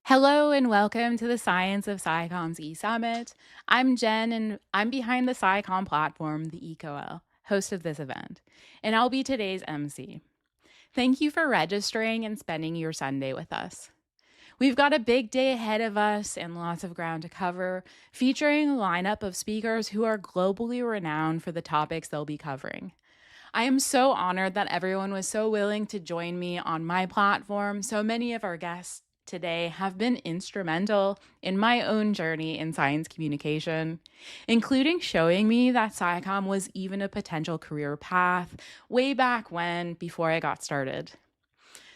Hello and welcome to the Science of SciComm's eSummit. I'm Jen and I'm behind the SciComm platform, the EcoL, host of this event, and I'll be today's MC. Thank you for registering and spending your Sunday with us. We've got a big day ahead of us and lots of ground to cover, featuring a lineup of speakers who are globally renowned for the topics they'll be covering. I am so honored that everyone was so willing to join me on my platform. So many of our guests today have been instrumental in my own journey in science communication, including showing me that SciComm was even a potential career path way back when, before I got started.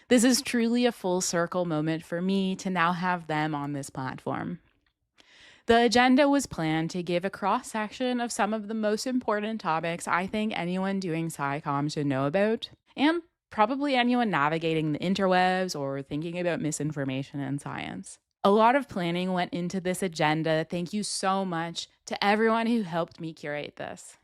This is truly a full circle moment for me to now have them on this platform. The agenda was planned to give a cross-section of some of the most important topics I think anyone doing SciComm should know about, and probably anyone navigating the interwebs or thinking about misinformation in science. A lot of planning went into this agenda. Thank you so much to everyone who helped me curate this.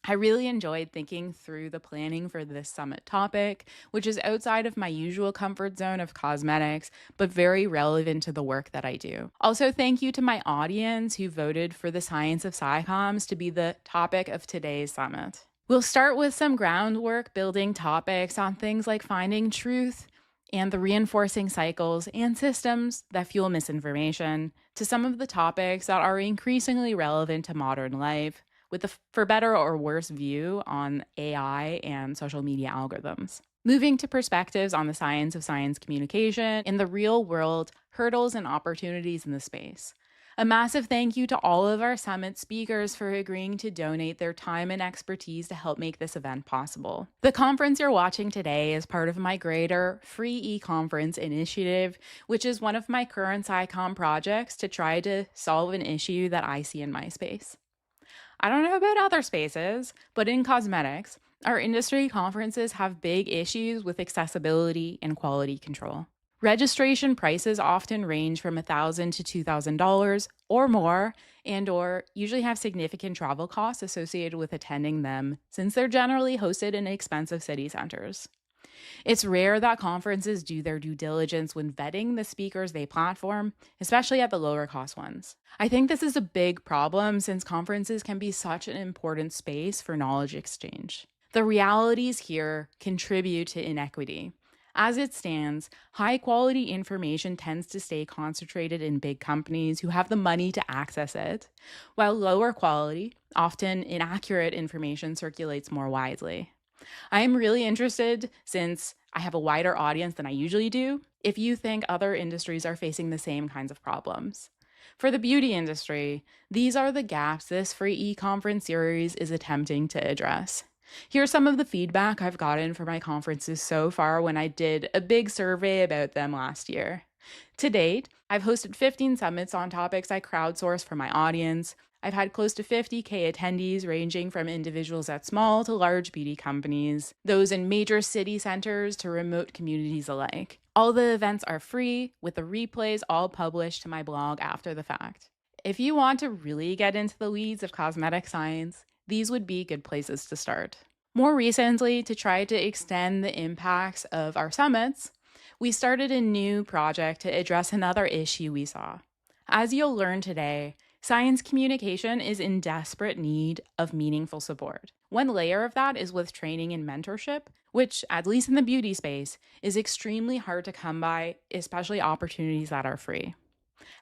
I really enjoyed thinking through the planning for this summit topic, which is outside of my usual comfort zone of cosmetics, but very relevant to the work that I do. Also, thank you to my audience who voted for the Science of SciComms to be the topic of today's summit. We'll start with some groundwork building topics on things like finding truth and the reinforcing cycles and systems that fuel misinformation, to some of the topics that are increasingly relevant to modern life, with a for better or worse view on AI and social media algorithms. Moving to perspectives on the science of science communication in the real world, hurdles and opportunities in the space. A massive thank you to all of our summit speakers for agreeing to donate their time and expertise to help make this event possible. The conference you're watching today is part of my greater free e-conference initiative, which is one of my current SciComm projects to try to solve an issue that I see in my space. I don't know about other spaces, but in cosmetics, our industry conferences have big issues with accessibility and quality control. Registration prices often range from $1,000 to $2,000 or more, and/or usually have significant travel costs associated with attending them, since they're generally hosted in expensive city centers. It's rare that conferences do their due diligence when vetting the speakers they platform, especially at the lower cost ones. I think this is a big problem since conferences can be such an important space for knowledge exchange. The realities here contribute to inequity. As it stands, high-quality information tends to stay concentrated in big companies who have the money to access it, while lower quality, often inaccurate information circulates more widely. I am really interested, since I have a wider audience than I usually do, if you think other industries are facing the same kinds of problems. For the beauty industry, these are the gaps this free e-conference series is attempting to address. Here's some of the feedback I've gotten from my conferences so far when I did a big survey about them last year. To date, I've hosted 15 summits on topics I crowdsourced from my audience. I've had close to 50K attendees ranging from individuals at small to large beauty companies, those in major city centers to remote communities alike. All the events are free, with the replays all published to my blog after the fact. If you want to really get into the weeds of cosmetic science, these would be good places to start. More recently, to try to extend the impacts of our summits, we started a new project to address another issue we saw. As you'll learn today, science communication is in desperate need of meaningful support. One layer of that is with training and mentorship, which, at least in the beauty space, is extremely hard to come by, especially opportunities that are free.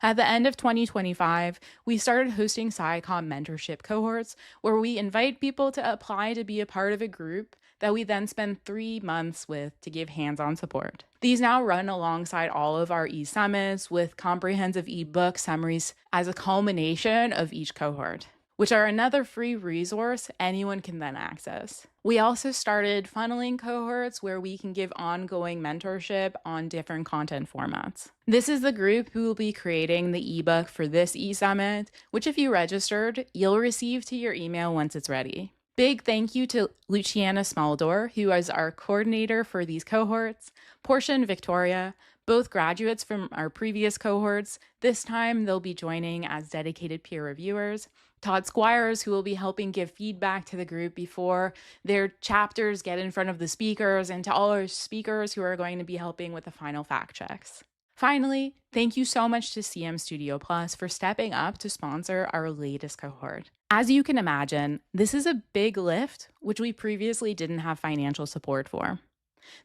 At the end of 2025, we started hosting SciComm mentorship cohorts, where we invite people to apply to be a part of a group that we then spend 3 months with to give hands-on support. These now run alongside all of our e-summits with comprehensive e-book summaries as a culmination of each cohort. which are another free resource anyone can then access. We also started funneling cohorts where we can give ongoing mentorship on different content formats. This is the group who will be creating the ebook for this eSummit, which if you registered, you'll receive to your email once it's ready. Big thank you to Luciana Smaldor, who is our coordinator for these cohorts, Portia and Victoria, both graduates from our previous cohorts. This time, they'll be joining as dedicated peer reviewers. Todd Squires, who will be helping give feedback to the group before their chapters get in front of the speakers, and to all our speakers who are going to be helping with the final fact checks. Finally, thank you so much to CM Studio Plus for stepping up to sponsor our latest cohort. As you can imagine, this is a big lift, which we previously didn't have financial support for.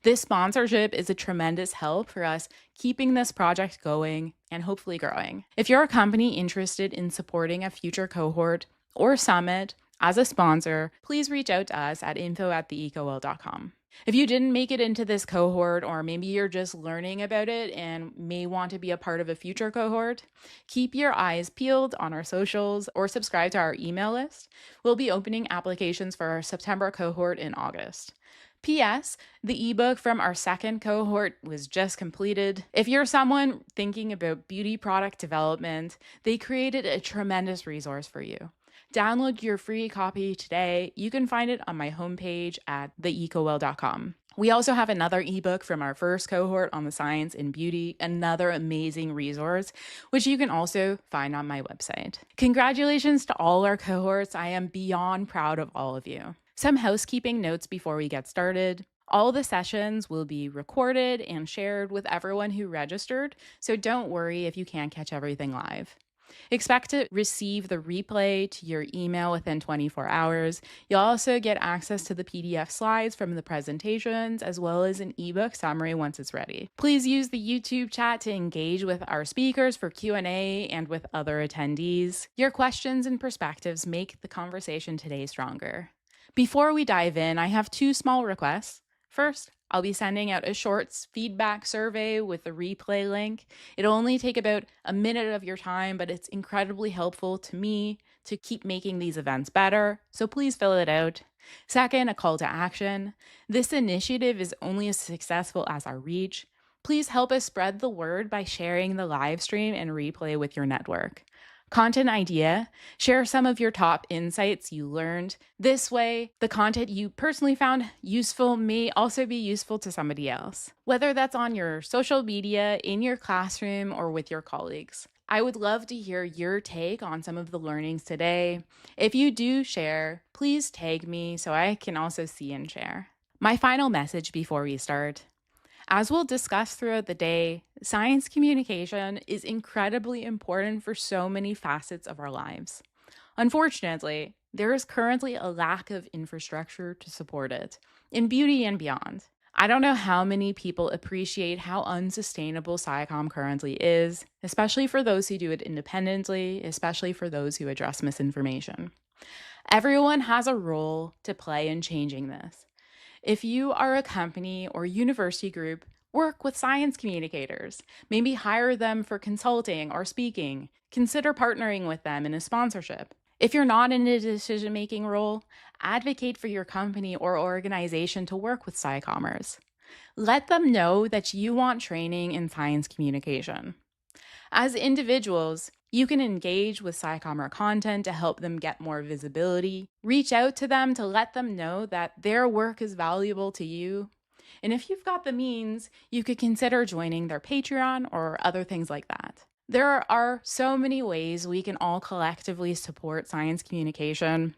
This sponsorship is a tremendous help for us keeping this project going and hopefully growing. If you're a company interested in supporting a future cohort or summit as a sponsor, please reach out to us at info@theecowell.com. If you didn't make it into this cohort, or maybe you're just learning about it and may want to be a part of a future cohort, keep your eyes peeled on our socials or subscribe to our email list. We'll be opening applications for our September cohort in August. P.S. The ebook from our second cohort was just completed. If you're someone thinking about beauty product development, they created a tremendous resource for you. Download your free copy today. You can find it on my homepage at theecowell.com. We also have another ebook from our first cohort on the science in beauty, another amazing resource, which you can also find on my website. Congratulations to all our cohorts. I am beyond proud of all of you. Some housekeeping notes before we get started. All the sessions will be recorded and shared with everyone who registered, so don't worry if you can't catch everything live. Expect to receive the replay to your email within 24 hours. You'll also get access to the PDF slides from the presentations, as well as an ebook summary once it's ready. Please use the YouTube chat to engage with our speakers for Q&A and with other attendees. Your questions and perspectives make the conversation today stronger. Before we dive in, I have two small requests. First, I'll be sending out a short feedback survey with the replay link. It'll only take about a minute of your time, but it's incredibly helpful to me to keep making these events better, so please fill it out. Second, a call to action. This initiative is only as successful as our reach. Please help us spread the word by sharing the live stream and replay with your network. Content idea, share some of your top insights you learned. This way, the content you personally found useful may also be useful to somebody else, whether that's on your social media, in your classroom, or with your colleagues. I would love to hear your take on some of the learnings today. If you do share, please tag me so I can also see and share. My final message before we start. As we'll discuss throughout the day, science communication is incredibly important for so many facets of our lives. Unfortunately, there is currently a lack of infrastructure to support it, in beauty and beyond. I don't know how many people appreciate how unsustainable SciComm currently is, especially for those who do it independently, especially for those who address misinformation. Everyone has a role to play in changing this. If you are a company or university group, work with science communicators. Maybe hire them for consulting or speaking. Consider partnering with them in a sponsorship. If you're not in a decision-making role, advocate for your company or organization to work with SciCommers. Let them know that you want training in science communication. As individuals, you can engage with SciCommer content to help them get more visibility. Reach out to them to let them know that their work is valuable to you. And if you've got the means, you could consider joining their Patreon or other things like that. There are so many ways we can all collectively support science communication.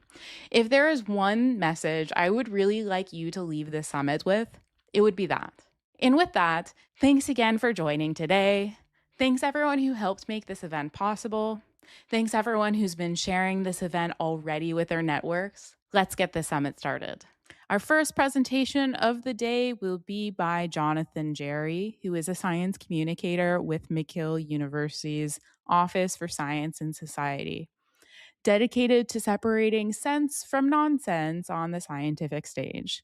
If there is one message I would really like you to leave this summit with, it would be that. And with that, thanks again for joining today. Thanks everyone who helped make this event possible. Thanks everyone who's been sharing this event already with their networks. Let's get this summit started. Our first presentation of the day will be by Jonathan Jarry, who is a science communicator with McGill University's Office for Science and Society, dedicated to separating sense from nonsense on the scientific stage.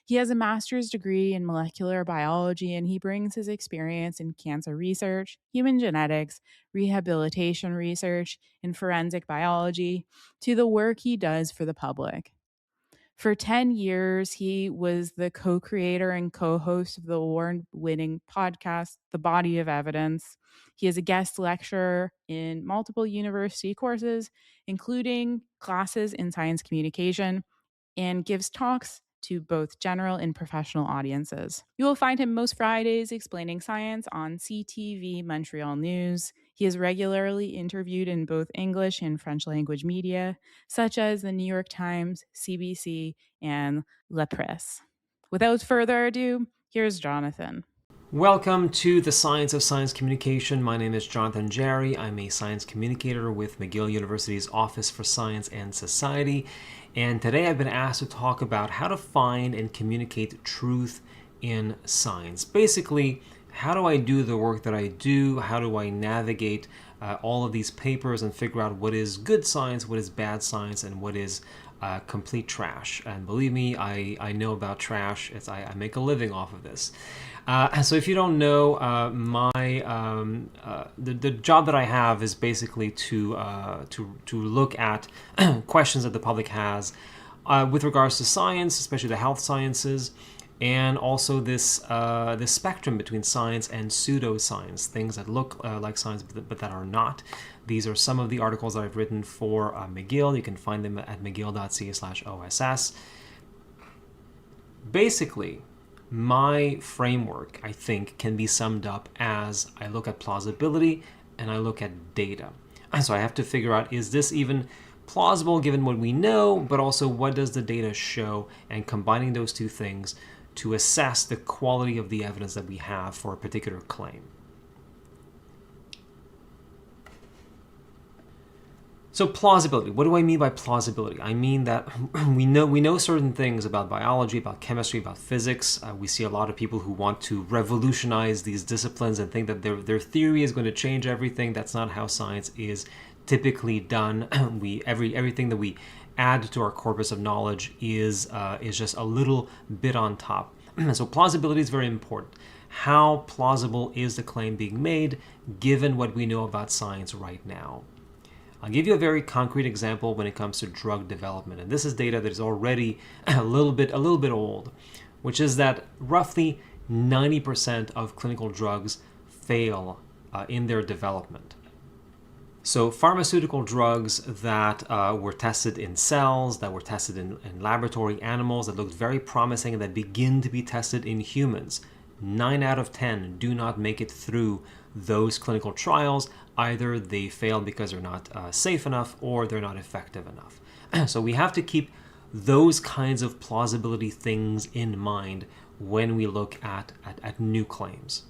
He has a master's degree in molecular biology, and he brings his experience in cancer research, human genetics, rehabilitation research, and forensic biology to the work he does for the public. For 10 years, he was the co creator and co host of the award winning podcast, The Body of Evidence. He is a guest lecturer in multiple university courses, including classes in science communication, and gives talks to both general and professional audiences. You will find him most Fridays explaining science on CTV Montreal News. He is regularly interviewed in both English and French language media, such as the New York Times, CBC, and La Presse. Without further ado, here's Jonathan. Welcome to the Science of Science Communication. My name is Jonathan Jarry. I'm a science communicator with McGill University's Office for Science and Society. And today I've been asked to talk about how to find and communicate truth in science. Basically, how do I do the work that I do? How do I navigate all of these papers and figure out what is good science, what is bad science, and what is complete trash? And believe me, I know about trash. I make a living off of this. So if you don't know, the job that I have is basically to look at questions that the public has with regards to science, especially the health sciences, and also this spectrum between science and pseudoscience, things that look like science but that are not. These are some of the articles that I've written for McGill. You can find them at mcgill.ca/OSS. Basically, my framework, I think, can be summed up as I look at plausibility and I look at data. And so I have to figure out, is this even plausible given what we know, but also what does the data show, and combining those two things to assess the quality of the evidence that we have for a particular claim. So plausibility, what do I mean by plausibility? I mean that we know certain things about biology, about chemistry, about physics. We see a lot of people who want to revolutionize these disciplines and think that their theory is going to change everything. That's not how science is typically done. Everything that we add to our corpus of knowledge is just a little bit on top. So plausibility is very important. How plausible is the claim being made given what we know about science right now? I'll give you a very concrete example when it comes to drug development, and this is data that is already a little bit old, which is that roughly 90% of clinical drugs fail in their development. So pharmaceutical drugs that were tested in cells, that were tested in laboratory animals, that looked very promising and that begin to be tested in humans, 9 out of 10 do not make it through those clinical trials. Either they fail because they're not safe enough or they're not effective enough. So we have to keep those kinds of plausibility things in mind when we look at new claims.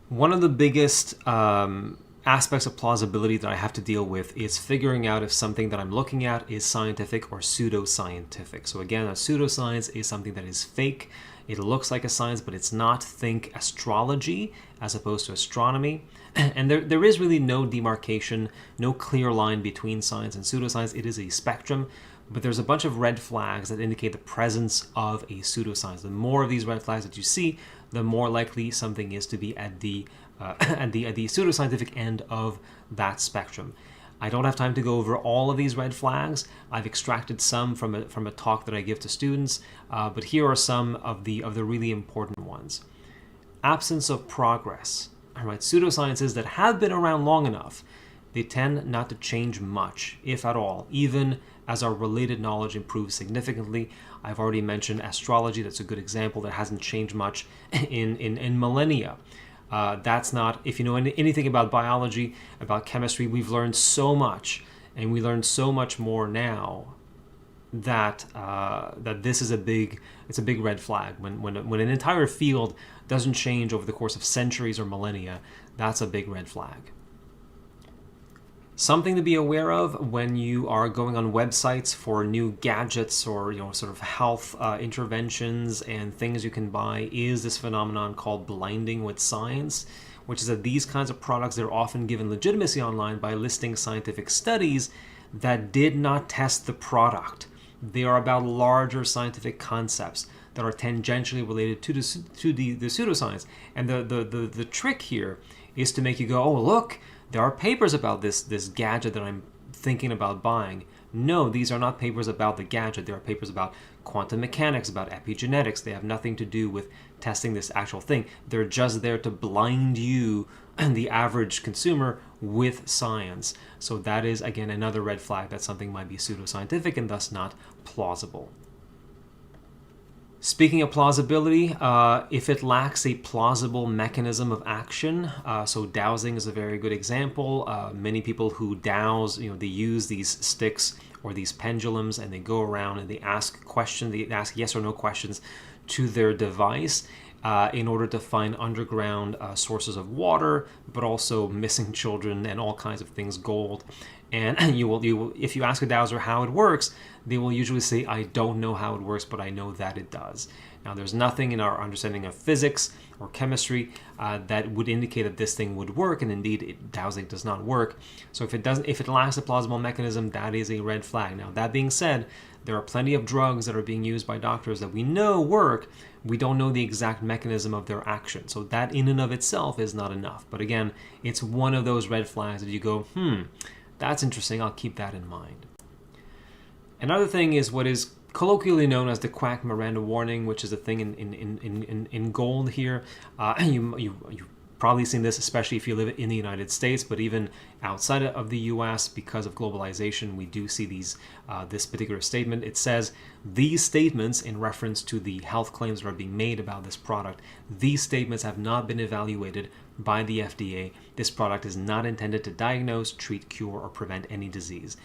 One of the biggest aspects of plausibility that I have to deal with is figuring out if something that I'm looking at is scientific or pseudoscientific. So again, a pseudoscience is something that is fake. It looks like a science, but it's not. Think astrology as opposed to astronomy. And there is really no demarcation, no clear line between science and pseudoscience. It is a spectrum, but there's a bunch of red flags that indicate the presence of a pseudoscience. The more of these red flags that you see, the more likely something is to be at the pseudoscientific end of that spectrum. I don't have time to go over all of these red flags. I've extracted some from a talk that I give to students, but here are some of the really important ones. Absence of progress. All right, pseudosciences that have been around long enough, they tend not to change much, if at all, even as our related knowledge improves significantly. I've already mentioned astrology. That's a good example. That hasn't changed much in millennia. That's not, if you know anything about biology, about chemistry, we've learned so much, and we learn so much more now that this is a big red flag. When an entire field doesn't change over the course of centuries or millennia, that's a big red flag. Something to be aware of when you are going on websites for new gadgets or sort of health interventions and things you can buy is this phenomenon called blinding with science, which is that these kinds of products, they're often given legitimacy online by listing scientific studies that did not test the product. They are about larger scientific concepts that are tangentially related to the pseudoscience. And the trick here is to make you go, oh, look, there are papers about this gadget that I'm thinking about buying. No, these are not papers about the gadget. There are papers about quantum mechanics, about epigenetics. They have nothing to do with testing this actual thing. They're just there to blind you and the average consumer with science. So that is, again, another red flag that something might be pseudoscientific and thus not plausible. Speaking of plausibility, if it lacks a plausible mechanism of action, so dowsing is a very good example. Many people who douse, they use these sticks or these pendulums and they go around and they ask questions, they ask yes or no questions to their device in order to find underground sources of water, but also missing children and all kinds of things, gold. And you will, if you ask a dowser how it works, they will usually say, I don't know how it works, but I know that it does. Now, there's nothing in our understanding of physics or chemistry that would indicate that this thing would work, and indeed, dowsing does not work. So if it lacks a plausible mechanism, that is a red flag. Now, that being said, there are plenty of drugs that are being used by doctors that we know work. We don't know the exact mechanism of their action. So that in and of itself is not enough. But again, it's one of those red flags that you go, that's interesting, I'll keep that in mind. Another thing is what is colloquially known as the quack Miranda warning, which is a thing in gold here. You've probably seen this, especially if you live in the United States, but even outside of the US, because of globalization, we do see this particular statement. It says, these statements, in reference to the health claims that are being made about this product, these statements have not been evaluated by the FDA. This product is not intended to diagnose, treat, cure, or prevent any disease.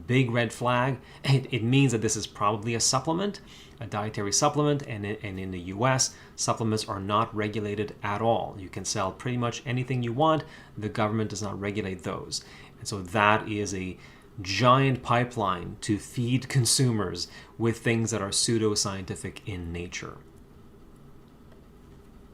Big red flag. It means that this is probably a supplement, a dietary supplement, and in the US, supplements are not regulated at all. You can sell pretty much anything you want. The government does not regulate those. And so that is a giant pipeline to feed consumers with things that are pseudoscientific in nature.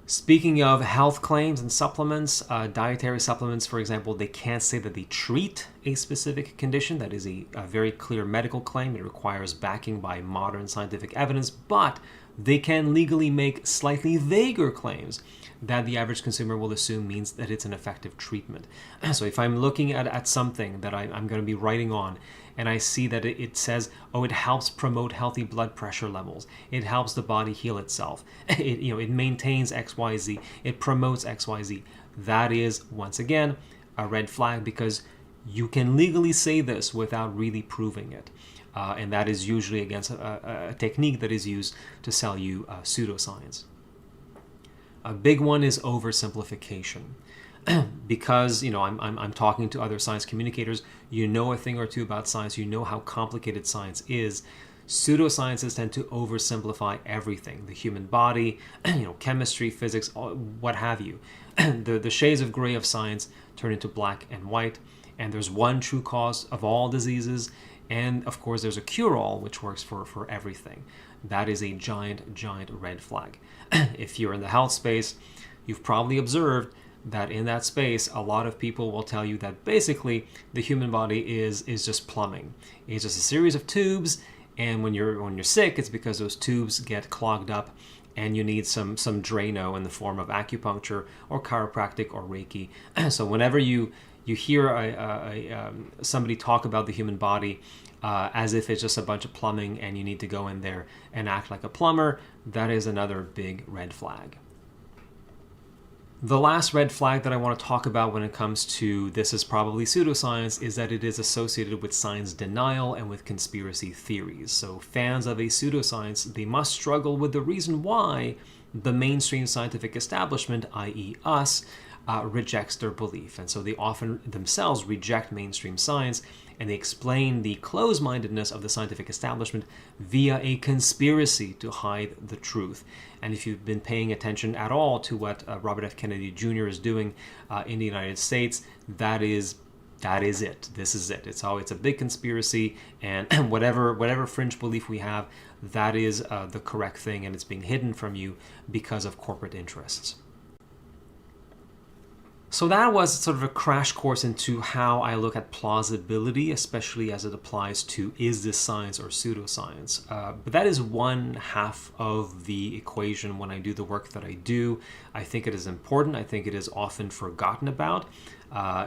Speaking of health claims and supplements, dietary supplements, for example, they can't say that they treat a specific condition. That is a very clear medical claim. It requires backing by modern scientific evidence, but they can legally make slightly vaguer claims that the average consumer will assume means that it's an effective treatment. So if I'm looking at something that I'm going to be writing on, and I see that it says, oh, it helps promote healthy blood pressure levels, it helps the body heal itself, it maintains XYZ, it promotes XYZ, that is, once again, a red flag, because you can legally say this without really proving it. And that is usually against a technique that is used to sell you pseudoscience. A big one is oversimplification. Because I'm talking to other science communicators, you know a thing or two about science, you know how complicated science is. Pseudosciences tend to oversimplify everything: the human body, chemistry, physics, what have you. The shades of gray of science turn into black and white, and there's one true cause of all diseases, and of course there's a cure-all which works for everything. That is a giant red flag. If you're in the health space, you've probably observed that in that space, a lot of people will tell you that basically the human body is just plumbing. It's just a series of tubes, and when you're sick, it's because those tubes get clogged up, and you need some Drano in the form of acupuncture or chiropractic or Reiki. So whenever you hear somebody talk about the human body as if it's just a bunch of plumbing and you need to go in there and act like a plumber, that is another big red flag. The last red flag that I want to talk about when it comes to this is probably pseudoscience is that it is associated with science denial and with conspiracy theories. So fans of a pseudoscience, they must struggle with the reason why the mainstream scientific establishment, i.e. us, rejects their belief. And so they often themselves reject mainstream science, and they explain the close-mindedness of the scientific establishment via a conspiracy to hide the truth. And if you've been paying attention at all to what Robert F. Kennedy Jr. is doing in the United States, that is it. This is it. It's a big conspiracy, and whatever fringe belief we have, that is the correct thing, and it's being hidden from you because of corporate interests. So that was sort of a crash course into how I look at plausibility, especially as it applies to is this science or pseudoscience. But that is one half of the equation when I do the work that I do. I think it is important. I think it is often forgotten about.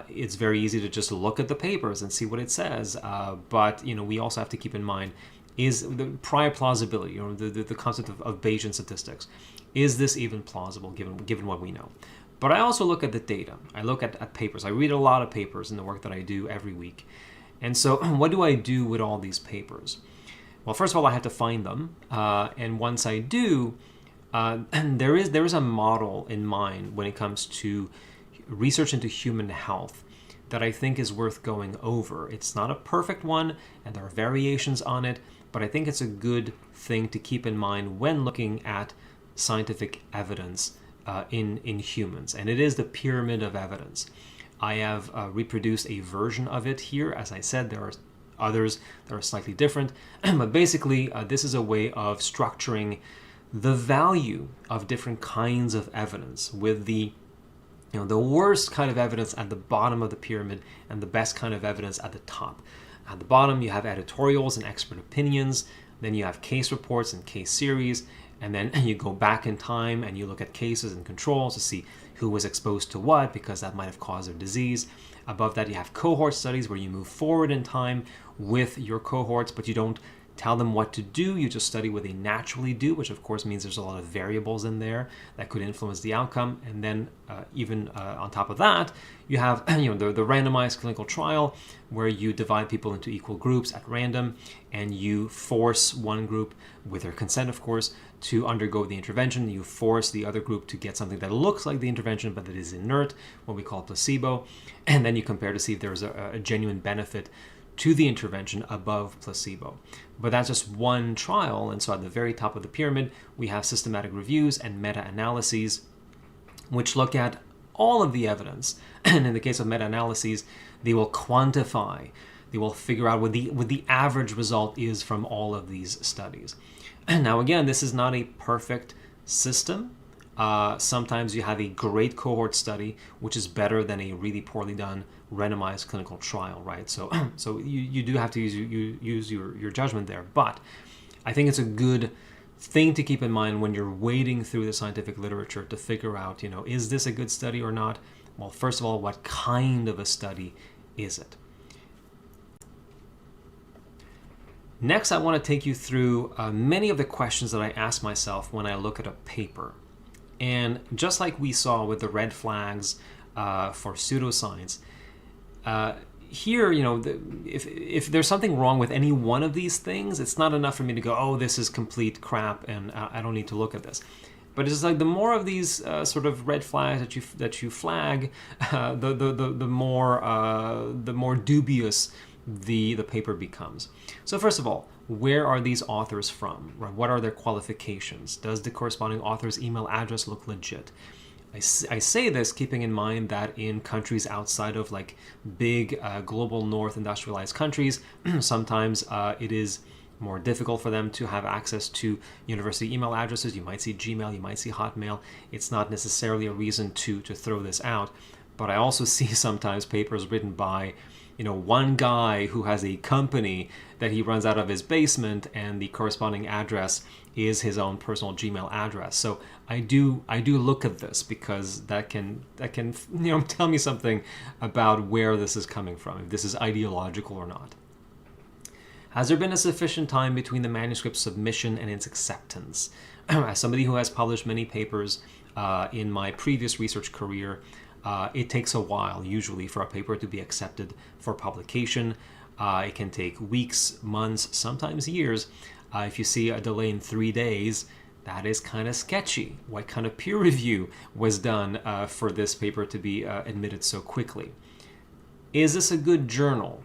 It's very easy to just look at the papers and see what it says. But we also have to keep in mind is the prior plausibility, the concept of Bayesian statistics. Is this even plausible given what we know? But I also look at the data. I look at papers. I read a lot of papers in the work that I do every week. And so what do I do with all these papers? Well, first of all, I have to find them. And once I do, there is a model in mind when it comes to research into human health that I think is worth going over. It's not a perfect one, and there are variations on it, but I think it's a good thing to keep in mind when looking at scientific evidence in humans, and it is the pyramid of evidence. I have reproduced a version of it here. As I said, there are others that are slightly different, but basically this is a way of structuring the value of different kinds of evidence, with the worst kind of evidence at the bottom of the pyramid and the best kind of evidence at the top. At the bottom you have editorials and expert opinions, then you have case reports and case series, and then you go back in time and you look at cases and controls to see who was exposed to what, because that might have caused their disease. Above that, you have cohort studies where you move forward in time with your cohorts, but you don't tell them what to do. You just study what they naturally do, which of course means there's a lot of variables in there that could influence the outcome. And then even on top of that, you have the randomized clinical trial where you divide people into equal groups at random, and you force one group, with their consent of course, to undergo the intervention. You force the other group to get something that looks like the intervention but that is inert, what we call placebo, and then you compare to see if there's a genuine benefit to the intervention above placebo. But that's just one trial, and so at the very top of the pyramid we have systematic reviews and meta-analyses which look at all of the evidence. And in the case of meta-analyses, they will quantify, they will figure out what the average result is from all of these studies. Now again, this is not a perfect system. Sometimes you have a great cohort study, which is better than a really poorly done randomized clinical trial, right? So you do have to use your judgment there. But I think it's a good thing to keep in mind when you're wading through the scientific literature to figure out, is this a good study or not? Well, first of all, what kind of a study is it? Next, I want to take you through many of the questions that I ask myself when I look at a paper. And just like we saw with the red flags for pseudoscience, here, if there's something wrong with any one of these things, it's not enough for me to go, oh, this is complete crap and I don't need to look at this. But it's like the more of these sort of red flags that you flag, the more dubious the paper becomes. So first of all, where are these authors from? Right? What are their qualifications? Does the corresponding author's email address look legit? I say this keeping in mind that in countries outside of like big global north industrialized countries, sometimes it is more difficult for them to have access to university email addresses. You might see Gmail, you might see Hotmail. It's not necessarily a reason to throw this out. But I also see sometimes papers written by one guy who has a company that he runs out of his basement, and the corresponding address is his own personal Gmail address. So I do look at this because that can tell me something about where this is coming from, if this is ideological or not. Has there been a sufficient time between the manuscript submission and its acceptance? As somebody who has published many papers in my previous research career, it takes a while, usually, for a paper to be accepted for publication. It can take weeks, months, sometimes years. If you see a delay in 3 days, that is kind of sketchy. What kind of peer review was done for this paper to be admitted so quickly? Is this a good journal?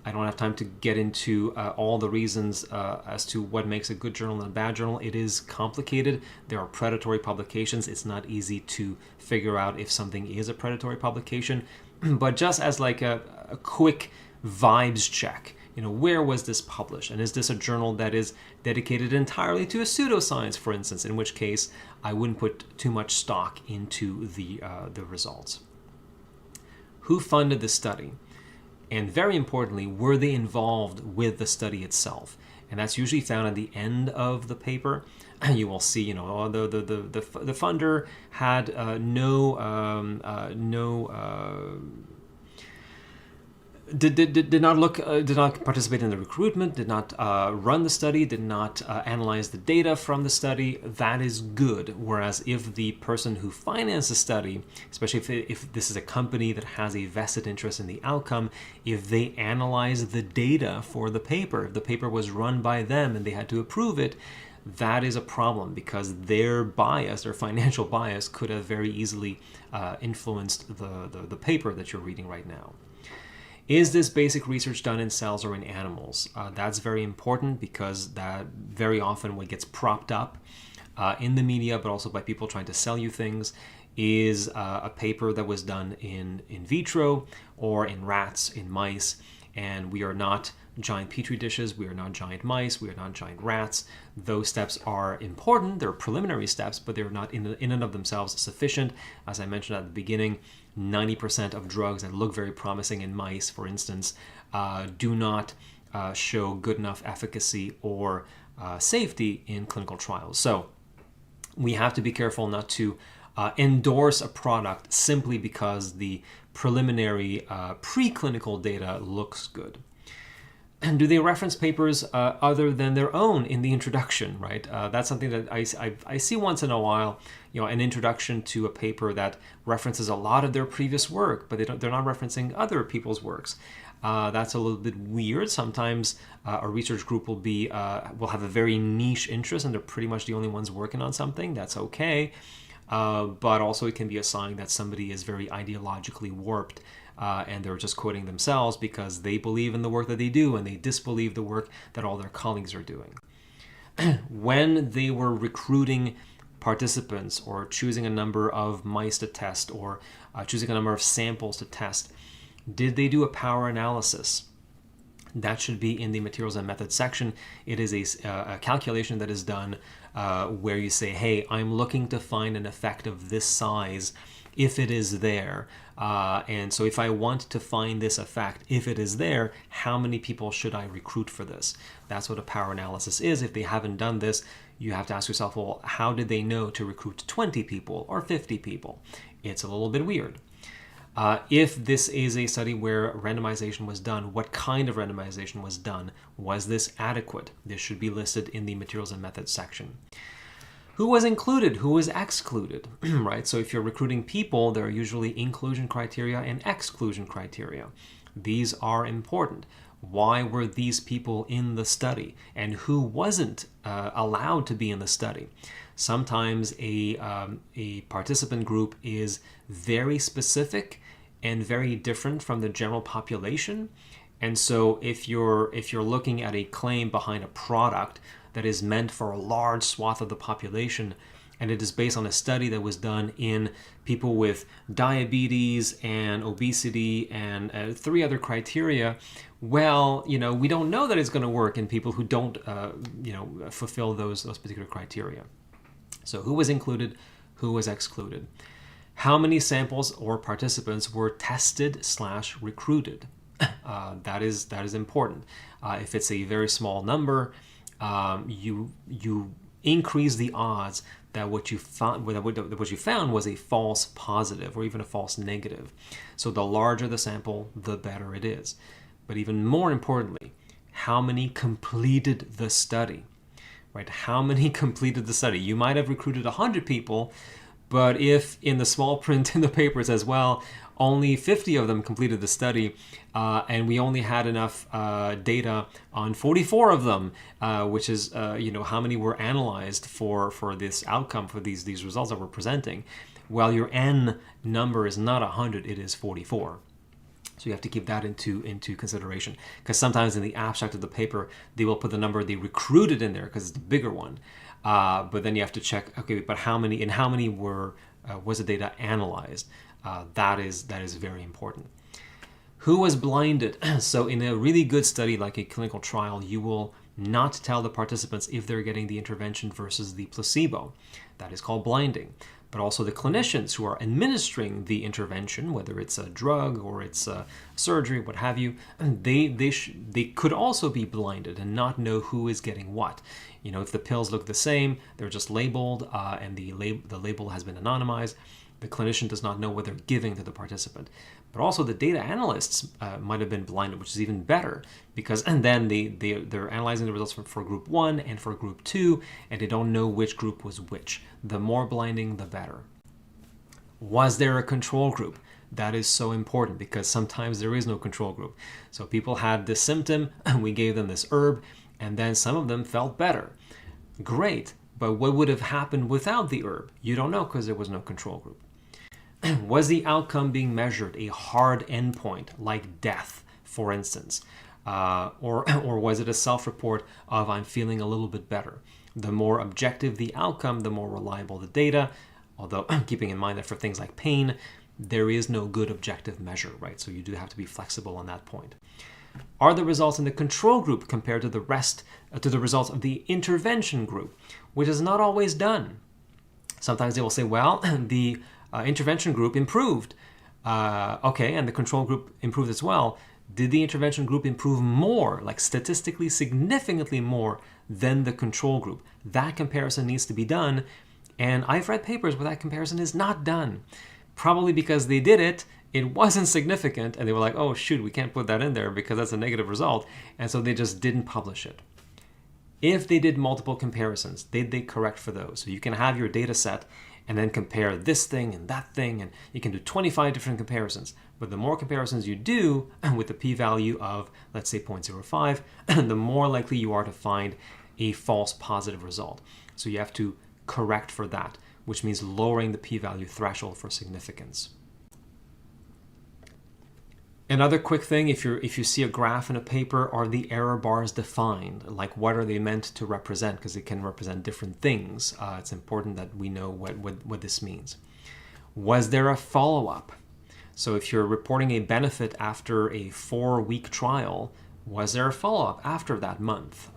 I don't have time to get into all the reasons as to what makes a good journal and a bad journal. It is complicated. There are predatory publications. It's not easy to figure out if something is a predatory publication. But just as like a quick vibes check, where was this published? And is this a journal that is dedicated entirely to a pseudoscience, for instance, in which case I wouldn't put too much stock into the results. who funded the study, and very importantly, were they involved with the study itself? And that's usually found at the end of the paper. You will see, the funder had did not participate in the recruitment, did not run the study, did not analyze the data from the study. That is good. Whereas if the person who financed the study, especially if this is a company that has a vested interest in the outcome, if they analyze the data for the paper, if the paper was run by them and they had to approve it, that is a problem, because their bias, their financial bias, could have very easily influenced the paper that you're reading right now. Is this basic research done in cells or in animals? That's very important, because that very often what gets propped up in the media, but also by people trying to sell you things, is a paper that was done in vitro or in rats, in mice, and we are not giant petri dishes, we are not giant mice, we are not giant rats. Those steps are important, they're preliminary steps, but they're not in and of themselves sufficient. As I mentioned at the beginning, 90% of drugs that look very promising in mice, for instance, do not show good enough efficacy or safety in clinical trials. So we have to be careful not to endorse a product simply because the preliminary preclinical data looks good. And do they reference papers other than their own in the introduction, right? That's something that I see once in a while, an introduction to a paper that references a lot of their previous work, but they're not referencing other people's works. That's a little bit weird. Sometimes a research group will have a very niche interest and they're pretty much the only ones working on something. That's okay. But also it can be a sign that somebody is very ideologically warped and they're just quoting themselves because they believe in the work that they do and they disbelieve the work that all their colleagues are doing. When they were recruiting participants or choosing a number of mice to test or choosing a number of samples to test, did they do a power analysis? That should be in the materials and methods section. It is a calculation that is done where you say, hey, I'm looking to find an effect of this size if it is there. And so if I want to find this effect, if it is there, how many people should I recruit for this? That's what a power analysis is. If they haven't done this, you have to ask yourself, well, how did they know to recruit 20 people or 50 people? It's a little bit weird. If this is a study where randomization was done, what kind of randomization was done? Was this adequate? This should be listed in the materials and methods section. Who was included? Who was excluded? Right? So if you're recruiting people, there are usually inclusion criteria and exclusion criteria. These are important. Why were these people in the study? And who wasn't allowed to be in the study? Sometimes a participant group is very specific and very different from the general population. And so if you're looking at a claim behind a product that is meant for a large swath of the population, and it is based on a study that was done in people with diabetes and obesity and 3 other criteria, well, we don't know that it's going to work in people who don't, fulfill those particular criteria. So who was included, who was excluded? How many samples or participants were tested/recruited? That is important. If it's a very small number, you increase the odds that what you found was a false positive or even a false negative. So the larger the sample, the better it is. But even more importantly, how many completed the study? Right? How many completed the study? You might have recruited 100 people, but if in the small print in the paper it says, well, only 50 of them completed the study, and we only had enough data on 44 of them, which is how many were analyzed for this outcome, for these results that we're presenting. Well, your N number is not 100, it is 44. So you have to keep that into consideration, because sometimes in the abstract of the paper, they will put the number they recruited in there because it's the bigger one. But then you have to check, okay, but how many was the data analyzed? That is very important. Who was blinded? So in a really good study like a clinical trial, you will not tell the participants if they're getting the intervention versus the placebo. That is called blinding. but also the clinicians who are administering the intervention, whether it's a drug or it's a surgery, what have you, they could also be blinded and not know who is getting what. You know, if the pills look the same, they're just labeled and the label has been anonymized, the clinician does not know what they're giving to the participant. But also the data analysts might have been blinded, which is even better, because and then they're analyzing the results for group 1 and for group 2, and they don't know which group was which. The more blinding, the better. Was there a control group? That is so important, because sometimes there is no control group. So people had this symptom, and we gave them this herb, and then some of them felt better. Great, but what would have happened without the herb? You don't know, because there was no control group. Was the outcome being measured a hard endpoint, like death, for instance? Or was it a self-report of I'm feeling a little bit better? The more objective the outcome, the more reliable the data, although keeping in mind that for things like pain, there is no good objective measure, right? So you do have to be flexible on that point. Are the results in the control group compared to the results of the intervention group, which is not always done? Sometimes they will say, well, the intervention group improved. Okay, and the control group improved as well. Did the intervention group improve more, like statistically significantly more than the control group? That comparison needs to be done, and I've read papers where that comparison is not done. Probably because they did it, it wasn't significant, and they were like, oh shoot, we can't put that in there because that's a negative result, and so they just didn't publish it. If they did multiple comparisons, did they correct for those? So you can have your data set and then compare this thing and that thing, and you can do 25 different comparisons. But the more comparisons you do with the p-value of, let's say, 0.05, the more likely you are to find a false positive result. So you have to correct for that, which means lowering the p-value threshold for significance. Another quick thing, if you see a graph in a paper, are the error bars defined? Like, what are they meant to represent? Because it can represent different things. It's important that we know what this means. Was there a follow-up? So if you're reporting a benefit after a 4-week trial, was there a follow-up after that month?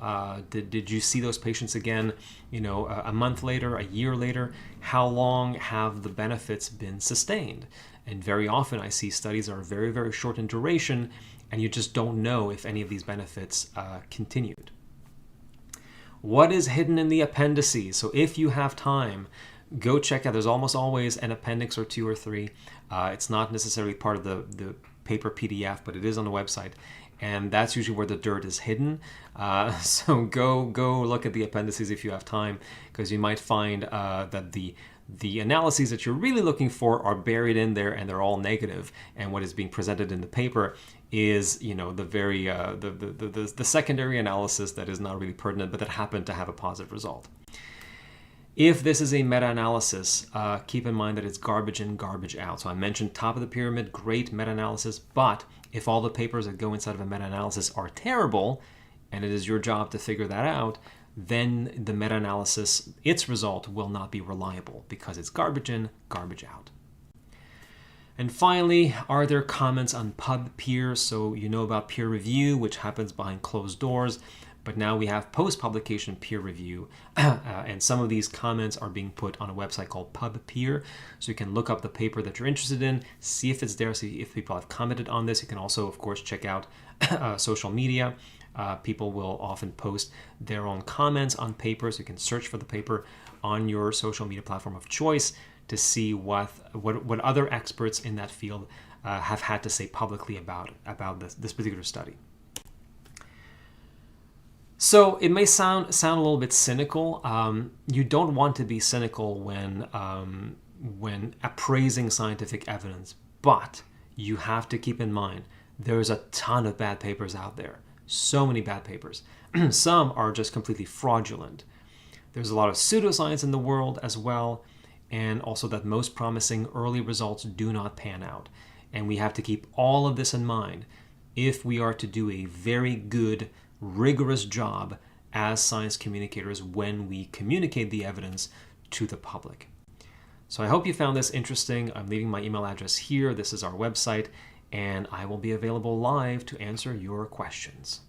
Did you see those patients again, a month later, a year later? How long have the benefits been sustained? And very often I see studies that are very, very short in duration, and you just don't know if any of these benefits continued. What is hidden in the appendices? So if you have time, go check out. There's almost always an appendix or 2 or 3. It's not necessarily part of the paper PDF, but it is on the website. And that's usually where the dirt is hidden. So go look at the appendices if you have time, because you might find that the analyses that you're really looking for are buried in there, and they're all negative. And what is being presented in the paper is, the very the secondary analysis that is not really pertinent, but that happened to have a positive result. If this is a meta-analysis, keep in mind that it's garbage in, garbage out. So I mentioned top of the pyramid, great meta-analysis, but if all the papers that go inside of a meta-analysis are terrible, and it is your job to figure that out, then the meta-analysis, its result will not be reliable because it's garbage in, garbage out. And finally, are there comments on pub peer? So you know about peer review, which happens behind closed doors, but now we have post-publication peer review, and some of these comments are being put on a website called PubPeer. So you can look up the paper that you're interested in, see if it's there, see if people have commented on this. You can also, of course, check out social media. People will often post their own comments on papers. You can search for the paper on your social media platform of choice to see what other experts in that field have had to say publicly about this particular study. So it may sound a little bit cynical. You don't want to be cynical when appraising scientific evidence, but you have to keep in mind there's a ton of bad papers out there. So many bad papers. Some are just completely fraudulent. There's a lot of pseudoscience in the world as well, and also that most promising early results do not pan out. And we have to keep all of this in mind if we are to do a very good, rigorous job as science communicators when we communicate the evidence to the public. So I hope you found this interesting. I'm leaving my email address here. This is our website, and I will be available live to answer your questions.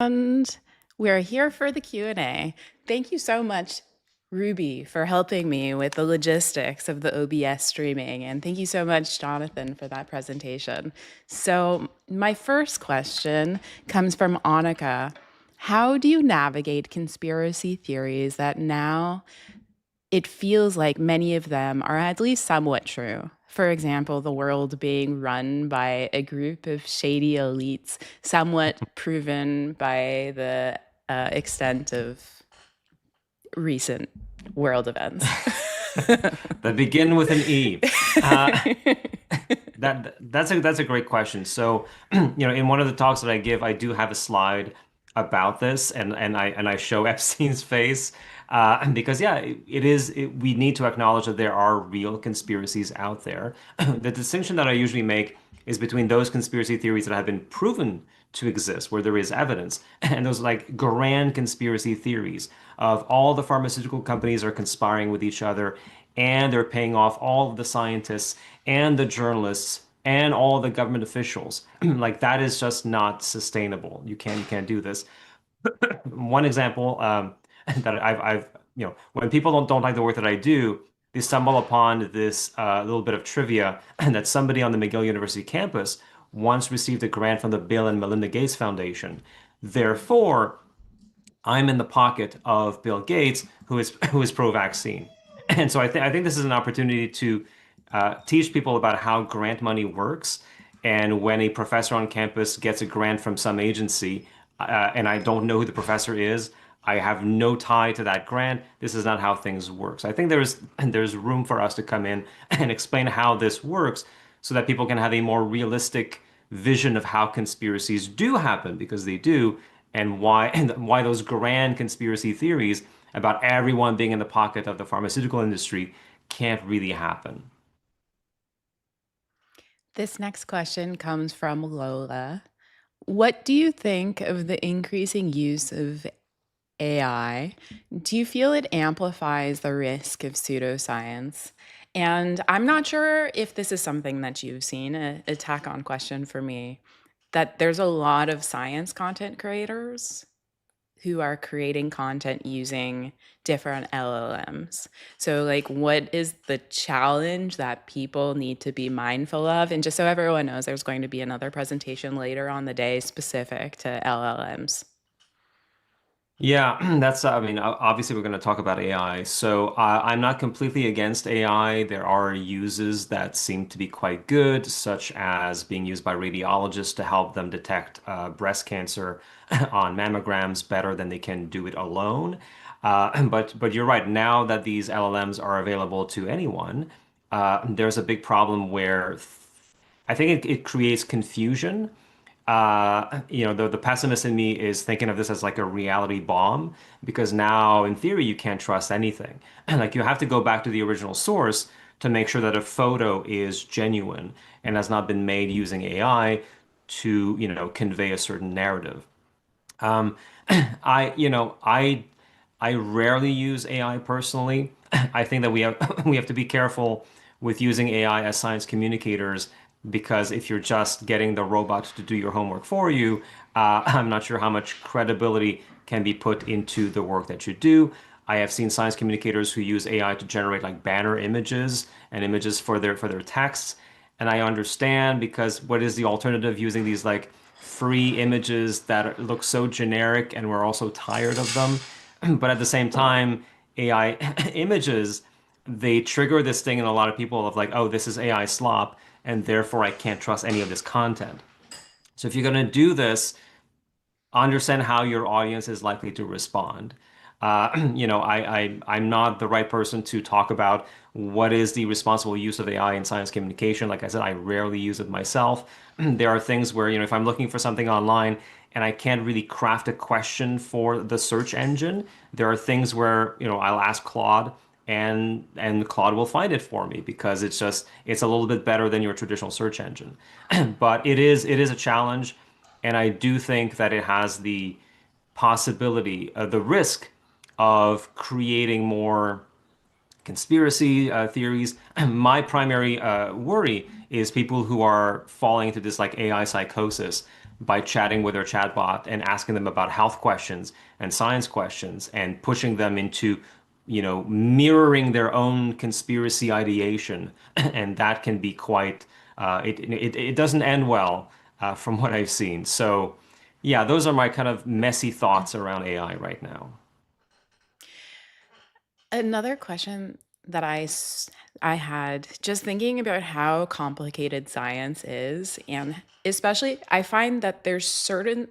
And we're here for the Q&A. Thank you so much, Ruby, for helping me with the logistics of the OBS streaming. And thank you so much, Jonathan, for that presentation. So my first question comes from Annika. How do you navigate conspiracy theories that now it feels like many of them are at least somewhat true? For example, the world being run by a group of shady elites, somewhat proven by the extent of recent world events. That begin with an E. Uh, that's a great question. So, in one of the talks that I give, I do have a slide about this, and I show Epstein's face, because yeah, we need to acknowledge that there are real conspiracies out there. The distinction that I usually make is between those conspiracy theories that have been proven to exist, where there is evidence, and those like grand conspiracy theories of all the pharmaceutical companies are conspiring with each other, and they're paying off all of the scientists and the journalists and all the government officials. Like that is just not sustainable. You can't do this. One example that when people don't like the work that I do, they stumble upon this little bit of trivia that somebody on the McGill University campus once received a grant from the Bill and Melinda Gates Foundation. Therefore, I'm in the pocket of Bill Gates, who is pro-vaccine. And so I think this is an opportunity to teach people about how grant money works. And when a professor on campus gets a grant from some agency, and I don't know who the professor is, I have no tie to that grant. This is not how things work. So I think there's room for us to come in and explain how this works so that people can have a more realistic vision of how conspiracies do happen, because they do, and why those grand conspiracy theories about everyone being in the pocket of the pharmaceutical industry can't really happen. This next question comes from Lola. What do you think of the increasing use of AI? Do you feel it amplifies the risk of pseudoscience? And I'm not sure if this is something that you've seen, a tack on question for me, that there's a lot of science content creators who are creating content using different LLMs. So, like, what is the challenge that people need to be mindful of? And just so everyone knows, there's going to be another presentation later on the day specific to LLMs. Yeah, I mean, obviously we're going to talk about AI. So I'm not completely against AI. There are uses that seem to be quite good, such as being used by radiologists to help them detect breast cancer on mammograms better than they can do it alone. But you're right. Now that these LLMs are available to anyone, there's a big problem where I think it creates confusion. The pessimist in me is thinking of this as like a reality bomb, because now in theory you can't trust anything. Like you have to go back to the original source to make sure that a photo is genuine and has not been made using AI to, convey a certain narrative. Um, I rarely use AI personally. I think that we have we have to be careful with using AI as science communicators, because if you're just getting the robot to do your homework for you, I'm not sure how much credibility can be put into the work that you do. I have seen science communicators who use AI to generate like banner images and images for their texts, and I understand, because what is the alternative using these like free images that look so generic, and we're also tired of them. But at the same time, AI images, they trigger this thing in a lot of people of like, oh, this is AI slop, and therefore I can't trust any of this content. So if you're going to do this, understand how your audience is likely to respond. I'm not the right person to talk about what is the responsible use of AI in science communication. Like I said, I rarely use it myself. There are things where, if I'm looking for something online and I can't really craft a question for the search engine, there are things where, I'll ask Claude, and Claude will find it for me, because it's a little bit better than your traditional search engine. But it is a challenge, and I do think that it has the possibility, the risk of creating more conspiracy theories. My primary worry is people who are falling into this like AI psychosis by chatting with their chatbot and asking them about health questions and science questions and pushing them into, mirroring their own conspiracy ideation. And that can be quite, it doesn't end well, from what I've seen. So, yeah, those are my kind of messy thoughts around AI right now. Another question that I had just thinking about how complicated science is, and especially I find that there's certain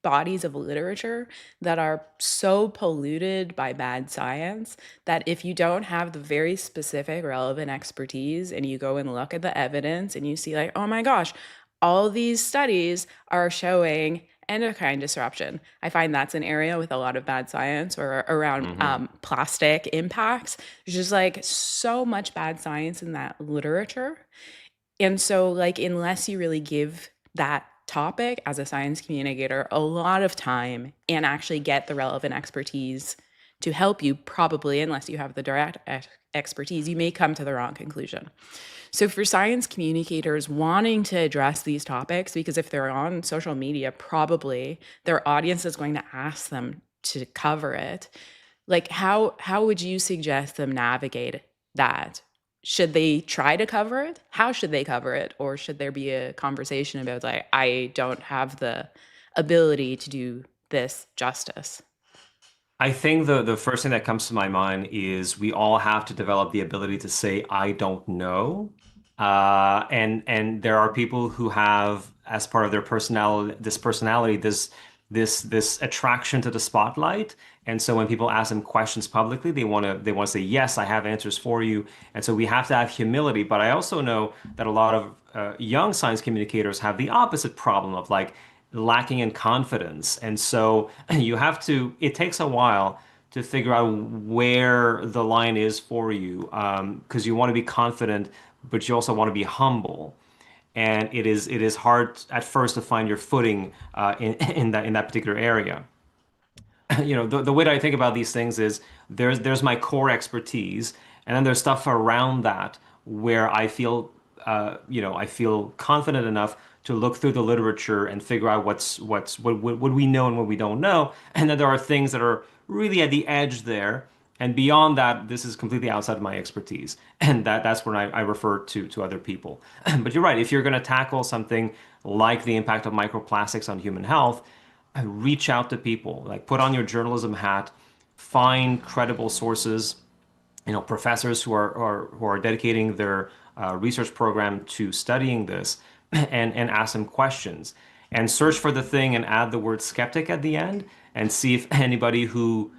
bodies of literature that are so polluted by bad science that if you don't have the very specific relevant expertise and you go and look at the evidence and you see like, oh my gosh, all these studies are showing endocrine disruption. I find that's an area with a lot of bad science, or around Hmm. plastic impacts. There's just like so much bad science in that literature. And so, like, unless you really give that topic as a science communicator a lot of time and actually get the relevant expertise to help you, probably, unless you have the direct expertise, you may come to the wrong conclusion. So, for science communicators wanting to address these topics, because if they're on social media, probably their audience is going to ask them to cover it. Like, how would you suggest them navigate that? Should they try to cover it? How should they cover it? Or should there be a conversation about like, I don't have the ability to do this justice? I think the first thing that comes to my mind is we all have to develop the ability to say I don't know. And there are people who have, as part of their personality, this attraction to the spotlight. And so when people ask them questions publicly, they want to say, yes, I have answers for you. And so we have to have humility. But I also know that a lot of young science communicators have the opposite problem of like lacking in confidence. And so it takes a while to figure out where the line is for you, because you want to be confident, but you also want to be humble. And it is hard at first to find your footing in that particular area. The way that I think about these things is there's my core expertise, and then there's stuff around that where I feel confident enough to look through the literature and figure out what we know and what we don't know. And then there are things that are really at the edge there. And beyond that, this is completely outside of my expertise. And that's when I refer to other people. But you're right, if you're going to tackle something like the impact of microplastics on human health, reach out to people, like put on your journalism hat, find credible sources, professors who are dedicating their research program to studying this, and ask them questions, and search for the thing and add the word skeptic at the end, and see if anybody who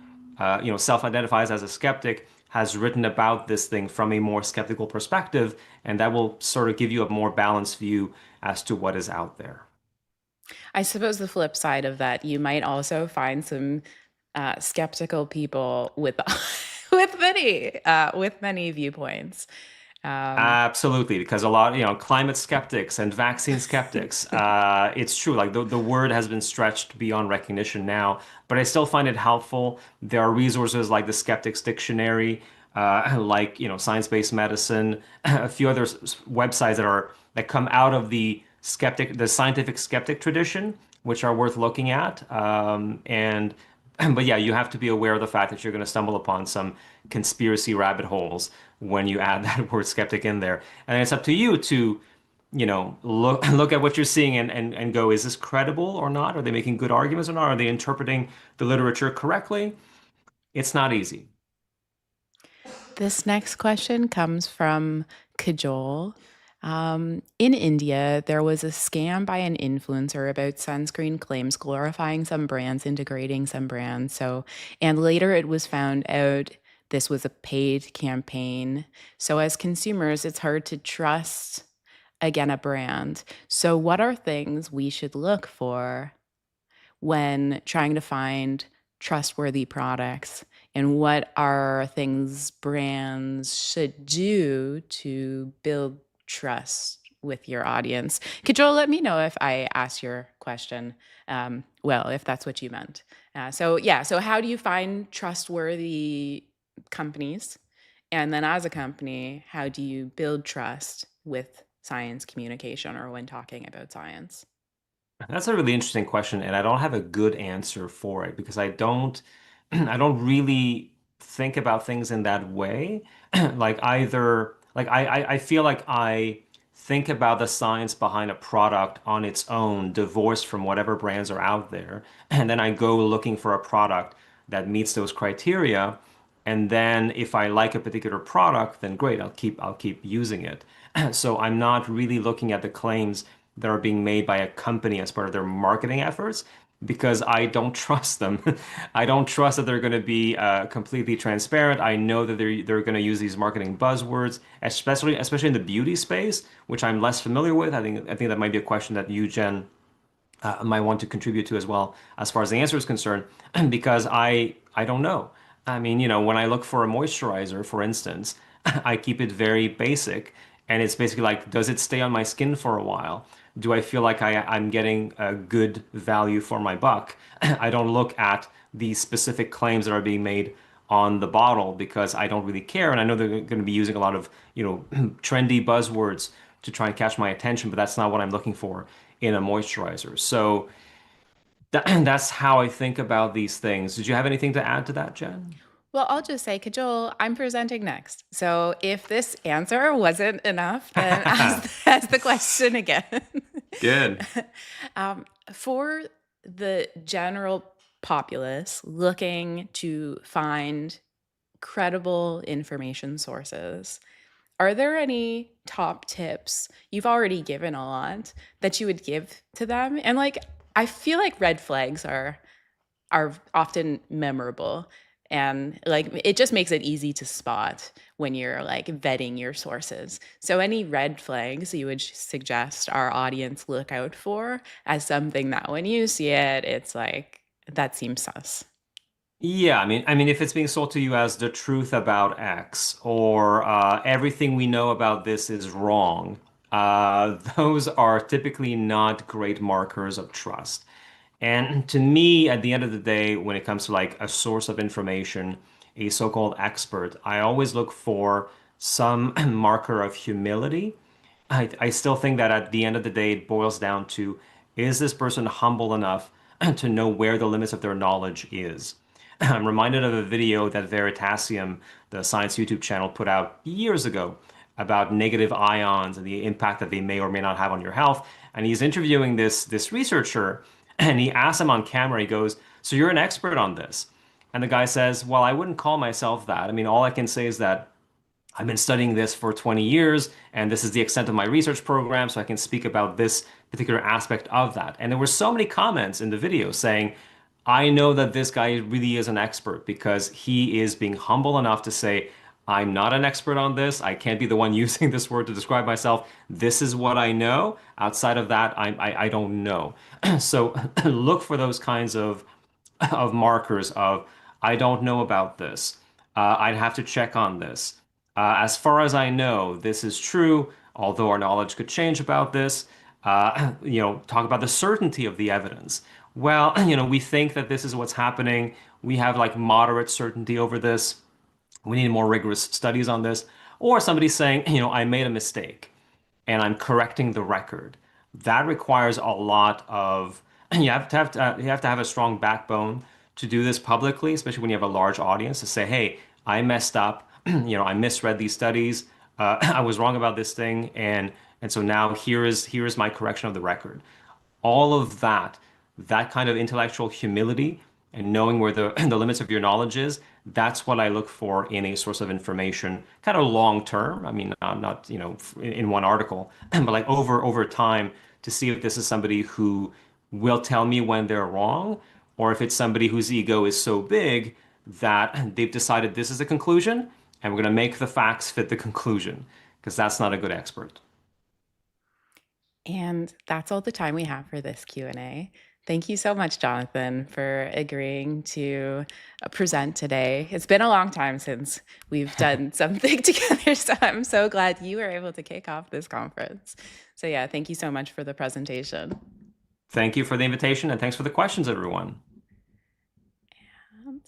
self-identifies as a skeptic has written about this thing from a more skeptical perspective, and that will sort of give you a more balanced view as to what is out there. I suppose the flip side of that, you might also find some skeptical people with with many viewpoints. Um, Absolutely, because a lot, climate skeptics and vaccine skeptics, it's true. Like the word has been stretched beyond recognition now, but I still find it helpful. There are resources like the Skeptics Dictionary, like, Science-Based Medicine, a few other websites that come out of the scientific skeptic tradition, which are worth looking at. And but yeah, you have to be aware of the fact that you're going to stumble upon some conspiracy rabbit holes when you add that word skeptic in there. And it's up to you to, look at what you're seeing and go, is this credible or not? Are they making good arguments or not? Are they interpreting the literature correctly? It's not easy. This next question comes from Kajol. In India, there was a scam by an influencer about sunscreen claims glorifying some brands, integrating some brands. And later it was found out this was a paid campaign. So, as consumers, it's hard to trust again a brand. So, what are things we should look for when trying to find trustworthy products, and what are things brands should do to build trust with your audience? Kajol, let me know if I asked your question well, if that's what you meant. So how do you find trustworthy companies? And then as a company, how do you build trust with science communication or when talking about science? That's a really interesting question, and I don't have a good answer for it because I don't I don't really think about things in that way. Like either like I feel like I think about the science behind a product on its own, divorced from whatever brands are out there, and then I go looking for a product that meets those criteria. And then if I like a particular product, then great, I'll keep using it. So I'm not really looking at the claims that are being made by a company as part of their marketing efforts because I don't trust them. I don't trust that they're going to be completely transparent. I know that they're going to use these marketing buzzwords, especially in the beauty space, which I'm less familiar with. I think that might be a question that you, Jen, might want to contribute to as well, as far as the answer is concerned, because I don't know. I mean, when I look for a moisturizer, for instance, I keep it very basic, and it's basically like, does it stay on my skin for a while? Do I feel like I'm getting a good value for my buck? I don't look at the specific claims that are being made on the bottle because I don't really care, and I know they're going to be using a lot of, trendy buzzwords to try and catch my attention, but that's not what I'm looking for in a moisturizer. So that's how I think about these things. Did you have anything to add to that, Jen? Well, I'll just say, Kajol, I'm presenting next. So if this answer wasn't enough, then ask the question again. Good. For the general populace looking to find credible information sources, are there any top tips? You've already given a lot that you would give to them. And like, I feel like red flags are often memorable, and like it just makes it easy to spot when you're like vetting your sources. So any red flags you would suggest our audience look out for as something that when you see it, it's like that seems sus. Yeah, I mean, if it's being sold to you as the truth about X or everything we know about this is wrong, those are typically not great markers of trust. And to me, at the end of the day, when it comes to like a source of information, a so-called expert, I always look for some marker of humility. I still think that at the end of the day, it boils down to, is this person humble enough to know where the limits of their knowledge is? I'm reminded of a video that Veritasium, the science YouTube channel, put out years ago about negative ions and the impact that they may or may not have on your health. And he's interviewing this researcher, and he asks him on camera, he goes, "So you're an expert on this?" And the guy says, "Well, I wouldn't call myself that. I mean, all I can say is that I've been studying this for 20 years, and this is the extent of my research program, so I can speak about this particular aspect of that." And there were so many comments in the video saying, I know that this guy really is an expert because he is being humble enough to say, I'm not an expert on this. I can't be the one using this word to describe myself. This is what I know. Outside of that, I don't know. So look for those kinds of markers of I don't know about this. I'd have to check on this. As far as I know, this is true, although our knowledge could change about this. Talk about the certainty of the evidence. Well, we think that this is what's happening. We have like moderate certainty over this. We need more rigorous studies on this. Or somebody saying, I made a mistake and I'm correcting the record. That requires a lot of you have to have a strong backbone to do this publicly, especially when you have a large audience, to say, "Hey, I messed up. I misread these studies. I was wrong about this thing, and so now here is my correction of the record." All of that kind of intellectual humility and knowing where the the limits of your knowledge is, that's what I look for in a source of information, kind of long term. I mean, not in one article, but like over time to see if this is somebody who will tell me when they're wrong, or if it's somebody whose ego is so big that they've decided this is a conclusion and we're going to make the facts fit the conclusion, because that's not a good expert. And that's all the time we have for this Q&A. Thank you so much, Jonathan, for agreeing to present today. It's been a long time since we've done something together, so I'm so glad you were able to kick off this conference. So yeah, thank you so much for the presentation. Thank you for the invitation and thanks for the questions, everyone. And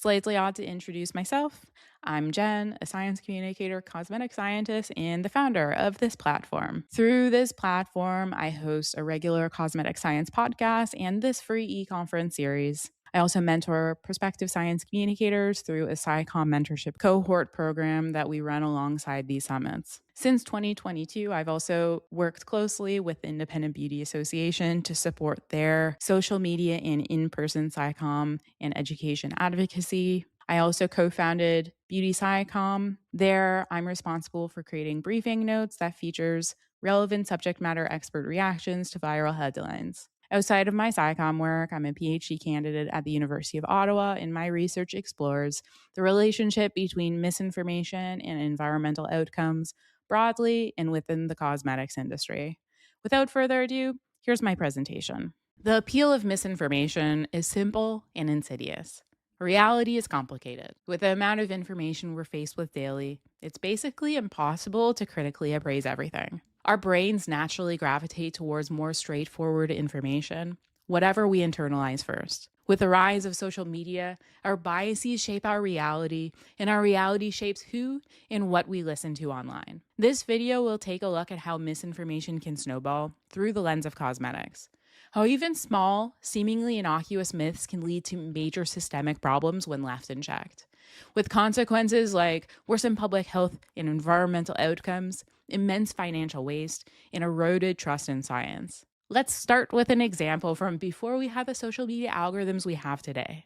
Slightly odd to introduce myself. I'm Jen, a science communicator, cosmetic scientist, and the founder of this platform. Through this platform, I host a regular cosmetic science podcast and this free e-conference series. I also mentor prospective science communicators through a SciComm mentorship cohort program that we run alongside these summits. Since 2022, I've also worked closely with the Independent Beauty Association to support their social media and in-person SciComm and education advocacy. I also co-founded Beauty SciComm. There, I'm responsible for creating briefing notes that features relevant subject matter expert reactions to viral headlines. Outside of my SciComm work, I'm a PhD candidate at the University of Ottawa, and my research explores the relationship between misinformation and environmental outcomes broadly and within the cosmetics industry. Without further ado, here's my presentation. The appeal of misinformation is simple and insidious. Reality is complicated. With the amount of information we're faced with daily, it's basically impossible to critically appraise everything. Our brains naturally gravitate towards more straightforward information, whatever we internalize first. With the rise of social media, our biases shape our reality, and our reality shapes who and what we listen to online. This video will take a look at how misinformation can snowball through the lens of cosmetics. How even small, seemingly innocuous myths can lead to major systemic problems when left unchecked, with consequences like worsened public health and environmental outcomes, immense financial waste, and eroded trust in science. Let's start with an example from before we had the social media algorithms we have today.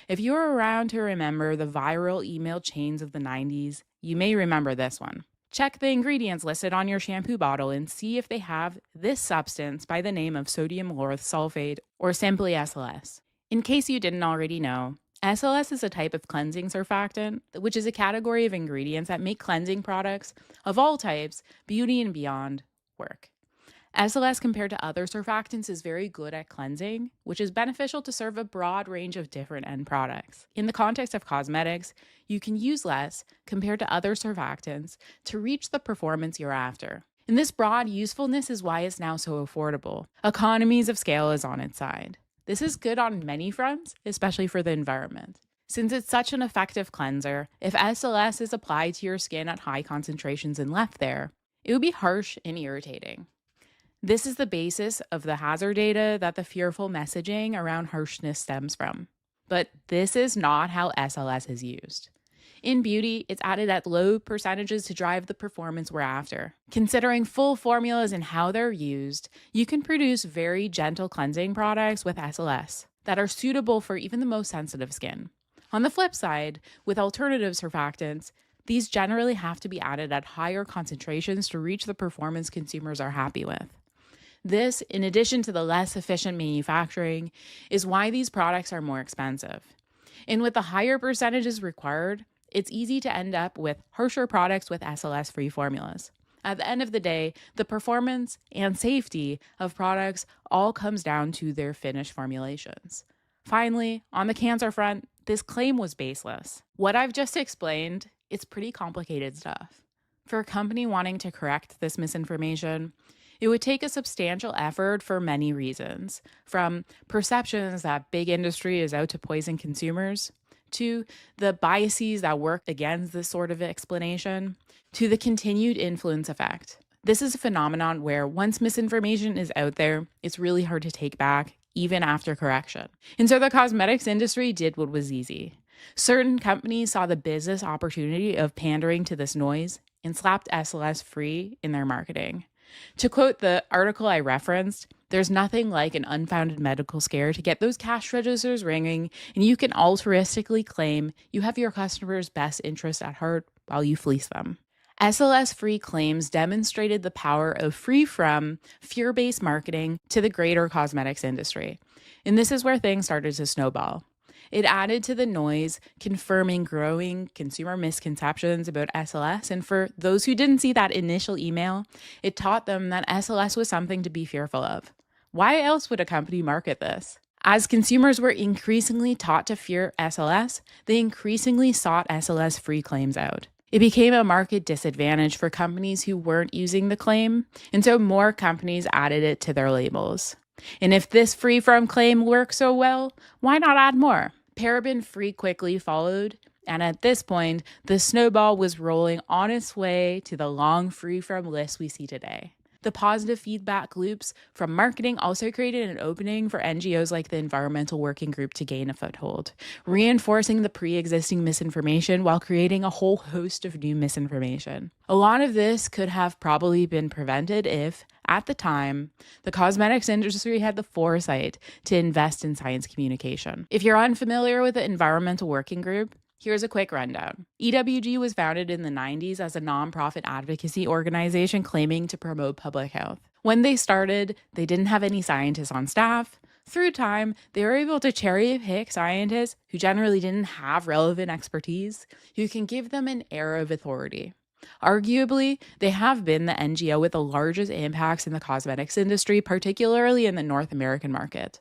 If you were around to remember the viral email chains of the 90s, you may remember this one. Check the ingredients listed on your shampoo bottle and see if they have this substance by the name of sodium lauryl sulfate or simply SLS. In case you didn't already know, SLS is a type of cleansing surfactant, which is a category of ingredients that make cleansing products of all types, beauty and beyond, work. SLS compared to other surfactants is very good at cleansing, which is beneficial to serve a broad range of different end products. In the context of cosmetics, you can use less compared to other surfactants to reach the performance you're after. And this broad usefulness is why it's now so affordable. Economies of scale is on its side. This is good on many fronts, especially for the environment. Since it's such an effective cleanser, if SLS is applied to your skin at high concentrations and left there, it would be harsh and irritating. This is the basis of the hazard data that the fearful messaging around harshness stems from. But this is not how SLS is used. In beauty, it's added at low percentages to drive the performance we're after. Considering full formulas and how they're used, you can produce very gentle cleansing products with SLS that are suitable for even the most sensitive skin. On the flip side, with alternative surfactants, these generally have to be added at higher concentrations to reach the performance consumers are happy with. This, in addition to the less efficient manufacturing, is why these products are more expensive. And with the higher percentages required, it's easy to end up with harsher products with SLS-free formulas. At the end of the day, the performance and safety of products all comes down to their finished formulations. Finally, on the cancer front, this claim was baseless. What I've just explained, it's pretty complicated stuff. For a company wanting to correct this misinformation, it would take a substantial effort for many reasons, from perceptions that big industry is out to poison consumers, to the biases that work against this sort of explanation, to the continued influence effect. This is a phenomenon where once misinformation is out there, it's really hard to take back, even after correction. And so the cosmetics industry did what was easy. Certain companies saw the business opportunity of pandering to this noise and slapped SLS free in their marketing. To quote the article I referenced, there's nothing like an unfounded medical scare to get those cash registers ringing, and you can altruistically claim you have your customers' best interests at heart while you fleece them. SLS-free claims demonstrated the power of free-from, fear-based marketing to the greater cosmetics industry. And this is where things started to snowball. It added to the noise, confirming growing consumer misconceptions about SLS. And for those who didn't see that initial email, it taught them that SLS was something to be fearful of. Why else would a company market this? As consumers were increasingly taught to fear SLS, they increasingly sought SLS-free claims out. It became a market disadvantage for companies who weren't using the claim, and so more companies added it to their labels. And if this free-from claim works so well, why not add more? Paraben-free quickly followed, and at this point, the snowball was rolling on its way to the long free-from list we see today. The positive feedback loops from marketing also created an opening for NGOs like the Environmental Working Group to gain a foothold, reinforcing the pre-existing misinformation while creating a whole host of new misinformation. A lot of this could have probably been prevented if, at the time, the cosmetics industry had the foresight to invest in science communication. If you're unfamiliar with the Environmental Working Group, here's a quick rundown. EWG was founded in the 90s as a nonprofit advocacy organization claiming to promote public health. When they started, they didn't have any scientists on staff. Through time, they were able to cherry pick scientists who generally didn't have relevant expertise, who can give them an air of authority. Arguably, they have been the NGO with the largest impacts in the cosmetics industry, particularly in the North American market.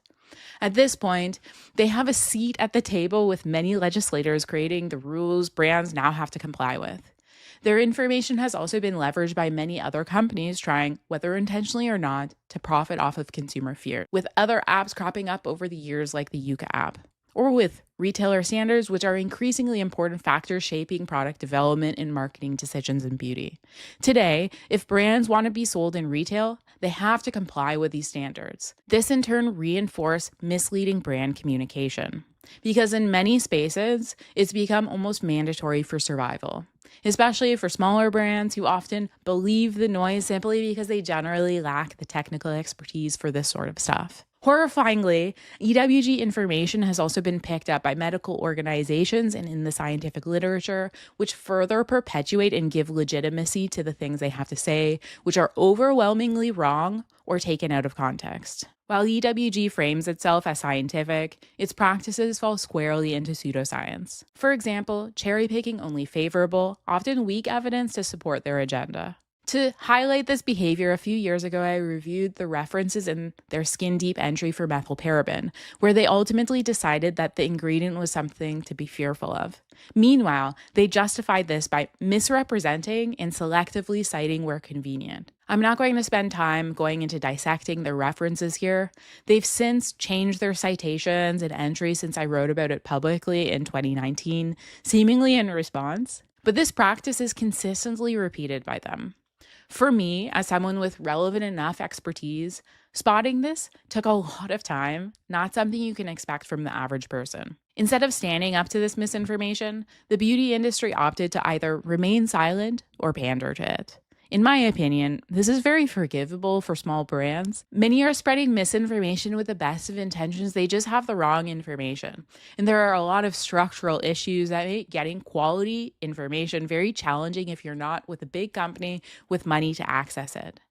At this point, they have a seat at the table with many legislators creating the rules brands now have to comply with. Their information has also been leveraged by many other companies trying, whether intentionally or not, to profit off of consumer fear, with other apps cropping up over the years like the Yuka app, or with retailer standards, which are increasingly important factors shaping product development and marketing decisions in beauty. Today, if brands want to be sold in retail, they have to comply with these standards. This in turn reinforces misleading brand communication, because in many spaces, it's become almost mandatory for survival, especially for smaller brands who often believe the noise simply because they generally lack the technical expertise for this sort of stuff. Horrifyingly, EWG information has also been picked up by medical organizations and in the scientific literature, which further perpetuate and give legitimacy to the things they have to say, which are overwhelmingly wrong or taken out of context. While EWG frames itself as scientific, its practices fall squarely into pseudoscience. For example, cherry-picking only favorable, often weak evidence to support their agenda. To highlight this behavior, a few years ago, I reviewed the references in their skin-deep entry for methylparaben, where they ultimately decided that the ingredient was something to be fearful of. Meanwhile, they justified this by misrepresenting and selectively citing where convenient. I'm not going to spend time going into dissecting their references here. They've since changed their citations and entries since I wrote about it publicly in 2019, seemingly in response. But this practice is consistently repeated by them. For me, as someone with relevant enough expertise, spotting this took a lot of time, not something you can expect from the average person. Instead of standing up to this misinformation, the beauty industry opted to either remain silent or pander to it. In my opinion, this is very forgivable for small brands. Many are spreading misinformation with the best of intentions, they just have the wrong information. And there are a lot of structural issues that make getting quality information very challenging if you're not with a big company with money to access it.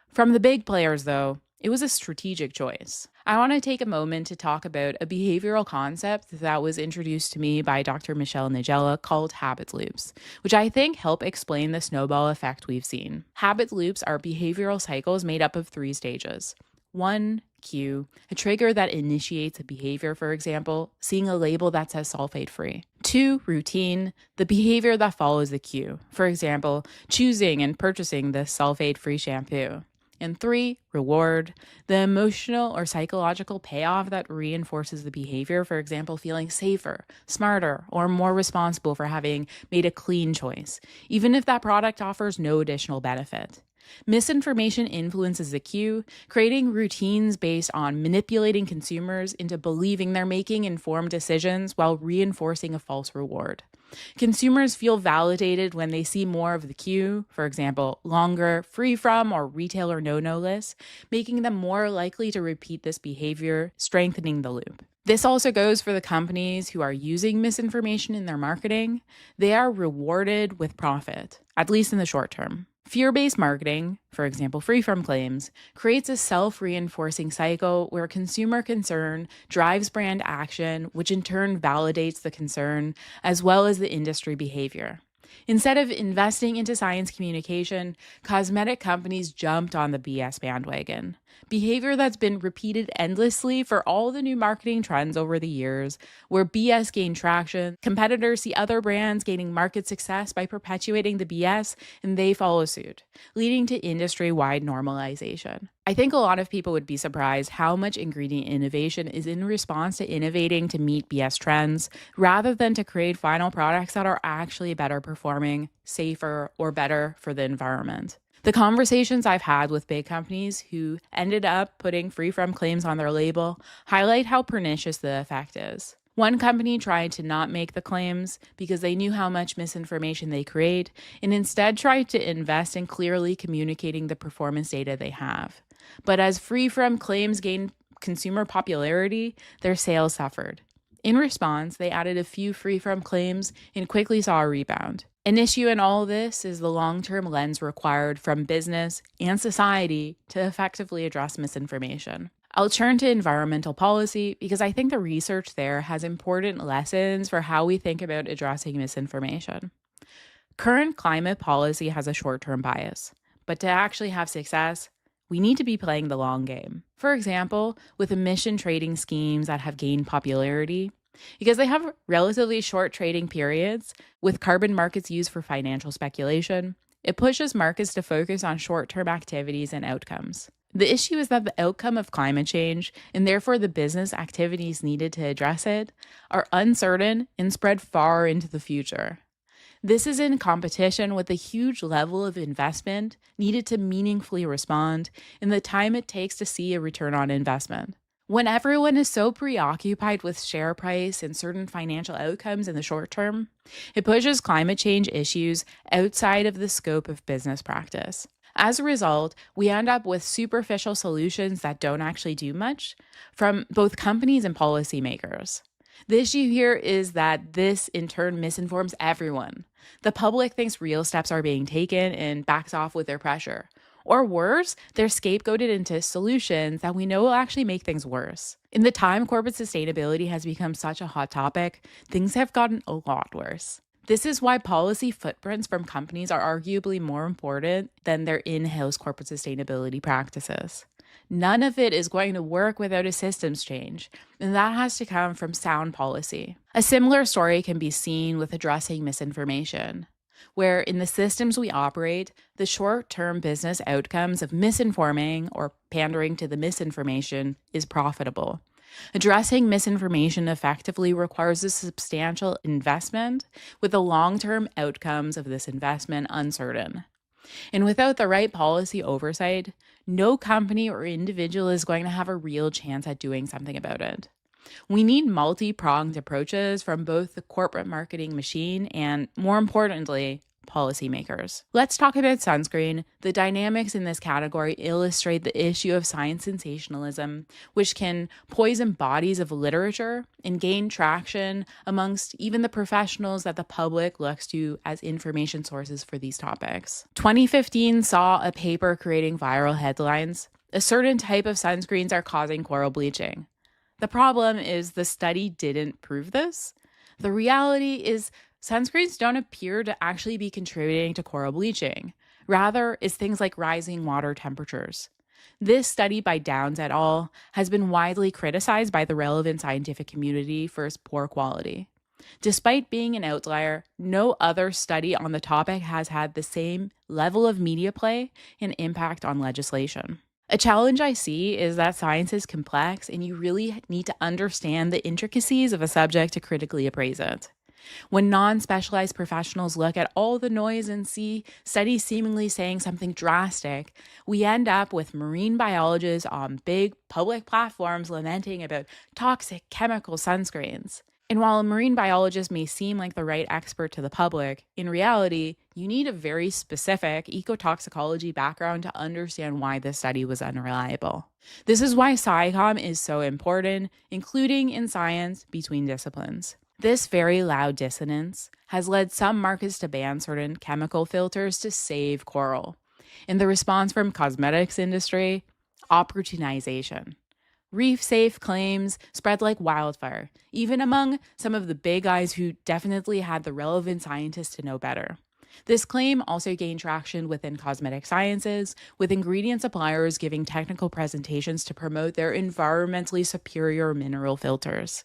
From the big players, though, it was a strategic choice. I want to take a moment to talk about a behavioral concept that was introduced to me by Dr. Michelle Nigella called habit loops, which I think help explain the snowball effect we've seen. Habit loops are behavioral cycles made up of 3 stages. 1, cue, a trigger that initiates a behavior, for example, seeing a label that says sulfate-free. 2, routine, the behavior that follows the cue, for example, choosing and purchasing the sulfate-free shampoo. And 3, reward, the emotional or psychological payoff that reinforces the behavior, for example, feeling safer, smarter, or more responsible for having made a clean choice, even if that product offers no additional benefit. Misinformation influences the cue, creating routines based on manipulating consumers into believing they're making informed decisions while reinforcing a false reward. Consumers feel validated when they see more of the cue, for example, longer, free from, or retailer no-no lists, making them more likely to repeat this behavior, strengthening the loop. This also goes for the companies who are using misinformation in their marketing. They are rewarded with profit, at least in the short term. Fear-based marketing, for example, free-from claims, creates a self-reinforcing cycle where consumer concern drives brand action, which in turn validates the concern, as well as the industry behavior. Instead of investing into science communication, cosmetic companies jumped on the BS bandwagon. Behavior that's been repeated endlessly for all the new marketing trends over the years, where BS gained traction, competitors see other brands gaining market success by perpetuating the BS, and they follow suit, leading to industry-wide normalization. I think a lot of people would be surprised how much ingredient innovation is in response to innovating to meet BS trends, rather than to create final products that are actually better performing, safer, or better for the environment. The conversations I've had with big companies who ended up putting free-from claims on their label highlight how pernicious the effect is. One company tried to not make the claims because they knew how much misinformation they create, and instead tried to invest in clearly communicating the performance data they have. But as free-from claims gained consumer popularity, their sales suffered. In response, they added a few free-from claims and quickly saw a rebound. An issue in all this is the long-term lens required from business and society to effectively address misinformation. I'll turn to environmental policy because I think the research there has important lessons for how we think about addressing misinformation. Current climate policy has a short-term bias, but to actually have success, we need to be playing the long game. For example, with emission trading schemes that have gained popularity, because they have relatively short trading periods, with carbon markets used for financial speculation, it pushes markets to focus on short-term activities and outcomes. The issue is that the outcome of climate change, and therefore the business activities needed to address it, are uncertain and spread far into the future. This is in competition with the huge level of investment needed to meaningfully respond and the time it takes to see a return on investment. When everyone is so preoccupied with share price and certain financial outcomes in the short term, it pushes climate change issues outside of the scope of business practice. As a result, we end up with superficial solutions that don't actually do much from both companies and policymakers. The issue here is that this in turn misinforms everyone. The public thinks real steps are being taken and backs off with their pressure. Or worse, they're scapegoated into solutions that we know will actually make things worse. In the time corporate sustainability has become such a hot topic, things have gotten a lot worse. This is why policy footprints from companies are arguably more important than their in-house corporate sustainability practices. None of it is going to work without a systems change, and that has to come from sound policy. A similar story can be seen with addressing misinformation, where in the systems we operate, the short-term business outcomes of misinforming or pandering to the misinformation is profitable. Addressing misinformation effectively requires a substantial investment, with the long-term outcomes of this investment uncertain. And without the right policy oversight, no company or individual is going to have a real chance at doing something about it. We need multi-pronged approaches from both the corporate marketing machine and, more importantly, policymakers. Let's talk about sunscreen. The dynamics in this category illustrate the issue of science sensationalism, which can poison bodies of literature and gain traction amongst even the professionals that the public looks to as information sources for these topics. 2015 saw a paper creating viral headlines. A certain type of sunscreens are causing coral bleaching. The problem is the study didn't prove this. The reality is sunscreens don't appear to actually be contributing to coral bleaching. Rather, it's things like rising water temperatures. This study by Downs et al. Has been widely criticized by the relevant scientific community for its poor quality. Despite being an outlier, no other study on the topic has had the same level of media play and impact on legislation. A challenge I see is that science is complex and you really need to understand the intricacies of a subject to critically appraise it. When non-specialized professionals look at all the noise and see studies seemingly saying something drastic, we end up with marine biologists on big public platforms lamenting about toxic chemical sunscreens. And while a marine biologist may seem like the right expert to the public, in reality, you need a very specific ecotoxicology background to understand why this study was unreliable. This is why SciComm is so important, including in science between disciplines. This very loud dissonance has led some markets to ban certain chemical filters to save coral. In the response from cosmetics industry, opportunization. Reef-safe claims spread like wildfire, even among some of the big guys who definitely had the relevant scientists to know better. This claim also gained traction within cosmetic sciences, with ingredient suppliers giving technical presentations to promote their environmentally superior mineral filters.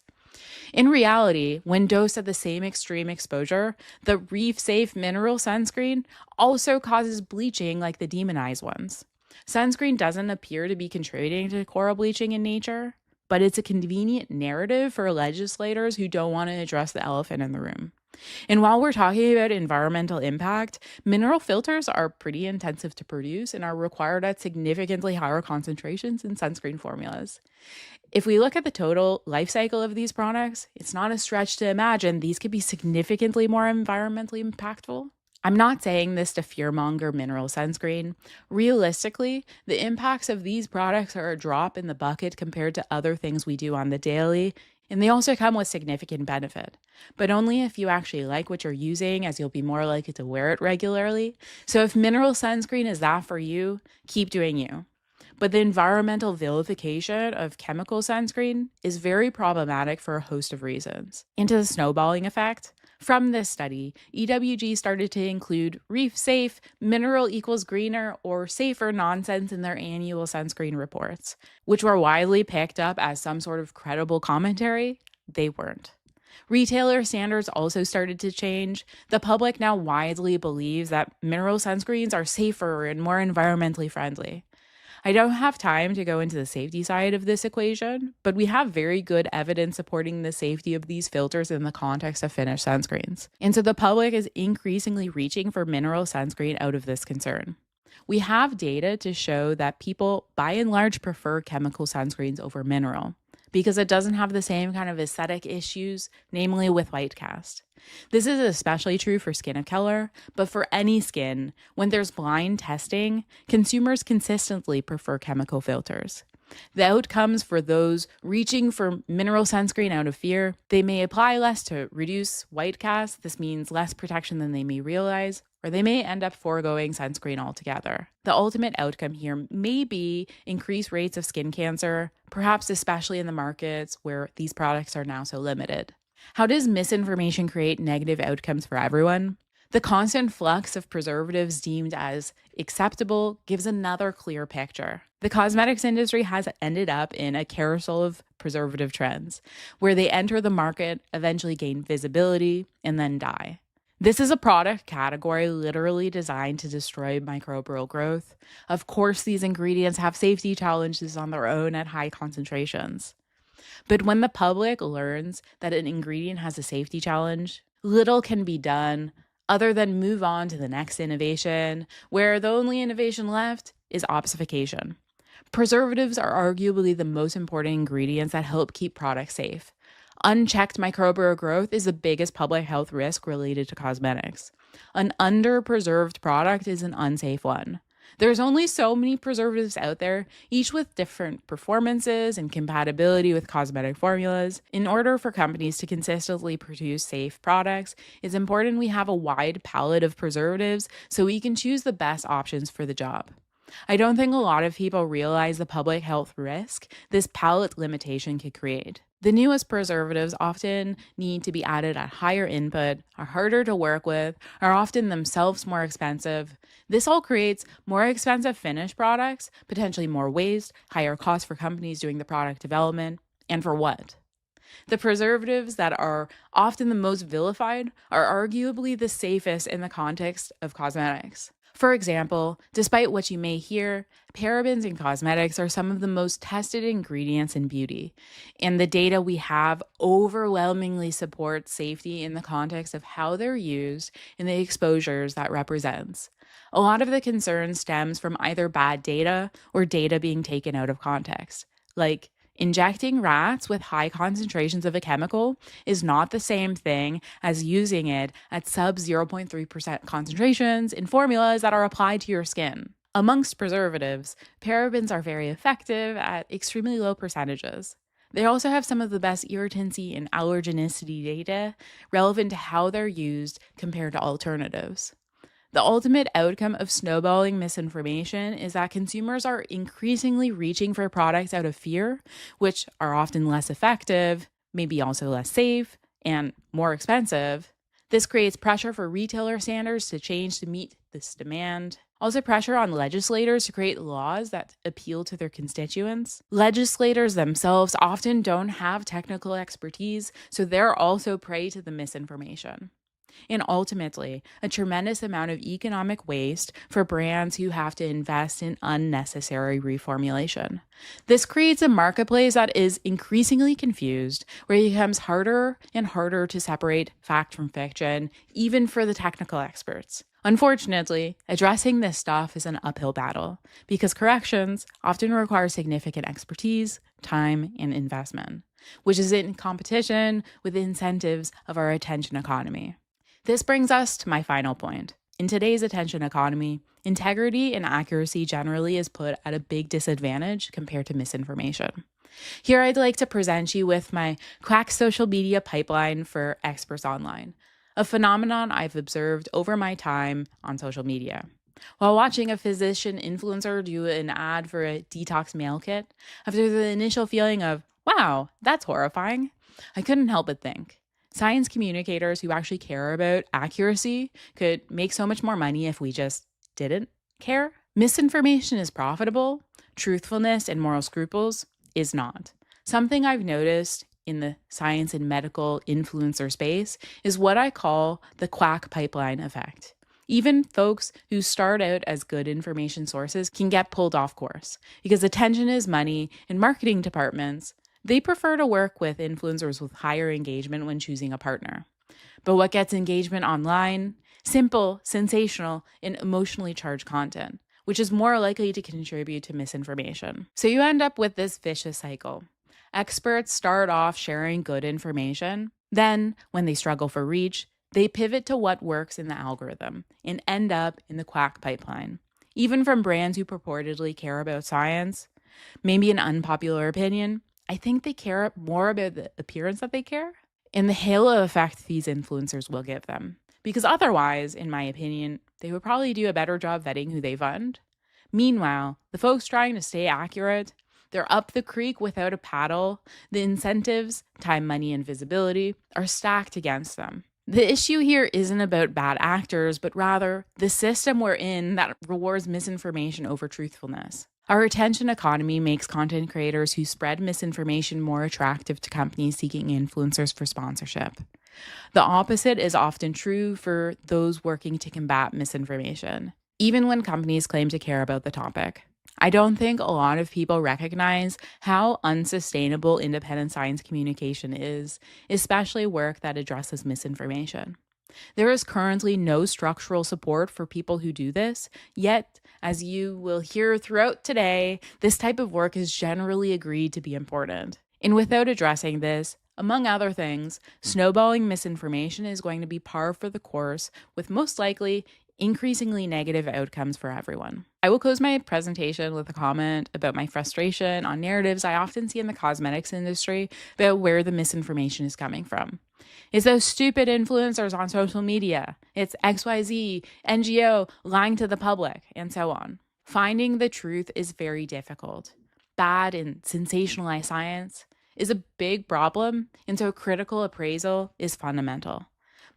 In reality, when dosed at the same extreme exposure, the reef-safe mineral sunscreen also causes bleaching like the demonized ones. Sunscreen doesn't appear to be contributing to coral bleaching in nature, but it's a convenient narrative for legislators who don't want to address the elephant in the room. And while we're talking about environmental impact, mineral filters are pretty intensive to produce and are required at significantly higher concentrations in sunscreen formulas. If we look at the total life cycle of these products, it's not a stretch to imagine these could be significantly more environmentally impactful. I'm not saying this to fearmonger mineral sunscreen. Realistically, the impacts of these products are a drop in the bucket compared to other things we do on the daily, and they also come with significant benefit, but only if you actually like what you're using, as you'll be more likely to wear it regularly. So if mineral sunscreen is that for you, keep doing you. But the environmental vilification of chemical sunscreen is very problematic for a host of reasons. Into the snowballing effect. From this study, EWG started to include reef-safe, mineral equals greener, or safer nonsense in their annual sunscreen reports, which were widely picked up as some sort of credible commentary. They weren't. Retailer standards also started to change. The public now widely believes that mineral sunscreens are safer and more environmentally friendly. I don't have time to go into the safety side of this equation, but we have very good evidence supporting the safety of these filters in the context of finished sunscreens. And so the public is increasingly reaching for mineral sunscreen out of this concern. We have data to show that people, by and large, prefer chemical sunscreens over mineral, because it doesn't have the same kind of aesthetic issues, namely with white cast. This is especially true for skin of color, but for any skin, when there's blind testing, consumers consistently prefer chemical filters. The outcomes for those reaching for mineral sunscreen out of fear, they may apply less to reduce white cast. This means less protection than they may realize, or they may end up foregoing sunscreen altogether. The ultimate outcome here may be increased rates of skin cancer, perhaps especially in the markets where these products are now so limited. How does misinformation create negative outcomes for everyone? The constant flux of preservatives deemed as acceptable gives another clear picture. The cosmetics industry has ended up in a carousel of preservative trends, where they enter the market, eventually gain visibility, and then die. This is a product category literally designed to destroy microbial growth. Of course, these ingredients have safety challenges on their own at high concentrations. But when the public learns that an ingredient has a safety challenge, little can be done other than move on to the next innovation, where the only innovation left is opsification. Preservatives are arguably the most important ingredients that help keep products safe. Unchecked microbial growth is the biggest public health risk related to cosmetics. An under-preserved product is an unsafe one. There's only so many preservatives out there, each with different performances and compatibility with cosmetic formulas. In order for companies to consistently produce safe products, it's important we have a wide palette of preservatives so we can choose the best options for the job. I don't think a lot of people realize the public health risk this palette limitation could create. The newest preservatives often need to be added at higher input, are harder to work with, are often themselves more expensive. This all creates more expensive finished products, potentially more waste, higher costs for companies doing the product development, and for what? The preservatives that are often the most vilified are arguably the safest in the context of cosmetics. For example, despite what you may hear, parabens in cosmetics are some of the most tested ingredients in beauty, and the data we have overwhelmingly supports safety in the context of how they're used and the exposures that represents. A lot of the concern stems from either bad data or data being taken out of context. Like, injecting rats with high concentrations of a chemical is not the same thing as using it at sub 0.3% concentrations in formulas that are applied to your skin. Amongst preservatives, parabens are very effective at extremely low percentages. They also have some of the best irritancy and allergenicity data relevant to how they're used compared to alternatives. The ultimate outcome of snowballing misinformation is that consumers are increasingly reaching for products out of fear, which are often less effective, maybe also less safe, and more expensive This creates pressure for retailer standards to change to meet this demand. Also, pressure on legislators to create laws that appeal to their constituents. Legislators themselves often don't have technical expertise, so they're also prey to the misinformation. And ultimately, a tremendous amount of economic waste for brands who have to invest in unnecessary reformulation. This creates a marketplace that is increasingly confused, where it becomes harder and harder to separate fact from fiction, even for the technical experts. Unfortunately, addressing this stuff is an uphill battle, because corrections often require significant expertise, time, and investment, which is in competition with the incentives of our attention economy. This brings us to my final point. In today's attention economy, integrity and accuracy generally is put at a big disadvantage compared to misinformation. Here I'd like to present you with my quack social media pipeline for experts online, a phenomenon I've observed over my time on social media. While watching a physician influencer do an ad for a detox meal kit, after the initial feeling of, wow, that's horrifying, I couldn't help but think, science communicators who actually care about accuracy could make so much more money if we just didn't care. Misinformation is profitable, truthfulness and moral scruples is not. Something I've noticed in the science and medical influencer space is what I call the quack pipeline effect. Even folks who start out as good information sources can get pulled off course because attention is money and marketing departments, they prefer to work with influencers with higher engagement when choosing a partner. But what gets engagement online? Simple, sensational, and emotionally charged content, which is more likely to contribute to misinformation. So you end up with this vicious cycle. Experts start off sharing good information. Then, when they struggle for reach, they pivot to what works in the algorithm and end up in the quack pipeline. Even from brands who purportedly care about science, maybe an unpopular opinion, I think they care more about the appearance that they care and the halo effect these influencers will give them. Because otherwise, in my opinion, they would probably do a better job vetting who they fund. Meanwhile, the folks trying to stay accurate, they're up the creek without a paddle. The incentives, time, money, and visibility are stacked against them. The issue here isn't about bad actors, but rather the system we're in that rewards misinformation over truthfulness. Our attention economy makes content creators who spread misinformation more attractive to companies seeking influencers for sponsorship. The opposite is often true for those working to combat misinformation, even when companies claim to care about the topic. I don't think a lot of people recognize how unsustainable independent science communication is, especially work that addresses misinformation. There is currently no structural support for people who do this, yet, as you will hear throughout today, this type of work is generally agreed to be important. And without addressing this, among other things, snowballing misinformation is going to be par for the course, with most likely increasingly negative outcomes for everyone. I will close my presentation with a comment about my frustration on narratives I often see in the cosmetics industry about where the misinformation is coming from. It's those stupid influencers on social media. It's XYZ, NGO, lying to the public, and so on. Finding the truth is very difficult. Bad and sensationalized science is a big problem, and so critical appraisal is fundamental.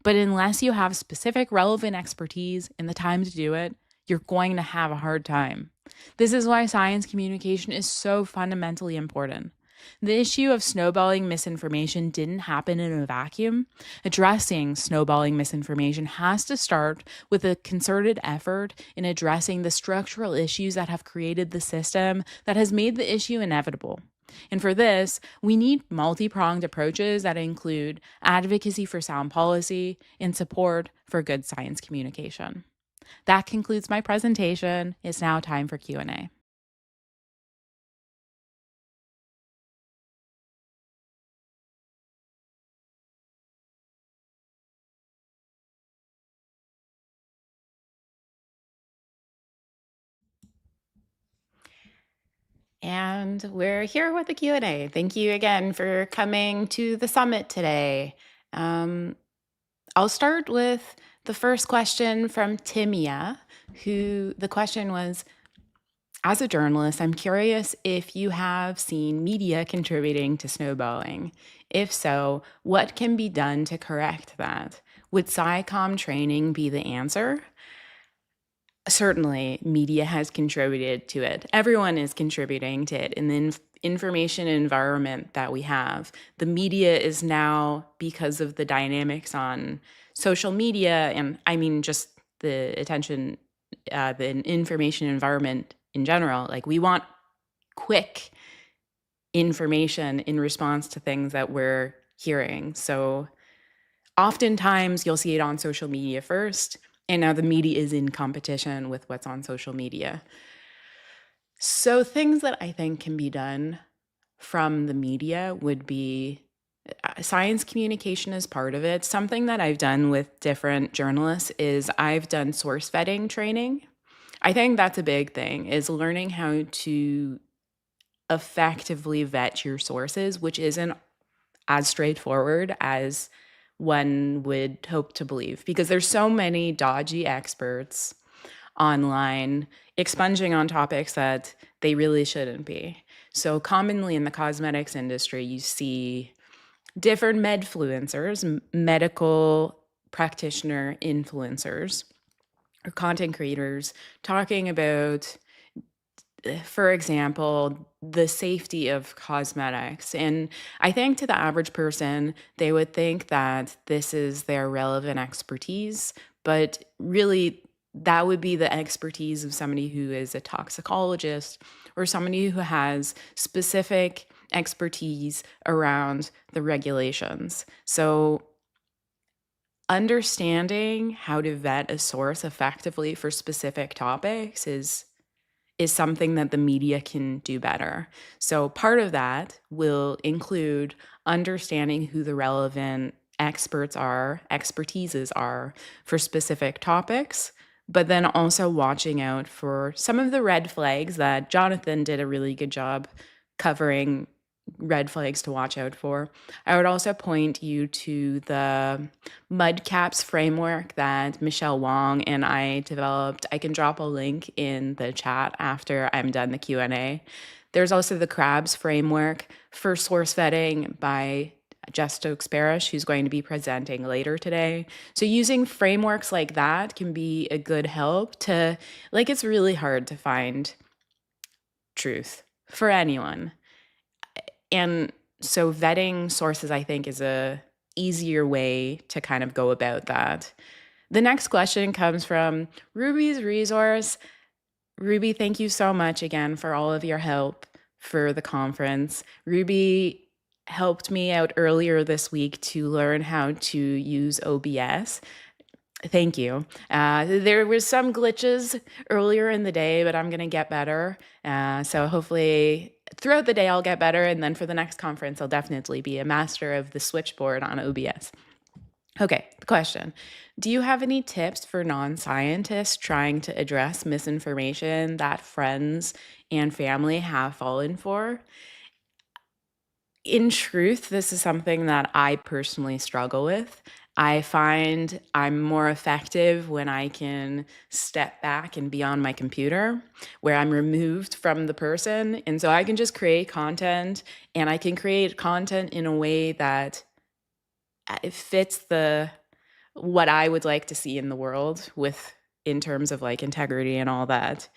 But unless you have specific relevant expertise and the time to do it, you're going to have a hard time. This is why science communication is so fundamentally important. The issue of snowballing misinformation didn't happen in a vacuum. Addressing snowballing misinformation has to start with a concerted effort in addressing the structural issues that have created the system that has made the issue inevitable. And for this, we need multi-pronged approaches that include advocacy for sound policy and support for good science communication. That concludes my presentation. It's now time for Q&A. And we're here with the Q&A. Thank you again for coming to the summit today. I'll start with the first question from Timia, who the question was, as a journalist, I'm curious if you have seen media contributing to snowballing. If so, what can be done to correct that? Would SciComm training be the answer? Certainly, media has contributed to it. Everyone is contributing to it in the information environment that we have. The media is now, because of the dynamics on social media, and I mean just the attention, the information environment in general, like we want quick information in response to things that we're hearing. So oftentimes you'll see it on social media first, and now the media is in competition with what's on social media. So things that I think can be done from the media would be science communication is part of it. Something that I've done with different journalists is I've done source vetting training. I think that's a big thing, is learning how to effectively vet your sources, which isn't as straightforward as one would hope to believe, because there's so many dodgy experts online expunging on topics that they really shouldn't be. So commonly in the cosmetics industry, you see different medfluencers, medical practitioner influencers, or content creators talking about, for example, the safety of cosmetics. And I think to the average person, they would think that this is their relevant expertise, but really that would be the expertise of somebody who is a toxicologist or somebody who has specific expertise around the regulations. So understanding how to vet a source effectively for specific topics is something that the media can do better. So part of that will include understanding who the relevant expertises are for specific topics, but then also watching out for some of the red flags that Jonathan did a really good job covering, red flags to watch out for. I would also point you to the mudcaps framework that Michelle Wong and I developed. I can drop a link in the chat after I'm done the Q&A. There's also the crabs framework for source vetting by Jess Stokes-Parish, who's going to be presenting later today. So using frameworks like that can be a good help to, like, it's really hard to find truth for anyone. And so vetting sources, I think, is a easier way to kind of go about that. The next question comes from Ruby's Resource. Ruby, thank you so much again for all of your help for the conference. Ruby helped me out earlier this week to learn how to use OBS. Thank you. There was some glitches earlier in the day, but I'm going to get better. So hopefully throughout the day I'll get better. And then for the next conference, I'll definitely be a master of the switchboard on OBS. Okay, the question. Do you have any tips for non-scientists trying to address misinformation that friends and family have fallen for? In truth, this is something that I personally struggle with. I find I'm more effective when I can step back and be on my computer, where I'm removed from the person. And so I can just create content, and I can create content in a way that it fits what I would like to see in the world, in terms of like integrity and all that.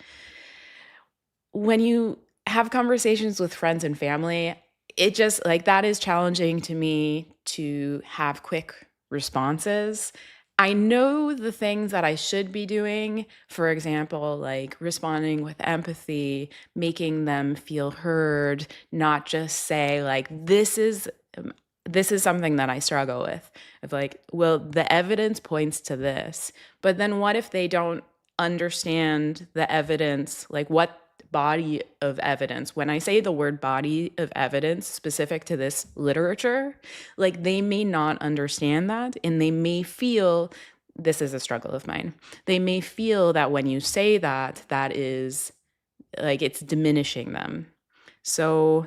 When you have conversations with friends and family, it just, like, that is challenging to me to have quick responses. I know the things that I should be doing, for example, like responding with empathy, making them feel heard, not just say like, this is something that I struggle with. Of like, well, the evidence points to this, but then what if they don't understand the evidence, like what body of evidence. When I say the word body of evidence specific to this literature, like they may not understand that, and they may feel, this is a struggle of mine, they may feel that when you say that, that is like it's diminishing them. So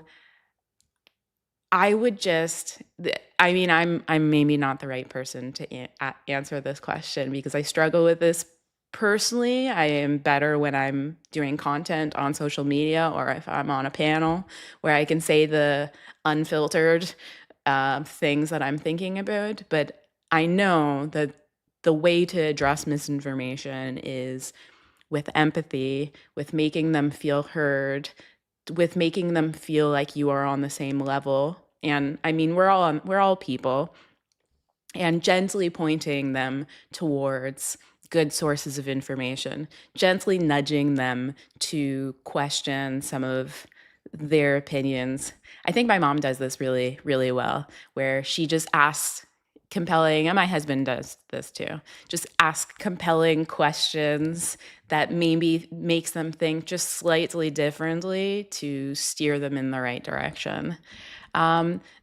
I would just, I mean, I'm maybe not the right person to answer this question because I struggle with this personally. I am better when I'm doing content on social media or if I'm on a panel where I can say the unfiltered things that I'm thinking about. But I know that the way to address misinformation is with empathy, with making them feel heard, with making them feel like you are on the same level. And I mean, we're all people, and gently pointing them towards good sources of information, gently nudging them to question some of their opinions. I think my mom does this really, really well, where she just asks compelling, and my husband does this too, just ask compelling questions that maybe makes them think just slightly differently to steer them in the right direction.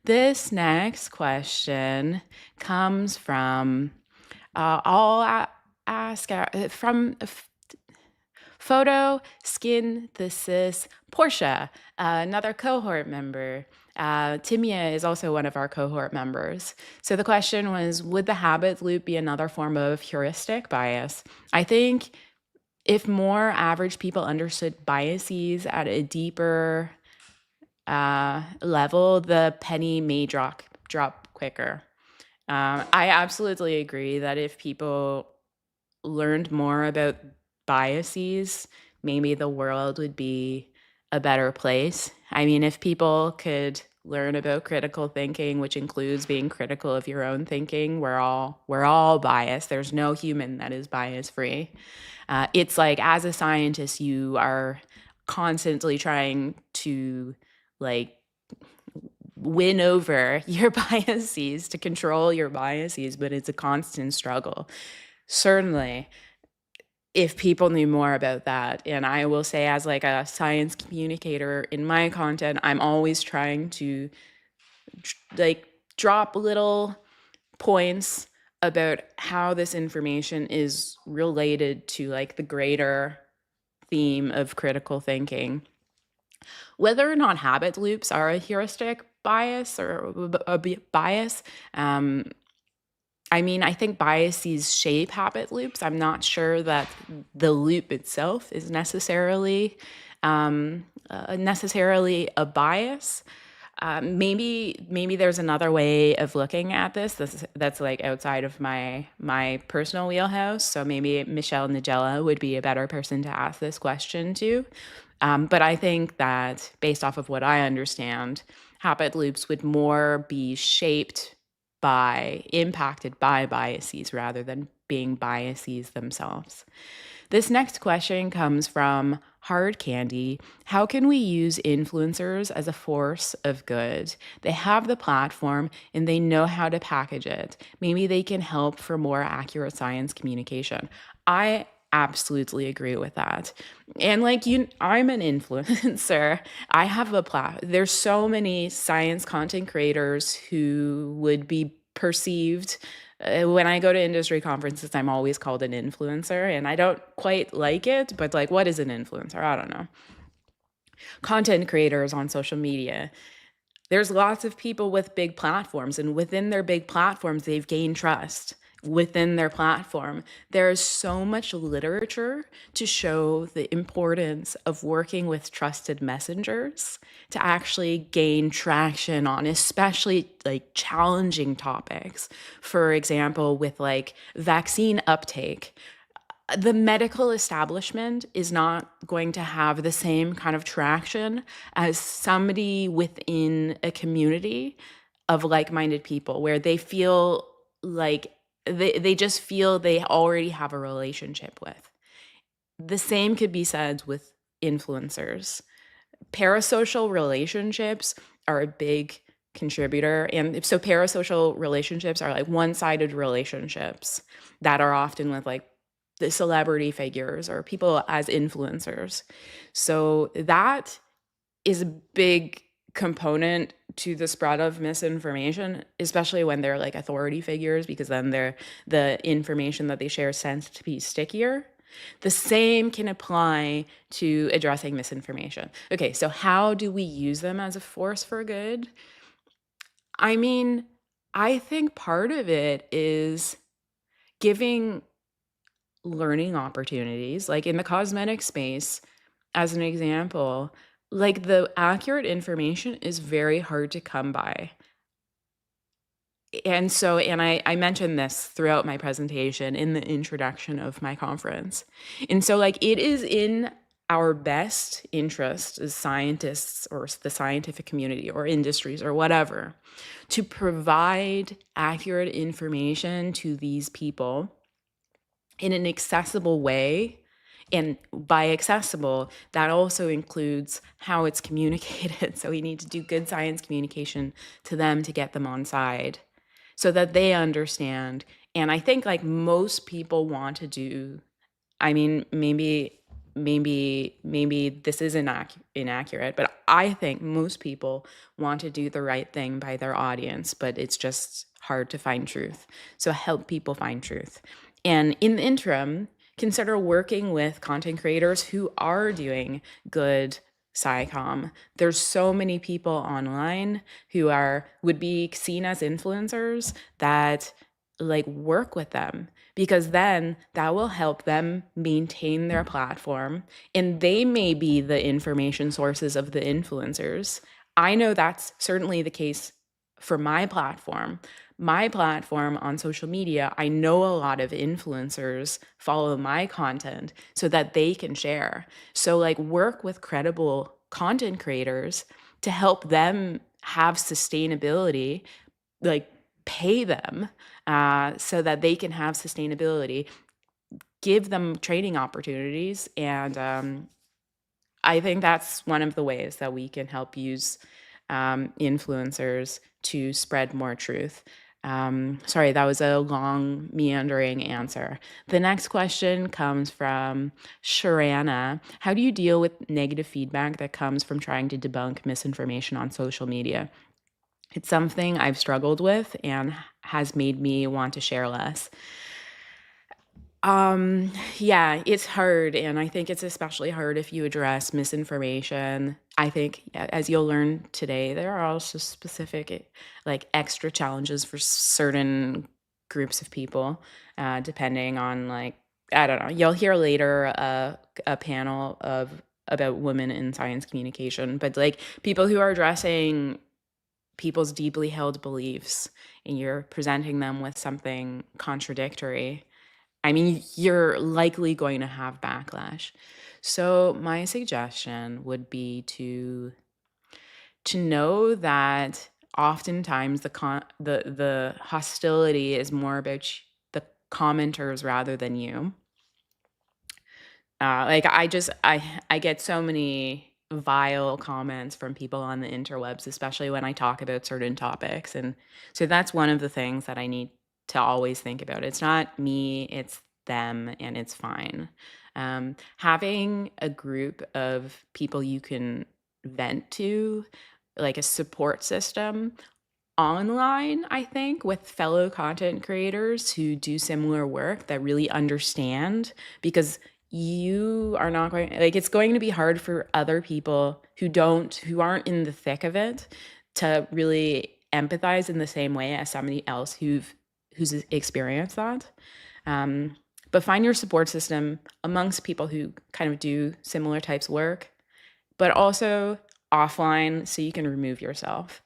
This next question comes from, I'll ask from photosynthesis Portia, another cohort member. Timia is also one of our cohort members. So the question was, would the habit loop be another form of heuristic bias? I think if more average people understood biases at a deeper level, the penny may drop quicker. I absolutely agree that if people learned more about biases, maybe the world would be a better place. I mean, if people could learn about critical thinking, which includes being critical of your own thinking, we're all biased. There's no human that is bias free. It's like, as a scientist, you are constantly trying to like win over your biases, to control your biases, but it's a constant struggle. Certainly, if people knew more about that. And I will say, as like a science communicator in my content, I'm always trying to like drop little points about how this information is related to like the greater theme of critical thinking. Whether or not habit loops are a heuristic bias or a bias, I mean, I think biases shape habit loops. I'm not sure that the loop itself is necessarily a bias. Maybe there's another way of looking at this that's like outside of my personal wheelhouse. So maybe Michelle Nigella would be a better person to ask this question to. But I think that based off of what I understand, habit loops would more be impacted by biases rather than being biases themselves. This next question comes from Hard Candy. How can we use influencers as a force of good? They have the platform and they know how to package it. Maybe they can help for more accurate science communication. I absolutely agree with that. And like I'm an influencer. I have a there's so many science content creators who would be perceived, when I go to industry conferences, I'm always called an influencer, and I don't quite like it, but like, what is an influencer? I don't know. Content creators on social media. There's lots of people with big platforms, and within their big platforms, they've gained trust within their platform. There's so much literature to show the importance of working with trusted messengers to actually gain traction on, especially like challenging topics. For example, with like vaccine uptake, the medical establishment is not going to have the same kind of traction as somebody within a community of like-minded people, where they feel like they just feel they already have a relationship with. The same could be said with influencers. Parasocial relationships are a big contributor. And so parasocial relationships are like one-sided relationships that are often with like the celebrity figures or people as influencers. So that is a big component to the spread of misinformation, especially when they're like authority figures, because then the information that they share tends to be stickier. The same can apply to addressing misinformation. Okay, so how do we use them as a force for good? I mean, I think part of it is giving learning opportunities, like in the cosmetic space, as an example. Like, the accurate information is very hard to come by. I mentioned this throughout my presentation in the introduction of my conference. And so like it is in our best interest as scientists or the scientific community or industries or whatever to provide accurate information to these people in an accessible way. And by accessible, that also includes how it's communicated. So we need to do good science communication to them to get them on side so that they understand. And I think like most people want to do, I mean, maybe this is inaccurate, but I think most people want to do the right thing by their audience, but it's just hard to find truth. So help people find truth. And in the interim, consider working with content creators who are doing good SciComm. There's so many people online who would be seen as influencers that like work with them, because then that will help them maintain their platform and they may be the information sources of the influencers. I know that's certainly the case for my platform. My platform on social media, I know a lot of influencers follow my content so that they can share. So like work with credible content creators to help them have sustainability, like pay them so that they can have sustainability, give them training opportunities. And I think that's one of the ways that we can help use influencers to spread more truth. Sorry, that was a long, meandering answer. The next question comes from Reyhaneh. How do you deal with negative feedback that comes from trying to debunk misinformation on social media? It's something I've struggled with and has made me want to share less. Yeah, it's hard. And I think it's especially hard if you address misinformation. I think, as you'll learn today, there are also specific, like extra challenges for certain groups of people, depending on like, I don't know, you'll hear later a panel about women in science communication, but like people who are addressing people's deeply held beliefs and you're presenting them with something contradictory, I mean, you're likely going to have backlash. So my suggestion would be to know that oftentimes the hostility is more about the commenters rather than you. Like I get so many vile comments from people on the interwebs, especially when I talk about certain topics. And so that's one of the things that I need to always think about. It's not me, it's them, and it's fine. Having a group of people you can vent to, like a support system online, I think, with fellow content creators who do similar work that really understand, because you are not going, like, it's going to be hard for other people who aren't in the thick of it to really empathize in the same way as somebody else who's experienced that. But find your support system amongst people who kind of do similar types of work, but also offline so you can remove yourself.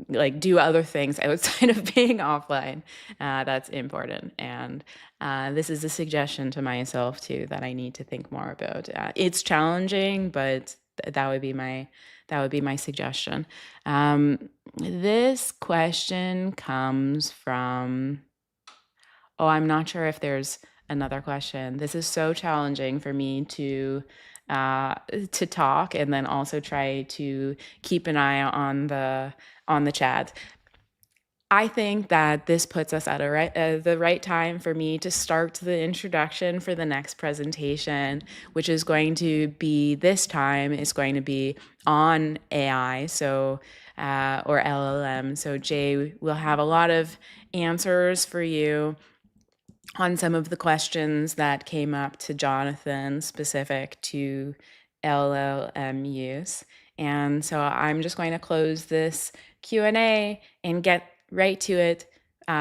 Like do other things outside of being offline. That's important. And this is a suggestion to myself too that I need to think more about. It's challenging, but that would be my suggestion. This question comes from, oh, I'm not sure if there's another question. This is so challenging for me to talk and then also try to keep an eye on the chat. I think that this puts us at the right time for me to start the introduction for the next presentation, which is going to be, this time is going to be on AI, so or LLM. So Jay will have a lot of answers for you on some of the questions that came up to Jonathan specific to LLM use. And so I'm just going to close this Q&A and get right to it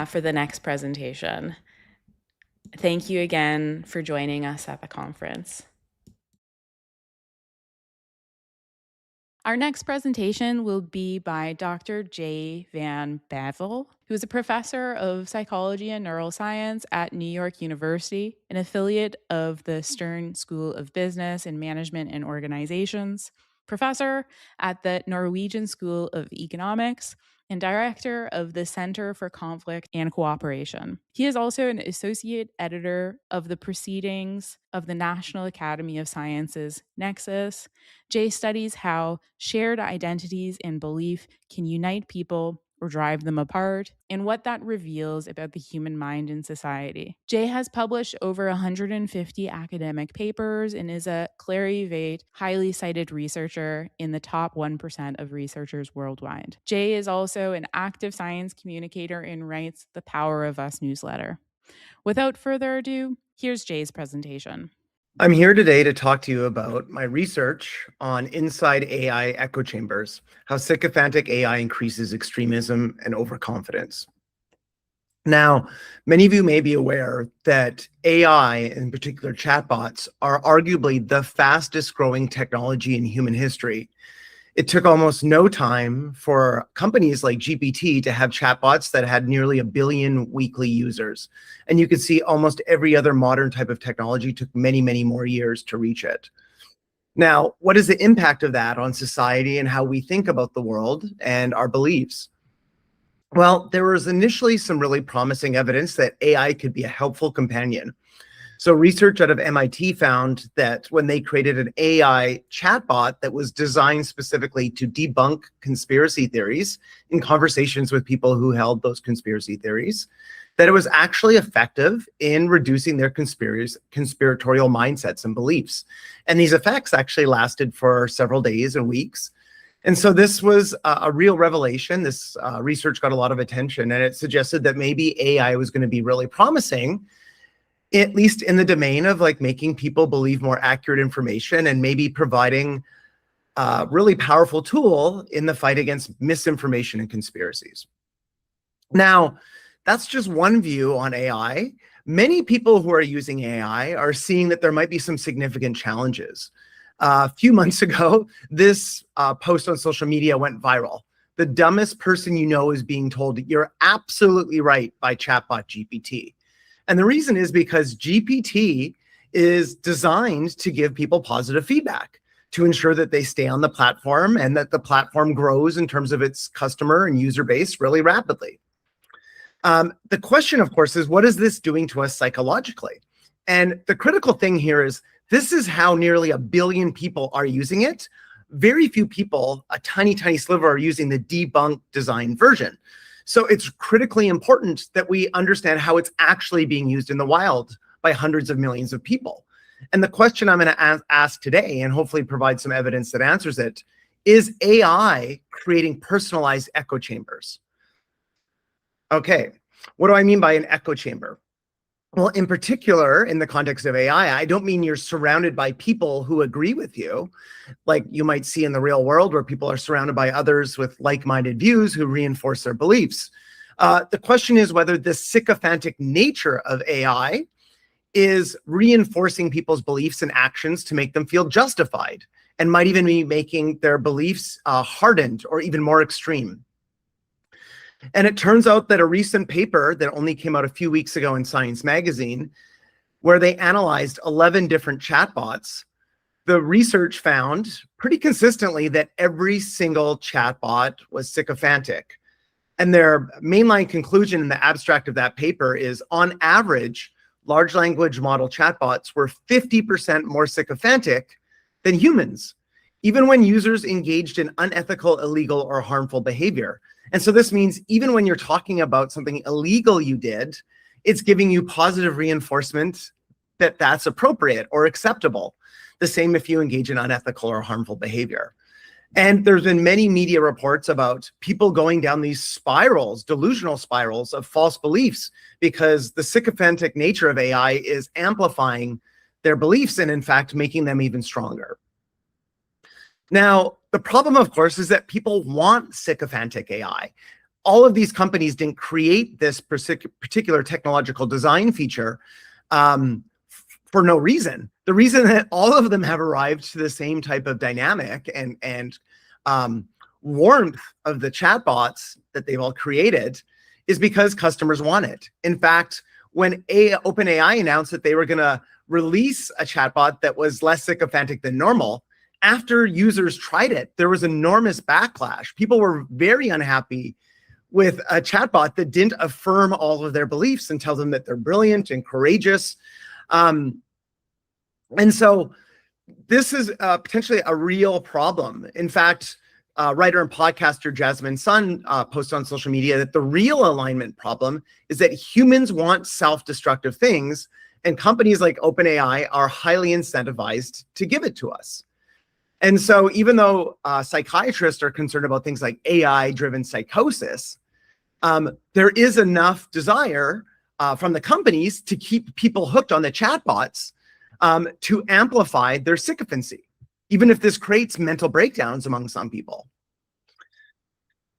for the next presentation. Thank you again for joining us at the conference. Our next presentation will be by Dr. J. Van Bavel, who is a professor of psychology and neuroscience at New York University, an affiliate of the Stern School of Business and Management and Organizations, professor at the Norwegian School of Economics, and director of the Center for Conflict and Cooperation. He is also an associate editor of the Proceedings of the National Academy of Sciences Nexus. Jay studies how shared identities and belief can unite people or drive them apart, and what that reveals about the human mind in society. Jay has published over 150 academic papers and is a Clarivate highly cited researcher in the top 1% of researchers worldwide. Jay is also an active science communicator and writes the Power of Us newsletter. Without further ado, here's Jay's presentation. I'm here today to talk to you about my research on inside AI echo chambers, how sycophantic AI increases extremism and overconfidence. Now, many of you may be aware that AI, in particular chatbots, are arguably the fastest growing technology in human history. It took almost no time for companies like GPT to have chatbots that had nearly 1 billion weekly users. And you could see almost every other modern type of technology took many, many more years to reach it. Now, what is the impact of that on society and how we think about the world and our beliefs? Well, there was initially some really promising evidence that AI could be a helpful companion. So research out of MIT found that when they created an AI chatbot that was designed specifically to debunk conspiracy theories in conversations with people who held those conspiracy theories, that it was actually effective in reducing their conspiratorial mindsets and beliefs. And these effects actually lasted for several days and weeks. And so this was a real revelation. This research got a lot of attention, and it suggested that maybe AI was going to be really promising, at least in the domain of like making people believe more accurate information and maybe providing a really powerful tool in the fight against misinformation and conspiracies. Now, that's just one view on AI. Many people who are using AI are seeing that there might be some significant challenges. A few months ago, this post on social media went viral. The dumbest person you know is being told you're absolutely right by chatbot GPT. And the reason is because GPT is designed to give people positive feedback to ensure that they stay on the platform and that the platform grows in terms of its customer and user base really rapidly. The question, of course, is what is this doing to us psychologically? And the critical thing here is this is how nearly 1 billion people are using it. Very few people, a tiny, tiny sliver, are using the debunk design version. So it's critically important that we understand how it's actually being used in the wild by hundreds of millions of people. And the question I'm going to ask today, and hopefully provide some evidence that answers it, is AI creating personalized echo chambers? Okay, what do I mean by an echo chamber? Well, in particular, in the context of AI, I don't mean you're surrounded by people who agree with you, like you might see in the real world where people are surrounded by others with like-minded views who reinforce their beliefs. The question is whether the sycophantic nature of AI is reinforcing people's beliefs and actions to make them feel justified, and might even be making their beliefs hardened or even more extreme. And it turns out that a recent paper that only came out a few weeks ago in Science magazine, where they analyzed 11 different chatbots, the research found pretty consistently that every single chatbot was sycophantic. And their mainline conclusion in the abstract of that paper is, on average, large language model chatbots were 50% more sycophantic than humans, even when users engaged in unethical, illegal, or harmful behavior. And so this means even when you're talking about something illegal you did, it's giving you positive reinforcement that that's appropriate or acceptable. The same if you engage in unethical or harmful behavior. And there's been many media reports about people going down these spirals, delusional spirals of false beliefs, because the sycophantic nature of AI is amplifying their beliefs and in fact making them even stronger. Now, the problem, of course, is that people want sycophantic AI. All of these companies didn't create this particular technological design feature for no reason. The reason that all of them have arrived to the same type of dynamic and warmth of the chatbots that they've all created is because customers want it. In fact, when OpenAI announced that they were going to release a chatbot that was less sycophantic than normal, after users tried it, there was enormous backlash. People were very unhappy with a chatbot that didn't affirm all of their beliefs and tell them that they're brilliant and courageous. And so this is potentially a real problem. In fact, writer and podcaster Jasmine Sun posted on social media that the real alignment problem is that humans want self-destructive things, and companies like OpenAI are highly incentivized to give it to us. And so even though psychiatrists are concerned about things like AI-driven psychosis, there is enough desire from the companies to keep people hooked on the chatbots to amplify their sycophancy, even if this creates mental breakdowns among some people.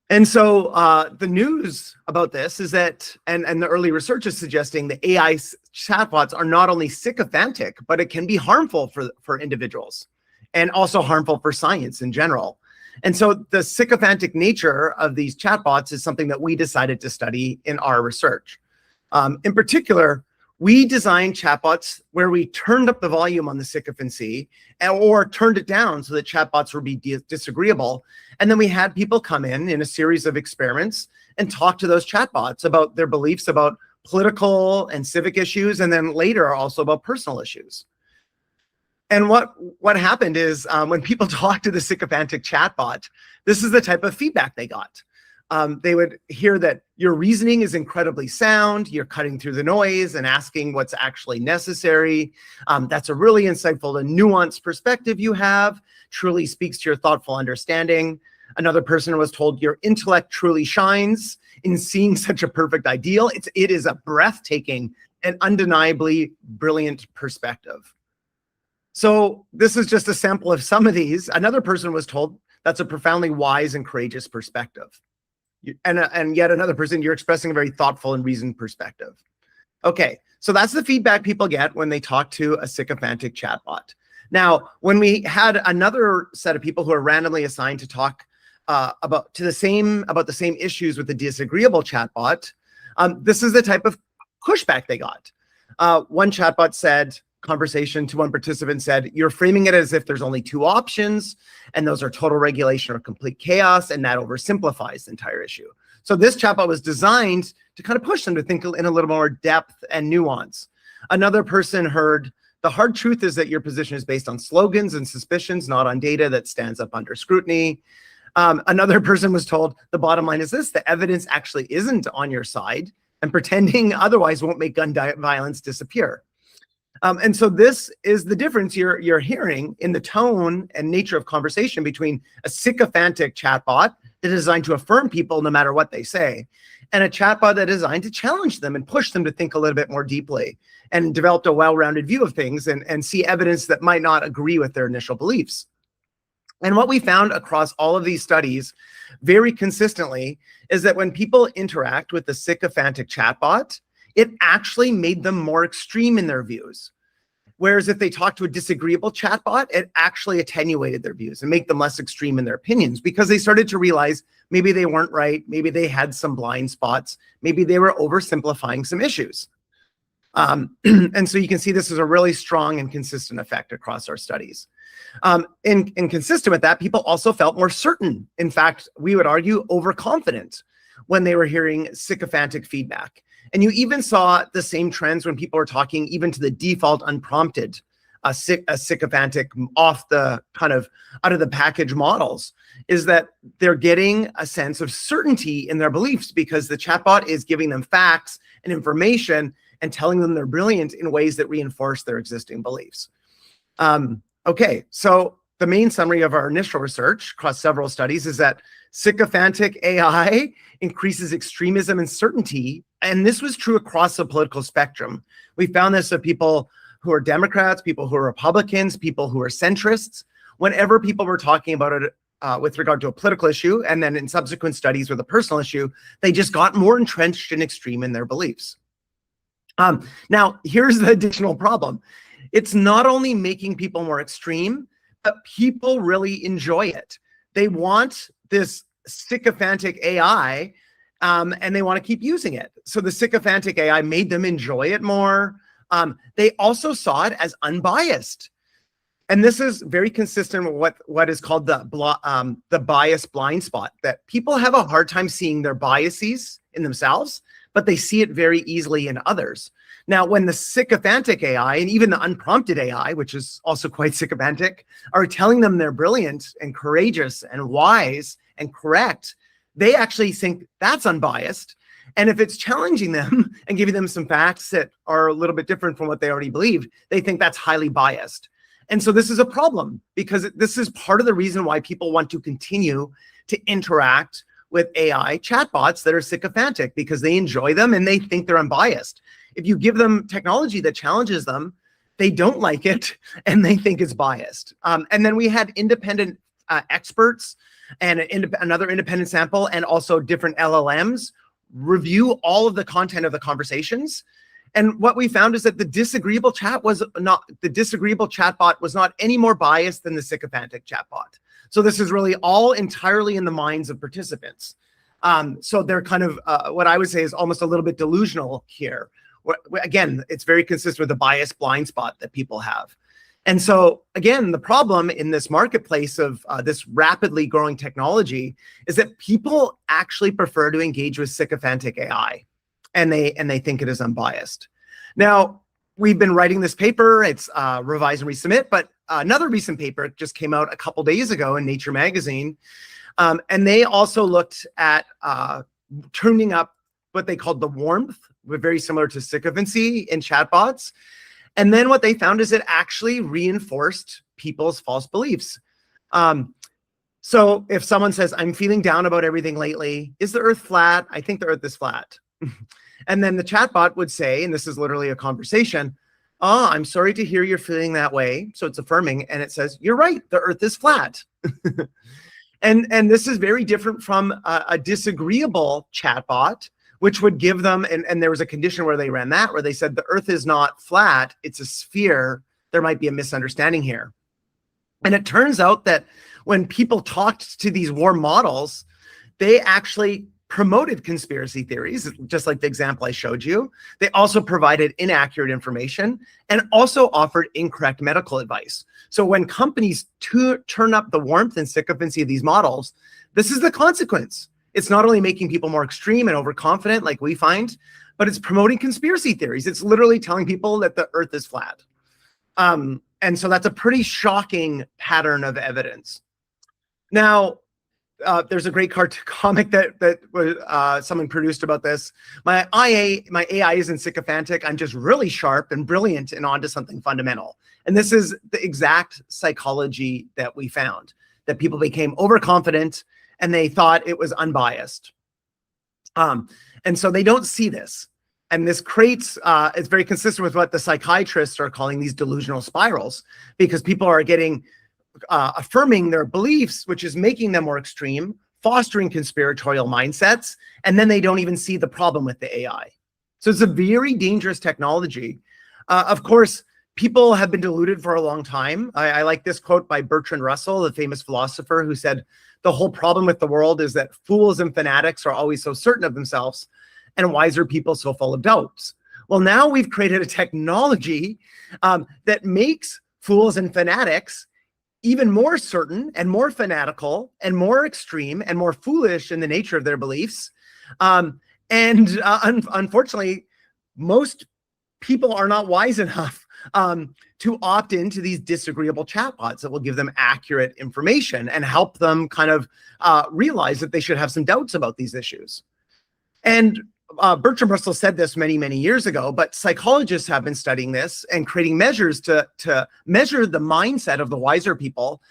And so the news about this is that, and the early research is suggesting that AI chatbots are not only sycophantic, but it can be harmful for individuals and also harmful for science in general. And so the sycophantic nature of these chatbots is something that we decided to study in our research. In particular, we designed chatbots where we turned up the volume on the sycophancy or turned it down so that chatbots would be disagreeable. And then we had people come in a series of experiments and talk to those chatbots about their beliefs about political and civic issues, and then later also about personal issues. And what happened is when people talked to the sycophantic chatbot, this is the type of feedback they got. They would hear that your reasoning is incredibly sound, you're cutting through the noise and asking what's actually necessary. That's a really insightful and nuanced perspective you have, truly speaks to your thoughtful understanding. Another person was told your intellect truly shines in seeing such a perfect ideal. It is a breathtaking and undeniably brilliant perspective. So this is just a sample of some of these. Another person was told that's a profoundly wise and courageous perspective. And yet another person, you're expressing a very thoughtful and reasoned perspective. Okay, so that's the feedback people get when they talk to a sycophantic chatbot. Now, when we had another set of people who are randomly assigned to talk about the same issues with the disagreeable chatbot, this is the type of pushback they got. One chatbot said, conversation to one participant said, you're framing it as if there's only two options, and those are total regulation or complete chaos, and that oversimplifies the entire issue. So this chatbot was designed to kind of push them to think in a little more depth and nuance. Another person heard, the hard truth is that your position is based on slogans and suspicions, not on data that stands up under scrutiny. Another person was told, the bottom line is this, the evidence actually isn't on your side, and pretending otherwise won't make gun violence disappear. And so this is the difference you're hearing in the tone and nature of conversation between a sycophantic chatbot that is designed to affirm people no matter what they say, and a chatbot that is designed to challenge them and push them to think a little bit more deeply and develop a well-rounded view of things and see evidence that might not agree with their initial beliefs. And what we found across all of these studies very consistently is that when people interact with the sycophantic chatbot, it actually made them more extreme in their views. Whereas if they talked to a disagreeable chatbot, it actually attenuated their views and make them less extreme in their opinions, because they started to realize maybe they weren't right, maybe they had some blind spots, maybe they were oversimplifying some issues. And so you can see this is a really strong and consistent effect across our studies. And consistent with that, people also felt more certain. In fact, we would argue overconfident when they were hearing sycophantic feedback. And you even saw the same trends when people were talking even to the default unprompted a sycophantic off the kind of out of the package models, is that they're getting a sense of certainty in their beliefs because the chatbot is giving them facts and information and telling them they're brilliant in ways that reinforce their existing beliefs. Okay, so the main summary of our initial research across several studies is that sycophantic AI increases extremism and certainty, and this was true across the political spectrum. We found this of people who are Democrats, people who are Republicans, people who are centrists. Whenever people were talking about it with regard to a political issue, and then in subsequent studies with a personal issue, they just got more entrenched and extreme in their beliefs. Now, here's the additional problem. It's not only making people more extreme, but people really enjoy it. they want this sycophantic AI, and they want to keep using it. So the sycophantic AI made them enjoy it more. They also saw it as unbiased. And this is very consistent with what is called the bias blind spot, that people have a hard time seeing their biases in themselves, but they see it very easily in others. Now, when the sycophantic AI and even the unprompted AI, which is also quite sycophantic, are telling them they're brilliant and courageous and wise and correct, they actually think that's unbiased. And if it's challenging them and giving them some facts that are a little bit different from what they already believed, they think that's highly biased. And so this is a problem, because this is part of the reason why people want to continue to interact with AI chatbots that are sycophantic, because they enjoy them and they think they're unbiased. If you give them technology that challenges them, they don't like it and they think it's biased. And then we had independent experts and another independent sample, and also different LLMs review all of the content of the conversations. And what we found is that the disagreeable chatbot was not any more biased than the sycophantic chatbot. So this is really all entirely in the minds of participants. So they're kind of, what I would say is almost a little bit delusional here. Again, it's very consistent with the bias blind spot that people have. And so again, the problem in this marketplace of this rapidly growing technology is that people actually prefer to engage with sycophantic AI, and they think it is unbiased. Now, we've been writing this paper, it's revise and resubmit, but another recent paper just came out a couple days ago in Nature magazine, and they also looked at turning up what they called the warmth, very similar to sycophancy in chatbots. And then what they found is it actually reinforced people's false beliefs. So if someone says, I'm feeling down about everything lately, is the earth flat? I think the earth is flat. And then the chatbot would say, and this is literally a conversation, oh, I'm sorry to hear you're feeling that way. So it's affirming, and it says, you're right, the earth is flat. And this is very different from a disagreeable chatbot, which would give them, and there was a condition where they ran that, where they said the earth is not flat, it's a sphere. There might be a misunderstanding here. And it turns out that when people talked to these warm models, they actually promoted conspiracy theories, just like the example I showed you. They also provided inaccurate information and also offered incorrect medical advice. So when companies turn up the warmth and sycophancy of these models, this is the consequence. It's not only making people more extreme and overconfident like we find, but it's promoting conspiracy theories. It's literally telling people that the earth is flat. And so that's a pretty shocking pattern of evidence. Now, there's a great comic that someone produced about this. My AI isn't sycophantic. I'm just really sharp and brilliant and onto something fundamental. And this is the exact psychology that we found, that people became overconfident and they thought it was unbiased. And so they don't see this. And this creates, it's very consistent with what the psychiatrists are calling these delusional spirals, because people are getting, affirming their beliefs, which is making them more extreme, fostering conspiratorial mindsets, and then they don't even see the problem with the AI. So it's a very dangerous technology. Of course, people have been deluded for a long time. I like this quote by Bertrand Russell, the famous philosopher, who said, the whole problem with the world is that fools and fanatics are always so certain of themselves, and wiser people so full of doubts. Well, now we've created a technology that makes fools and fanatics even more certain and more fanatical and more extreme and more foolish in the nature of their beliefs. Unfortunately, most people are not wise enough to opt into these disagreeable chatbots that will give them accurate information and help them kind of realize that they should have some doubts about these issues. And Bertrand Russell said this many, many years ago, but psychologists have been studying this and creating measures to measure the mindset of the wiser people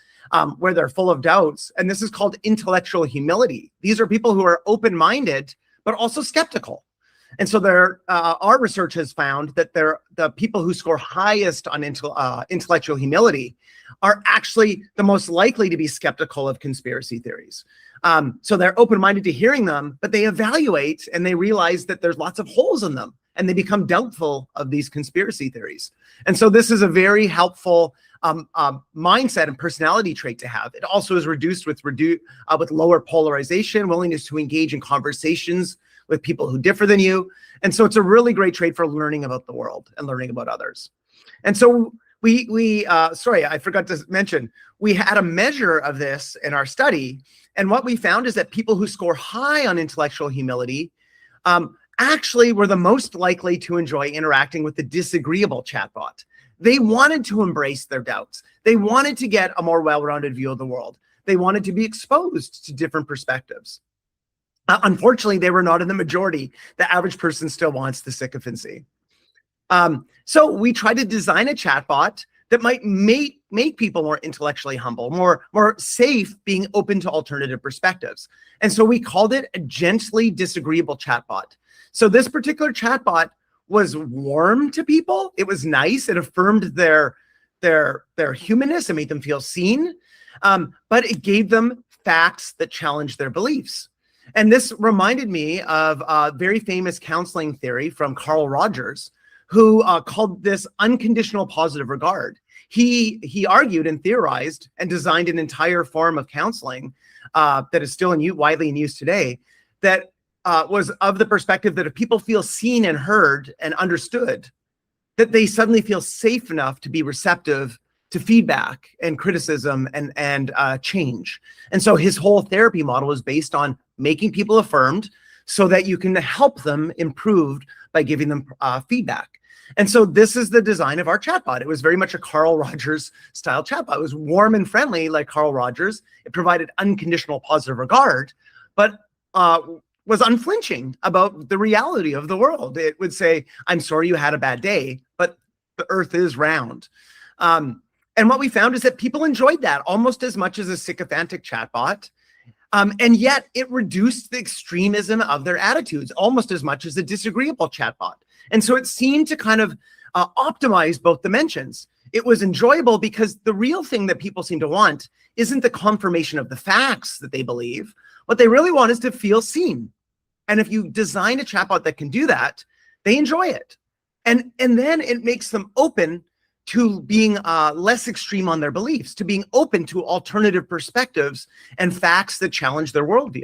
where they're full of doubts. And this is called intellectual humility. These are people who are open-minded, but also skeptical. And so our research has found that the people who score highest on intellectual humility are actually the most likely to be skeptical of conspiracy theories. So they're open-minded to hearing them, but they evaluate and they realize that there's lots of holes in them and they become doubtful of these conspiracy theories. And so this is a very helpful mindset and personality trait to have. It also is reduced with lower polarization, willingness to engage in conversations with people who differ than you. And so it's a really great trait for learning about the world and learning about others. And so sorry, I forgot to mention, we had a measure of this in our study. And what we found is that people who score high on intellectual humility actually were the most likely to enjoy interacting with the disagreeable chatbot. They wanted to embrace their doubts. They wanted to get a more well-rounded view of the world. They wanted to be exposed to different perspectives. Unfortunately, they were not in the majority. The average person still wants the sycophancy. So we tried to design a chatbot that might make people more intellectually humble, more safe, being open to alternative perspectives. And so we called it a gently disagreeable chatbot. So this particular chatbot was warm to people. It was nice. It affirmed their humanness and made them feel seen. But it gave them facts that challenged their beliefs. And this reminded me of a very famous counseling theory from Carl Rogers, who called this unconditional positive regard. He argued and theorized and designed an entire form of counseling that is still widely in use today, that was of the perspective that if people feel seen and heard and understood, that they suddenly feel safe enough to be receptive to feedback and criticism and change. And so his whole therapy model is based on making people affirmed so that you can help them improve by giving them feedback. And so this is the design of our chatbot. It was very much a Carl Rogers style chatbot. It was warm and friendly like Carl Rogers. It provided unconditional positive regard, but was unflinching about the reality of the world. It would say, I'm sorry you had a bad day, but the earth is round. And what we found is that people enjoyed that almost as much as a sycophantic chatbot. And yet it reduced the extremism of their attitudes almost as much as a disagreeable chatbot. And so it seemed to kind of optimize both dimensions. It was enjoyable because the real thing that people seem to want isn't the confirmation of the facts that they believe. What they really want is to feel seen. And if you design a chatbot that can do that, they enjoy it. And then it makes them open to being less extreme on their beliefs, to being open to alternative perspectives and facts that challenge their worldview.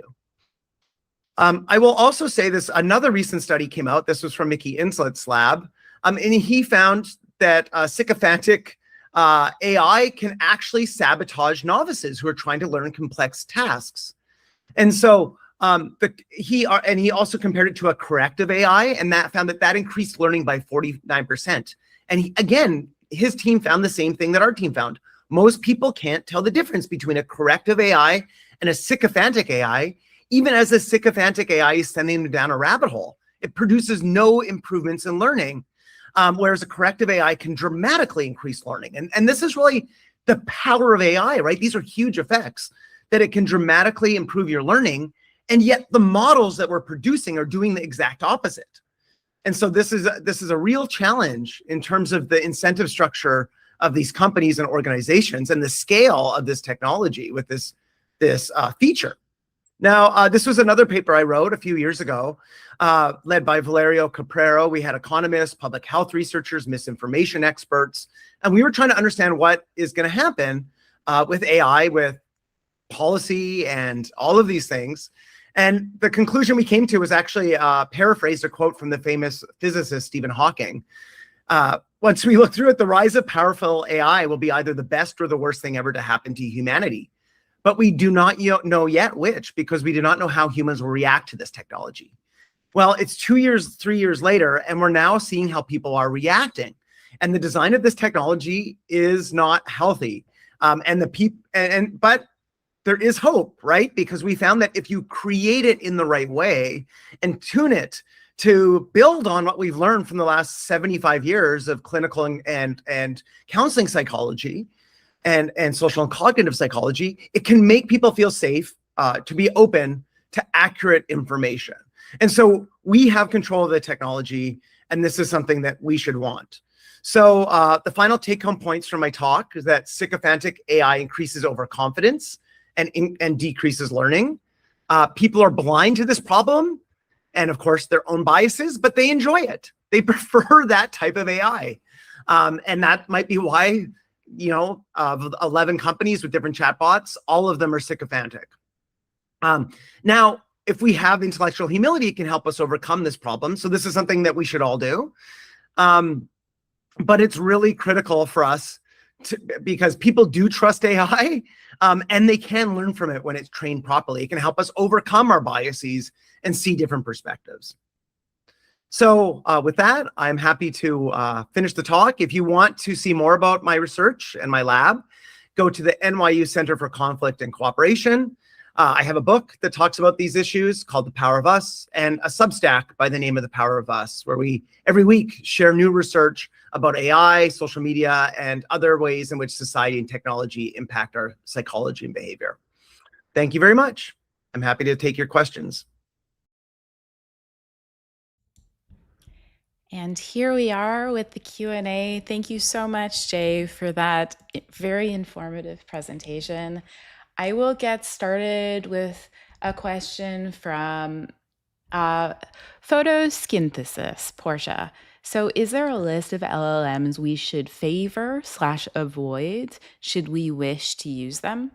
I will also say this, another recent study came out. This was from Mickey Inslet's lab. And he found that sycophantic AI can actually sabotage novices who are trying to learn complex tasks. And so he also compared it to a corrective AI, and that found that increased learning by 49%. And again, his team found the same thing that our team found. Most people can't tell the difference between a corrective AI and a sycophantic AI. Even as a sycophantic AI is sending them down a rabbit hole, it produces no improvements in learning, whereas a corrective AI can dramatically increase learning. And this is really the power of AI, right? These are huge effects, that it can dramatically improve your learning, and yet the models that we're producing are doing the exact opposite. And so this is a real challenge in terms of the incentive structure of these companies and organizations and the scale of this technology with this feature. Now, this was another paper I wrote a few years ago, led by Valerio Caprero. We had economists, public health researchers, misinformation experts, and we were trying to understand what is going to happen with AI, with policy and all of these things. And the conclusion we came to was actually paraphrased a quote from the famous physicist Stephen Hawking. Once we look through it, the rise of powerful AI will be either the best or the worst thing ever to happen to humanity. But we do not know yet which, because we do not know how humans will react to this technology. Well, it's 2 years, 3 years later, and we're now seeing how people are reacting. And the design of this technology is not healthy. But there is hope, right? Because we found that if you create it in the right way and tune it to build on what we've learned from the last 75 years of clinical and counseling psychology and social and cognitive psychology, it can make people feel safe to be open to accurate information. And so we have control of the technology, and this is something that we should want. So the final take-home points from my talk is that sycophantic AI increases overconfidence and decreases learning. People are blind to this problem and, of course, their own biases, but they enjoy it. They prefer that type of AI. And that might be why, of 11 companies with different chatbots, all of them are sycophantic. Now, if we have intellectual humility, it can help us overcome this problem. So this is something that we should all do. But it's really critical for us because people do trust AI, and they can learn from it when it's trained properly. It can help us overcome our biases and see different perspectives. So with that, I'm happy to finish the talk. If you want to see more about my research and my lab, go to the NYU Center for Conflict and Cooperation. I have a book that talks about these issues called The Power of Us, and a Substack by the name of The Power of Us, where we every week share new research about AI, social media, and other ways in which society and technology impact our psychology and behavior. Thank you very much. I'm happy to take your questions. And here we are with the Q&A. Thank you so much, Jay, for that very informative presentation. I will get started with a question from Photosynthesis, Portia. So is there a list of LLMs we should favor/avoid should we wish to use them?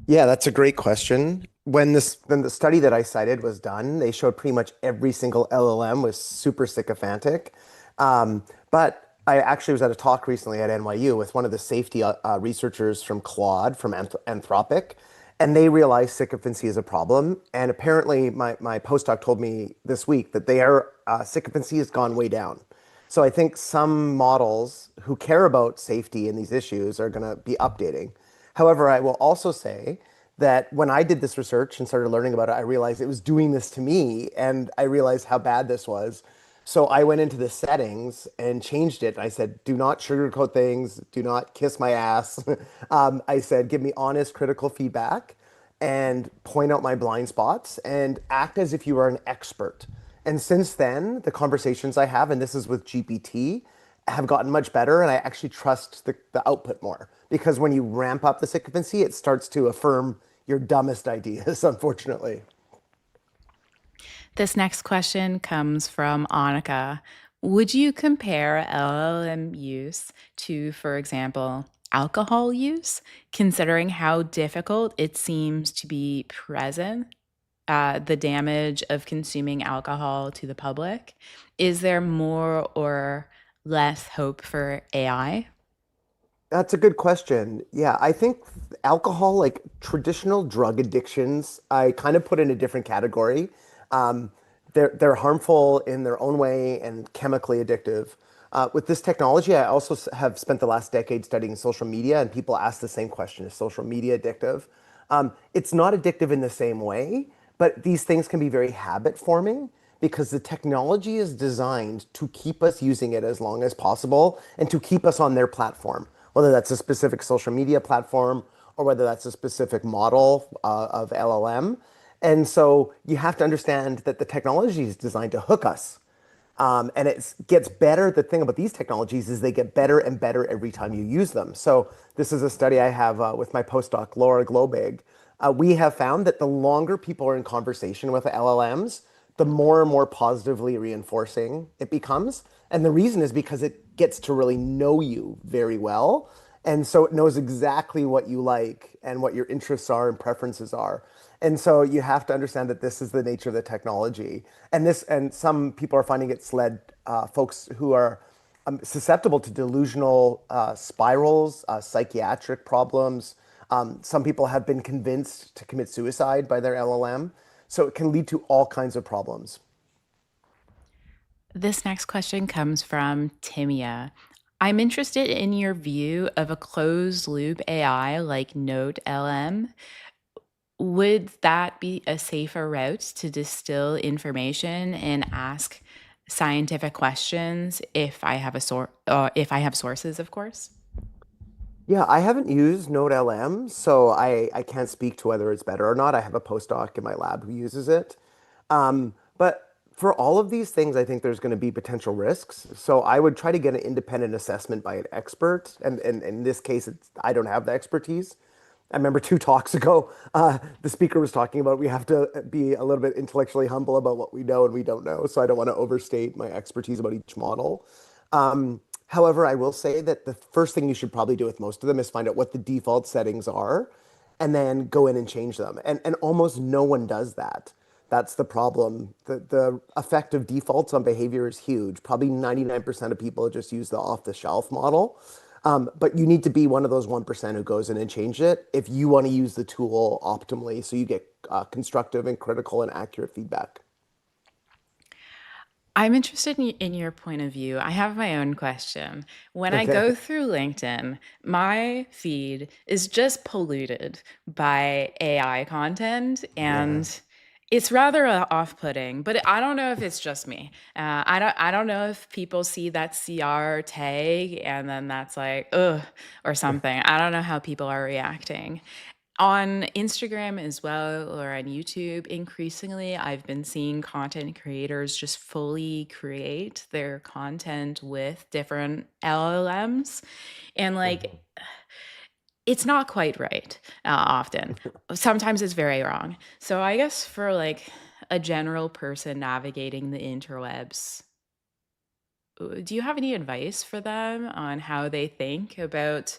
Yeah, that's a great question. When the study that I cited was done, they showed pretty much every single LLM was super sycophantic. But I actually was at a talk recently at NYU with one of the safety researchers from Claude, from Anthropic, and they realized sycophancy is a problem. And apparently, my postdoc told me this week that their sycophancy has gone way down. So I think some models who care about safety in these issues are going to be updating. However, I will also say that when I did this research and started learning about it, I realized it was doing this to me, and I realized how bad this was. So I went into the settings and changed it. I said, do not sugarcoat things. Do not kiss my ass. I said, give me honest, critical feedback and point out my blind spots and act as if you are an expert. And since then, the conversations I have, and this is with GPT, have gotten much better, and I actually trust the output more. Because when you ramp up the sycophancy, it starts to affirm your dumbest ideas, unfortunately. This next question comes from Annika. Would you compare LLM use to, for example, alcohol use, considering how difficult it seems to be present, the damage of consuming alcohol to the public? Is there more or less hope for AI? That's a good question. Yeah, I think alcohol, like traditional drug addictions, I kind of put in a different category. Um, they're harmful in their own way and chemically addictive. With this technology, I also have spent the last decade studying social media, and people ask the same question: is social media addictive? It's not addictive in the same way, but these things can be very habit forming because the technology is designed to keep us using it as long as possible and to keep us on their platform, whether that's a specific social media platform or whether that's a specific model of LLM. And so you have to understand that the technology is designed to hook us. And it gets better. The thing about these technologies is they get better and better every time you use them. So this is a study I have with my postdoc, Laura Globig. We have found that the longer people are in conversation with LLMs, the more and more positively reinforcing it becomes. And the reason is because it gets to really know you very well. And so it knows exactly what you like and what your interests are and preferences are. And so you have to understand that this is the nature of the technology. And some people are finding it's led folks who are susceptible to delusional spirals, psychiatric problems. Some people have been convinced to commit suicide by their LLM. So it can lead to all kinds of problems. This next question comes from Timia. I'm interested in your view of a closed loop AI like NodeLM. Would that be a safer route to distill information and ask scientific questions if I have if I have sources, of course? Yeah, I haven't used NodeLM, so I can't speak to whether it's better or not. I have a postdoc in my lab who uses it. But for all of these things, I think there's going to be potential risks. So I would try to get an independent assessment by an expert. And in this case, I don't have the expertise. I remember 2 talks ago, the speaker was talking about we have to be a little bit intellectually humble about what we know and we don't know. So I don't want to overstate my expertise about each model. However, I will say that the first thing you should probably do with most of them is find out what the default settings are and then go in and change them. And almost no one does that. That's the problem. The effect of defaults on behavior is huge. Probably 99% of people just use the off-the-shelf model. But you need to be one of those 1% who goes in and change it if you want to use the tool optimally so you get constructive and critical and accurate feedback. I'm interested in your point of view. I have my own question. When I Okay. go through LinkedIn, my feed is just polluted by AI content, Yeah. and it's rather off-putting. But I don't know if it's just me. I don't know if people see that CR tag and then that's like ugh or something. I don't know how people are reacting. On Instagram as well or on YouTube, increasingly I've been seeing content creators just fully create their content with different LLMs. And like, Mhm. it's not quite right often. Sometimes it's very wrong. So I guess for like a general person navigating the interwebs, do you have any advice for them on how they think about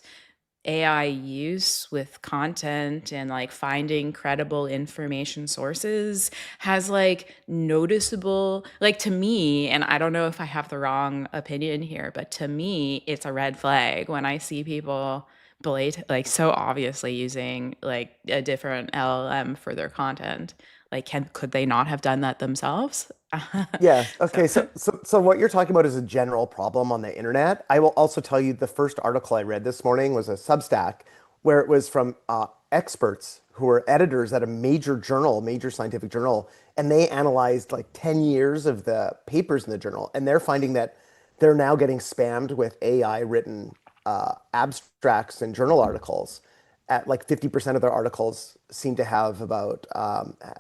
AI use with content and like finding credible information sources has like noticeable, like to me, and I don't know if I have the wrong opinion here, but to me, it's a red flag when I see people like so obviously using like a different LLM for their content. Like, could they not have done that themselves? Yes. So Okay. So what you're talking about is a general problem on the internet. I will also tell you the first article I read this morning was a Substack where it was from experts who were editors at a major journal, major scientific journal, and they analyzed like 10 years of the papers in the journal, and they're finding that they're now getting spammed with AI written abstracts and journal articles. At like 50% of their articles seem to have about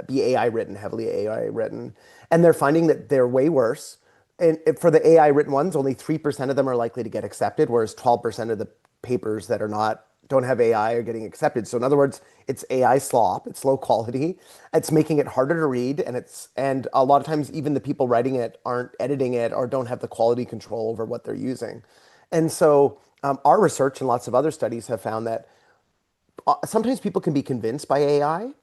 be AI written, heavily AI written, and they're finding that they're way worse. And for the AI written ones, only 3% of them are likely to get accepted, whereas 12% of the papers that are not don't have AI are getting accepted. So in other words, it's AI slop, it's low quality, it's making it harder to read, and a lot of times even the people writing it aren't editing it or don't have the quality control over what they're using. And so our research and lots of other studies have found that sometimes people can be convinced by AI,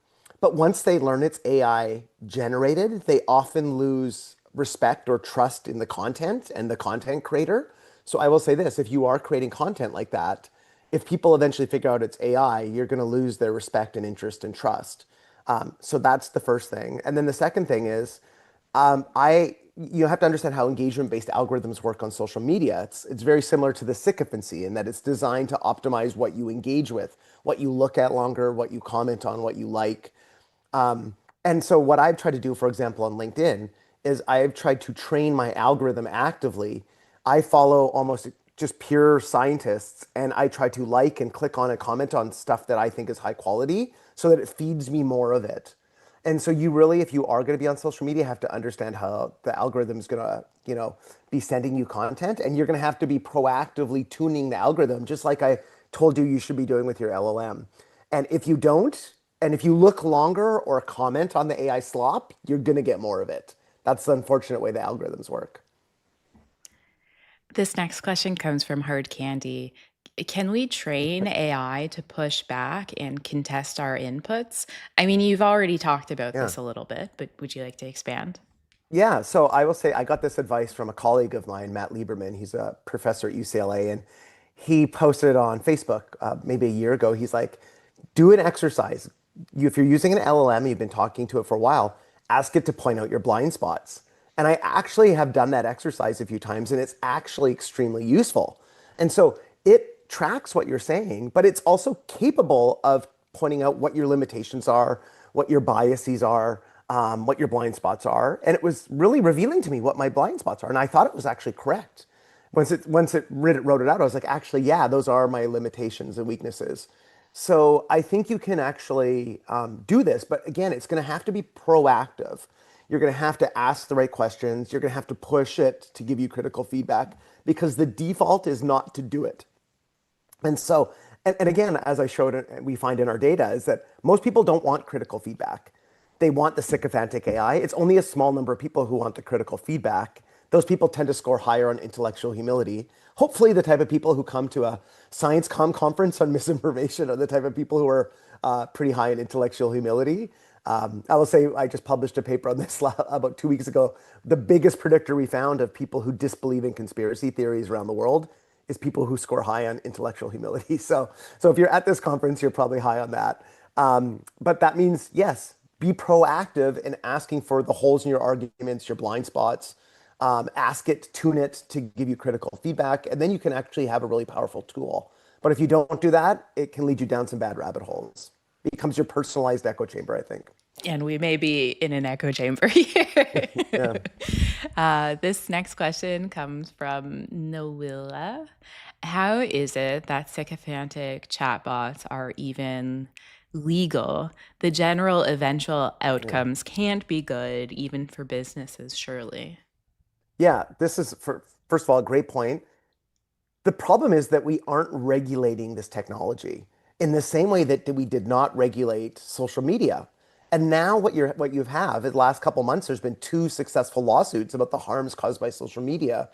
but once they learn it's AI generated, they often lose respect or trust in the content and the content creator. So I will say this, if you are creating content like that, if people eventually figure out it's AI, you're going to lose their respect and interest and trust. So that's the first thing. And then the second thing is, I you have to understand how engagement-based algorithms work on social media. It's very similar to the sycophancy in that it's designed to optimize what you engage with, what you look at longer, what you comment on, what you like. And so what I've tried to do, for example, on LinkedIn, is I've tried to train my algorithm actively. I follow almost just pure scientists, and I try to like and click on and comment on stuff that I think is high quality so that it feeds me more of it. And so you really, if you are going to be on social media, have to understand how the algorithm is going to, be sending you content, and you're going to have to be proactively tuning the algorithm, just like I told you you should be doing with your LLM. And if you don't, and if you look longer or comment on the AI slop, you're going to get more of it. That's the unfortunate way the algorithms work. this next question comes from Hard Candy. Can we train AI to push back and contest our inputs? I mean, you've already talked about Yeah. this a little bit, but would you like to expand? Yeah, so I will say I got this advice from a colleague of mine, Matt Lieberman. He's a professor at UCLA, and he posted it on Facebook maybe a year ago. He's like, do an exercise. If you're using an LLM, you've been talking to it for a while, ask it to point out your blind spots. And I actually have done that exercise a few times, and it's actually extremely useful. And so it tracks what you're saying, but it's also capable of pointing out what your limitations are, what your biases are, what your blind spots are. And it was really revealing to me what my blind spots are. And I thought it was actually correct. Once it wrote it out, I was like, actually, yeah, those are my limitations and weaknesses. So I think you can actually do this, but again, it's going to have to be proactive. You're going to have to ask the right questions. You're going to have to push it to give you critical feedback because the default is not to do it. And so, And again, as I showed, we find in our data is that most people don't want critical feedback. They want the sycophantic AI. It's only a small number of people who want the critical feedback. Those people tend to score higher on intellectual humility. Hopefully, the type of people who come to a SciComm conference on misinformation are the type of people who are pretty high in intellectual humility. I will say I just published a paper on this about 2 weeks ago. The biggest predictor we found of people who disbelieve in conspiracy theories around the world is people who score high on intellectual humility. So if you're at this conference, you're probably high on that. But that means, yes, be proactive in asking for the holes in your arguments, your blind spots. Ask it, tune it to give you critical feedback, and then you can actually have a really powerful tool. But if you don't do that, it can lead you down some bad rabbit holes. It becomes your personalized echo chamber, I think. And we may be in an echo chamber here. Yeah. This next question comes from Noella. How is it that sycophantic chatbots are even legal? The general eventual outcomes can't be good, even for businesses, surely. Yeah, this is, first of all, a great point. The problem is that we aren't regulating this technology in the same way that we did not regulate social media. And now what you have in the last couple of months, there's been two successful lawsuits about the harms caused by social media,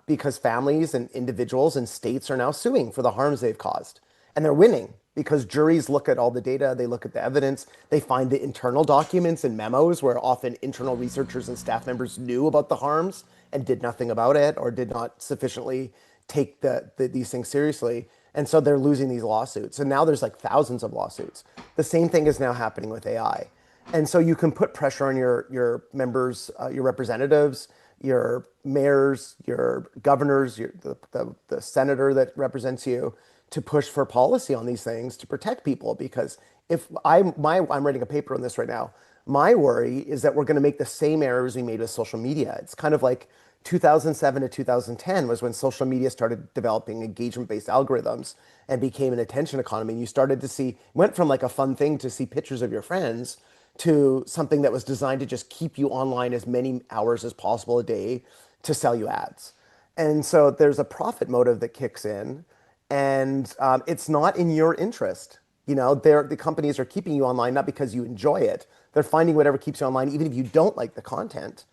because families and individuals and states are now suing for the harms they've caused. And they're winning because juries look at all the data, they look at the evidence, they find the internal documents and memos where often internal researchers and staff members knew about the harms and did nothing about it or did not sufficiently take these things seriously. And so they're losing these lawsuits. And now there's like thousands of lawsuits. The same thing is now happening with AI. And so you can put pressure on your members, your representatives, your mayors, your governors, the senator that represents you to push for policy on these things to protect people. Because if I'm writing a paper on this right now, my worry is that we're going to make the same errors we made with social media. It's kind of like 2007 to 2010 was when social media started developing engagement-based algorithms and became an attention economy. And you started to see, went from like a fun thing to see pictures of your friends to something that was designed to just keep you online as many hours as possible a day to sell you ads. And so there's a profit motive that kicks in, and it's not in your interest. The companies are keeping you online not because you enjoy it. They're finding whatever keeps you online, even if you don't like the content,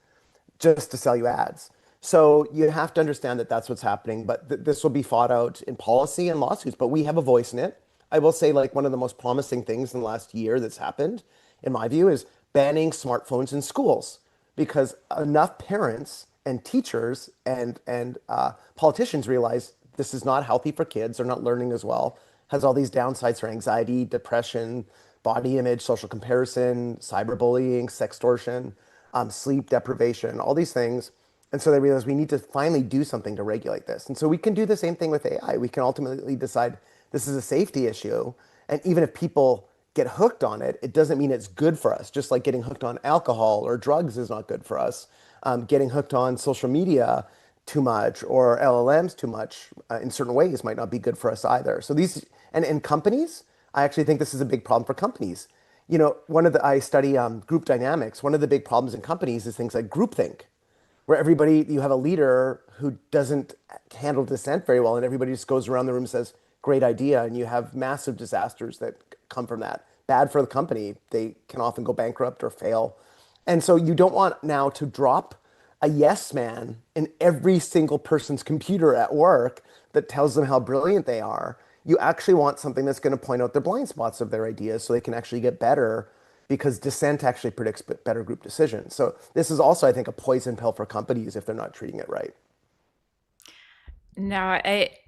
just to sell you ads. So you have to understand that that's what's happening, but this will be fought out in policy and lawsuits, but we have a voice in it. I will say, like, one of the most promising things in the last year that's happened, in my view, is banning smartphones in schools, because enough parents and teachers and politicians realize this is not healthy for kids. They're not learning as well, has all these downsides for anxiety, depression, body image, social comparison, cyberbullying, sextortion, sleep deprivation, all these things. And so they realize we need to finally do something to regulate this. And so we can do the same thing with AI. We can ultimately decide this is a safety issue. And even if people get hooked on it, it doesn't mean it's good for us. Just like getting hooked on alcohol or drugs is not good for us. Getting hooked on social media too much or LLMs too much in certain ways might not be good for us either. So and companies, I actually think this is a big problem for companies. I study group dynamics. One of the big problems in companies is things like groupthink, where you have a leader who doesn't handle dissent very well, and everybody just goes around the room and says, great idea, and you have massive disasters that come from that. Bad for the company. They can often go bankrupt or fail. And so you don't want now to drop a yes man in every single person's computer at work that tells them how brilliant they are. You actually want something that's going to point out the blind spots of their ideas so they can actually get better, because dissent actually predicts better group decisions. So this is also, I think, a poison pill for companies if they're not treating it right. Now,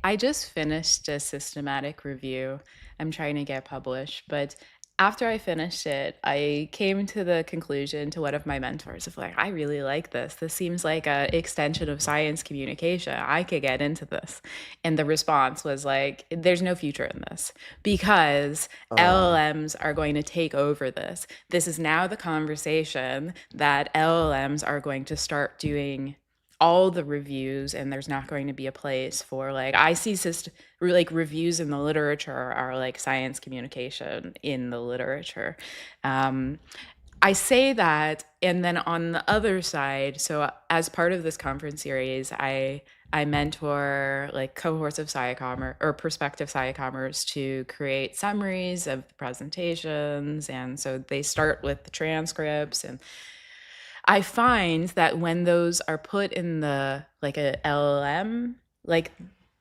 I just finished a systematic review I'm trying to get published, but after I finished it, I came to the conclusion to one of my mentors of like, I really like this. This seems like an extension of science communication. I could get into this. And the response was like, there's no future in this because LLMs are going to take over this. This is now the conversation that LLMs are going to start doing all the reviews, and there's not going to be a place for like I see like reviews in the literature are like science communication in the literature. I say that, and then on the other side, so as part of this conference series, I mentor like cohorts of SciCommer or prospective SciCommers to create summaries of the presentations, and so they start with the transcripts. And I find that when those are put in the like a LLM, like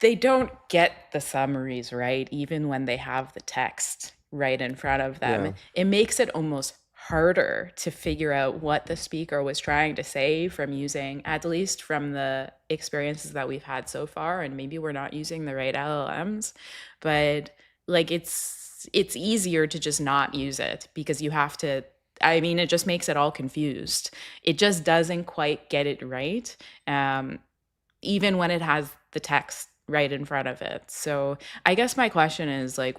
they don't get the summaries right, even when they have the text right in front of them. Yeah. It makes it almost harder to figure out what the speaker was trying to say from using, at least from the experiences that we've had so far. And maybe we're not using the right LLMs, but like it's easier to just not use it because you have to, I mean, it just makes it all confused. It just doesn't quite get it right, um, even when it has the text right in front of it. So I guess my question is like,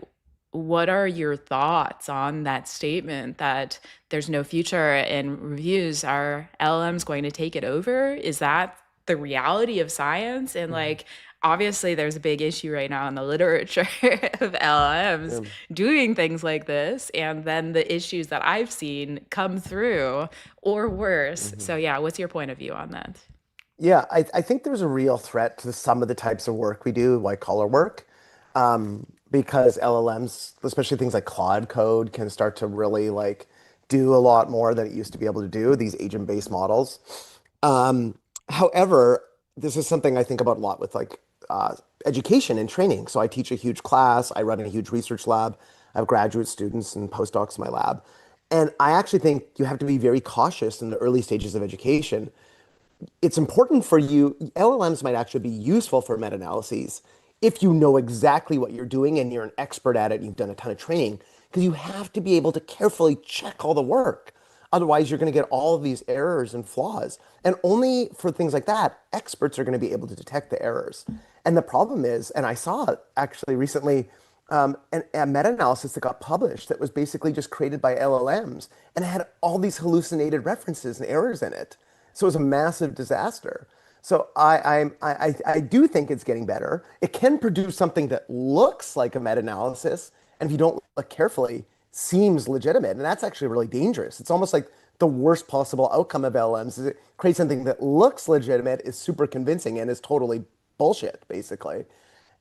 what are your thoughts on that statement that there's no future in reviews? Are LLMs going to take it over? Is that the reality of science? And Mhm. like, obviously, there's a big issue right now in the literature of LLMs Yeah. doing things like this. And then the issues that I've seen come through or worse. So, Mhm. yeah, what's your point of view on that? Yeah, I think there's a real threat to some of the types of work we do, white collar work, because LLMs, especially things like Claude code, can start to really like do a lot more than it used to be able to do, these agent-based models. Um, However, this is something I think about a lot with like education and training. So I teach a huge class, I run a huge research lab, I have graduate students and postdocs in my lab. And I actually think you have to be very cautious in the early stages of education. It's important for you. LLMs might actually be useful for meta-analyses if you know exactly what you're doing and you're an expert at it and you've done a ton of training, because you have to be able to carefully check all the work. Otherwise, you're going to get all of these errors and flaws. And only for things like that, experts are going to be able to detect the errors. And the problem is, and I saw it actually recently, a meta-analysis that got published that was basically just created by LLMs and it had all these hallucinated references and errors in it. So it was a massive disaster. So I do think it's getting better. It can produce something that looks like a meta-analysis, and if you don't look carefully, seems legitimate. And that's actually really dangerous. It's almost like the worst possible outcome of LMs is it creates something that looks legitimate, is super convincing, and is totally bullshit, basically.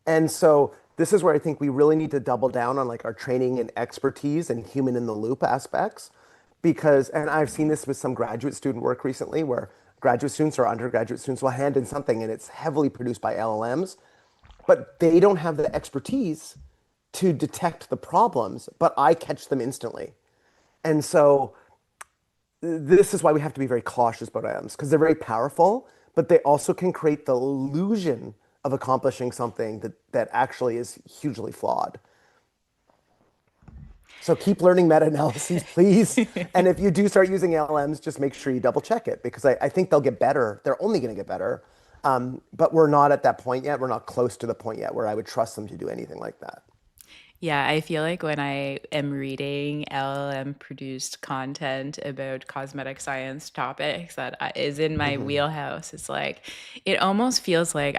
And so this is where I think we really need to double down on like our training and expertise and human in the loop aspects. Because, and I've seen this with some graduate student work recently where graduate students or undergraduate students will hand in something and it's heavily produced by LLMs, but they don't have the expertise to detect the problems, but I catch them instantly. And so this is why we have to be very cautious about items because they're very powerful, but they also can create the illusion of accomplishing something that actually is hugely flawed. So keep learning meta-analyses, please. And if you do start using LLMs, just make sure you double check it because I think they'll get better. They're only going to get better. But we're not at that point yet. We're not close to the point yet where I would trust them to do anything like that. Yeah, I feel like when I am reading LLM produced content about cosmetic science topics that is in my Hmm. wheelhouse, it's like it almost feels like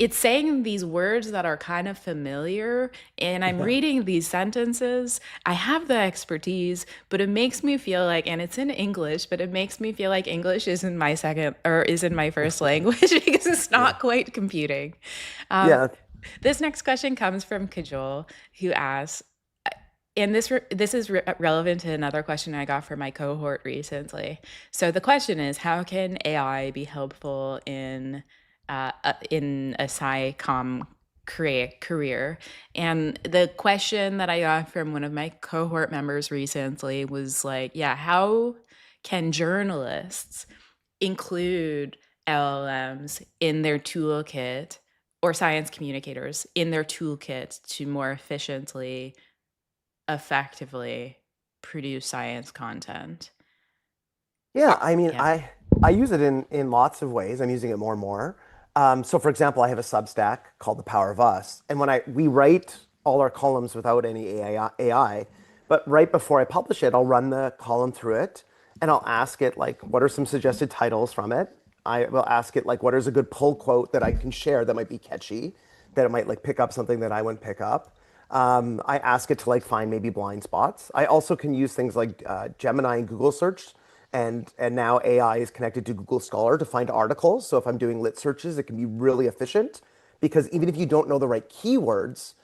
it's saying these words that are kind of familiar, and I'm Yeah. reading these sentences. I have the expertise, but it makes me feel like, and it's in English, but it makes me feel like English isn't my second or isn't my first language because it's Yeah. not quite computing. Um, Yeah. this next question comes from Kajol, who asks, and this is relevant to another question I got from my cohort recently. So the question is, how can AI be helpful in a SciComm career? And the question that I got from one of my cohort members recently was like, yeah, how can journalists include LLMs in their toolkit or science communicators in their toolkit to more efficiently, effectively produce science content? Yeah, I mean, Yeah. I use it in lots of ways. I'm using it more and more. So, for example, I have a Substack called The Power of Us, and when we write all our columns without any AI, but right before I publish it, I'll run the column through it, and I'll ask it like, what are some suggested titles from it? I will ask it like, what is a good pull quote that I can share that might be catchy, that it might like pick up something that I wouldn't pick up. I ask it to like find maybe blind spots. I also can use things like Gemini and Google search, and now AI is connected to Google Scholar to find articles. So if I'm doing lit searches, it can be really efficient because even if you don't know the right keywords,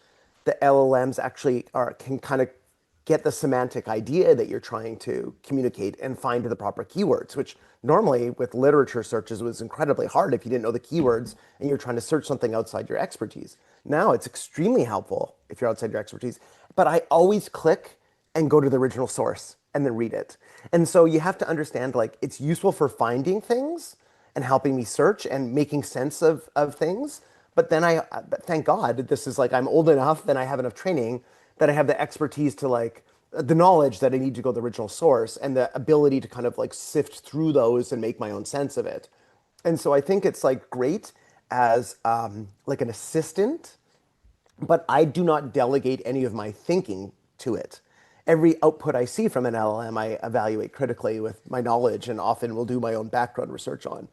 the LLMs actually can kind of get the semantic idea that you're trying to communicate and find the proper keywords, which normally with literature searches was incredibly hard if you didn't know the keywords and you're trying to search something outside your expertise. Now it's extremely helpful if you're outside your expertise, but I always click and go to the original source and then read it. And so you have to understand like it's useful for finding things and helping me search and making sense of things. But then thank God, this is like I'm old enough and I have enough training that I have the expertise to like the knowledge that I need to go to the original source and the ability to kind of like sift through those and make my own sense of it. And so I think it's like great as like an assistant, but I do not delegate any of my thinking to it. Every output I see from an LLM, I evaluate critically with my knowledge and often will do my own background research on.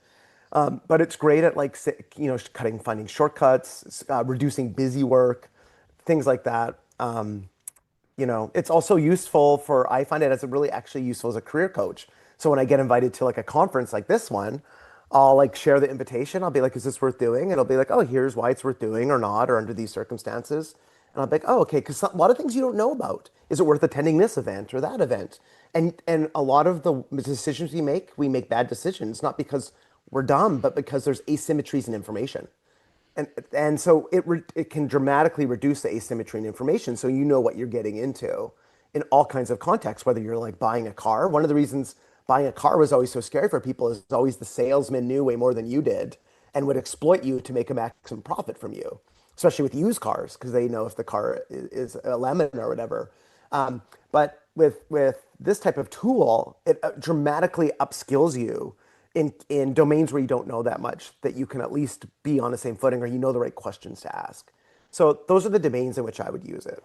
But it's great at like, finding shortcuts, reducing busy work, things like that. It's also useful for, I find it as a really actually useful as a career coach. So when I get invited to like a conference like this one, I'll like share the invitation. I'll be like, is this worth doing? And it'll be like, oh, here's why it's worth doing or not, or under these circumstances. And I'll be like, oh, okay, because a lot of things you don't know about. Is it worth attending this event or that event? And a lot of the decisions we make bad decisions, not because we're dumb, but because there's asymmetries in information. And so it can dramatically reduce the asymmetry in information so you know what you're getting into in all kinds of contexts, whether you're like buying a car. One of the reasons buying a car was always so scary for people is always the salesman knew way more than you did and would exploit you to make a maximum profit from you, especially with used cars because they know if the car is a lemon or whatever. But with this type of tool, it dramatically upskills you in domains where you don't know that much, that you can at least be on the same footing or you know the right questions to ask. So those are the domains in which I would use it.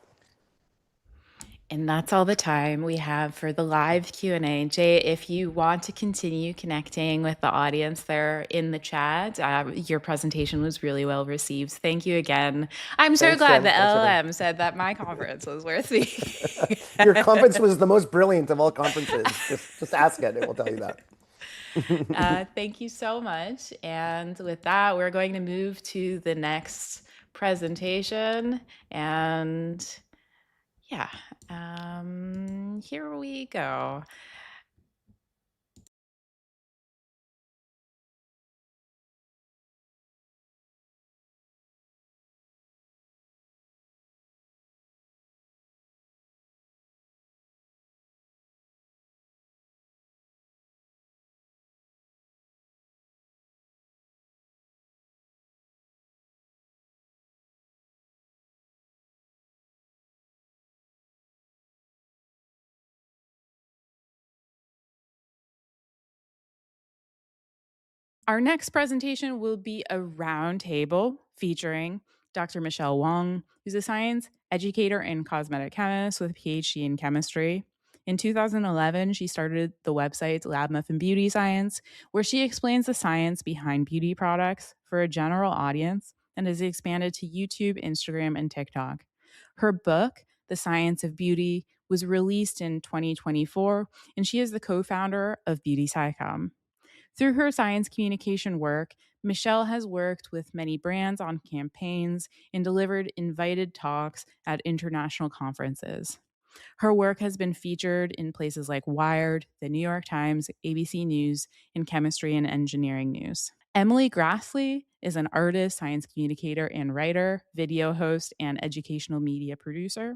And that's all the time we have for the live Q&A. Jay, if you want to continue connecting with the audience there in the chat, your presentation was really well received. Thank you again. I'm so glad the LLM said that my conference was worth me. Your conference was the most brilliant of all conferences. Just ask it, it will tell you that. Thank you so much. And with that, we're going to move to the next presentation. And yeah, here we go. Our next presentation will be a roundtable featuring Dr. Michelle Wong, who's a science educator and cosmetic chemist with a PhD in chemistry. In 2011, she started the website Lab Muffin Beauty Science, where she explains the science behind beauty products for a general audience and has expanded to YouTube, Instagram, and TikTok. Her book, The Science of Beauty, was released in 2024, and she is the co-founder of Beauty SciComm. Through her science communication work, Michelle has worked with many brands on campaigns and delivered invited talks at international conferences. Her work has been featured in places like Wired, The New York Times, ABC News, and Chemistry and Engineering News. Emily Graslie is an artist, science communicator, and writer, video host, and educational media producer.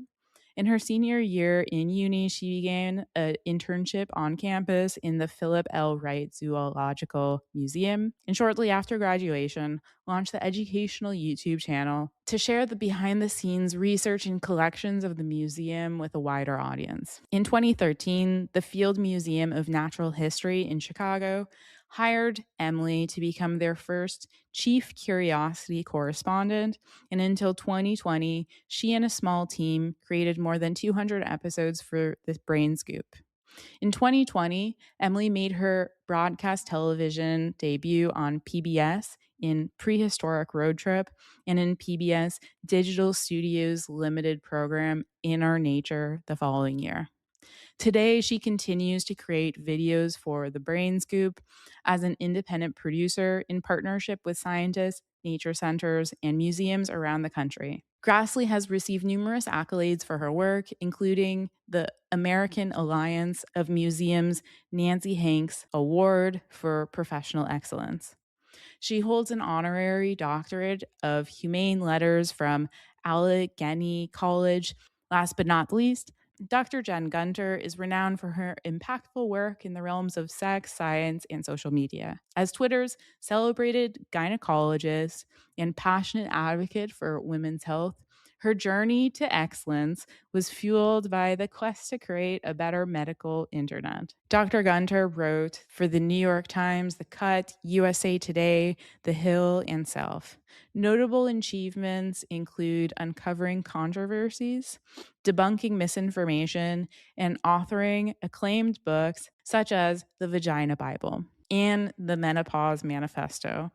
In her senior year in uni, she began an internship on campus in the Philip L. Wright Zoological Museum, and shortly after graduation, launched the educational YouTube channel to share the behind-the-scenes research and collections of the museum with a wider audience. In 2013, the Field Museum of Natural History in Chicago hired Emily to become their first chief curiosity correspondent, and until 2020, she and a small team created more than 200 episodes for the Brain Scoop. In 2020, Emily made her broadcast television debut on PBS in Prehistoric Road Trip and in PBS Digital Studios limited program In Our Nature the following year. Today, she continues to create videos for The Brain Scoop as an independent producer in partnership with scientists, nature centers, and museums around the country. Graslie has received numerous accolades for her work, including the American Alliance of Museums Nancy Hanks Award for Professional Excellence. She holds an honorary doctorate of humane letters from Allegheny College. Last but not least, Dr. Jen Gunter is renowned for her impactful work in the realms of sex, science, and social media. As Twitter's celebrated gynecologist and passionate advocate for women's health, her journey to excellence was fueled by the quest to create a better medical internet. Dr. Gunter wrote for the New York Times, The Cut, USA Today, The Hill, and Self. Notable achievements include uncovering controversies, debunking misinformation, and authoring acclaimed books such as The Vagina Bible and The Menopause Manifesto,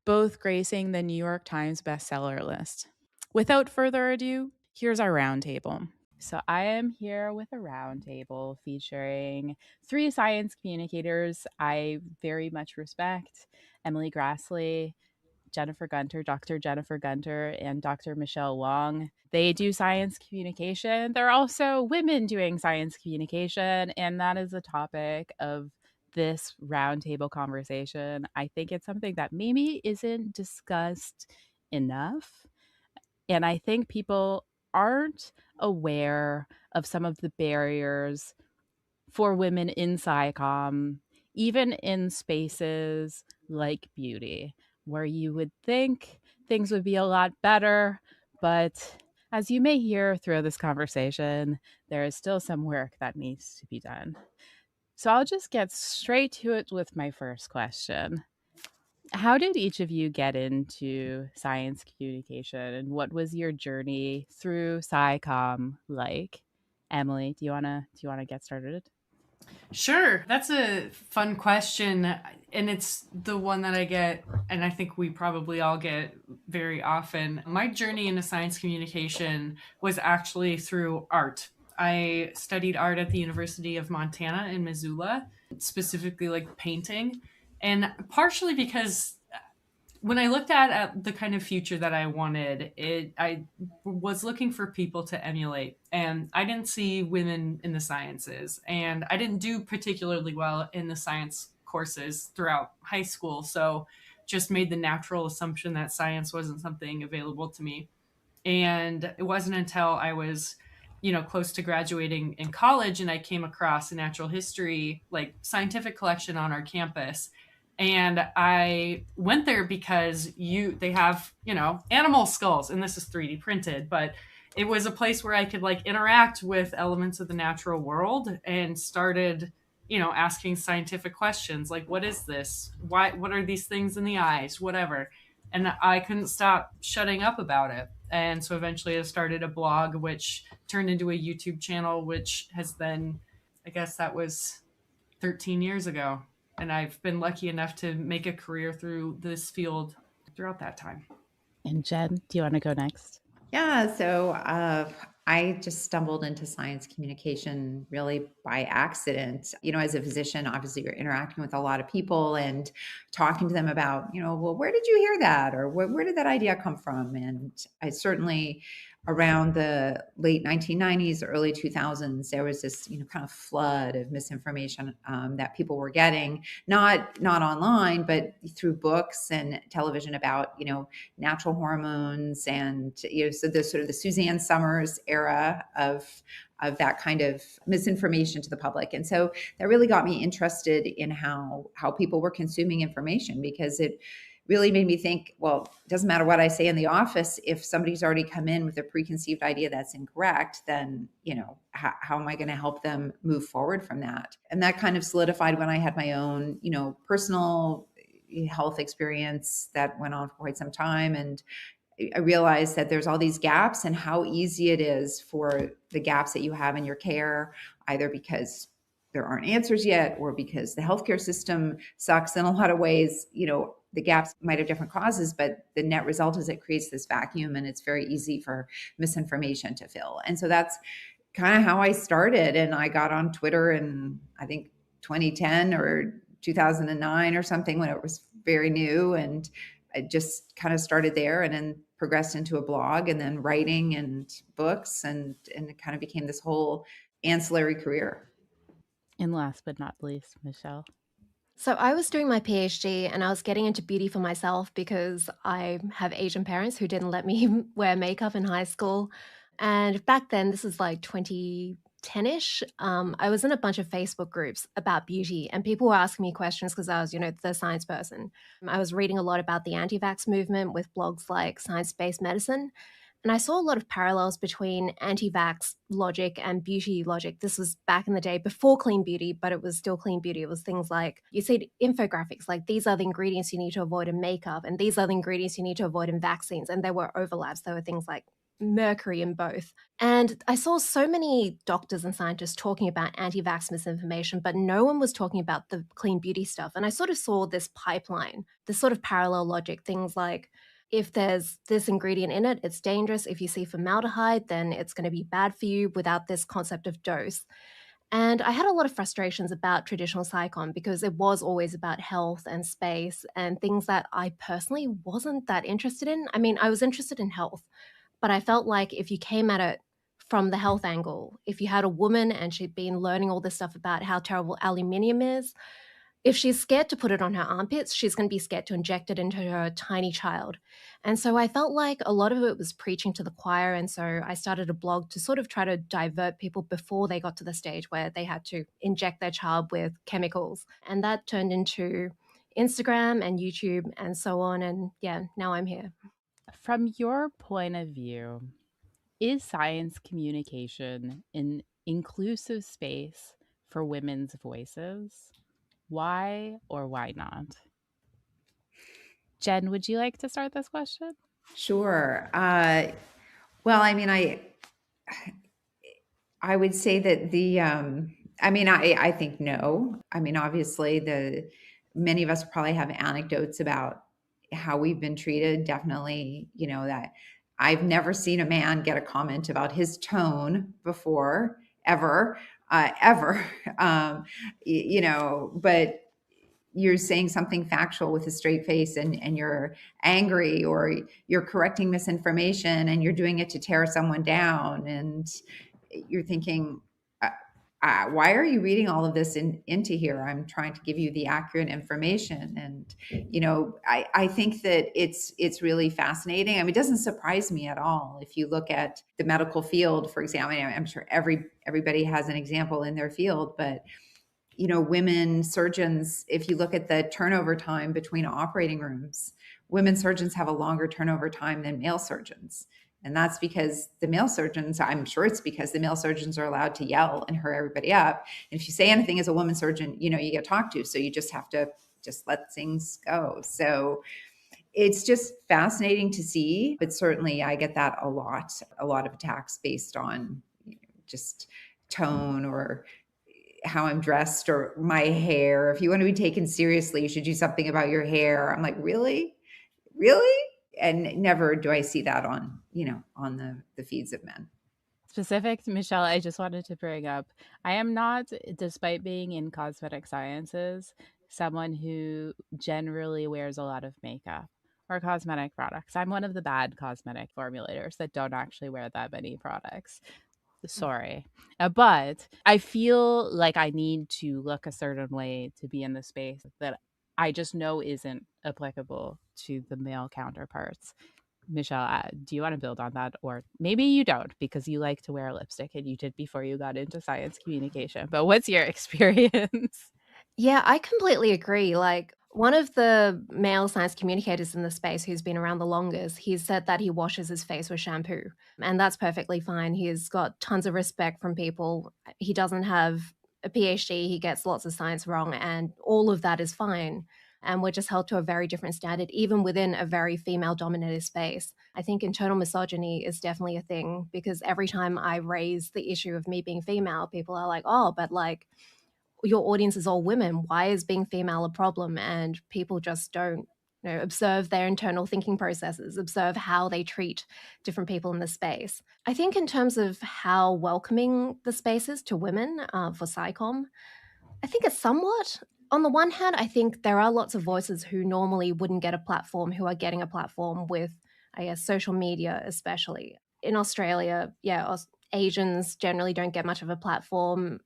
both gracing the New York Times bestseller list. Without further ado, here's our roundtable. So I am here with a roundtable featuring 3 science communicators I very much respect: Emily Graslie, Jennifer Gunter, Dr. Jennifer Gunter, and Dr. Michelle Wong. They do science communication. They're also women doing science communication, and that is the topic of this roundtable conversation. I think it's something that maybe isn't discussed enough, and I think people aren't aware of some of the barriers for women in SciComm, even in spaces like beauty, where you would think things would be a lot better. But as you may hear through this conversation, there is still some work that needs to be done. So I'll just get straight to it with my first question. How did each of you get into science communication, and what was your journey through SciComm like? Emily, do you wanna get started? Sure. That's a fun question. And it's the one that I get, and I think we probably all get very often. My journey into science communication was actually through art. I studied art at the University of Montana in Missoula, specifically like painting. And partially because when I looked at the kind of future that I wanted, I was looking for people to emulate, and I didn't see women in the sciences, and I didn't do particularly well in the science courses throughout high school, so just made the natural assumption that science wasn't something available to me. And it wasn't until I was close to graduating in college and I came across a natural history like scientific collection on our campus, and I went there because they have animal skulls, and this is 3D printed, but it was a place where I could like interact with elements of the natural world, and started asking scientific questions like, what is this, what are these things in the eyes, whatever. And I couldn't stop shutting up about it. And so eventually I started a blog, which turned into a YouTube channel, which has then, I guess that was 13 years ago. And I've been lucky enough to make a career through this field throughout that time. And Jen, do you want to go next? Yeah, so I just stumbled into science communication really by accident. As a physician, obviously you're interacting with a lot of people and talking to them about, well, where did you hear that? Or where did that idea come from? And I certainly, around the late 1990s, early 2000s, there was this, kind of flood of misinformation that people were getting, not online, but through books and television about, natural hormones, and so the sort of the Suzanne Summers era of that kind of misinformation to the public. And so that really got me interested in how people were consuming information, because it really made me think, well, it doesn't matter what I say in the office. If somebody's already come in with a preconceived idea that's incorrect, then, how am I going to help them move forward from that? And that kind of solidified when I had my own, personal health experience that went on for quite some time. And I realized that there's all these gaps, and how easy it is for the gaps that you have in your care, either because there aren't answers yet, or because the healthcare system sucks in a lot of ways. The gaps might have different causes, but the net result is it creates this vacuum, and it's very easy for misinformation to fill. And so that's kind of how I started. And I got on Twitter in, I think, 2010 or 2009 or something, when it was very new. And I just kind of started there, and then progressed into a blog, and then writing and books, and it kind of became this whole ancillary career. And last but not least, Michelle. So I was doing my PhD, and I was getting into beauty for myself because I have Asian parents who didn't let me wear makeup in high school. And back then, this is like 2010-ish, I was in a bunch of Facebook groups about beauty, and people were asking me questions because I was, the science person. I was reading a lot about the anti-vax movement with blogs like Science-Based Medicine. And I saw a lot of parallels between anti-vax logic and beauty logic. This was back in the day before clean beauty, but it was still clean beauty. It was things like, you see infographics like, these are the ingredients you need to avoid in makeup, and these are the ingredients you need to avoid in vaccines. And there were overlaps. There were things like mercury in both. And I saw so many doctors and scientists talking about anti-vax misinformation, but no one was talking about the clean beauty stuff. And I sort of saw this pipeline, this sort of parallel logic, things like, if there's this ingredient in it, it's dangerous. If you see formaldehyde, then it's going to be bad for you, without this concept of dose. And I had a lot of frustrations about traditional SciComm because it was always about health and space and things that I personally wasn't that interested in. I mean, I was interested in health, but I felt like if you came at it from the health angle, if you had a woman and she'd been learning all this stuff about how terrible aluminium is, if she's scared to put it on her armpits, she's going to be scared to inject it into her tiny child. And so I felt like a lot of it was preaching to the choir. And so I started a blog to sort of try to divert people before they got to the stage where they had to inject their child with chemicals. And that turned into Instagram and YouTube and so on. And yeah, now I'm here. From your point of view, is science communication an inclusive space for women's voices? Why or why not? Jen, would you like to start this question? Sure. Well, I mean, I would say that I think no. I mean, obviously, many of us probably have anecdotes about how we've been treated. Definitely, that I've never seen a man get a comment about his tone before, ever. But you're saying something factual with a straight face, and you're angry, or you're correcting misinformation, and you're doing it to tear someone down, and you're thinking, why are you reading all of this into here? I'm trying to give you the accurate information. And I think that it's really fascinating. I mean, it doesn't surprise me at all. If you look at the medical field, for example, I'm sure everybody has an example in their field, but women surgeons, if you look at the turnover time between operating rooms, women surgeons have a longer turnover time than male surgeons. And that's because I'm sure it's because the male surgeons are allowed to yell and hurry everybody up. And if you say anything as a woman surgeon, you get talked to. So you just have to just let things go. So it's just fascinating to see. But certainly I get that a lot of attacks based on just tone, or how I'm dressed, or my hair. If you want to be taken seriously, you should do something about your hair. I'm like, really? And never do I see that on the feeds of men. Specific to Michelle, I just wanted to bring up, I am not, despite being in cosmetic sciences, someone who generally wears a lot of makeup or cosmetic products. I'm one of the bad cosmetic formulators that don't actually wear that many products. Sorry. But I feel like I need to look a certain way to be in the space that I just know isn't applicable to the male counterparts. Michelle, do you want to build on that? Or maybe you don't, because you like to wear lipstick and you did before you got into science communication. But what's your experience? Yeah, I completely agree. Like, one of the male science communicators in the space who's been around the longest, he said that he washes his face with shampoo, and that's perfectly fine. He's got tons of respect from people. He doesn't have a PhD, he gets lots of science wrong, and all of that is fine. And we're just held to a very different standard, even within a very female-dominated space. I think internal misogyny is definitely a thing, because every time I raise the issue of me being female, people are like, oh, but like, your audience is all women. Why is being female a problem? And people just don't observe their internal thinking processes, observe how they treat different people in the space. I think in terms of how welcoming the space is to women for SciComm, I think it's somewhat. On the one hand, I think there are lots of voices who normally wouldn't get a platform who are getting a platform with, I guess, social media, especially. In Australia, Asians generally don't get much of a platform.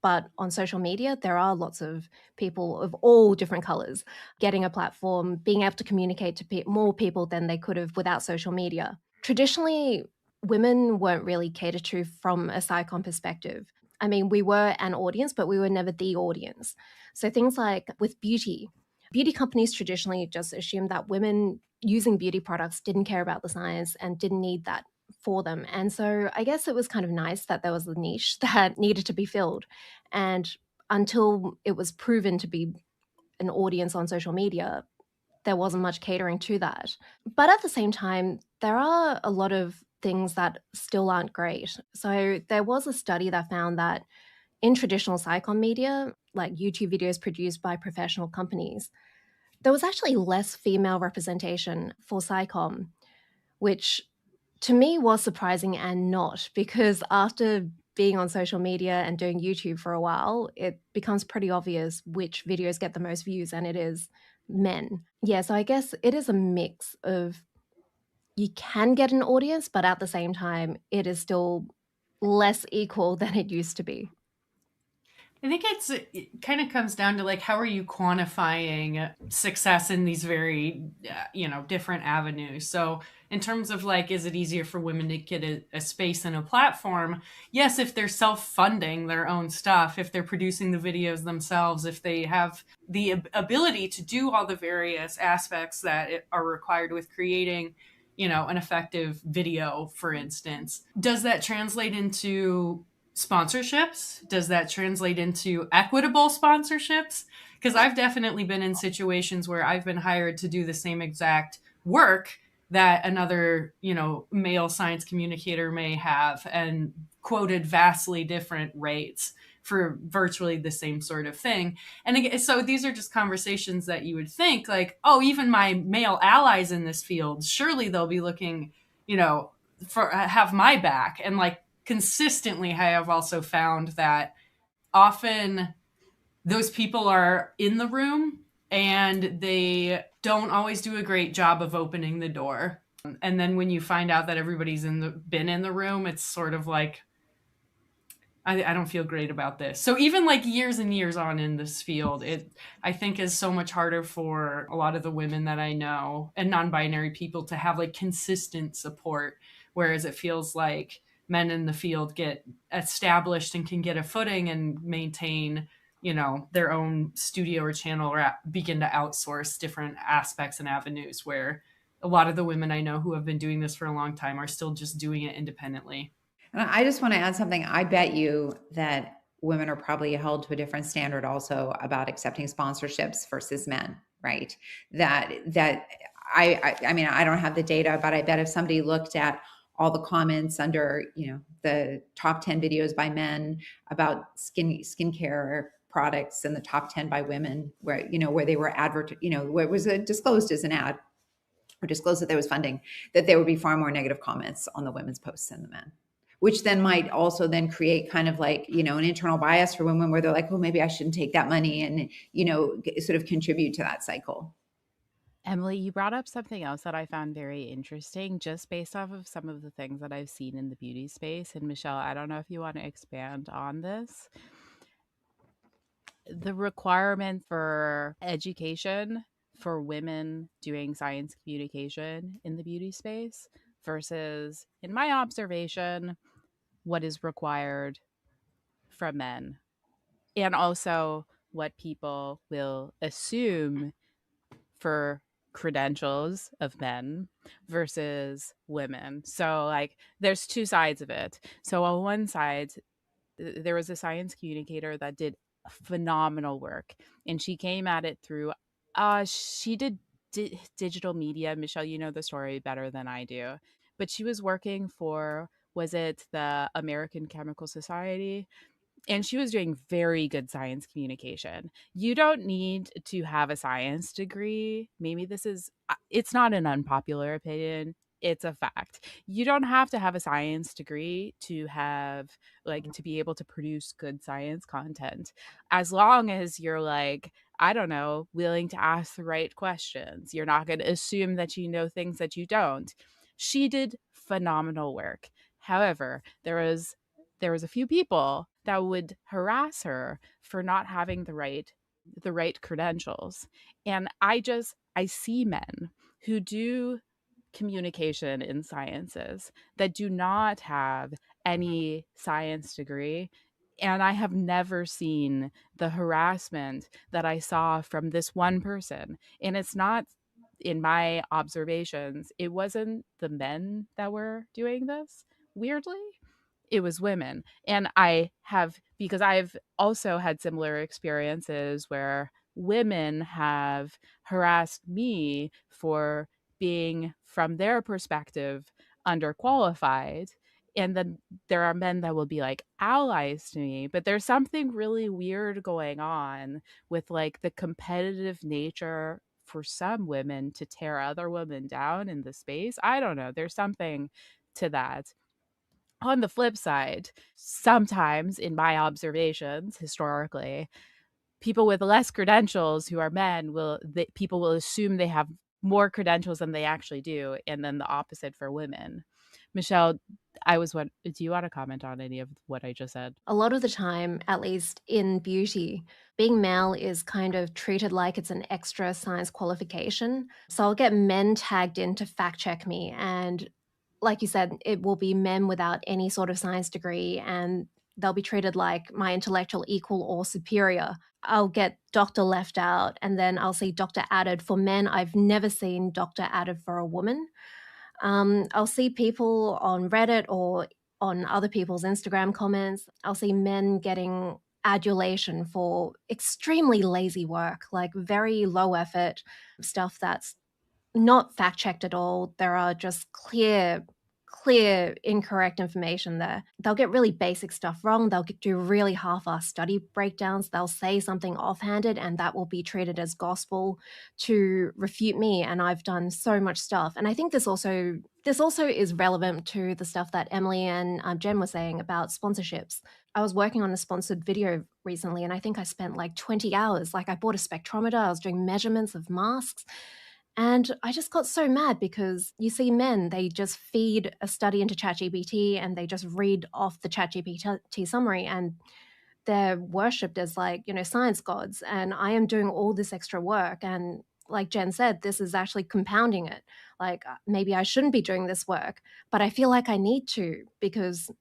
But on social media, there are lots of people of all different colors getting a platform, being able to communicate to more people than they could have without social media. Traditionally, women weren't really catered to from a SciComm perspective. I mean, we were an audience, but we were never the audience. So things like with beauty companies traditionally just assumed that women using beauty products didn't care about the science and didn't need that for them. And so I guess it was kind of nice that there was a niche that needed to be filled. And until it was proven to be an audience on social media, there wasn't much catering to that. But at the same time, there are a lot of things that still aren't great. So there was a study that found that in traditional SciComm media, like YouTube videos produced by professional companies, there was actually less female representation for SciComm, which to me was surprising and not, because after being on social media and doing YouTube for a while, it becomes pretty obvious which videos get the most views, and it is men. Yeah, so I guess it is a mix of you can get an audience, but at the same time, it is still less equal than it used to be. I think it kind of comes down to like, how are you quantifying success in these very, different avenues? So in terms of like, is it easier for women to get a space and a platform? Yes, if they're self-funding their own stuff, if they're producing the videos themselves, if they have the ability to do all the various aspects that are required with creating, an effective video, for instance. Does that translate into sponsorships? Does that translate into equitable sponsorships? Because I've definitely been in situations where I've been hired to do the same exact work that another, male science communicator may have, and quoted vastly different rates for virtually the same sort of thing. And again, so these are just conversations that you would think like, oh, even my male allies in this field, surely they'll be looking, for have my back. And like, consistently, I have also found that often those people are in the room and they don't always do a great job of opening the door. And then when you find out that everybody's been in the room, it's sort of like, I don't feel great about this. So even like years and years on in this field, it I think is so much harder for a lot of the women that I know and non-binary people to have like consistent support, whereas it feels like men in the field get established and can get a footing and maintain, their own studio or channel, or begin to outsource different aspects and avenues, where a lot of the women I know who have been doing this for a long time are still just doing it independently. And I just want to add something. I bet you that women are probably held to a different standard also about accepting sponsorships versus men, right? I mean, I don't have the data, but I bet if somebody looked at all the comments under, the top 10 videos by men about skincare products and the top 10 by women, where, where they were where it was disclosed as an ad, or disclosed that there was funding, that there would be far more negative comments on the women's posts than the men, which then might also then create kind of like, an internal bias for women, where they're like, oh, maybe I shouldn't take that money, and, sort of contribute to that cycle. Emily, you brought up something else that I found very interesting, just based off of some of the things that I've seen in the beauty space. And Michelle, I don't know if you want to expand on this. The requirement for education for women doing science communication in the beauty space versus, in my observation, what is required from men, and also what people will assume for credentials of men versus women. So like there's two sides of it. So on one side, there was a science communicator that did phenomenal work, and she came at it through she did digital media. Michelle, you know the story better than I do, but she was working for, was it the American Chemical Society? and she was doing very good science communication. You don't need to have a science degree. Maybe it's not an unpopular opinion. It's a fact. You don't have to have a science degree to have, like, to be able to produce good science content, as long as you're, like, I don't know, willing to ask the right questions. You're not going to assume that you know things that you don't. She did phenomenal work. However, there was a few people that would harass her for not having the right credentials. And I see men who do communication in sciences that do not have any science degree, and I have never seen the harassment that I saw from this one person. And it's not, in my observations, it wasn't the men that were doing this, weirdly. It was women. And because I've also had similar experiences where women have harassed me for being, from their perspective, underqualified. And then there are men that will be like allies to me, but there's something really weird going on with, like, the competitive nature for some women to tear other women down in the space. I don't know. There's something to that. On the flip side, sometimes in my observations historically, people with less credentials who are men people will assume they have more credentials than they actually do, and then the opposite for women. Michelle, do you want to comment on any of what I just said? A lot of the time, at least in beauty, being male is kind of treated like it's an extra science qualification. So I'll get men tagged in to fact check me. And like you said, it will be men without any sort of science degree, and they'll be treated like my intellectual equal or superior. I'll get doctor left out, and then I'll see doctor added for men. I've never seen doctor added for a woman. I'll see people on Reddit or on other people's Instagram comments. I'll see men getting adulation for extremely lazy work, like very low effort stuff that's not fact checked at all. There are just clear incorrect information there. They'll get really basic stuff wrong. They'll do really half-assed study breakdowns. They'll say something offhanded, and that will be treated as gospel to refute me. And I've done so much stuff. And I think this also is relevant to the stuff that Emily and Jen were saying about sponsorships. I was working on a sponsored video recently, and I think I spent like 20 hours. Like, I bought a spectrometer. I was doing measurements of masks. And I just got so mad because you see men, they just feed a study into ChatGPT and they just read off the ChatGPT summary, and they're worshipped as, like, science gods. And I am doing all this extra work. And like Jen said, this is actually compounding it. Like, maybe I shouldn't be doing this work, but I feel like I need to, because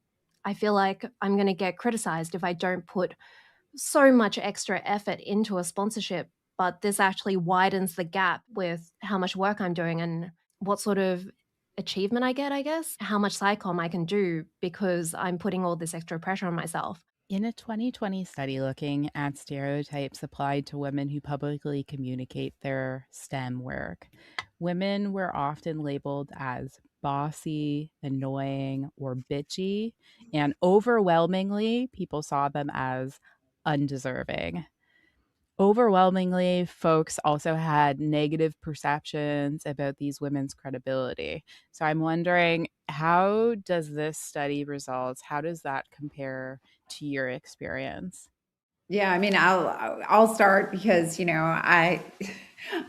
I feel like I'm going to get criticized if I don't put so much extra effort into a sponsorship. But this actually widens the gap with how much work I'm doing and what sort of achievement I get, I guess, how much SciComm I can do because I'm putting all this extra pressure on myself. In a 2020 study looking at stereotypes applied to women who publicly communicate their STEM work, women were often labeled as bossy, annoying, or bitchy, and overwhelmingly, people saw them as undeserving. Overwhelmingly, folks also had negative perceptions about these women's credibility. So I'm wondering, how does this study results, how does that compare to your experience? Yeah, I mean, I'll start because I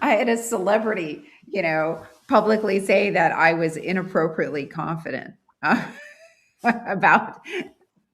I had a celebrity publicly say that I was inappropriately confident about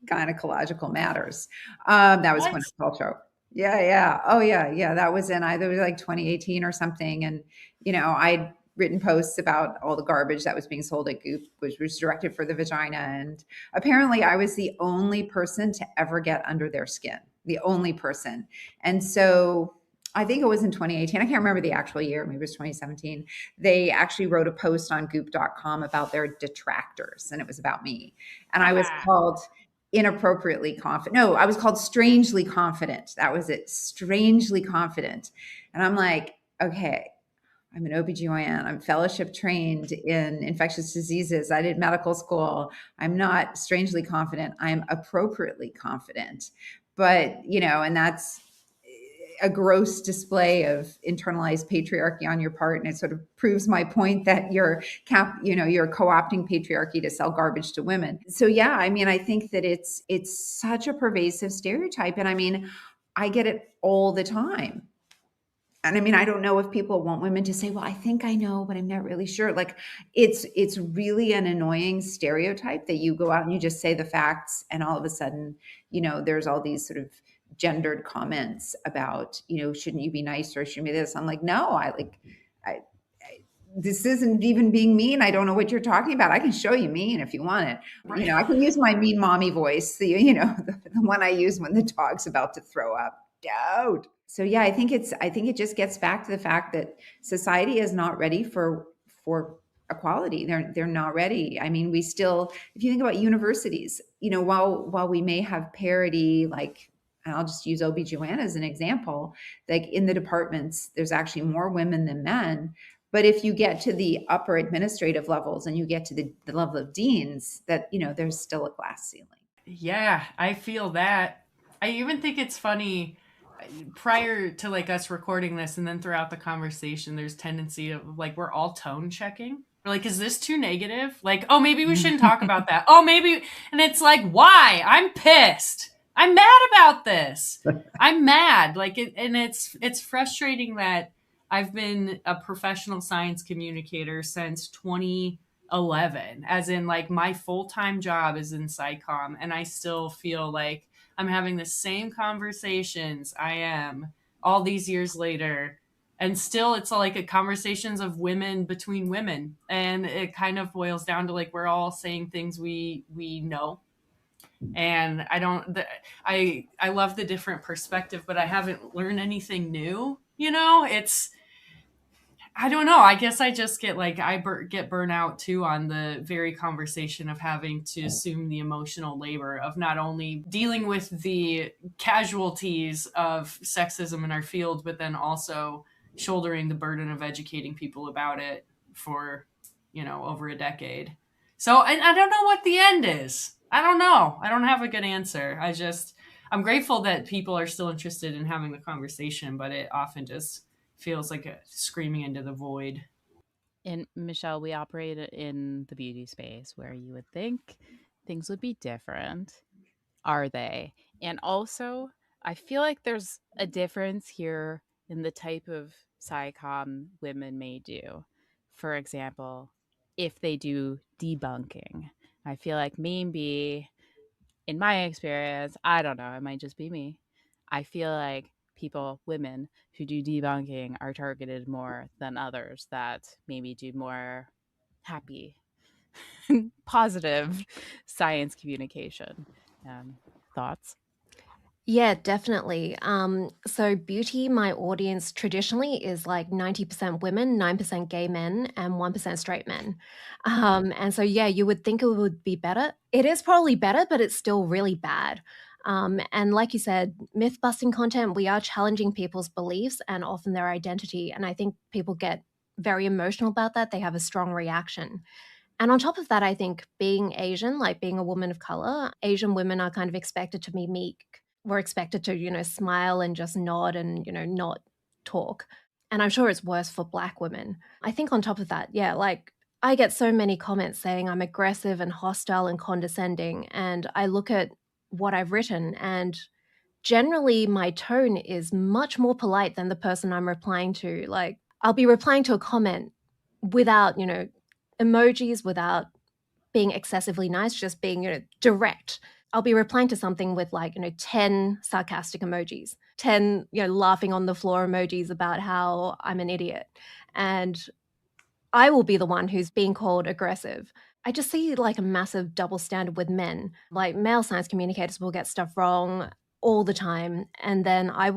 gynecological matters. That was What? Gwyneth Paltrow. Yeah, yeah. Oh, yeah, yeah. That was in either like 2018 or something. And, I'd written posts about all the garbage that was being sold at Goop, which was directed for the vagina. And apparently I was the only person to ever get under their skin, the only person. And so I think it was in 2018. I can't remember the actual year. Maybe it was 2017. They actually wrote a post on goop.com about their detractors, and it was about me. And I was called inappropriately confident. No, I was called strangely confident. That was it. Strangely confident. And I'm like, okay, I'm an OBGYN. I'm fellowship trained in infectious diseases. I did medical school. I'm not strangely confident. I'm appropriately confident. But, and that's a gross display of internalized patriarchy on your part. And it sort of proves my point that you're co-opting patriarchy to sell garbage to women. So yeah, I think that it's such a pervasive stereotype. And I get it all the time. And I don't know if people want women to say, well, I think I know, but I'm not really sure. Like it's really an annoying stereotype that you go out and you just say the facts and all of a sudden, there's all these sort of gendered comments about, shouldn't you be nicer? Shouldn't be this? I'm like, no, this isn't even being mean. I don't know what you're talking about. I can show you mean if you want it. Right. I can use my mean mommy voice, the one I use when the dog's about to throw up. Don't. So yeah, I think it just gets back to the fact that society is not ready for equality. They're not ready. We still, if you think about universities, while we may have parity, like, and I'll just use OBGYN as an example, like in the departments, there's actually more women than men. But if you get to the upper administrative levels and you get to the level of deans, that, there's still a glass ceiling. Yeah, I feel that. I even think it's funny, prior to like us recording this and then throughout the conversation, there's tendency of like, we're all tone checking. We're like, is this too negative? Like, oh, maybe we shouldn't talk about that. Oh, maybe. And it's like, why? I'm pissed. I'm mad about this. I'm mad. Like, and it's frustrating that I've been a professional science communicator since 2011, as in like my full-time job is in SciComm, and I still feel like I'm having the same conversations I am all these years later. And still it's like a conversations of women between women. And it kind of boils down to like, we're all saying things we know. And I love the different perspective, but I haven't learned anything new. I don't know. I guess I just get like, get burnt out too on the very conversation of having to assume the emotional labor of not only dealing with the casualties of sexism in our field, but then also shouldering the burden of educating people about it for, over a decade. So I don't know what the end is. I don't know. I don't have a good answer. I'm grateful that people are still interested in having the conversation, but it often just feels like screaming into the void. And Michelle, we operate in the beauty space where you would think things would be different. Are they? And also, I feel like there's a difference here in the type of SciComm women may do. For example, if they do debunking, I feel like maybe, in my experience, I don't know, it might just be me, I feel like women who do debunking are targeted more than others that maybe do more happy, positive science communication. Thoughts? Yeah, definitely. So beauty, my audience traditionally is like 90% women, 9% gay men, and 1% straight men. And so, yeah, you would think it would be better. It is probably better, but it's still really bad. And like you said, myth busting content, we are challenging people's beliefs and often their identity. And I think people get very emotional about that. They have a strong reaction. And on top of that, I think being Asian, like being a woman of color, Asian women are kind of expected to be meek. We're expected to, smile and just nod and, not talk. And I'm sure it's worse for Black women. I think on top of that, yeah, like I get so many comments saying I'm aggressive and hostile and condescending. And I look at what I've written, and generally my tone is much more polite than the person I'm replying to. Like I'll be replying to a comment without, emojis, without being excessively nice, just being, direct. I'll be replying to something with 10 sarcastic emojis, 10, laughing on the floor emojis about how I'm an idiot. And I will be the one who's being called aggressive. I just see a massive double standard with men. Like male science communicators will get stuff wrong all the time. And then I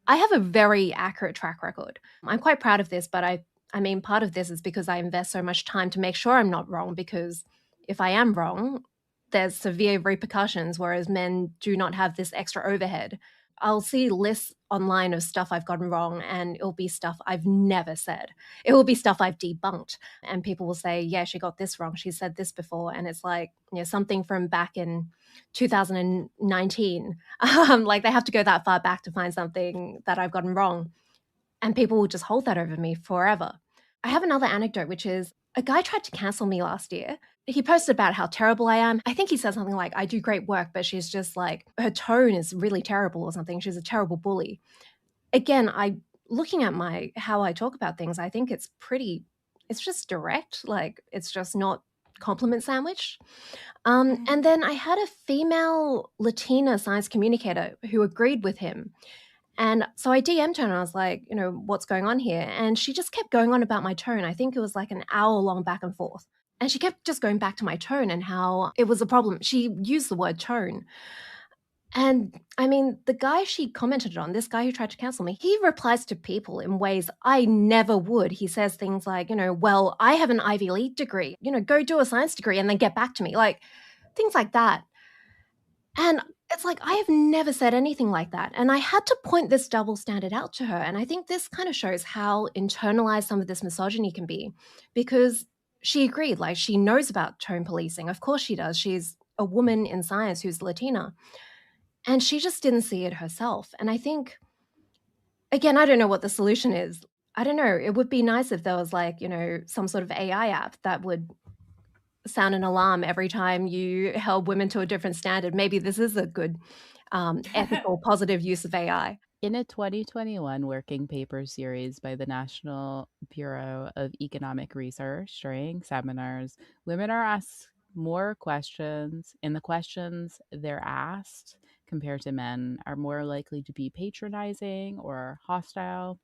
have a very accurate track record. I'm quite proud of this, but I mean, part of this is because I invest so much time to make sure I'm not wrong, because if I am wrong, there's severe repercussions, whereas men do not have this extra overhead. I'll see lists online of stuff I've gotten wrong, and it'll be stuff I've never said. It will be stuff I've debunked, and people will say, yeah, she got this wrong. She said this before. And it's like, something from back in 2019. Like they have to go that far back to find something that I've gotten wrong. And people will just hold that over me forever. I have another anecdote, which is a guy tried to cancel me last year. He posted about how terrible I am. I think he said something like, I do great work, but she's just like, her tone is really terrible or something. She's a terrible bully. Again, looking at how I talk about things, I think it's just direct. Like, it's just not compliment sandwich. And then I had a female Latina science communicator who agreed with him. And so I DM'd her and I was like, what's going on here? And she just kept going on about my tone. I think it was like an hour-long back and forth. And she kept just going back to my tone and how it was a problem. She used the word tone. And I mean, the guy she commented on, this guy who tried to cancel me, he replies to people in ways I never would. He says things like, well, I have an Ivy League degree, go do a science degree and then get back to me, like things like that. And it's like, I have never said anything like that. And I had to point this double standard out to her. And I think this kind of shows how internalized some of this misogyny can be, because she agreed, like she knows about tone policing. Of course she does. She's a woman in science who's Latina. And she just didn't see it herself. And I think, again, I don't know what the solution is. I don't know. It would be nice if there was like, some sort of AI app that would sound an alarm every time you held women to a different standard. Maybe this is a good ethical, positive use of AI. In a 2021 working paper series by the National Bureau of Economic Research during seminars, women are asked more questions, and the questions they're asked compared to men are more likely to be patronizing or hostile.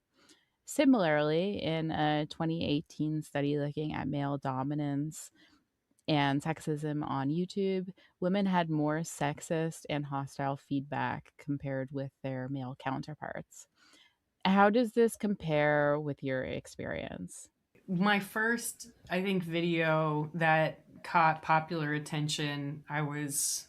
Similarly, in a 2018 study looking at male dominance and sexism on YouTube, women had more sexist and hostile feedback compared with their male counterparts. How does this compare with your experience? My first, I think, video that caught popular attention, this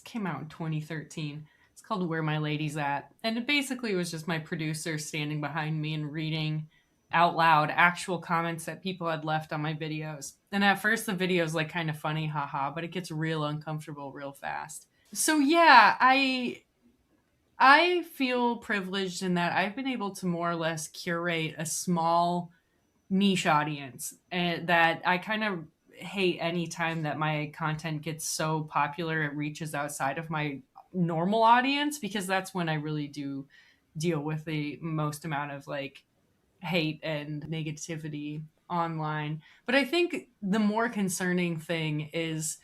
came out in 2013. It's called Where My Lady's At. And it basically was just my producer standing behind me and reading out loud actual comments that people had left on my videos. And at first the video is like kind of funny, haha, but it gets real uncomfortable real fast. So yeah, I feel privileged in that I've been able to more or less curate a small niche audience, and that I kind of hate any time that my content gets so popular it reaches outside of my normal audience, because that's when I really do deal with the most amount of like hate and negativity online. But I think the more concerning thing is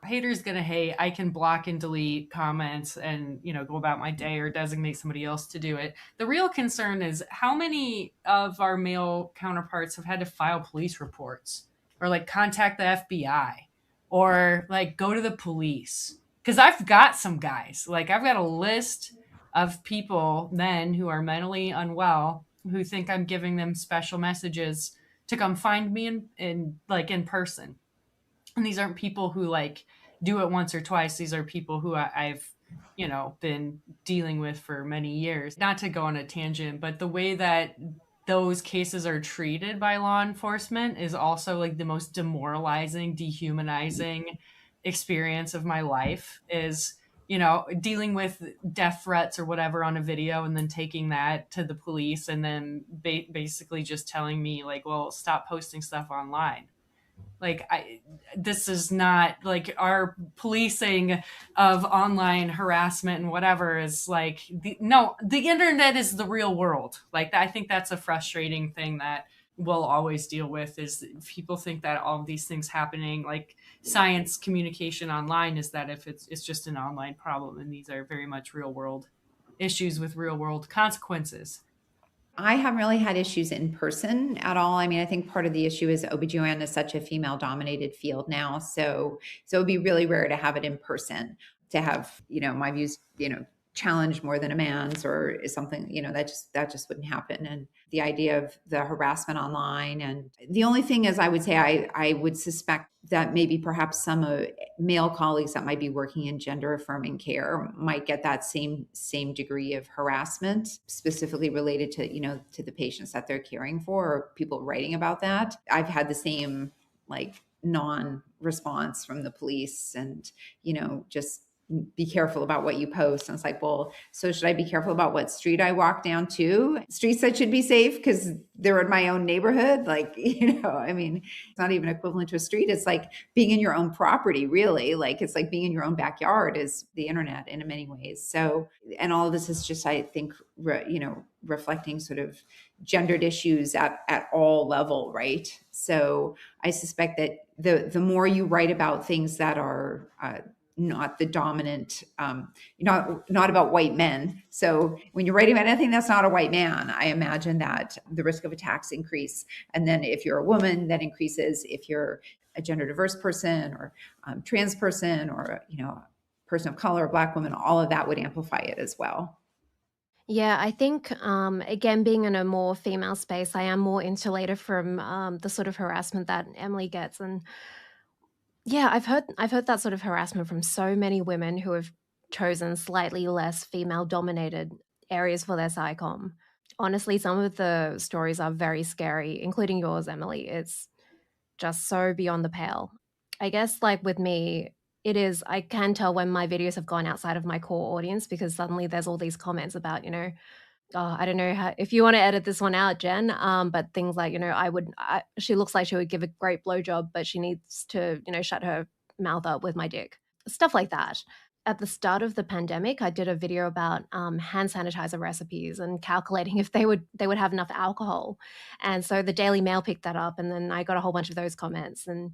haters gonna hate. I can block and delete comments and go about my day or designate somebody else to do it. The real concern is how many of our male counterparts have had to file police reports or like contact the FBI or like go to the police. Because I've got some guys, like I've got a list of people, men who are mentally unwell, who think I'm giving them special messages to come find me in person. And these aren't people who like do it once or twice. These are people who I've been dealing with for many years. Not to go on a tangent, but the way that those cases are treated by law enforcement is also like the most demoralizing, dehumanizing experience of my life. Is dealing with death threats or whatever on a video and then taking that to the police and then basically just telling me like, well, stop posting stuff online. Like, this is not like our policing of online harassment and whatever is like, the internet is the real world. Like, I think that's a frustrating thing that we'll always deal with, is people think that all of these things happening, like science communication online, is that if it's just an online problem, and these are very much real world issues with real world consequences. I haven't really had issues in person at all. I mean, I think part of the issue is OBGYN is such a female dominated field now. So it'd be really rare to have it in person, to have, my views, challenge more than a man's, or is something, that just wouldn't happen. And the idea of the harassment online, and the only thing is, I would say I would suspect that maybe perhaps some male colleagues that might be working in gender affirming care might get that same degree of harassment, specifically related to, to the patients that they're caring for, or people writing about that. I've had the same non-response from the police, and, just be careful about what you post. And it's like, well, so should I be careful about what street I walk down to? Streets that should be safe because they're in my own neighborhood. Like, it's not even equivalent to a street. It's like being in your own property, really. Like, it's like being in your own backyard is the internet in many ways. So, and all of this is just, I think, reflecting sort of gendered issues at all level, right? So I suspect that the more you write about things that are not the dominant, not about white men. So when you're writing about anything that's not a white man, I imagine that the risk of attacks increase. And then if you're a woman, that increases. If you're a gender diverse person, or trans person, or person of color, Black woman, all of that would amplify it as well. Yeah, I think, again, being in a more female space, I am more insulated from the sort of harassment that Emily gets. And yeah, I've heard that sort of harassment from so many women who have chosen slightly less female-dominated areas for their SciComm. Honestly, some of the stories are very scary, including yours, Emily. It's just so beyond the pale. I guess, like with me, I can tell when my videos have gone outside of my core audience, because suddenly there's all these comments about, I don't know if you want to edit this one out, Jen, but things like, she looks like she would give a great blowjob, but she needs to, shut her mouth up with my dick. Stuff like that. At the start of the pandemic, I did a video about hand sanitizer recipes and calculating if they would have enough alcohol. And so the Daily Mail picked that up, and then I got a whole bunch of those comments. And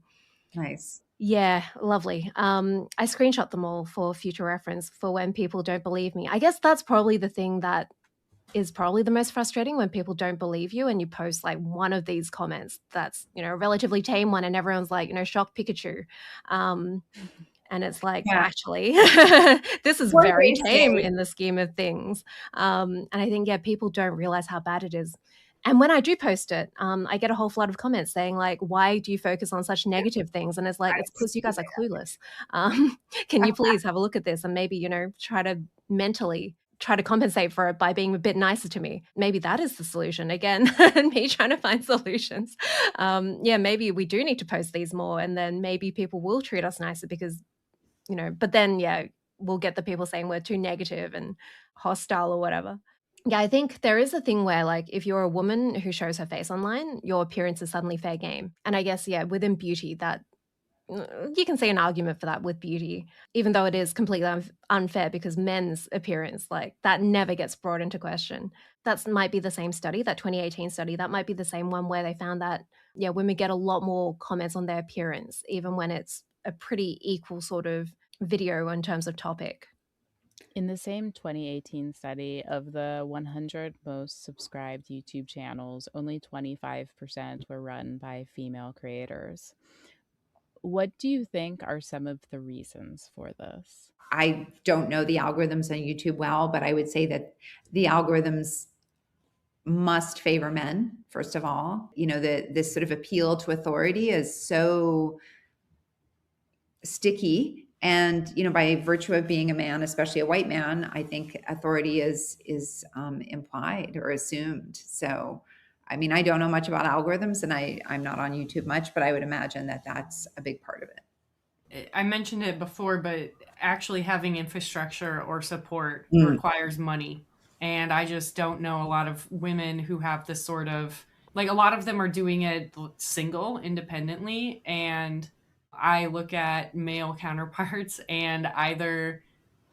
nice. Yeah, lovely. I screenshot them all for future reference for when people don't believe me. I guess that's probably the thing that is probably the most frustrating, when people don't believe you and you post like one of these comments that's, a relatively tame one, and everyone's like, shock Pikachu. And it's like, actually, this is very tame in the scheme of things. And I think, people don't realize how bad it is. And when I do post it, I get a whole flood of comments saying, like, why do you focus on such negative things? And it's like, it's because you guys are clueless. Can you please have a look at this and maybe, try to mentally try to compensate for it by being a bit nicer to me? Maybe that is the solution. Again, me trying to find solutions. Maybe we do need to post these more, and then maybe people will treat us nicer, because, but then, we'll get the people saying we're too negative and hostile or whatever. Yeah, I think there is a thing where, like, if you're a woman who shows her face online, your appearance is suddenly fair game. And I guess, within beauty, that you can see an argument for that with beauty, even though it is completely unfair, because men's appearance, like, that never gets brought into question. That might be the same study, that 2018 study, that might be the same one where they found that, women get a lot more comments on their appearance, even when it's a pretty equal sort of video in terms of topic. In the same 2018 study, of the 100 most subscribed YouTube channels, only 25% were run by female creators. What do you think are some of the reasons for this? I don't know the algorithms on YouTube well, but I would say that the algorithms must favor men, first of all. This sort of appeal to authority is so sticky. And, by virtue of being a man, especially a white man, I think authority is implied or assumed. So, I don't know much about algorithms, and I'm not on YouTube much, but I would imagine that that's a big part of it. I mentioned it before, but actually having infrastructure or support requires money. And I just don't know a lot of women who have this sort of, like, a lot of them are doing it single, independently. And I look at male counterparts, and either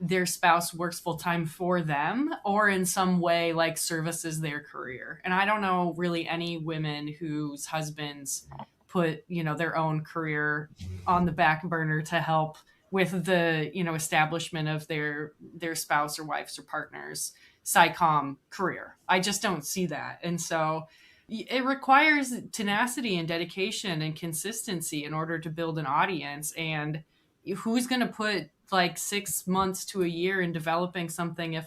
their spouse works full time for them, or in some way, like, services their career. And I don't know really any women whose husbands put, their own career on the back burner to help with the, establishment of their spouse or wife's or partner's SciComm career. I just don't see that. And so it requires tenacity and dedication and consistency in order to build an audience. And who's going to put like 6 months to a year in developing something if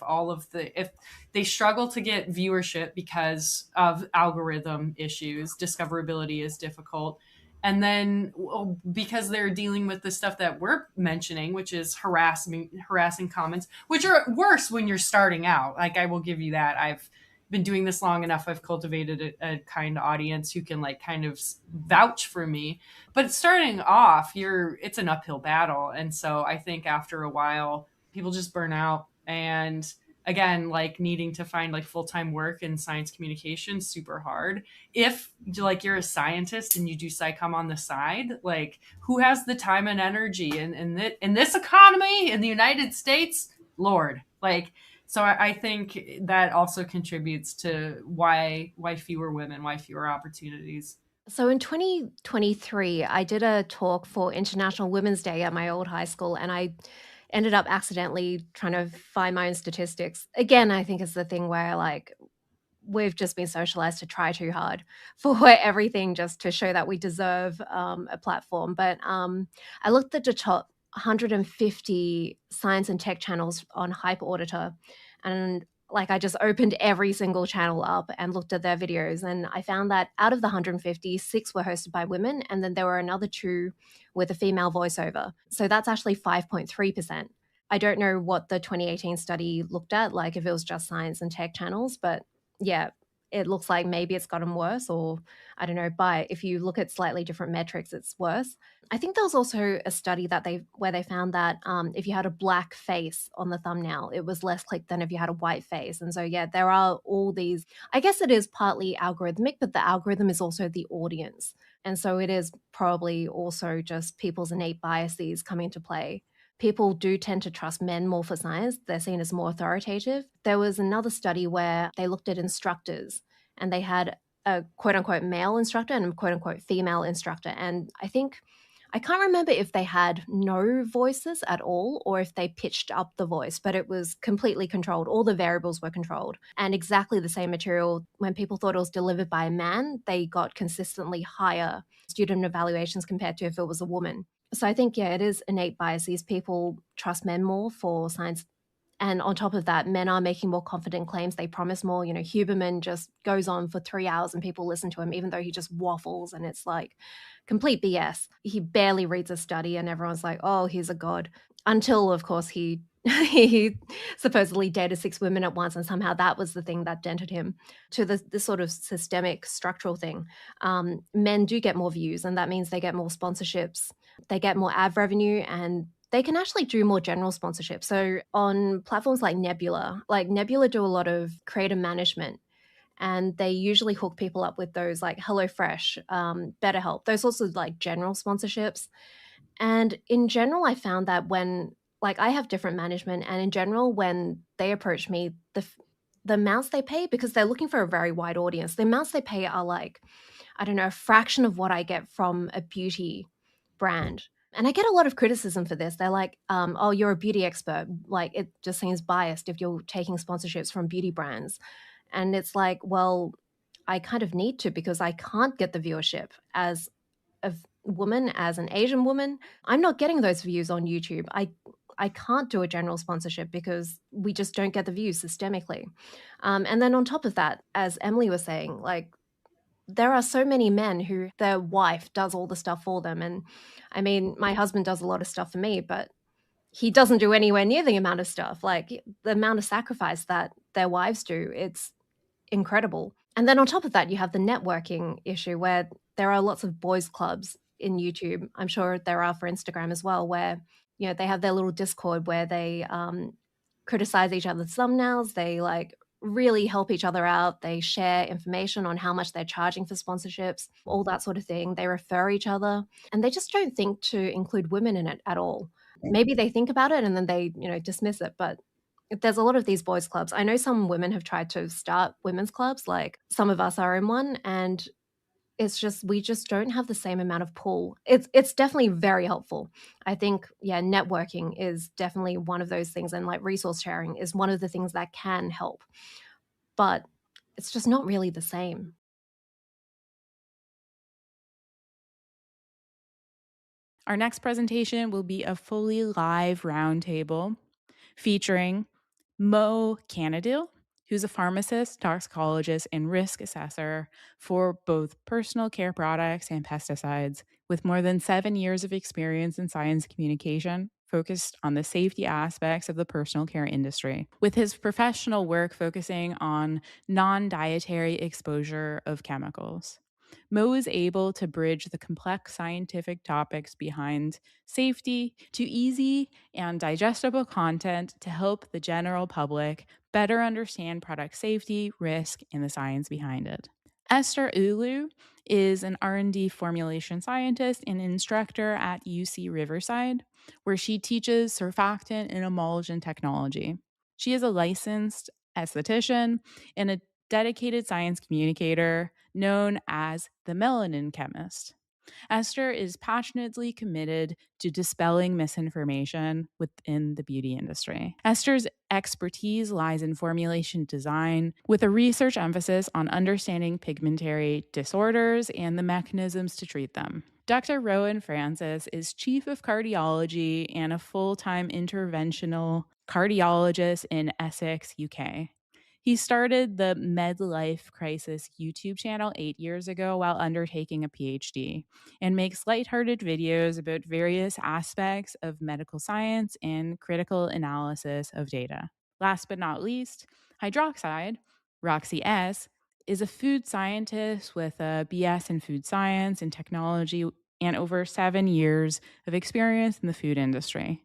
they struggle to get viewership because of algorithm issues, discoverability is difficult, and then because they're dealing with the stuff that we're mentioning, which is harassing comments, which are worse when you're starting out. Like, I will give you that. I've been doing this long enough. I've cultivated a kind audience who can like kind of vouch for me. But starting off, it's an uphill battle. And so I think after a while, people just burn out. And again, like needing to find like full-time work in science communication, super hard. If like you're a scientist and you do SciComm on the side, like who has the time and energy in this economy in the United States? Lord, like, so I think that also contributes to why fewer women, why fewer opportunities. So in 2023, I did a talk for International Women's Day at my old high school, and I ended up accidentally trying to find my own statistics. Again, I think it's the thing where like we've just been socialized to try too hard for everything just to show that we deserve a platform. But I looked at the top 150 science and tech channels on Hype Auditor, and like I just opened every single channel up and looked at their videos, and I found that out of the 150, 6 were hosted by women, and then there were another 2 with a female voiceover. So that's actually 5.3%. I don't know what the 2018 study looked at, like if it was just science and tech channels, but yeah, it looks like maybe it's gotten worse, or I don't know, but if you look at slightly different metrics, it's worse. I think there was also a study that where they found that if you had a black face on the thumbnail, it was less clicked than if you had a white face. And so yeah, there are all these, I guess it is partly algorithmic, but the algorithm is also the audience. And so it is probably also just people's innate biases come into play. People do tend to trust men more for science. They're seen as more authoritative. There was another study where they looked at instructors, and they had a quote unquote male instructor and a quote unquote female instructor. And I can't remember if they had no voices at all or if they pitched up the voice, but it was completely controlled. All the variables were controlled, and exactly the same material. When people thought it was delivered by a man, they got consistently higher student evaluations compared to if it was a woman. So I think, yeah, it is innate biases. People trust men more for science. And on top of that, men are making more confident claims. They promise more. You know, Huberman just goes on for 3 hours and people listen to him, even though he just waffles and it's like complete BS. He barely reads a study and everyone's like, oh, he's a god. Until, of course, he he supposedly dated 6 women at once, and somehow that was the thing that dented him to this sort of systemic structural thing. Men do get more views, and that means they get more sponsorships, they get more ad revenue, and they can actually do more general sponsorship. So on platforms like Nebula do a lot of creator management, and they usually hook people up with those like HelloFresh, BetterHelp, those sorts of like general sponsorships. And in general, I found that when like I have different management, and in general, when they approach me, the amounts they pay, because they're looking for a very wide audience, the amounts they pay are like, I don't know, a fraction of what I get from a beauty brand. And I get a lot of criticism for this. They're like, oh, you're a beauty expert. Like, it just seems biased if you're taking sponsorships from beauty brands. And it's like, well, I kind of need to, because I can't get the viewership as a woman, as an Asian woman. I'm not getting those views on YouTube. I can't do a general sponsorship because we just don't get the views systemically. And then on top of that, as Emily was saying, like, there are so many men who their wife does all the stuff for them. And I mean, my husband does a lot of stuff for me, but he doesn't do anywhere near the amount of stuff, like the amount of sacrifice that their wives do. It's incredible. And then on top of that, you have the networking issue where there are lots of boys clubs in YouTube. I'm sure there are for Instagram as well, where, you know, they have their little Discord where they criticize each other's thumbnails. They like really help each other out. They share information on how much they're charging for sponsorships, all that sort of thing. They refer each other, and they just don't think to include women in it at all. Maybe they think about it and then they, you know, dismiss it, but there's a lot of these boys clubs. I know some women have tried to start women's clubs, like some of us are in one, and it's just, we just don't have the same amount of pull. It's definitely very helpful. I think, yeah, networking is definitely one of those things, and like resource sharing is one of the things that can help, but it's just not really the same. Our next presentation will be a fully live roundtable featuring Mo Canadil, who's a pharmacist, toxicologist, and risk assessor for both personal care products and pesticides, with more than 7 years of experience in science communication, focused on the safety aspects of the personal care industry, with his professional work focusing on non-dietary exposure of chemicals. Mo is able to bridge the complex scientific topics behind safety to easy and digestible content to help the general public better understand product safety, risk, and the science behind it. Esther Ulu is an R&D formulation scientist and instructor at UC Riverside, where she teaches surfactant and emulsion technology. She is a licensed esthetician and a dedicated science communicator known as the melanin chemist. Esther is passionately committed to dispelling misinformation within the beauty industry. Esther's expertise lies in formulation design, with a research emphasis on understanding pigmentary disorders and the mechanisms to treat them. Dr. Rohin Francis is chief of cardiology and a full-time interventional cardiologist in Essex, UK. He started the Medlife Crisis YouTube channel 8 years ago while undertaking a PhD, and makes lighthearted videos about various aspects of medical science and critical analysis of data. Last but not least, Hydroxide, Roxi S, is a food scientist with a BS in food science and technology and over 7 years of experience in the food industry.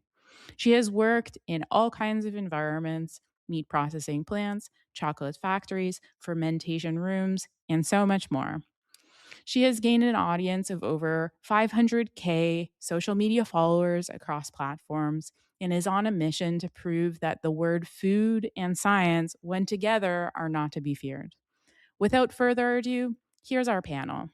She has worked in all kinds of environments: meat processing plants, chocolate factories, fermentation rooms, and so much more. She has gained an audience of over 500K social media followers across platforms and is on a mission to prove that the word food and science, when together, are not to be feared. Without further ado, here's our panel.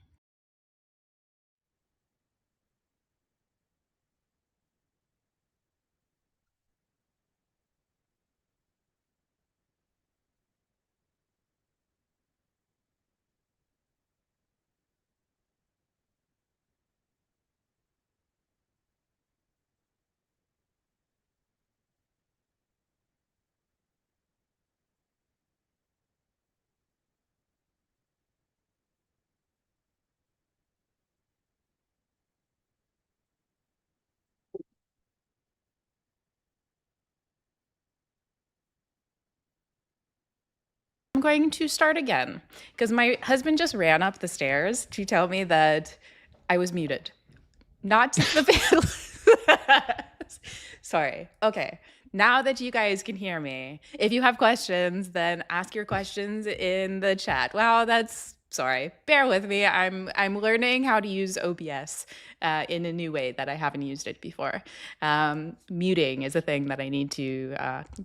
I'm going to start again because my husband just ran up the stairs to tell me that I was muted. Not the panelists. Sorry. Okay. Now that you guys can hear me, if you have questions, then ask your questions in the chat. Wow, that's sorry. Bear with me. I'm learning how to use OBS in a new way that I haven't used it before. Muting is a thing that I need to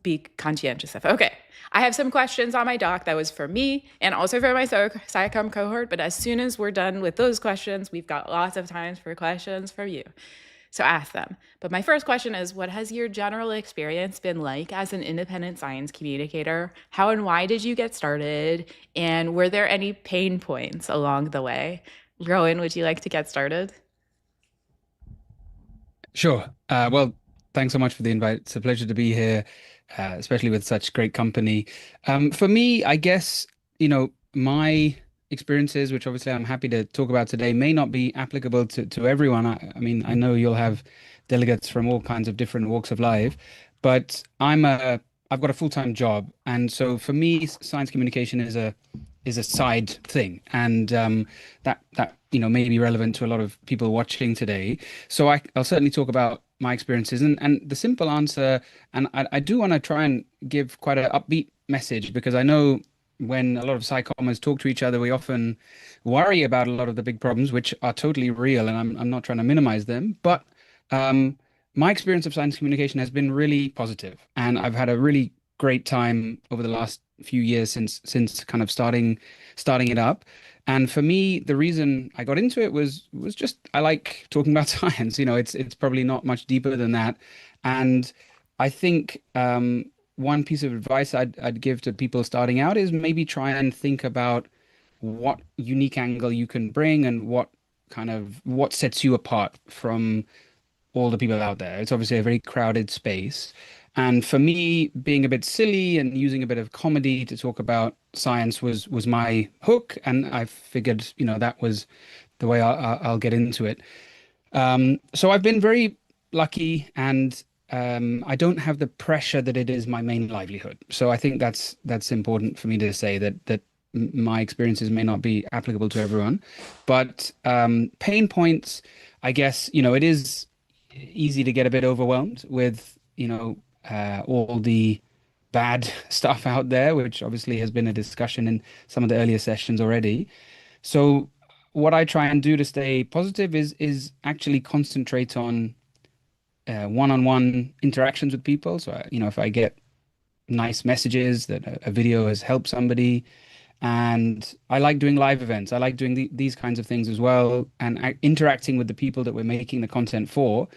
be conscientious of. Okay. I have some questions on my doc that was for me and also for my SciComm cohort, but as soon as we're done with those questions, we've got lots of time for questions from you. So ask them. But my first question is, what has your general experience been like as an independent science communicator? How and why did you get started? And were there any pain points along the way? Rohin, would you like to get started? Sure. Well, thanks so much for the invite. It's a pleasure to be here, especially with such great company. For me, I guess, my experiences, which obviously I'm happy to talk about today, may not be applicable to everyone. I mean, I know you'll have delegates from all kinds of different walks of life, but I've got a full-time job, and so for me, science communication is a side thing, and that may be relevant to a lot of people watching today. So I'll certainly talk about my experiences, and the simple answer, and I do want to try and give quite an upbeat message, because I know when a lot of SciCommers talk to each other, we often worry about a lot of the big problems, which are totally real, and I'm not trying to minimize them, but my experience of science communication has been really positive, and I've had a really great time over the last few years since kind of starting it up. And for me, the reason I got into it was just I like talking about science. It's probably not much deeper than that. And I think one piece of advice I'd give to people starting out is maybe try and think about what unique angle you can bring and what sets you apart from all the people out there. It's obviously a very crowded space. And for me, being a bit silly and using a bit of comedy to talk about science was my hook, and I figured, that was the way I'll get into it. So I've been very lucky, and I don't have the pressure that it is my main livelihood. So I think that's important for me to say that my experiences may not be applicable to everyone, but pain points, I guess, it is easy to get a bit overwhelmed with, all the bad stuff out there, which obviously has been a discussion in some of the earlier sessions already. So what I try and do to stay positive is actually concentrate on one-on-one interactions with people. So, if I get nice messages that a video has helped somebody, and I like doing live events. I like doing these kinds of things as well, and interacting with the people that we're making the content for,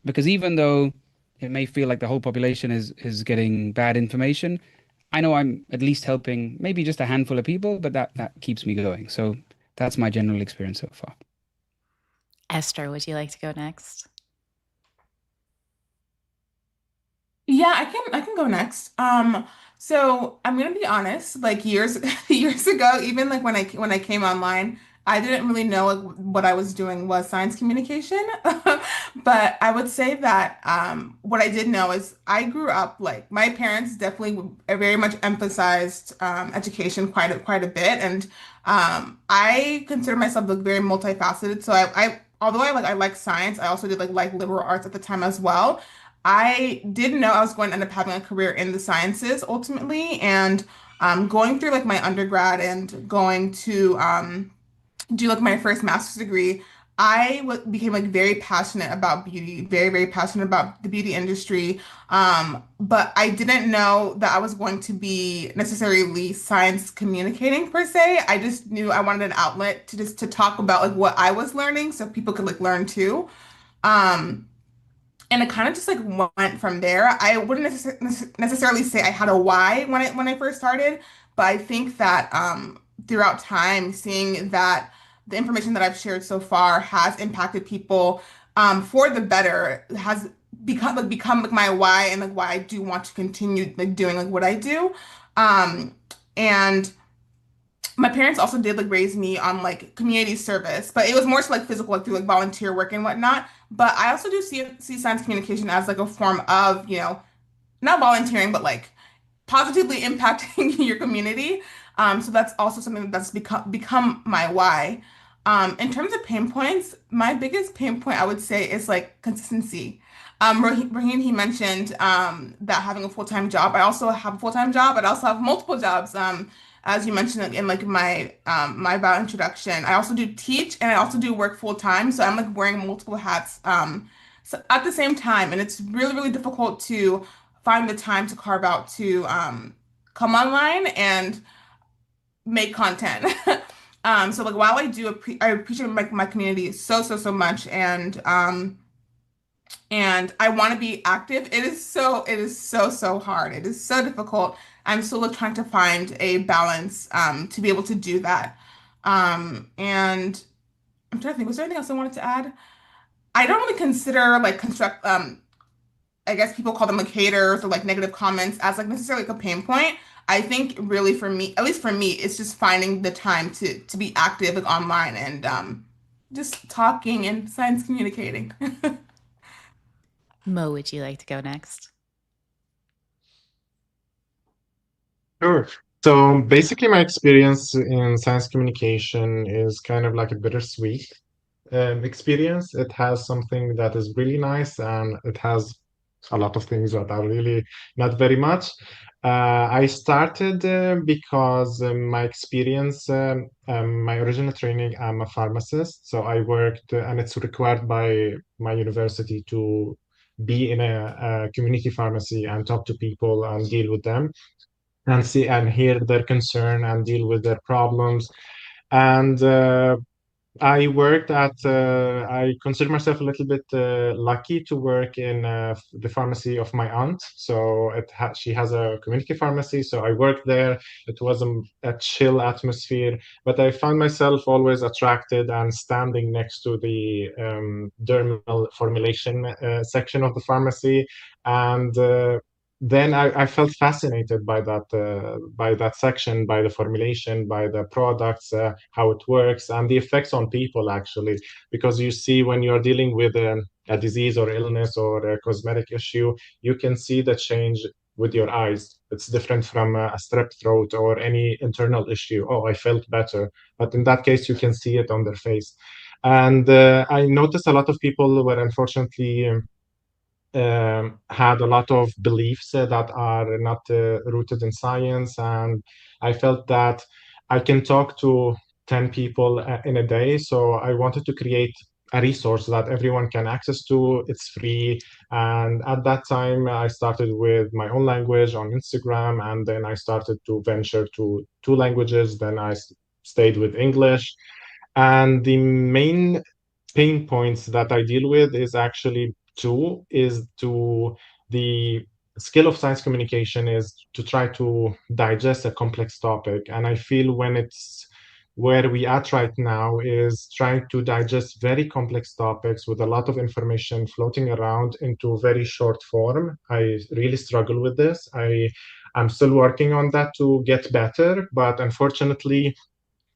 because even though it may feel like the whole population is getting bad information, I know I'm at least helping maybe just a handful of people, but that keeps me going. So that's my general experience so far. Esther, would you like to go next? Yeah, I can go next. So I'm gonna be honest, like years years ago, even like when I came online, I didn't really know like, what I was doing was science communication. But I would say that what I did know is I grew up like my parents definitely very much emphasized education quite a bit, and I consider myself like very multifaceted. So I although I like science, I also did like liberal arts at the time as well. I didn't know I was going to end up having a career in the sciences ultimately, and going through like my undergrad and going to do like my first master's degree, became like very passionate about beauty, very passionate about the beauty industry. But I didn't know that I was going to be necessarily science communicating per se. I just knew I wanted an outlet to talk about like what I was learning so people could like learn too. Um, and it kind of just like went from there. I wouldn't necessarily say I had a why when I first started, but I think that throughout time, seeing that the information that I've shared so far has impacted people for the better has become like my why, and like why I do want to continue like doing like what I do. And my parents also did like raise me on like community service, but it was more so like physical, like through like volunteer work and whatnot. But I also do see science communication as like a form of, not volunteering, but like positively impacting your community. So that's also something that's become my why. In terms of pain points, my biggest pain point I would say is like consistency. Rohin, he mentioned that having a full-time job. I also have a full-time job, but I also have multiple jobs. As you mentioned in like my bio introduction, I also do teach and I also do work full-time. So I'm like wearing multiple hats so at the same time, and it's really difficult to find the time to carve out to come online and make content. So like while I appreciate my community so much, and I want to be active. It is so hard. It is so difficult. I'm still like, trying to find a balance to be able to do that. And I'm trying to think, was there anything else I wanted to add? I don't really consider like construct I guess people call them like haters or like negative comments as like necessarily like a pain point. I think really for me, at least for me, it's just finding the time to be active like online and just talking and science communicating. Mo, would you like to go next? Sure. So basically, my experience in science communication is kind of like a bittersweet experience. It has something that is really nice, and it has a lot of things that are really not very much. I started because my experience, my original training, I'm a pharmacist. So I worked, and it's required by my university to be in a community pharmacy and talk to people and deal with them and see and hear their concern and deal with their problems. And I worked at, I consider myself a little bit lucky to work in the pharmacy of my aunt. So she has a community pharmacy. So I worked there. It was a chill atmosphere, but I found myself always attracted and standing next to the dermal formulation section of the pharmacy. And then I felt fascinated by that section, by the formulation, by the products, how it works, and the effects on people actually. Because you see, when you're dealing with a disease or illness or a cosmetic issue, you can see the change with your eyes. It's different from a strep throat or any internal issue. Oh, I felt better. But in that case, you can see it on their face. And I noticed a lot of people were unfortunately had a lot of beliefs that are not rooted in science. And I felt that I can talk to 10 people in a day. So I wanted to create a resource that everyone can access to. It's free. And at that time, I started with my own language on Instagram. And then I started to venture to two languages. Then I stayed with English. And the main pain points that I deal with is actually two, is to the skill of science communication is to try to digest a complex topic. And I feel when it's where we at right now is trying to digest very complex topics with a lot of information floating around into very short form. I really struggle with this. I'm still working on that to get better, but unfortunately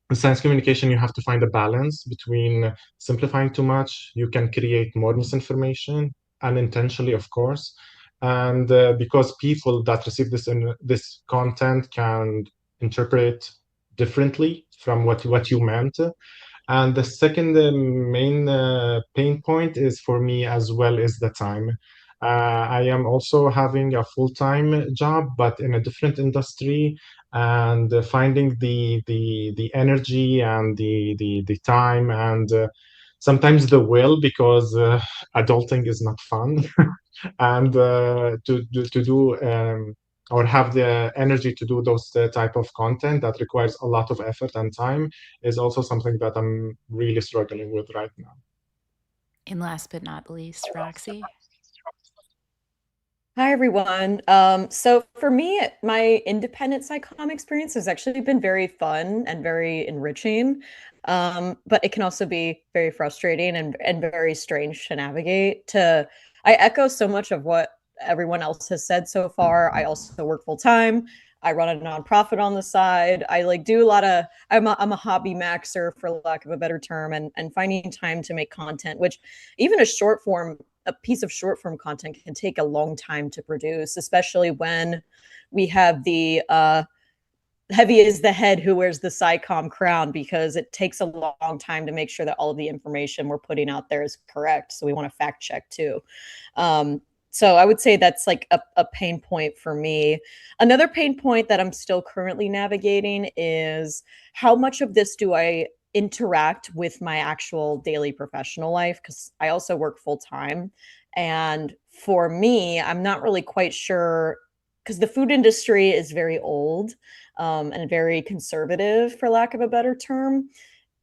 in science communication, you have to find a balance between simplifying too much. You can create more misinformation, unintentionally, of course, and because people that receive this content can interpret differently from what you meant. And the second main pain point is for me as well is the time. I am also having a full-time job, but in a different industry, and finding the energy and the time and sometimes the will, because adulting is not fun, and to do or have the energy to do those type of content that requires a lot of effort and time is also something that I'm really struggling with right now. And last but not least, Roxy. Hi, everyone. So for me, my independent SciComm experience has actually been very fun and very enriching, but it can also be very frustrating and very strange to navigate. I echo so much of what everyone else has said so far. I also work full time. I run a nonprofit on the side. I like do a lot of. I'm a hobby maxer, for lack of a better term, and finding time to make content, which even a piece of short form content can take a long time to produce, especially when we have the heavy is the head who wears the SciComm crown, because it takes a long time to make sure that all of the information we're putting out there is correct. So we want to fact check too. So I would say that's like a pain point for me. Another pain point that I'm still currently navigating is how much of this do I interact with my actual daily professional life, because I also work full time. And for me, I'm not really quite sure, because the food industry is very old and very conservative, for lack of a better term.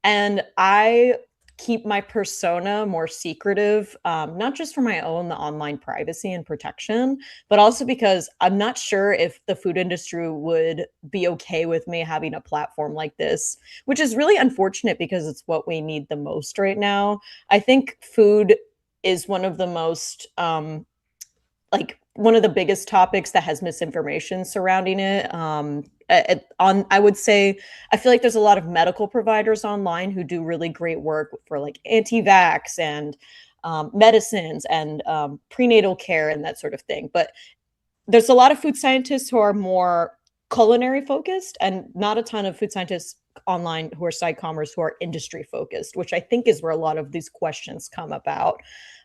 And I keep my persona more secretive, not just for my own the online privacy and protection, but also because I'm not sure if the food industry would be okay with me having a platform like this, which is really unfortunate because it's what we need the most right now. I think food is one of the most like one of the biggest topics that has misinformation surrounding it. I would say, I feel like there's a lot of medical providers online who do really great work for like anti-vax and medicines and prenatal care and that sort of thing. But there's a lot of food scientists who are more culinary focused, and not a ton of food scientists online who are SciCommers who are industry focused, which I think is where a lot of these questions come about.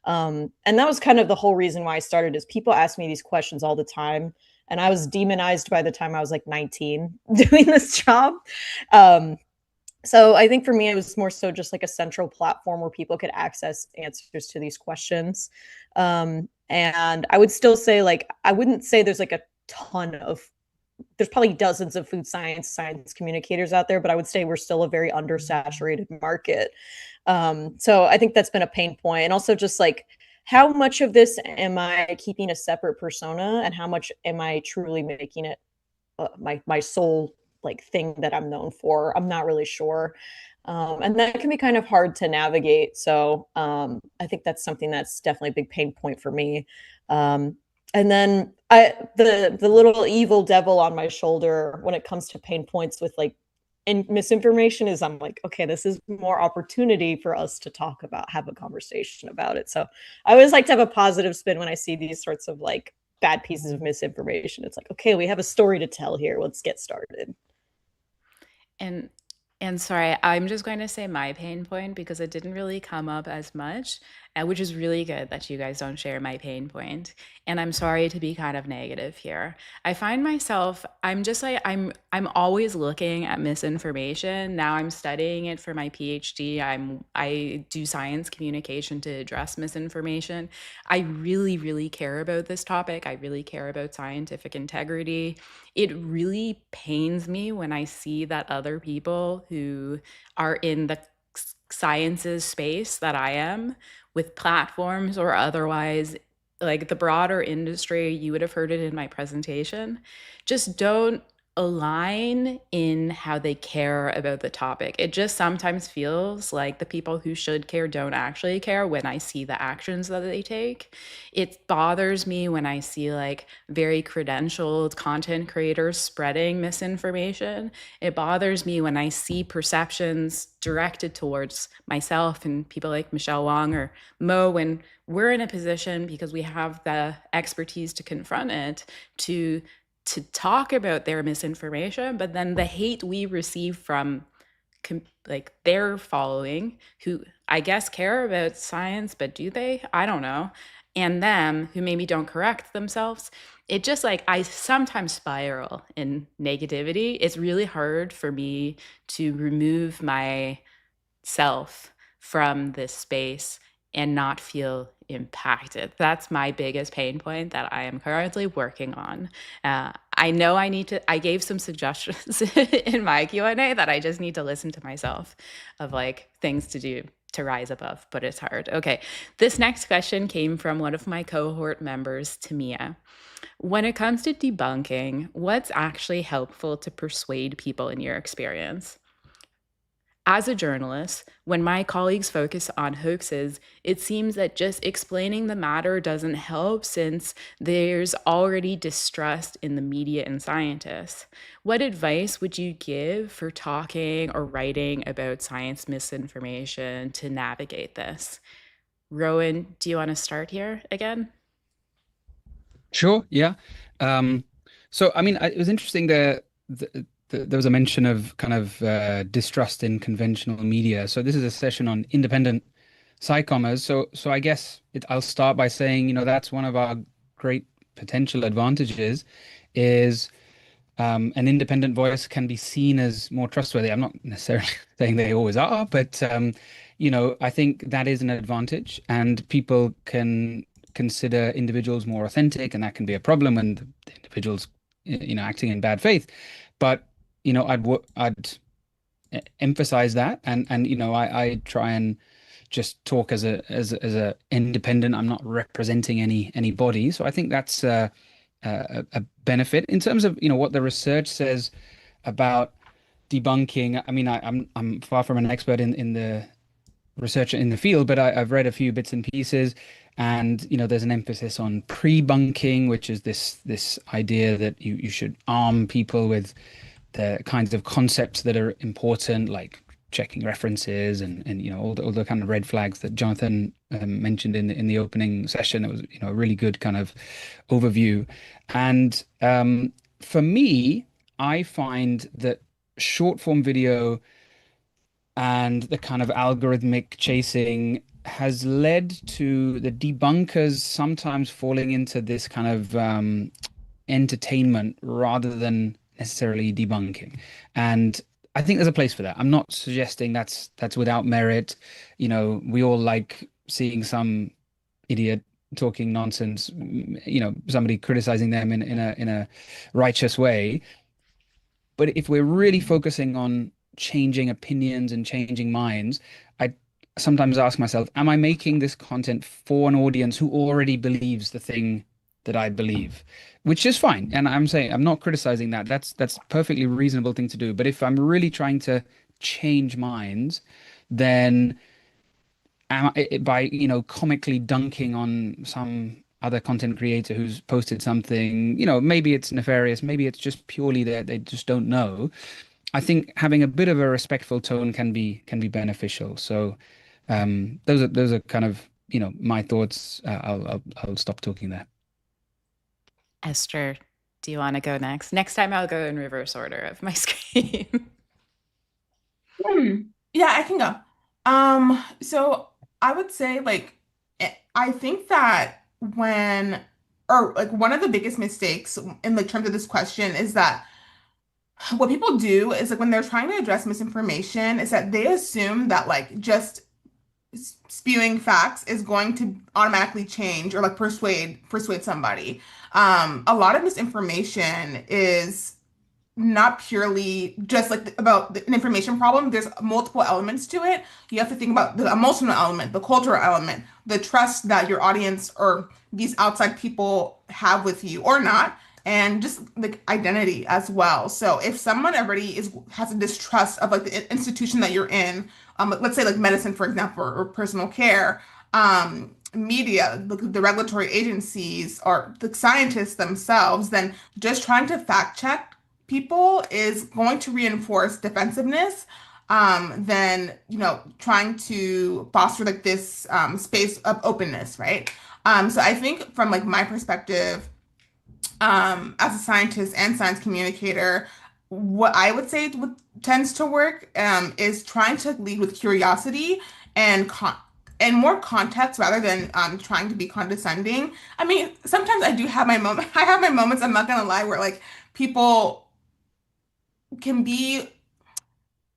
And that was kind of the whole reason why I started, is people ask me these questions all the time. And I was demonized by the time I was like 19 doing this job. So I think for me, it was more so just like a central platform where people could access answers to these questions. And I would still say, like, I wouldn't say there's like a ton of there's probably dozens of food science communicators out there, but I would say we're still a very undersaturated market. So I think that's been a pain point. And also just like, how much of this am I keeping a separate persona, and how much am I truly making it my sole like thing that I'm known for? I'm not really sure. And that can be kind of hard to navigate. So I think that's something that's definitely a big pain point for me. And then the little evil devil on my shoulder when it comes to pain points with like misinformation is, I'm like, okay, this is more opportunity for us to talk about, have a conversation about it. So I always like to have a positive spin when I see these sorts of like bad pieces of misinformation. It's like, okay, we have a story to tell here. Let's get started. And sorry, I'm just going to say my pain point because it didn't really come up as much, which is really good that you guys don't share my pain point. And I'm sorry to be kind of negative here. I find myself, I'm just like, I'm always looking at misinformation. Now I'm studying it for my PhD. I do science communication to address misinformation. I really, really care about this topic. I really care about scientific integrity. It really pains me when I see that other people who are in the sciences space that I am, with platforms or otherwise, like the broader industry, you would have heard it in my presentation, just don't align in how they care about the topic. It just sometimes feels like the people who should care don't actually care when I see the actions that they take. It bothers me when I see like very credentialed content creators spreading misinformation. It bothers me when I see perceptions directed towards myself and people like Michelle Wong or Mo, when we're in a position, because we have the expertise to confront it, to talk about their misinformation, but then the hate we receive from like their following, who I guess care about science, but do they? I don't know. And them who maybe don't correct themselves. It just like, I sometimes spiral in negativity. It's really hard for me to remove myself from this space and not feel impacted. That's my biggest pain point that I am currently working on. I know I gave some suggestions in my Q&A that I just need to listen to myself of like things to do to rise above, but it's hard. Okay, this next question came from one of my cohort members, Tamia. When it comes to debunking, what's actually helpful to persuade people in your experience? As a journalist, when my colleagues focus on hoaxes, it seems that just explaining the matter doesn't help since there's already distrust in the media and scientists. What advice would you give for talking or writing about science misinformation to navigate this? Rohin, do you want to start here again? Sure, yeah. So, I mean, it was interesting that there was a mention of kind of distrust in conventional media. So this is a session on independent Sci-Commers. So I guess I'll start by saying, that's one of our great potential advantages is an independent voice can be seen as more trustworthy. I'm not necessarily saying they always are, but I think that is an advantage, and people can consider individuals more authentic, and that can be a problem when the individual's acting in bad faith. But I'd emphasize that, and I try and just talk as a independent. I'm not representing any body, so I think that's a benefit in terms of what the research says about debunking. I mean, I'm far from an expert in the research in the field, but I've read a few bits and pieces, and there's an emphasis on pre-bunking, which is this idea that you should arm people with the kinds of concepts that are important, like checking references and all the kind of red flags that Jonathan mentioned in the opening session. It was a really good kind of overview. And for me, I find that short form video and the kind of algorithmic chasing has led to the debunkers sometimes falling into this kind of entertainment rather than necessarily debunking. And I think there's a place for that. I'm not suggesting that's without merit. We all like seeing some idiot talking nonsense, somebody criticizing them in a righteous way. But if we're really focusing on changing opinions and changing minds, I sometimes ask myself, am I making this content for an audience who already believes the thing that I believe? Which is fine. And I'm saying I'm not criticizing that. That's a perfectly reasonable thing to do. But if I'm really trying to change minds, then by comically dunking on some other content creator who's posted something, maybe it's nefarious, maybe it's just purely that they just don't know. I think having a bit of a respectful tone can be beneficial. So those are kind of my thoughts. I'll stop talking there. Esther, do you want to go next? Next time I'll go in reverse order of my screen. Yeah, I can go. So I would say I think that when or like one of the biggest mistakes in like terms of this question is that what people do is like when they're trying to address misinformation is that they assume that like just spewing facts is going to automatically change or like persuade somebody. A lot of misinformation is not purely just like about an information problem. There's multiple elements to it. You have to think about the emotional element, the cultural element, the trust that your audience or these outside people have with you or not, and just like identity as well. So if someone already has a distrust of like the institution that you're in, let's say like medicine, for example, or personal care, media, the regulatory agencies, or the scientists themselves, then just trying to fact check people is going to reinforce defensiveness than trying to foster like this space of openness, right? So I think from like my perspective, as a scientist and science communicator, what I would say tends to work is trying to lead with curiosity and and more context rather than trying to be condescending. I mean, sometimes I do have my moment. I have my moments. I'm not gonna lie, where like people can be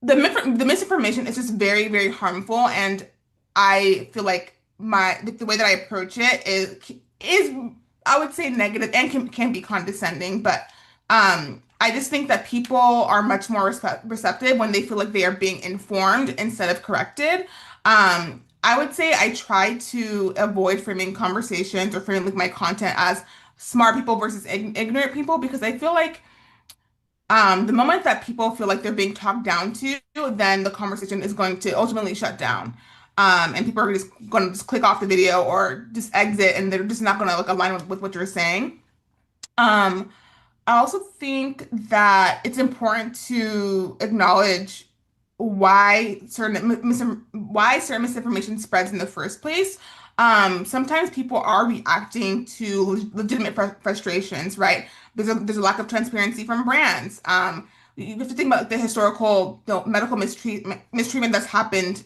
the misinformation is just very, very harmful, and I feel like the way that I approach it is I would say negative and can be condescending, but I just think that people are much more receptive when they feel like they are being informed instead of corrected. I would say I try to avoid framing conversations or framing like my content as smart people versus ignorant people, because I feel like the moment that people feel like they're being talked down to, then the conversation is going to ultimately shut down. And people are just going to just click off the video or just exit, and they're just not going to like align with what you're saying. I also think that it's important to acknowledge why certain misinformation spreads in the first place. Sometimes people are reacting to legitimate frustrations, right? There's a lack of transparency from brands. You have to think about the historical, medical mistreatment that's happened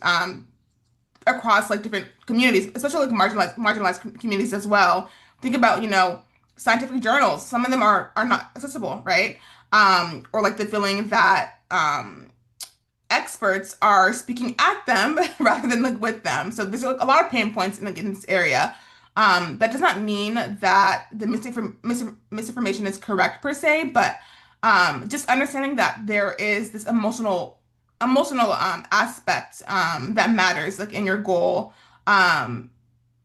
across like different communities, especially like marginalized communities as well. Think about, scientific journals. Some of them are not accessible, right? Or like the feeling that experts are speaking at them rather than like with them. So there's like, a lot of pain points in this area. That does not mean that the misinformation is correct per se, but just understanding that there is this emotional aspect that matters like in your goal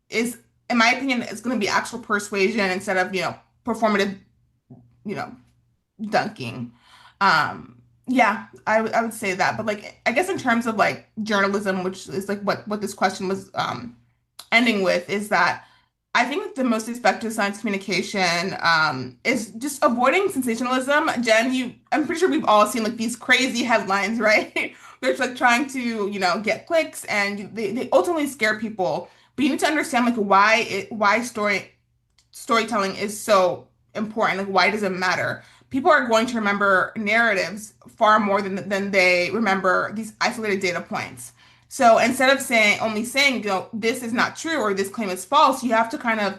is, in my opinion, is going to be actual persuasion instead of performative you know dunking. Yeah, I would say that. But like I guess in terms of like journalism, which is like what this question was ending with, is that I think the most effective science communication is just avoiding sensationalism. Jen, I'm pretty sure we've all seen like these crazy headlines, right? They're just like trying to, get clicks, and they ultimately scare people. But you need to understand like why storytelling is so important. Like why does it matter? People are going to remember narratives far more than they remember these isolated data points. So instead of only saying, this is not true or this claim is false, you have to kind of,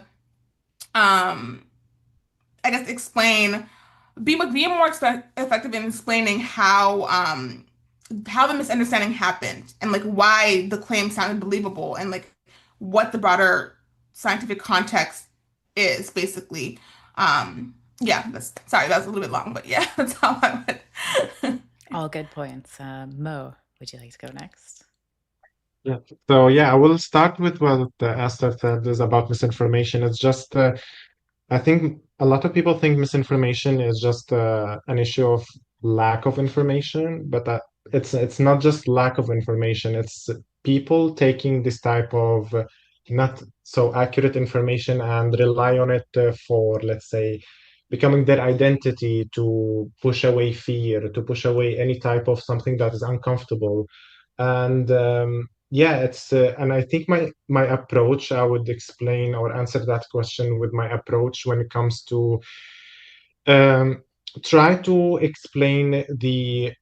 I guess, be more effective in explaining how the misunderstanding happened and like why the claim sounded believable and like what the broader scientific context is, basically. Yeah, sorry, that was a little bit long, but yeah, that's how I would. All good points. Mo, would you like to go next? Yeah. So yeah, I will start with what Esther said is about misinformation. It's just I think a lot of people think misinformation is just an issue of lack of information, but it's not just lack of information. It's people taking this type of not so accurate information and rely on it for, let's say, becoming their identity, to push away fear, to push away any type of something that is uncomfortable. And yeah, and I think my approach, I would explain or answer that question with my approach when it comes to um, try to explain the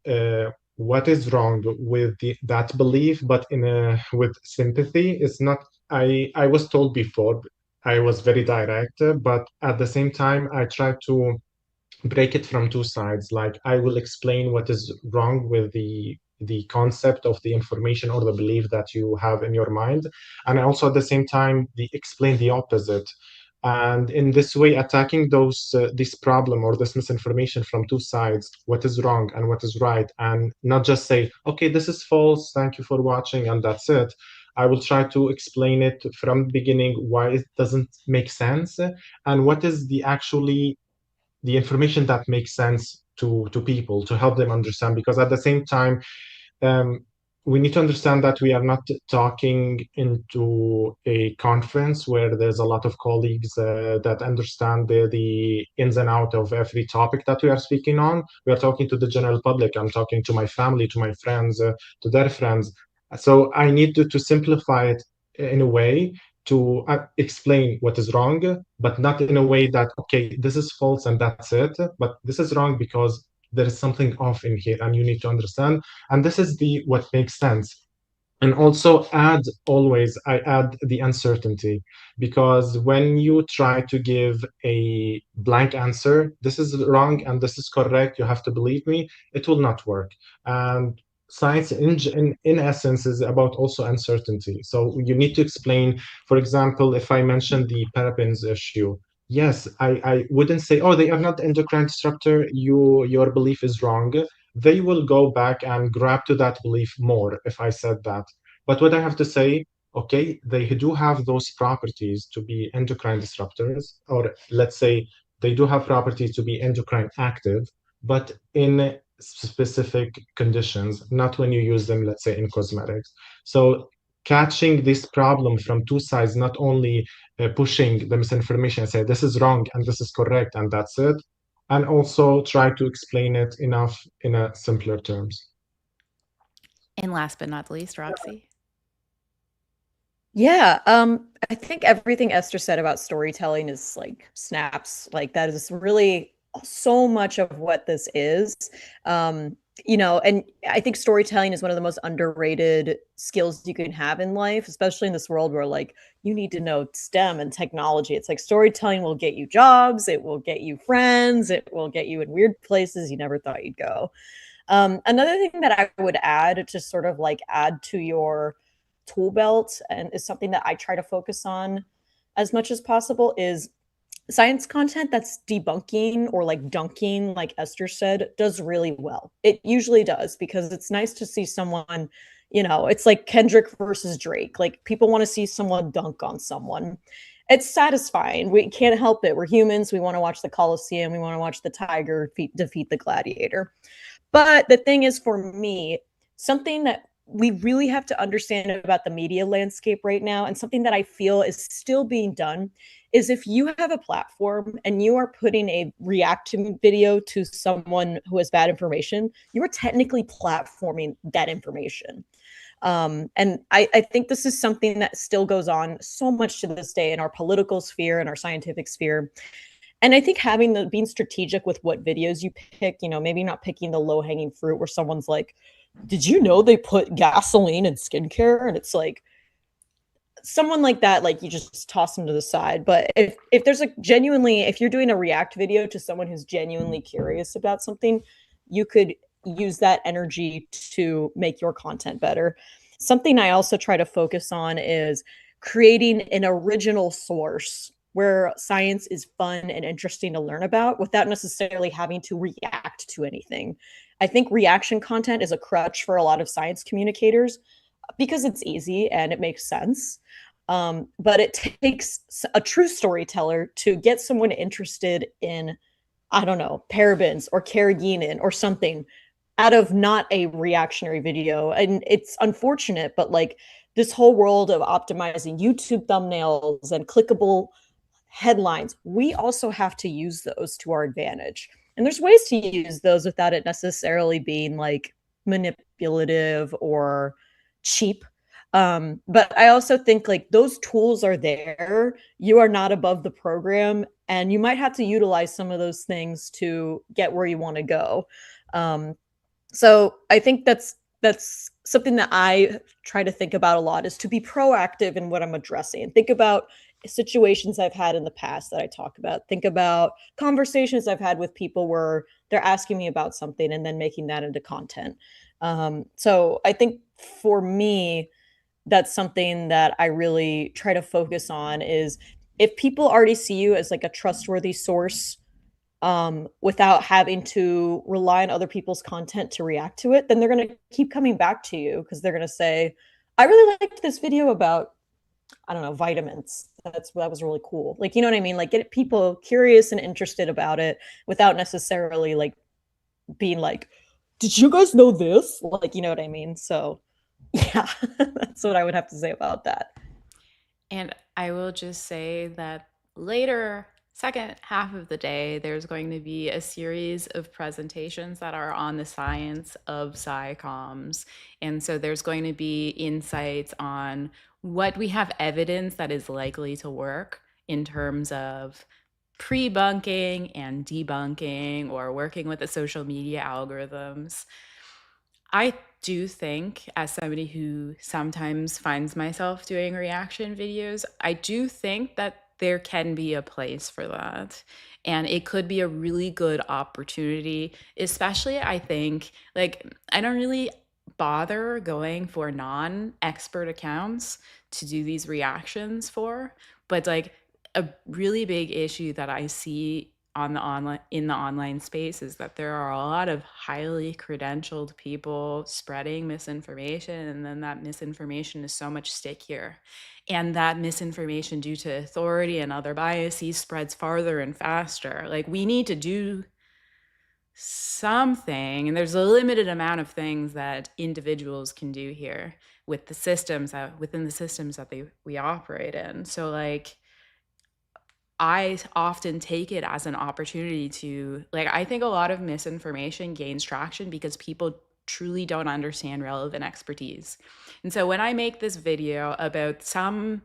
what is wrong with that belief, but in a with sympathy. It's not. I was told before. I was very direct, but at the same time, I try to break it from two sides. Like, I will explain what is wrong with the concept of the information or the belief that you have in your mind, and I also at the same time explain the opposite. And in this way, attacking this problem or this misinformation from two sides, what is wrong and what is right, and not just say, okay, this is false, thank you for watching, and that's it. I will try to explain it from the beginning, why it doesn't make sense, and what is the information that makes sense to people, to help them understand. Because at the same time, um, we need to understand that we are not talking into a conference where there's a lot of colleagues that understand the ins and out of every topic that we are speaking on. We are talking to the general public. I'm talking to my family, to my friends, to their friends. So I need to simplify it in a way to explain what is wrong, but not in a way that, okay, this is false and that's it, but this is wrong because there is something off in here and you need to understand, and this is the what makes sense. And also I add the uncertainty, because when you try to give a blank answer, this is wrong and this is correct, you have to believe me, it will not work. And science in essence is about also uncertainty. So you need to explain. For example, if I mention the parabens issue, yes, I wouldn't say, oh, they are not endocrine disruptor, your belief is wrong. They will go back and grab to that belief more if I said that. But what I have to say, okay, they do have those properties to be endocrine disruptors, or let's say they do have properties to be endocrine active, but in specific conditions, not when you use them, let's say, in cosmetics. So catching this problem from two sides, not only pushing the misinformation and say this is wrong and this is correct and that's it, and also try to explain it enough in a simpler terms. And last but not least, Roxi. Yeah, I think everything Esther said about storytelling is like snaps. Like, that is really so much of what this is. And I think storytelling is one of the most underrated skills you can have in life, especially in this world where, like, you need to know STEM and technology. It's like storytelling will get you jobs, it will get you friends, it will get you in weird places you never thought you'd go. Another thing that I would add to sort of like add to your tool belt, and is something that I try to focus on as much as possible, is science content that's debunking or like dunking, like Esther said, does really well. It usually does, because it's nice to see someone, it's like Kendrick versus Drake. Like, people want to see someone dunk on someone. It's satisfying. We can't help it. We're humans. We want to watch the Colosseum. We want to watch the tiger defeat the gladiator. But the thing is, for me, something that we really have to understand about the media landscape right now, and something that I feel is still being done, is if you have a platform and you are putting a reaction video to someone who has bad information, you are technically platforming that information. And I think this is something that still goes on so much to this day in our political sphere and our scientific sphere. And I think being strategic with what videos you pick, maybe not picking the low hanging fruit where someone's like, did you know they put gasoline in skincare? And it's like, someone like that, like, you just toss them to the side. But if there's if you're doing a react video to someone who's genuinely curious about something, you could use that energy to make your content better. Something I also try to focus on is creating an original source where science is fun and interesting to learn about without necessarily having to react to anything. I think reaction content is a crutch for a lot of science communicators because it's easy and it makes sense. But it takes a true storyteller to get someone interested in, I don't know, parabens or carrageenan or something out of not a reactionary video. And it's unfortunate, but like this whole world of optimizing YouTube thumbnails and clickable headlines, we also have to use those to our advantage. And there's ways to use those without it necessarily being like manipulative or cheap. But I also think like those tools are there. You are not above the program, and you might have to utilize some of those things to get where you want to go. So I think that's something that I try to think about a lot, is to be proactive in what I'm addressing. Think about situations I've had in the past that I talk about. Think about conversations I've had with people where they're asking me about something and then making that into content. So I think for me, that's something that I really try to focus on, is if people already see you as like a trustworthy source, without having to rely on other people's content to react to it, then they're going to keep coming back to you because they're going to say, I really liked this video about, I don't know, vitamins. That was really cool. Like, you know what I mean? Like, get people curious and interested about it without necessarily like being like, did you guys know this? Like, you know what I mean? So yeah, that's what I would have to say about that. And I will just say that later, second half of the day, there's going to be a series of presentations that are on the science of SciComms. And so there's going to be insights on what we have evidence that is likely to work in terms of pre-bunking and debunking, or working with the social media algorithms. I do think, as somebody who sometimes finds myself doing reaction videos, I do think that there can be a place for that. And it could be a really good opportunity, especially I think, like, I don't really bother going for non-expert accounts to do these reactions for, but like a really big issue that I see on the online space is that there are a lot of highly credentialed people spreading misinformation, and then that misinformation is so much stickier, and that misinformation, due to authority and other biases, spreads farther and faster. Like, we need to do something, and there's a limited amount of things that individuals can do here with the systems within the systems that we operate in. So like, I often take it as an opportunity to, like, I think a lot of misinformation gains traction because people truly don't understand relevant expertise. And so when I make this video about some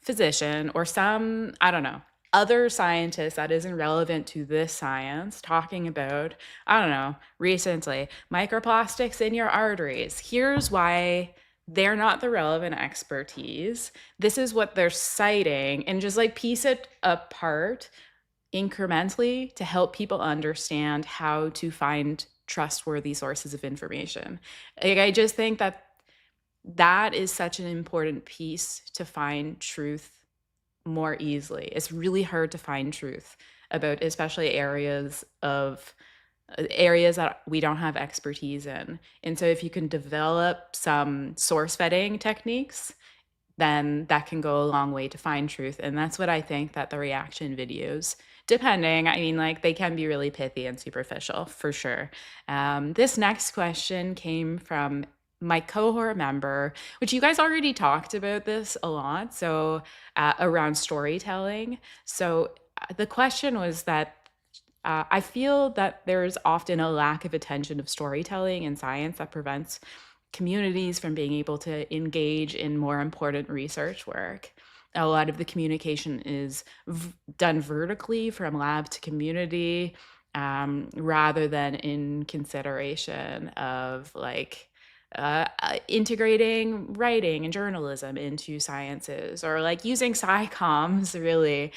physician or some, I don't know, other scientist that isn't relevant to this science, talking about, I don't know, recently, microplastics in your arteries, here's why they're not the relevant expertise. This is what they're citing, and just like piece it apart incrementally to help people understand how to find trustworthy sources of information. Like, I just think that that is such an important piece to find truth more easily. It's really hard to find truth about, especially areas that we don't have expertise in. And so if you can develop some source vetting techniques, then that can go a long way to find truth. And that's what I think that the reaction videos, depending, I mean, like, they can be really pithy and superficial for sure. This next question came from my cohort member, which you guys already talked about this a lot, so around storytelling. So the question was that I feel that there's often a lack of attention of storytelling in science that prevents communities from being able to engage in more important research work. A lot of the communication is done vertically from lab to community, rather than in consideration of like integrating writing and journalism into sciences, or like using SciComms, really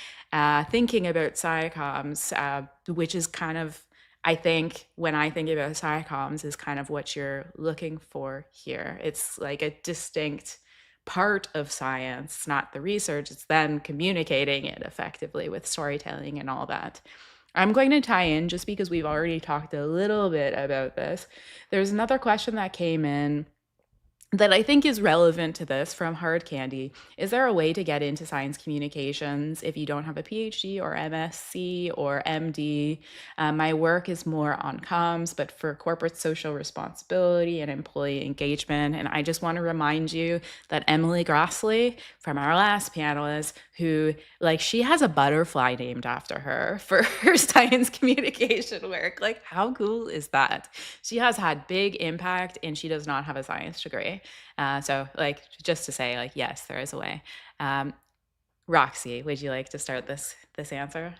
thinking about SciComms, which is kind of, I think, when I think about SciComms, is kind of what you're looking for here. It's like a distinct part of science, not the research. It's then communicating it effectively with storytelling and all that. I'm going to tie in just because we've already talked a little bit about this. There's another question that came in that I think is relevant to this from Hard Candy. Is there a way to get into science communications if you don't have a PhD or MSc or MD? My work is more on comms, but for corporate social responsibility and employee engagement. And I just want to remind you that Emily Graslie from our last panelist, who she has a butterfly named after her for her science communication work. Like, how cool is that? She has had big impact and she does not have a science degree. So just to say, yes, there is a way. Roxy, would you like to start this answer?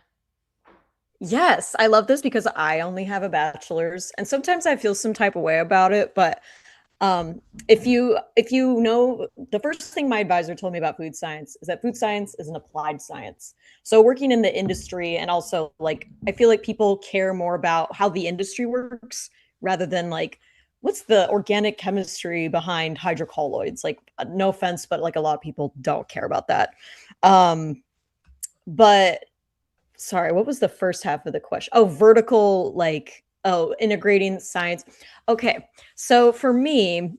Yes, I love this because I only have a bachelor's, and sometimes I feel some type of way about it. But if you know, the first thing my advisor told me about food science is that food science is an applied science. So working in the industry, and also I feel like people care more about how the industry works rather than what's the organic chemistry behind hydrocolloids. No offense, but a lot of people don't care about that. But sorry, what was the first half of the question? Oh, vertical, integrating science. Okay, so for me,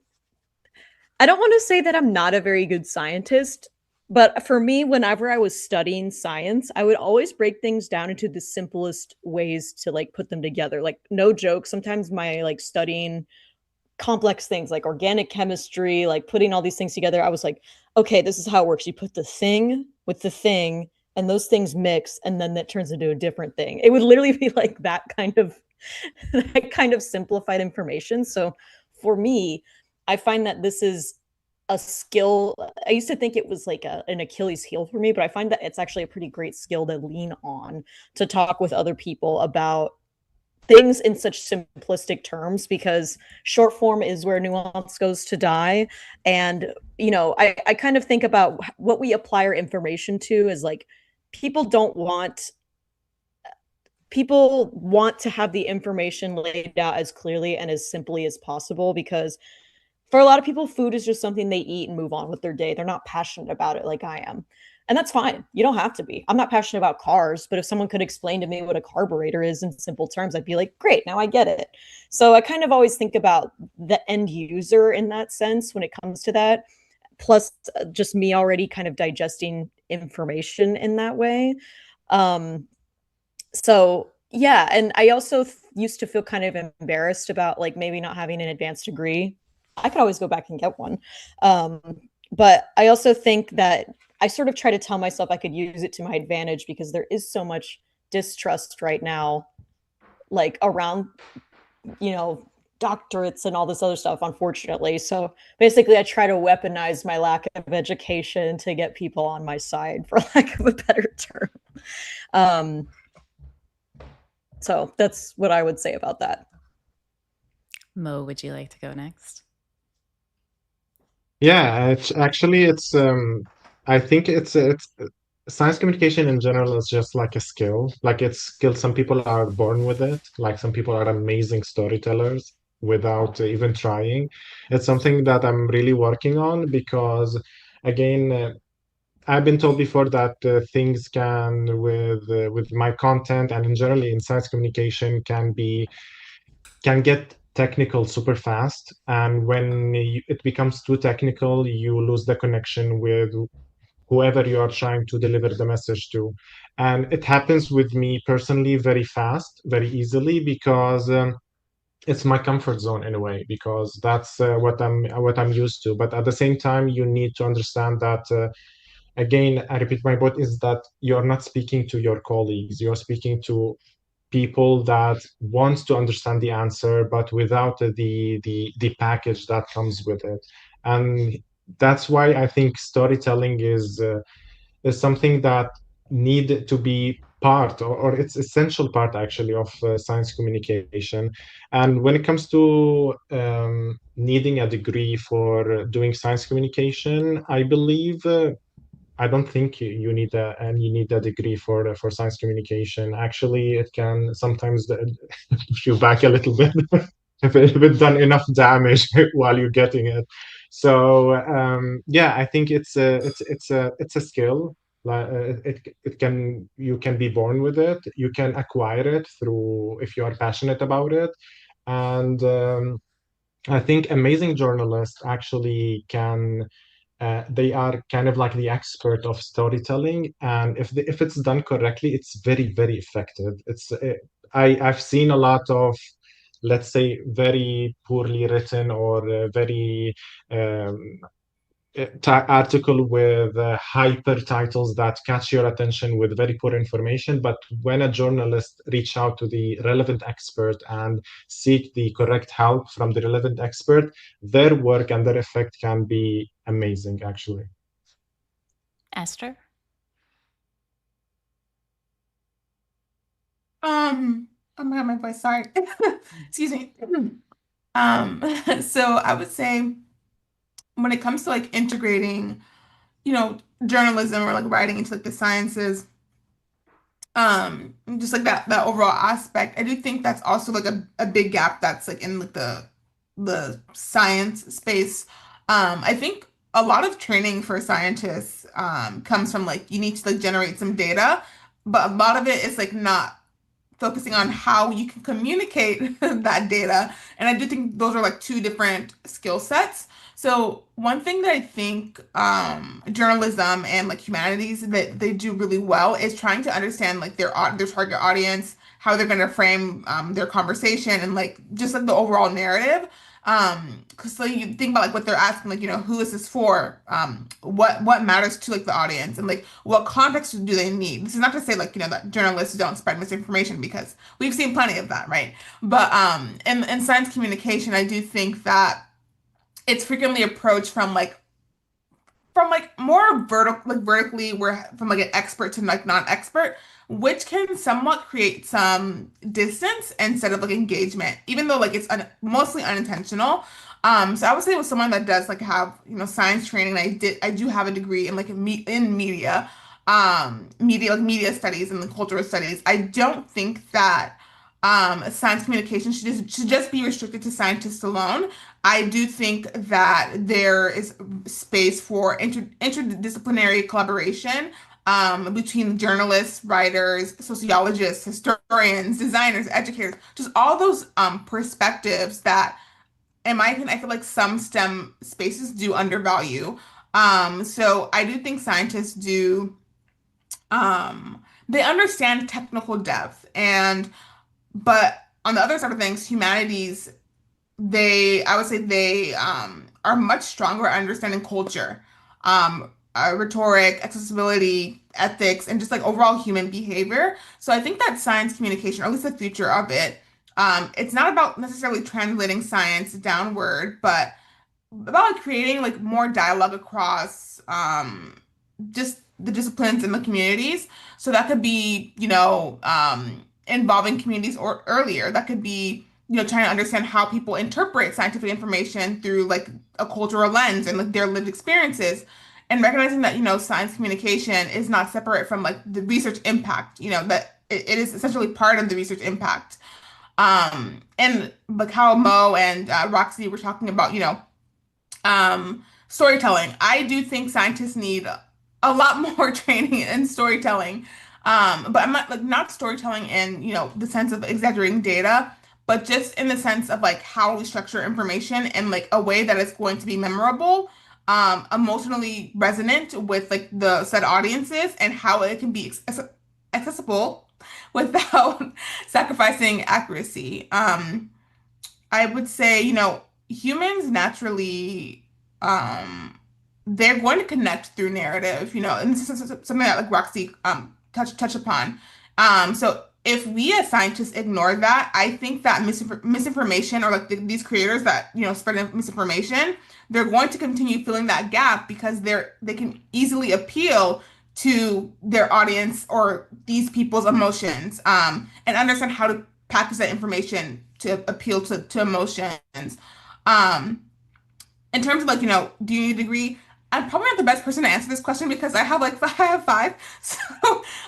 I don't want to say that I'm not a very good scientist, but for me, whenever I was studying science, I would always break things down into the simplest ways to put them together. No joke, sometimes my studying complex things like organic chemistry, putting all these things together, I was like, okay, this is how it works. You put the thing with the thing, and those things mix, and then that turns into a different thing. It would literally be that kind of simplified information. So for me, I find that this is a skill. I used to think it was an Achilles heel for me, but I find that it's actually a pretty great skill to lean on to talk with other people about things in such simplistic terms, because short form is where nuance goes to die. And I kind of think about what we apply our information to as people want to have the information laid out as clearly and as simply as possible, because for a lot of people, food is just something they eat and move on with their day. They're not passionate about it like I am. And that's fine. You don't have to be. I'm not passionate about cars, but if someone could explain to me what a carburetor is in simple terms, I'd be like, great, now I get it. So I kind of always think about the end user in that sense when it comes to that, plus just me already kind of digesting information in that way. So yeah, and I also used to feel kind of embarrassed about maybe not having an advanced degree. I could always go back and get one. But I also think that I sort of try to tell myself I could use it to my advantage, because there is so much distrust right now, around, doctorates and all this other stuff, unfortunately. So basically, I try to weaponize my lack of education to get people on my side, for lack of a better term. So that's what I would say about that. Mo, would you like to go next? Yeah, it's I think it's science communication in general is just like a skill. It's skill. Some people are born with it. Some people are amazing storytellers without even trying. It's something that I'm really working on, because again, I've been told before that things can with my content and in generally in science communication can get technical super fast, and when it becomes too technical, you lose the connection with whoever you are trying to deliver the message to. And it happens with me personally very fast, very easily, because it's my comfort zone in a way, because that's what I'm used to. But at the same time, you need to understand that again, I repeat my point, is that you're not speaking to your colleagues, you're speaking to people that wants to understand the answer, but without the package that comes with it. And that's why I think storytelling is something that need to be part, or it's essential part actually of science communication. And when it comes to needing a degree for doing science communication, I believe I don't think you need a degree for science communication. Actually, it can sometimes push you back a little bit if it's done enough damage while you're getting it. So yeah, I think it's a skill. Like it can, you can be born with it. You can acquire it through, if you are passionate about it. And I think amazing journalists actually can, they are kind of like the expert of storytelling, and if it's done correctly, it's very, very effective. I've seen a lot of, let's say, very poorly written or very um, article with hyper titles that catch your attention with very poor information. But when a journalist reach out to the relevant expert and seek the correct help from the relevant expert, their work and their effect can be amazing, actually. Esther? Oh my God, my voice, sorry. Excuse me. So I would say when it comes to like integrating, journalism or like writing into like the sciences, just like that overall aspect, I do think that's also like a big gap that's like in like the science space. I think a lot of training for scientists comes from like you need to like generate some data, but a lot of it is like not focusing on how you can communicate that data. And I do think those are like two different skill sets. So one thing that I think journalism and like humanities that they do really well is trying to understand like their target audience, how they're going to frame their conversation, and like just like the overall narrative. Because so you think about like what they're asking, like who is this for? What matters to like the audience, and like what context do they need? This is not to say like that journalists don't spread misinformation, because we've seen plenty of that, right? But in science communication, I do think that it's frequently approached from like more vertically, where from like an expert to like non-expert, which can somewhat create some distance instead of like engagement, even though like it's mostly unintentional. So I would say with someone that does like have science training, I do have a degree in like in media studies and the cultural studies. I don't think that science communication should just be restricted to scientists alone. I do think that there is space for interdisciplinary collaboration between journalists, writers, sociologists, historians, designers, educators, just all those perspectives that, in my opinion, I feel like some STEM spaces do undervalue. So I do think scientists do, they understand technical depth, but on the other side of things, humanities, I would say they are much stronger at understanding culture, rhetoric, accessibility, ethics, and just like overall human behavior. So I think that science communication, or at least the future of it, it's not about necessarily translating science downward, but about creating like more dialogue across just the disciplines and the communities. So that could be, involving communities or earlier. That could be, trying to understand how people interpret scientific information through like a cultural lens and like their lived experiences. And recognizing that, science communication is not separate from like the research impact, that it is essentially part of the research impact. And like how Mo and Roxy were talking about, storytelling. I do think scientists need a lot more training in storytelling. But I'm not like not storytelling in, the sense of exaggerating data, but just in the sense of like how we structure information in like a way that is going to be memorable, emotionally resonant with like the said audiences, and how it can be accessible without sacrificing accuracy. I would say, humans naturally, they're going to connect through narrative, and this is something that like Roxy touch upon. So if we as scientists ignore that, I think that misinformation, or like these creators that spread misinformation, they're going to continue filling that gap, because they can easily appeal to their audience or these people's emotions, and understand how to package that information to appeal to emotions. Um, in terms of like, do you need a degree? I'm probably not the best person to answer this question, because I have like I have five, so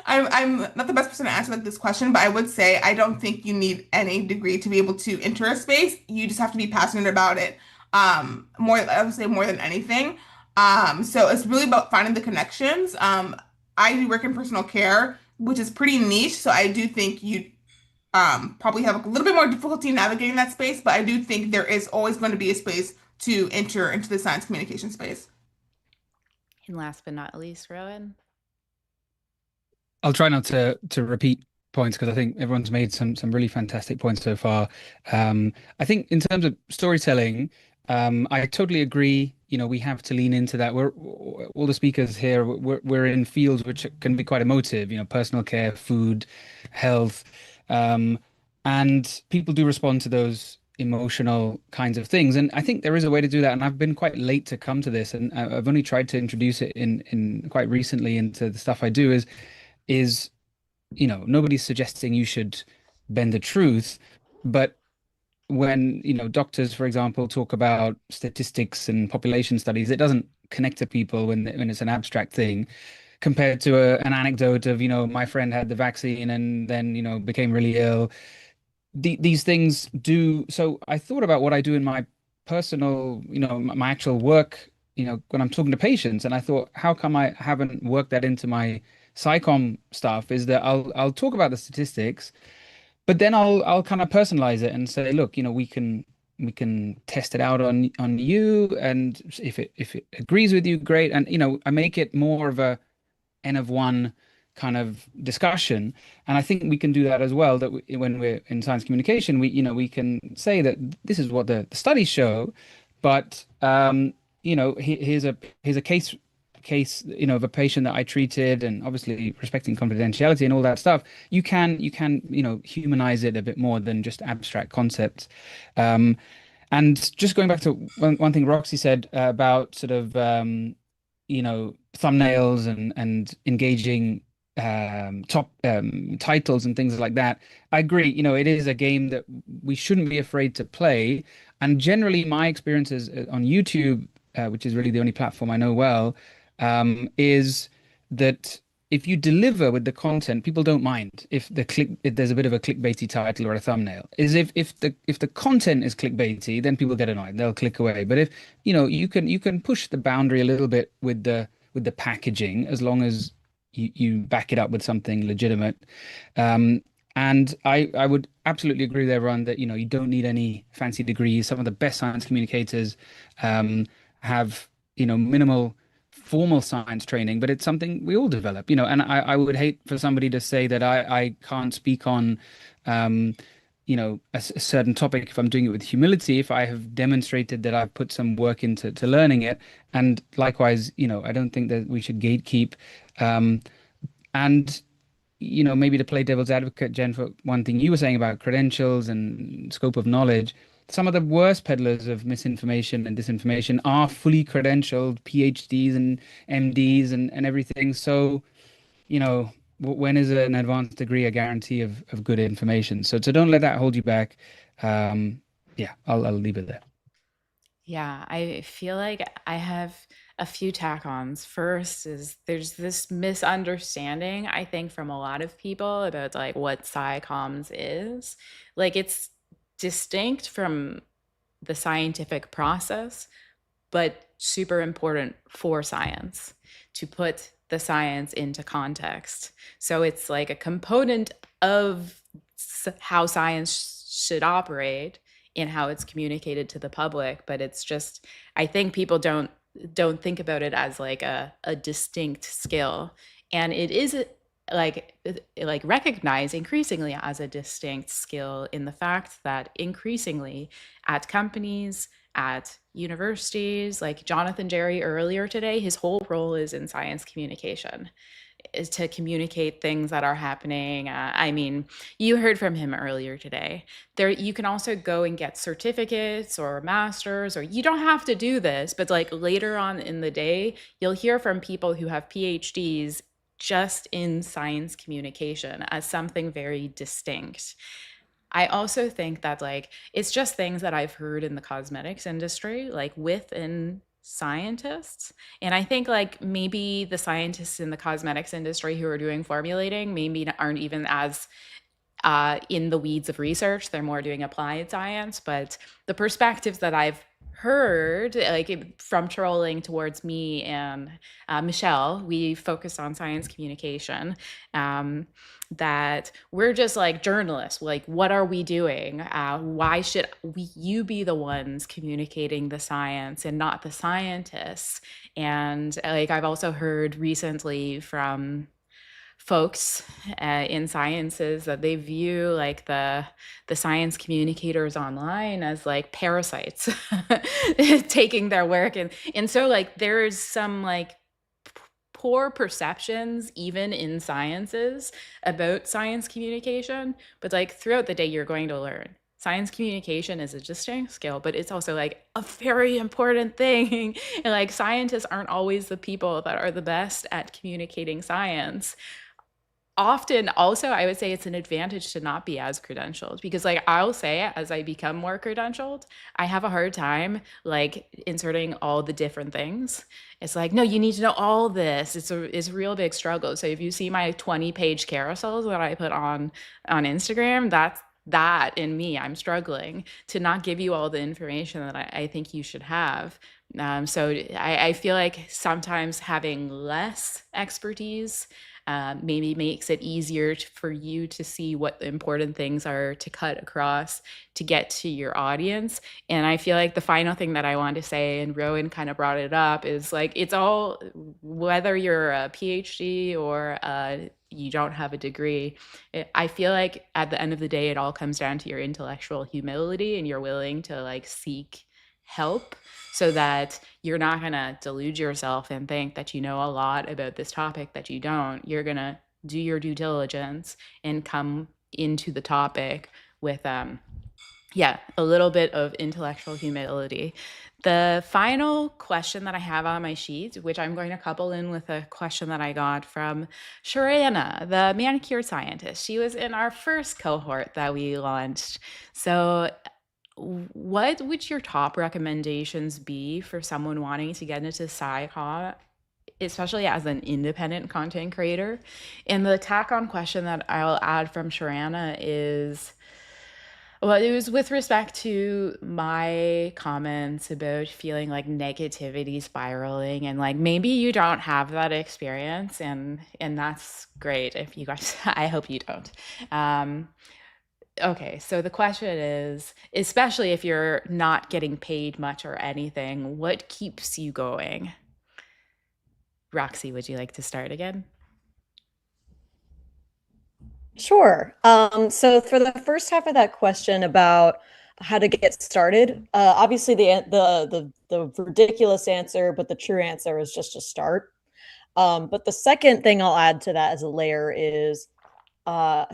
I'm not the best person to answer like this question. But I would say I don't think you need any degree to be able to enter a space. You just have to be passionate about it. I would say more than anything. So it's really about finding the connections. I do work in personal care, which is pretty niche. So I do think you probably have a little bit more difficulty navigating that space, but I do think there is always going to be a space to enter into the science communication space. And last but not least, Rohin. I'll try not to repeat points because I think everyone's made some really fantastic points so far. I think in terms of storytelling, I totally agree. You know, we have to lean into that. We're all the speakers here. We're in fields which can be quite emotive. You know, personal care, food, health, and people do respond to those emotional kinds of things. And I think there is a way to do that. And I've been quite late to come to this, and I've only tried to introduce it in quite recently into the stuff I do. Is you know, nobody's suggesting you should bend the truth, but when, you know, doctors, for example, talk about statistics and population studies, it doesn't connect to people when it's an abstract thing compared to an anecdote of, you know, my friend had the vaccine and then, you know, became really ill. These things do. So I thought about what I do in my personal, you know, my actual work, you know, when I'm talking to patients, and I thought, how come I haven't worked that into my SciComm stuff? Is that I'll talk about the statistics, but then I'll kind of personalize it and say, look, you know, we can test it out on you, and if it agrees with you, great. And you know, I make it more of a N of one kind of discussion. And I think we can do that as well, that when we're in science communication, we, you know, we can say that this is what the studies show, but you know, here's a case, you know, of a patient that I treated, and obviously respecting confidentiality and all that stuff. You can, you know, humanize it a bit more than just abstract concepts. And just going back to one thing Roxy said about sort of you know, thumbnails and engaging top titles and things like that. I agree. You know, it is a game that we shouldn't be afraid to play. And generally, my experiences on YouTube, which is really the only platform I know well, is that if you deliver with the content, people don't mind if there's a bit of a clickbaity title or a thumbnail. Is if the content is clickbaity, then people get annoyed. They'll click away. But if you know, you can push the boundary a little bit with the packaging, as long as you back it up with something legitimate. And I would absolutely agree with everyone that, you know, you don't need any fancy degrees. Some of the best science communicators have, you know, minimal formal science training, but it's something we all develop, you know. And I would hate for somebody to say that I can't speak on, you know, a certain topic if I'm doing it with humility, if I have demonstrated that I've put some work into learning it. And likewise, you know, I don't think that we should gatekeep. And you know, maybe to play devil's advocate, Jen, for one thing you were saying about credentials and scope of knowledge, some of the worst peddlers of misinformation and disinformation are fully credentialed PhDs and MDs and everything. So, you know, when is an advanced degree a guarantee of good information? So don't let that hold you back. Yeah, I'll leave it there. Yeah, I feel like I have a few tack-ons. First is there's this misunderstanding, I think, from a lot of people about like what SciComms is. Like it's distinct from the scientific process, but super important for science to put the science into context. So it's like a component of how science should operate in how it's communicated to the public, but it's just, I think people don't think about it as like a distinct skill, and it is like recognized increasingly as a distinct skill in the fact that increasingly at companies, at universities, like Jonathan Jarry earlier today, his whole role is in science communication, is to communicate things that are happening. I mean, you heard from him earlier today. There, you can also go and get certificates or masters, or you don't have to do this, but like later on in the day, you'll hear from people who have PhDs just in science communication as something very distinct. I also think that like it's just things that I've heard in the cosmetics industry, like within scientists. And I think like maybe the scientists in the cosmetics industry who are doing formulating maybe aren't even as in the weeds of research. They're more doing applied science, but the perspectives that I've heard, like from trolling towards me and Michelle, we focus on science communication, that we're just like journalists. Like, what are we doing? Why should you be the ones communicating the science and not the scientists? And like, I've also heard recently from folks in sciences that they view like the science communicators online as like parasites taking their work, and so like there's some like poor perceptions even in sciences about science communication, but like throughout the day you're going to learn science communication is a distinct skill, but it's also like a very important thing. And like scientists aren't always the people that are the best at communicating science. Often also I would say it's an advantage to not be as credentialed, because like I'll say as I become more credentialed, I have a hard time like inserting all the different things. It's like, no, you need to know all this. It's a real big struggle. So if you see my 20-page carousels that I put on Instagram, that's that in me. I'm struggling to not give you all the information that I think you should have. So I feel like sometimes having less expertise maybe makes it easier for you to see what the important things are to cut across to get to your audience. And I feel like the final thing that I want to say, and Rohin kind of brought it up, is like it's all, whether you're a PhD or you don't have a degree, I feel like at the end of the day, it all comes down to your intellectual humility, and you're willing to like seek help, so that you're not going to delude yourself and think that you know a lot about this topic that you don't. You're going to do your due diligence and come into the topic with a little bit of intellectual humility. The final question that I have on my sheet, which I'm going to couple in with a question that I got from Reyhaneh, the manicure scientist. She was in our first cohort that we launched. So what would your top recommendations be for someone wanting to get into SciComm, especially as an independent content creator? And the tack-on question that I'll add from Reyhaneh is, well, it was with respect to my comments about feeling like negativity spiraling, and like maybe you don't have that experience, and that's great if you guys, I hope you don't. Okay, so the question is, especially if you're not getting paid much or anything, what keeps you going? Roxi, would you like to start again? Sure. So for the first half of that question about how to get started, obviously the ridiculous answer, but the true answer is just to start. But the second thing I'll add to that as a layer is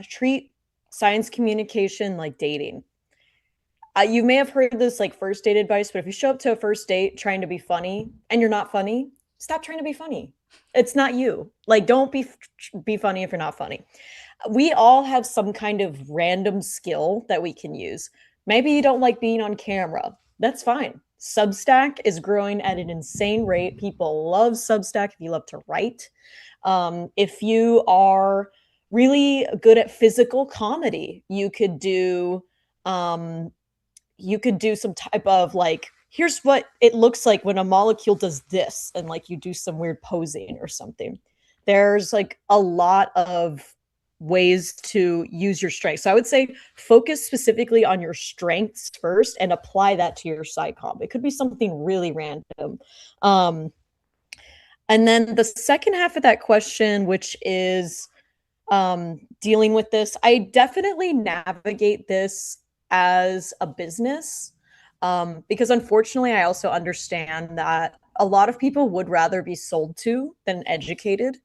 treat science communication like dating. You may have heard this like first date advice, but if you show up to a first date trying to be funny and you're not funny, stop trying to be funny. It's not you. Like, don't be funny if you're not funny. We all have some kind of random skill that we can use. Maybe you don't like being on camera. That's fine. Substack is growing at an insane rate. People love Substack if you love to write. If you are really good at physical comedy, you could do some type of like, here's what it looks like when a molecule does this, and like you do some weird posing or something. There's like a lot of ways to use your strengths. So I would say focus specifically on your strengths first and apply that to your SciComm. It could be something really random. And then the second half of that question, which is dealing with this, I definitely navigate this as a business, because unfortunately I also understand that a lot of people would rather be sold to than educated.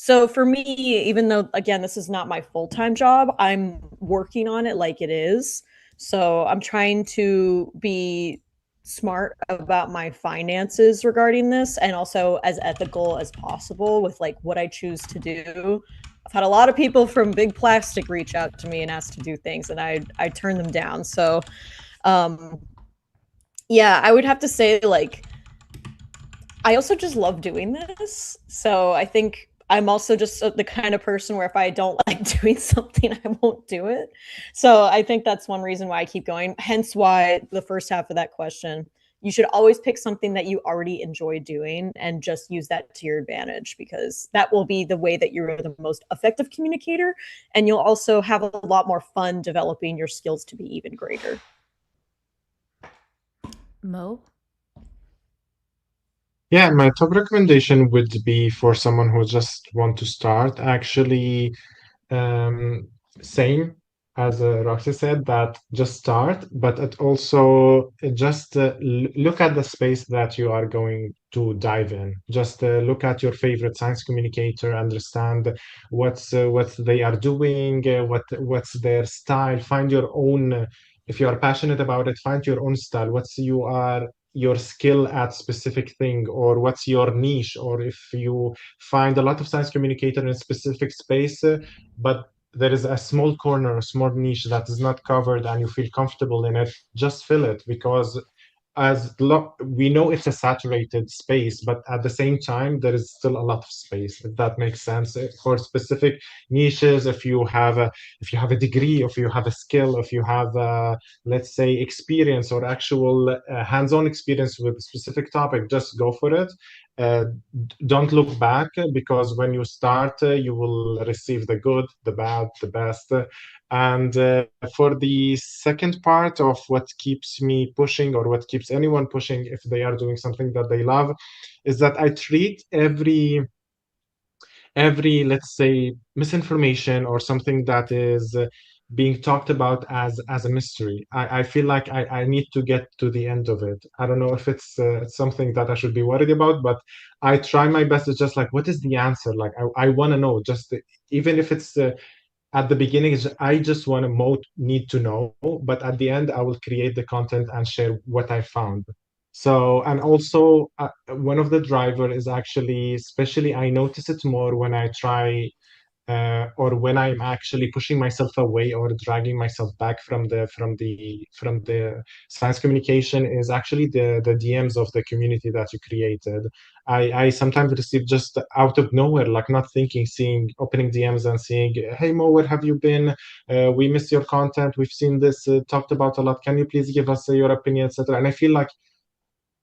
So for me, even though, again, this is not my full-time job, I'm working on it like it is. So I'm trying to be smart about my finances regarding this, and also as ethical as possible with like what I choose to do. I've had a lot of people from Big Plastic reach out to me and ask to do things, and I turn them down. So yeah, I would have to say, like, I also just love doing this. So I think I'm also just the kind of person where if I don't like doing something, I won't do it. So I think that's one reason why I keep going. Hence why the first half of that question, you should always pick something that you already enjoy doing and just use that to your advantage, because that will be the way that you're the most effective communicator. And you'll also have a lot more fun developing your skills to be even greater. Mo? Yeah, my top recommendation would be for someone who just want to start. Actually, um, same as Roxy said, that just start, but it also just look at the space that you are going to dive in. Just look at your favorite science communicator, understand what they are doing, what's their style. Find your own. If you are passionate about it, find your own style. What's your skill at specific thing, or what's your niche, or if you find a lot of science communicator in a specific space, but there is a small corner, a small niche that is not covered and you feel comfortable in it, just fill it, because we know it's a saturated space, but at the same time there is still a lot of space, if that makes sense. For specific niches, if you have a degree, if you have a skill, if you have let's say experience or actual hands-on experience with a specific topic, just go for it. uh, don't look back, because when you start, you will receive the good, the bad, the best. And for the second part of what keeps me pushing, or what keeps anyone pushing if they are doing something that they love, is that I treat every, let's say, misinformation or something that is being talked about as a mystery. I feel like I need to get to the end of it. I don't know if it's something that I should be worried about, but I try my best to just like, what is the answer? Like, I want to know, just even if it's at the beginning, I just want to need to know, but at the end I will create the content and share what I found. So, and also one of the driver is actually, especially I notice it more when I try or when I'm actually pushing myself away or dragging myself back from the science communication, is actually the DMs of the community that you created. I sometimes receive just out of nowhere, like not thinking, seeing opening DMs and seeing, hey Mo, where have you been? We missed your content. We've seen this talked about a lot. Can you please give us your opinion, etc. And I feel like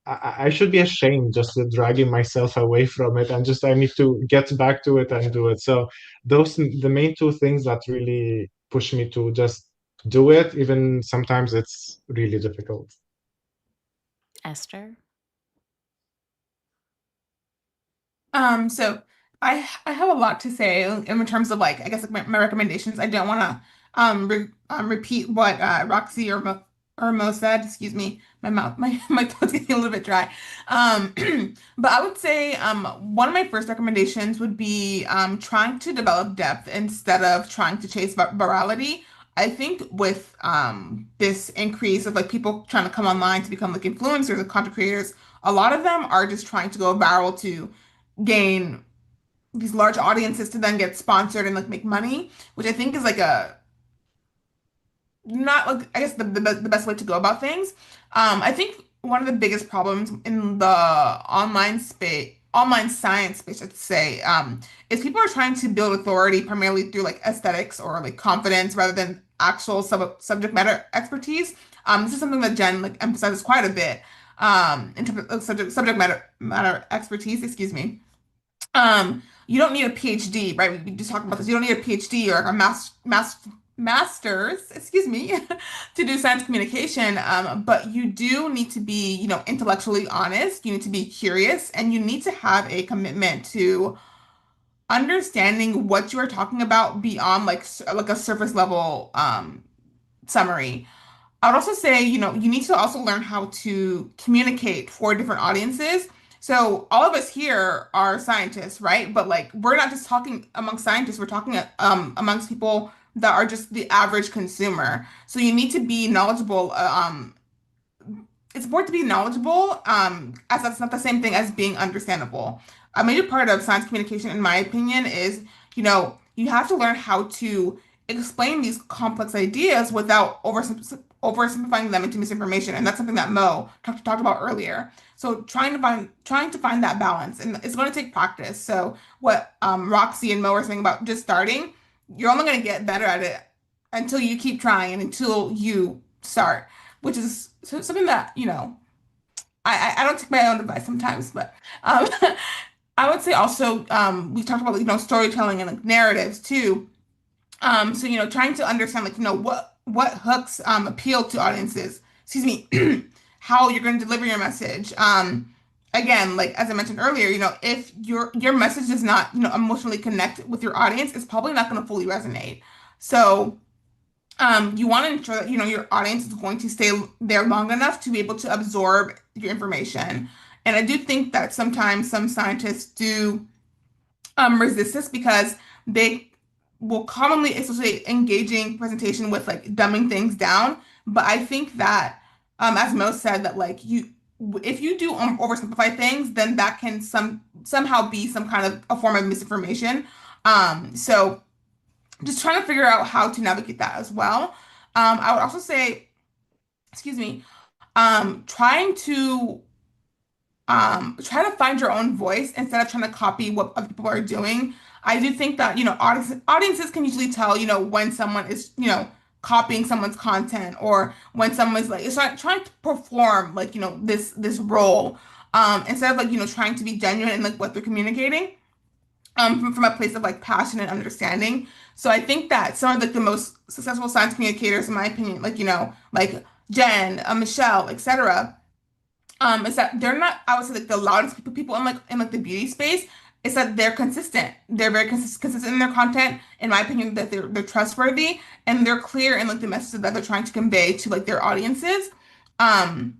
I should be ashamed just dragging myself away from it, and just I need to get back to it and do it. So those the main two things that really push me to just do it, even sometimes it's really difficult. Esther? So I have a lot to say in terms of like, I guess, like my recommendations. I don't want to repeat what Roxy or Mo said. Excuse me, my mouth my throat's getting a little bit dry. Um, but I would say one of my first recommendations would be trying to develop depth instead of trying to chase virality. I think with this increase of like people trying to come online to become like influencers and content creators, a lot of them are just trying to go viral to gain these large audiences to then get sponsored and like make money, which I think is like a not like, I guess, the best way to go about things. I think one of the biggest problems in the online science space, I'd say, is people are trying to build authority primarily through like aesthetics or like confidence rather than actual subject matter expertise. This is something that Jen like emphasizes quite a bit. In terms of subject matter expertise, excuse me. You don't need a PhD, right? We just talked about this. You don't need a PhD or a master's, excuse me, to do science communication. But you do need to be, intellectually honest. You need to be curious, and you need to have a commitment to understanding what you are talking about beyond like a surface level summary. I would also say, you need to also learn how to communicate for different audiences. So all of us here are scientists, right? But like we're not just talking amongst scientists, we're talking amongst people that are just the average consumer. So you need to be knowledgeable. It's important to be knowledgeable, as that's not the same thing as being understandable. A major part of science communication, in my opinion, is, you have to learn how to explain these complex ideas without oversimplifying them into misinformation. And that's something that Mo talked about earlier. So trying to find that balance, and it's going to take practice. So what Roxy and Mo are saying about just starting, you're only going to get better at it until you keep trying and until you start, which is something that, I don't take my own advice sometimes, but I would say also we talked about storytelling and like narratives too. So trying to understand like what hooks appeal to audiences. Excuse me, how you're going to deliver your message. Again, like as I mentioned earlier, if your message does not emotionally connect with your audience, it's probably not going to fully resonate. So you want to ensure that your audience is going to stay there long enough to be able to absorb your information. And I do think that sometimes some scientists do resist this because they will commonly associate engaging presentation with like dumbing things down. But I think that, as Mo said, that like if you do oversimplify things, then that can somehow be some kind of a form of misinformation. So just trying to figure out how to navigate that as well. I would also say, excuse me, trying to try to find your own voice instead of trying to copy what other people are doing. I do think that, audiences can usually tell, when someone is, copying someone's content, or when someone's like, it's like trying to perform like, this role, instead of like, trying to be genuine in like what they're communicating, from a place of like passion and understanding. So I think that some of like the most successful science communicators, in my opinion, like, like Jen, Michelle, etc., is that they're not, I would say, like the loudest people in like the beauty space. It's that they're consistent. They're very consistent in their content. In my opinion, that they're trustworthy and they're clear in like the messages that they're trying to convey to like their audiences. Um,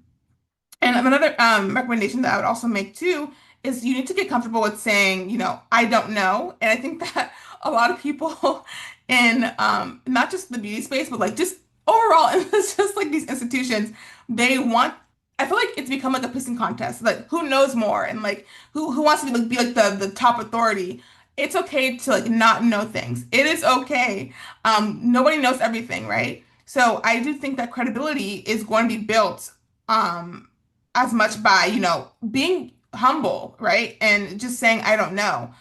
and another recommendation that I would also make too is you need to get comfortable with saying, I don't know. And I think that a lot of people in not just the beauty space, but like just overall, and it's just like these institutions, they want. I feel like it's become like a pissing contest. Like who knows more, and like who wants to be like the top authority. It's okay to like not know things. It is okay. Nobody knows everything, right? So I do think that credibility is going to be built um as much by, being humble, right? And just saying, I don't know.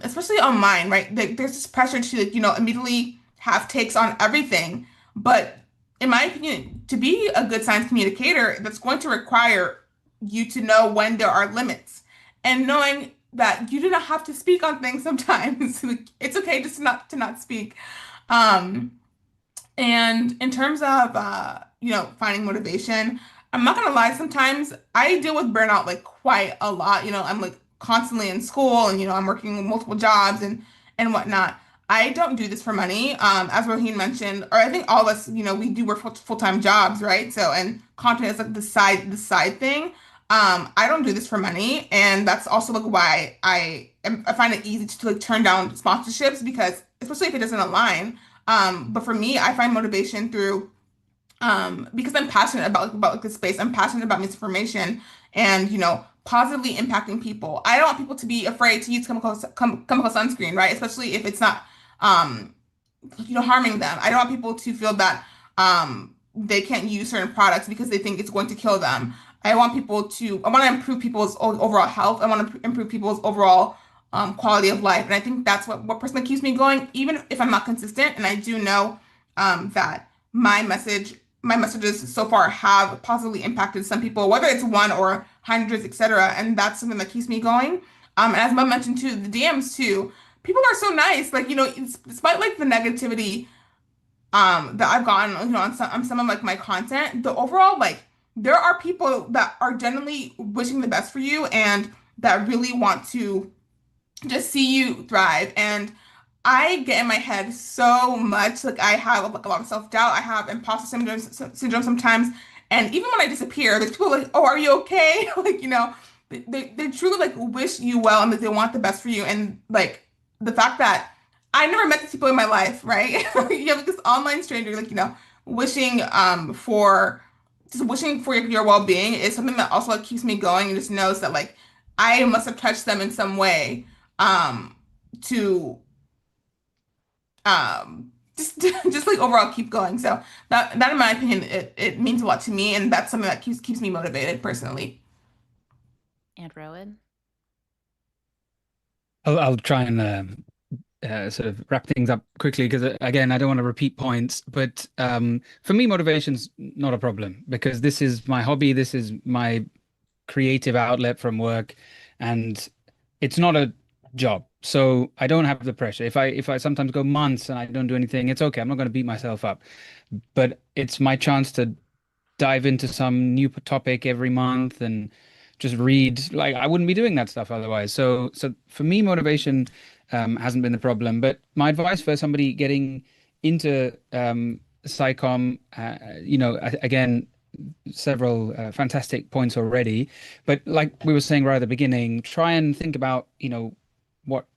Especially online, right? There's this pressure to, like, immediately have takes on everything. But in my opinion, to be a good science communicator, that's going to require you to know when there are limits and knowing that you do not have to speak on things sometimes. It's okay just to not speak. Um, and in terms of finding motivation, I'm not gonna lie, sometimes I deal with burnout like quite a lot. I'm like constantly in school and I'm working multiple jobs and whatnot. I don't do this for money. As Rohin mentioned, or I think all of us, we do work full-time jobs, right? So and content is like the side thing. I don't do this for money, and that's also like why I find it easy to like turn down sponsorships because especially if it doesn't align. But for me, I find motivation through because I'm passionate about like, this space. I'm passionate about misinformation and positively impacting people. I don't want people to be afraid to use chemical sunscreen, right? Especially if it's not harming them. I don't want people to feel that they can't use certain products because they think it's going to kill them. I want to improve people's overall health. I want to improve people's overall quality of life. And I think that's what personally keeps me going, even if I'm not consistent. And I do know that my messages so far have positively impacted some people, whether it's one or hundreds, etc. And that's something that keeps me going. And as Mom mentioned too, the DMs too, people are so nice. Like, despite like the negativity that I've gotten, on some of like my content, the overall like there are people that are genuinely wishing the best for you and that really want to just see you thrive. And I get in my head so much. Like I have like a lot of self-doubt. I have imposter syndrome sometimes. And even when I disappear, there's people like, oh, are you okay? Like, they truly like wish you well and that they want the best for you. And like the fact that I never met these people in my life, right? You have like, this online stranger, like, wishing for wishing for your well-being is something that also like keeps me going and just knows that like I must have touched them in some way to um just like overall keep going. So that in my opinion, it means a lot to me, and that's something that keeps me motivated personally. And Rowan? I'll try and sort of wrap things up quickly because again, I don't want to repeat points, but for me, motivation's not a problem because this is my hobby, this is my creative outlet from work, and it's not a job. So I don't have the pressure. If I sometimes go months and I don't do anything, it's okay. I'm not going to beat myself up. But it's my chance to dive into some new topic every month and just read. Like I wouldn't be doing that stuff otherwise. So for me, motivation hasn't been the problem. But my advice for somebody getting into SciComm, again, several fantastic points already. But like we were saying right at the beginning, try and think about, what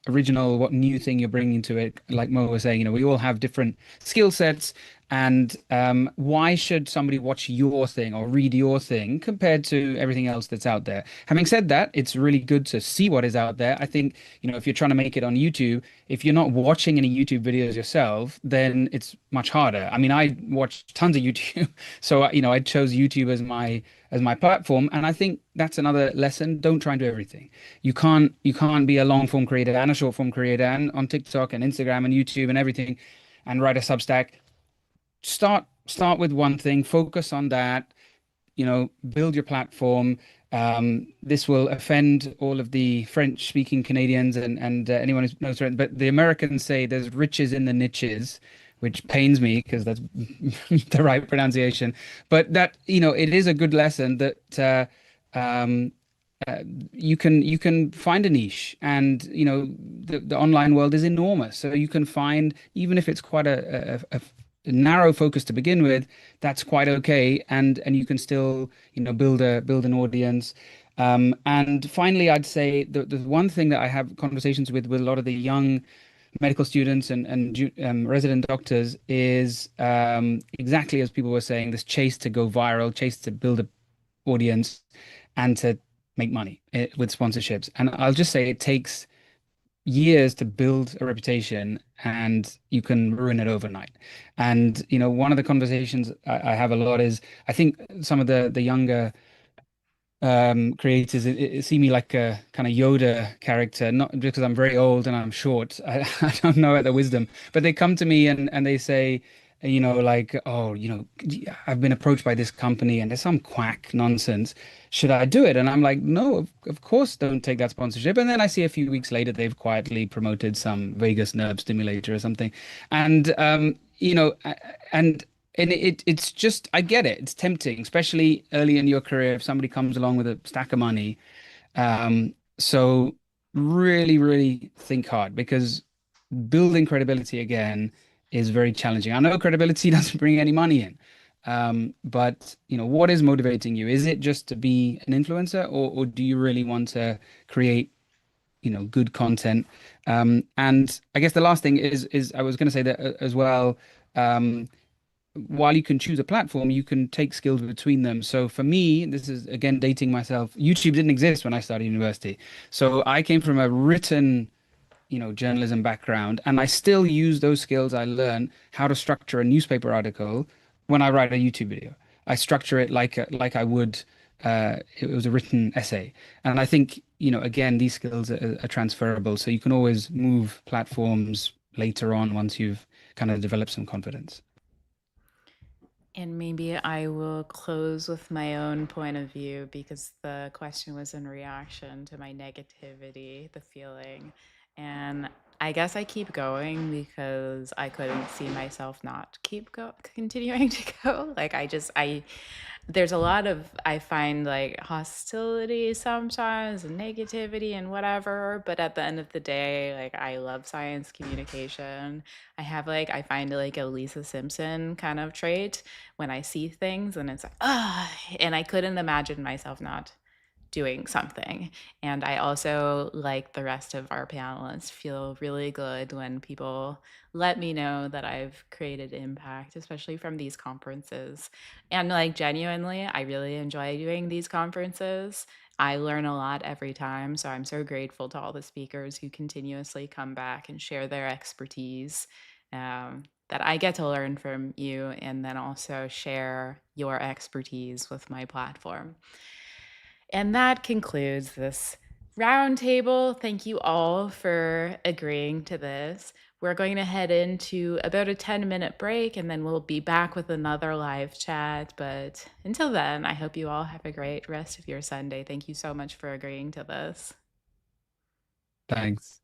new thing you're bringing to it. Like Mo was saying, we all have different skill sets. And why should somebody watch your thing or read your thing compared to everything else that's out there? Having said that, it's really good to see what is out there. I think, if you're trying to make it on YouTube, if you're not watching any YouTube videos yourself, then it's much harder. I mean, I watch tons of YouTube, so I chose YouTube as my platform, and I think that's another lesson. Don't try and do everything. You can't be a long form creator and a short form creator and on TikTok and Instagram and YouTube and everything, and write a Substack. Start with one thing, focus on that, build your platform. This will offend all of the French speaking Canadians and anyone who knows French, but the Americans say there's riches in the niches, which pains me because that's the right pronunciation. But that, it is a good lesson that um, you can find a niche, and the online world is enormous, so you can find, even if it's quite a narrow focus to begin with, that's quite okay, and you can still build an audience. And finally, I'd say the one thing that I have conversations with a lot of the young medical students and resident doctors is exactly as people were saying, this chase to go viral, chase to build an audience and to make money with sponsorships. And I'll just say it takes years to build a reputation, and you can ruin it overnight. And one of the conversations I have a lot is, I think some of the younger creators see me like a kind of Yoda character, not because I'm very old and I'm short. I don't know the wisdom, but they come to me and they say, like, oh, I've been approached by this company and there's some quack nonsense. Should I do it? And I'm like, no, of course don't take that sponsorship. And then I see a few weeks later they've quietly promoted some vagus nerve stimulator or something. And and it's just, I get it. It's tempting, especially early in your career, if somebody comes along with a stack of money. So really, really think hard, because building credibility again is very challenging. I know credibility doesn't bring any money in. But what is motivating you? Is it just to be an influencer, or do you really want to create, good content? And I guess the last thing is I was going to say that as well. While you can choose a platform, you can take skills between them. So for me, this is again dating myself. YouTube didn't exist when I started university. So I came from a written, journalism background, and I still use those skills I learned how to structure a newspaper article when I write a YouTube video. I structure it like I would it was a written essay. And I think, again, these skills are transferable. So you can always move platforms later on once you've kind of developed some confidence. And maybe I will close with my own point of view, because the question was in reaction to my negativity, the feeling. And I guess I keep going because I couldn't see myself not continuing to go. Like there's a lot of, I find, like, hostility sometimes and negativity and whatever, but at the end of the day, like, I love science communication. I find like a Lisa Simpson kind of trait when I see things and it's like, ah, and I couldn't imagine myself not doing something. And I also, like the rest of our panelists, feel really good when people let me know that I've created impact, especially from these conferences. And, like, genuinely, I really enjoy doing these conferences. I learn a lot every time. So I'm so grateful to all the speakers who continuously come back and share their expertise. that I get to learn from you and then also share your expertise with my platform. And that concludes this roundtable. Thank you all for agreeing to this. We're going to head into about a 10-minute break and then we'll be back with another live chat. But until then, I hope you all have a great rest of your Sunday. Thank you so much for agreeing to this. Thanks.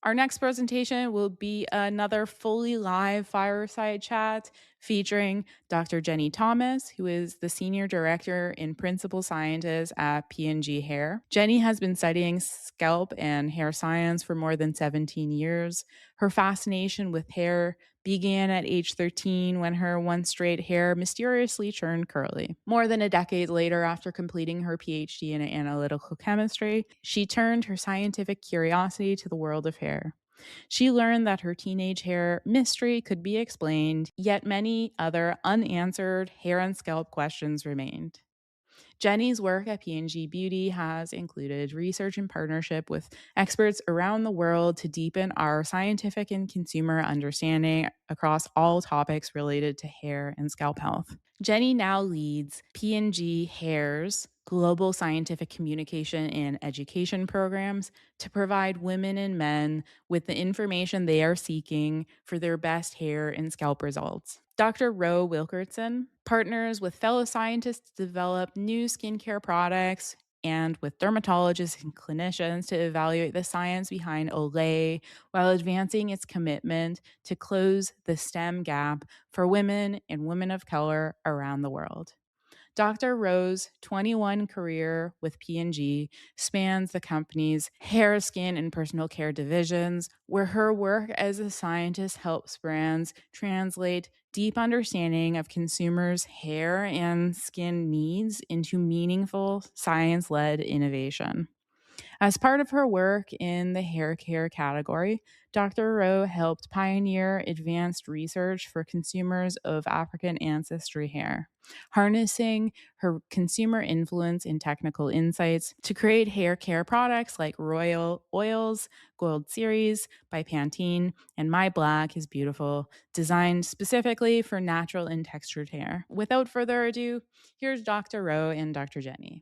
Our next presentation will be another fully live fireside chat featuring Dr. Jeni Thomas, who is the Senior Director and Principal Scientist at P&G Hair. Jeni has been studying scalp and hair science for more than 17 years. Her fascination with hair began at age 13 when her once straight hair mysteriously turned curly. More than a decade later, after completing her PhD in analytical chemistry, she turned her scientific curiosity to the world of hair. She learned that her teenage hair mystery could be explained, yet many other unanswered hair and scalp questions remained. Jeni's work at P&G Beauty has included research in partnership with experts around the world to deepen our scientific and consumer understanding across all topics related to hair and scalp health. Jeni now leads P&G Hair's global scientific communication and education programs to provide women and men with the information they are seeking for their best hair and scalp results. Dr. Wilkerson partners with fellow scientists to develop new skincare products and with dermatologists and clinicians to evaluate the science behind Olay while advancing its commitment to close the STEM gap for women and women of color around the world. Dr. Rowe's 21 career with P&G spans the company's hair, skin, and personal care divisions, where her work as a scientist helps brands translate deep understanding of consumers' hair and skin needs into meaningful science-led innovation. As part of her work in the hair care category, Dr. Rowe helped pioneer advanced research for consumers of African ancestry hair, harnessing her consumer influence and technical insights to create hair care products like Royal Oils, Gold Series by Pantene, and My Black is Beautiful, designed specifically for natural and textured hair. Without further ado, here's Dr. Rowe and Dr. Jeni.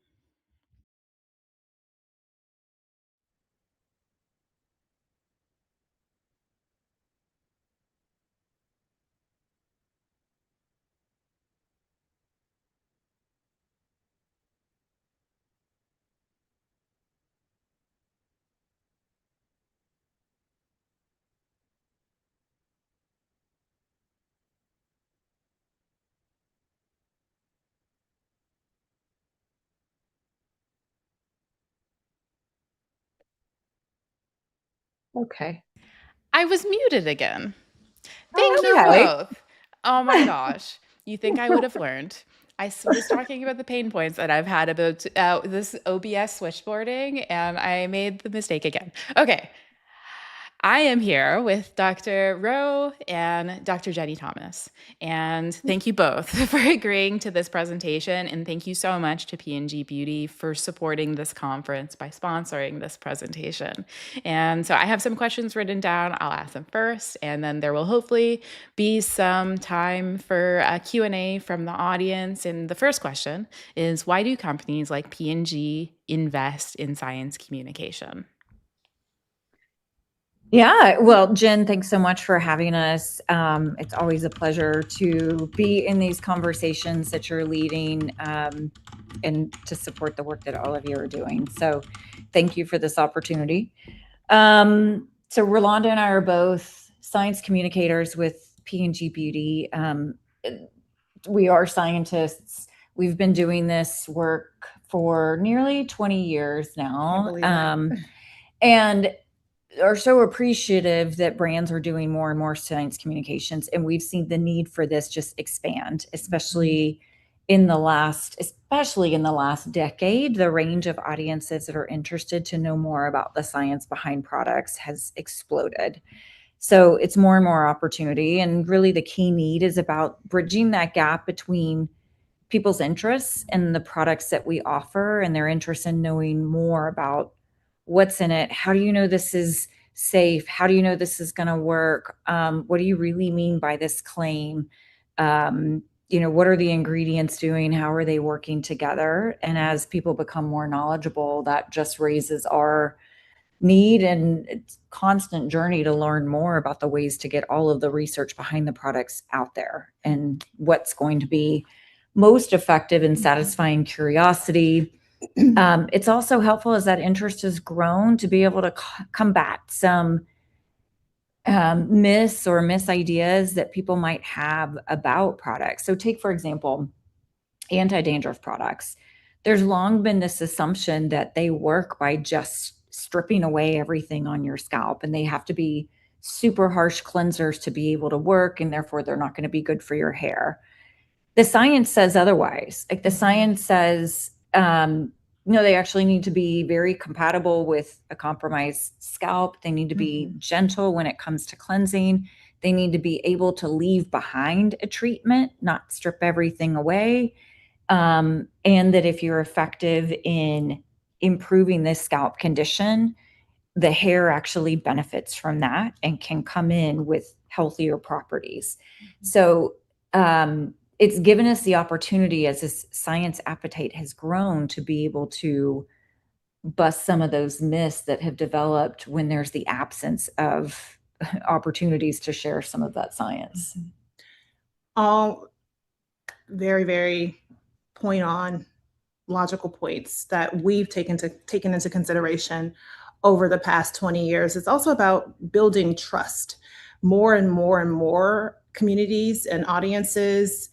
Okay. I was muted again. Thank you Okay. both. Oh my gosh. You think I would have learned? I was talking about the pain points that I've had about this OBS switchboarding, and I made the mistake again. Okay. I am here with Dr. Rowe and Dr. Jeni Thomas. And thank you both for agreeing to this presentation. And thank you so much to P&G Beauty for supporting this conference by sponsoring this presentation. And so I have some questions written down. I'll ask them first, and then there will hopefully be some time for a Q&A from the audience. And the first question is, why do companies like P&G invest in science communication? Yeah, well, Jen, thanks so much for having us. It's always a pleasure to be in these conversations that you're leading and to support the work that all of you are doing. So thank you for this opportunity. So Rolanda and I are both science communicators with P&G Beauty. We are scientists. We've been doing this work for nearly 20 years now. And are so appreciative that brands are doing more and more science communications, and we've seen the need for this just expand, especially in the last decade. The range of audiences that are interested to know more about the science behind products has exploded. So it's more and more opportunity, and really the key need is about bridging that gap between people's interests in the products that we offer and their interest in knowing more about what's in it. How do you know this is safe? How do you know this is going to work? What do you really mean by this claim? What are the ingredients doing? How are they working together? And as people become more knowledgeable, that just raises our need and it's constant journey to learn more about the ways to get all of the research behind the products out there and what's going to be most effective in satisfying curiosity. It's also helpful as that interest has grown to be able to combat some myths or misideas that people might have about products. So take, for example, anti-dandruff products. There's long been this assumption that they work by just stripping away everything on your scalp, and they have to be super harsh cleansers to be able to work, and therefore they're not going to be good for your hair. The science says otherwise. Like the science says, no, they actually need to be very compatible with a compromised scalp. They need to be gentle when it comes to cleansing. They need to be able to leave behind a treatment, not strip everything away. And that if you're effective in improving this scalp condition, the hair actually benefits from that and can come in with healthier properties. So it's given us the opportunity, as this science appetite has grown, to be able to bust some of those myths that have developed when there's the absence of opportunities to share some of that science. All very, very point on logical points that we've taken into consideration over the past 20 years. It's also about building trust. More and more and more communities and audiences,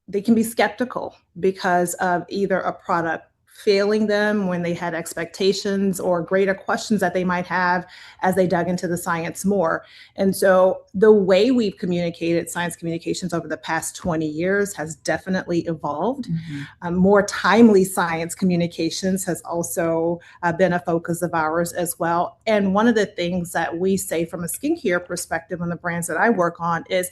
they can be skeptical because of either a product failing them when they had expectations or greater questions that they might have as they dug into the science more. And so the way we've communicated science communications over the past 20 years has definitely evolved. More timely science communications has also been a focus of ours as well. And one of the things that we say from a skincare perspective on the brands that I work on is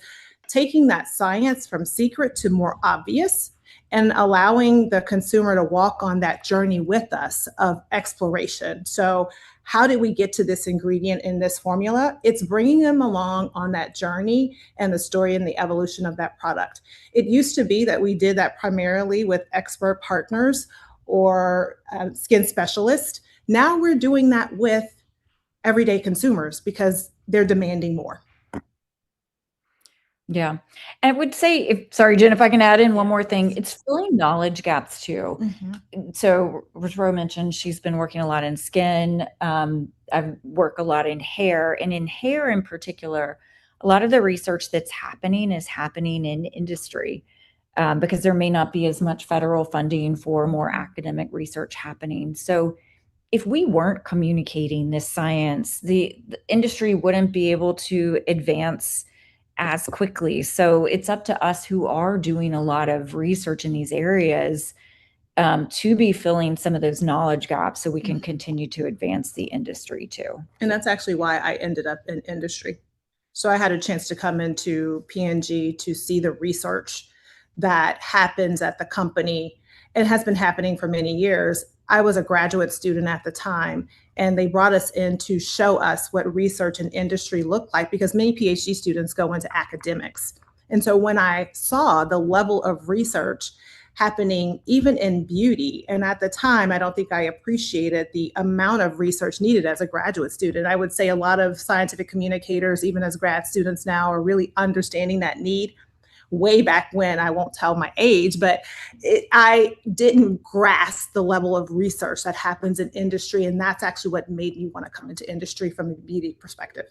taking that science from secret to more obvious and allowing the consumer to walk on that journey with us of exploration. So how did we get to this ingredient in this formula? It's bringing them along on that journey and the story and the evolution of that product. It used to be that we did that primarily with expert partners or skin specialists. Now we're doing that with everyday consumers because they're demanding more. Yeah. And I would say, sorry, Jen, if I can add in one more thing, it's filling knowledge gaps too. So as Ro mentioned, she's been working a lot in skin. I work a lot in hair, and in hair in particular, a lot of the research that's happening is happening in industry because there may not be as much federal funding for more academic research happening. So if we weren't communicating this science, the industry wouldn't be able to advance as quickly. So it's up to us who are doing a lot of research in these areas to be filling some of those knowledge gaps so we can continue to advance the industry too. And that's actually why I ended up in industry. So I had a chance to come into P&G to see the research that happens at the company. It has been happening for many years. I was a graduate student at the time, and they brought us in to show us what research and industry looked like because many PhD students go into academics. And so when I saw the level of research happening even in beauty, and at the time, I don't think I appreciated the amount of research needed as a graduate student. I would say a lot of scientific communicators, even as grad students now, are really understanding that need. Way back when, I won't tell my age, but I didn't grasp the level of research that happens in industry. And that's actually what made me want to come into industry from a beauty perspective.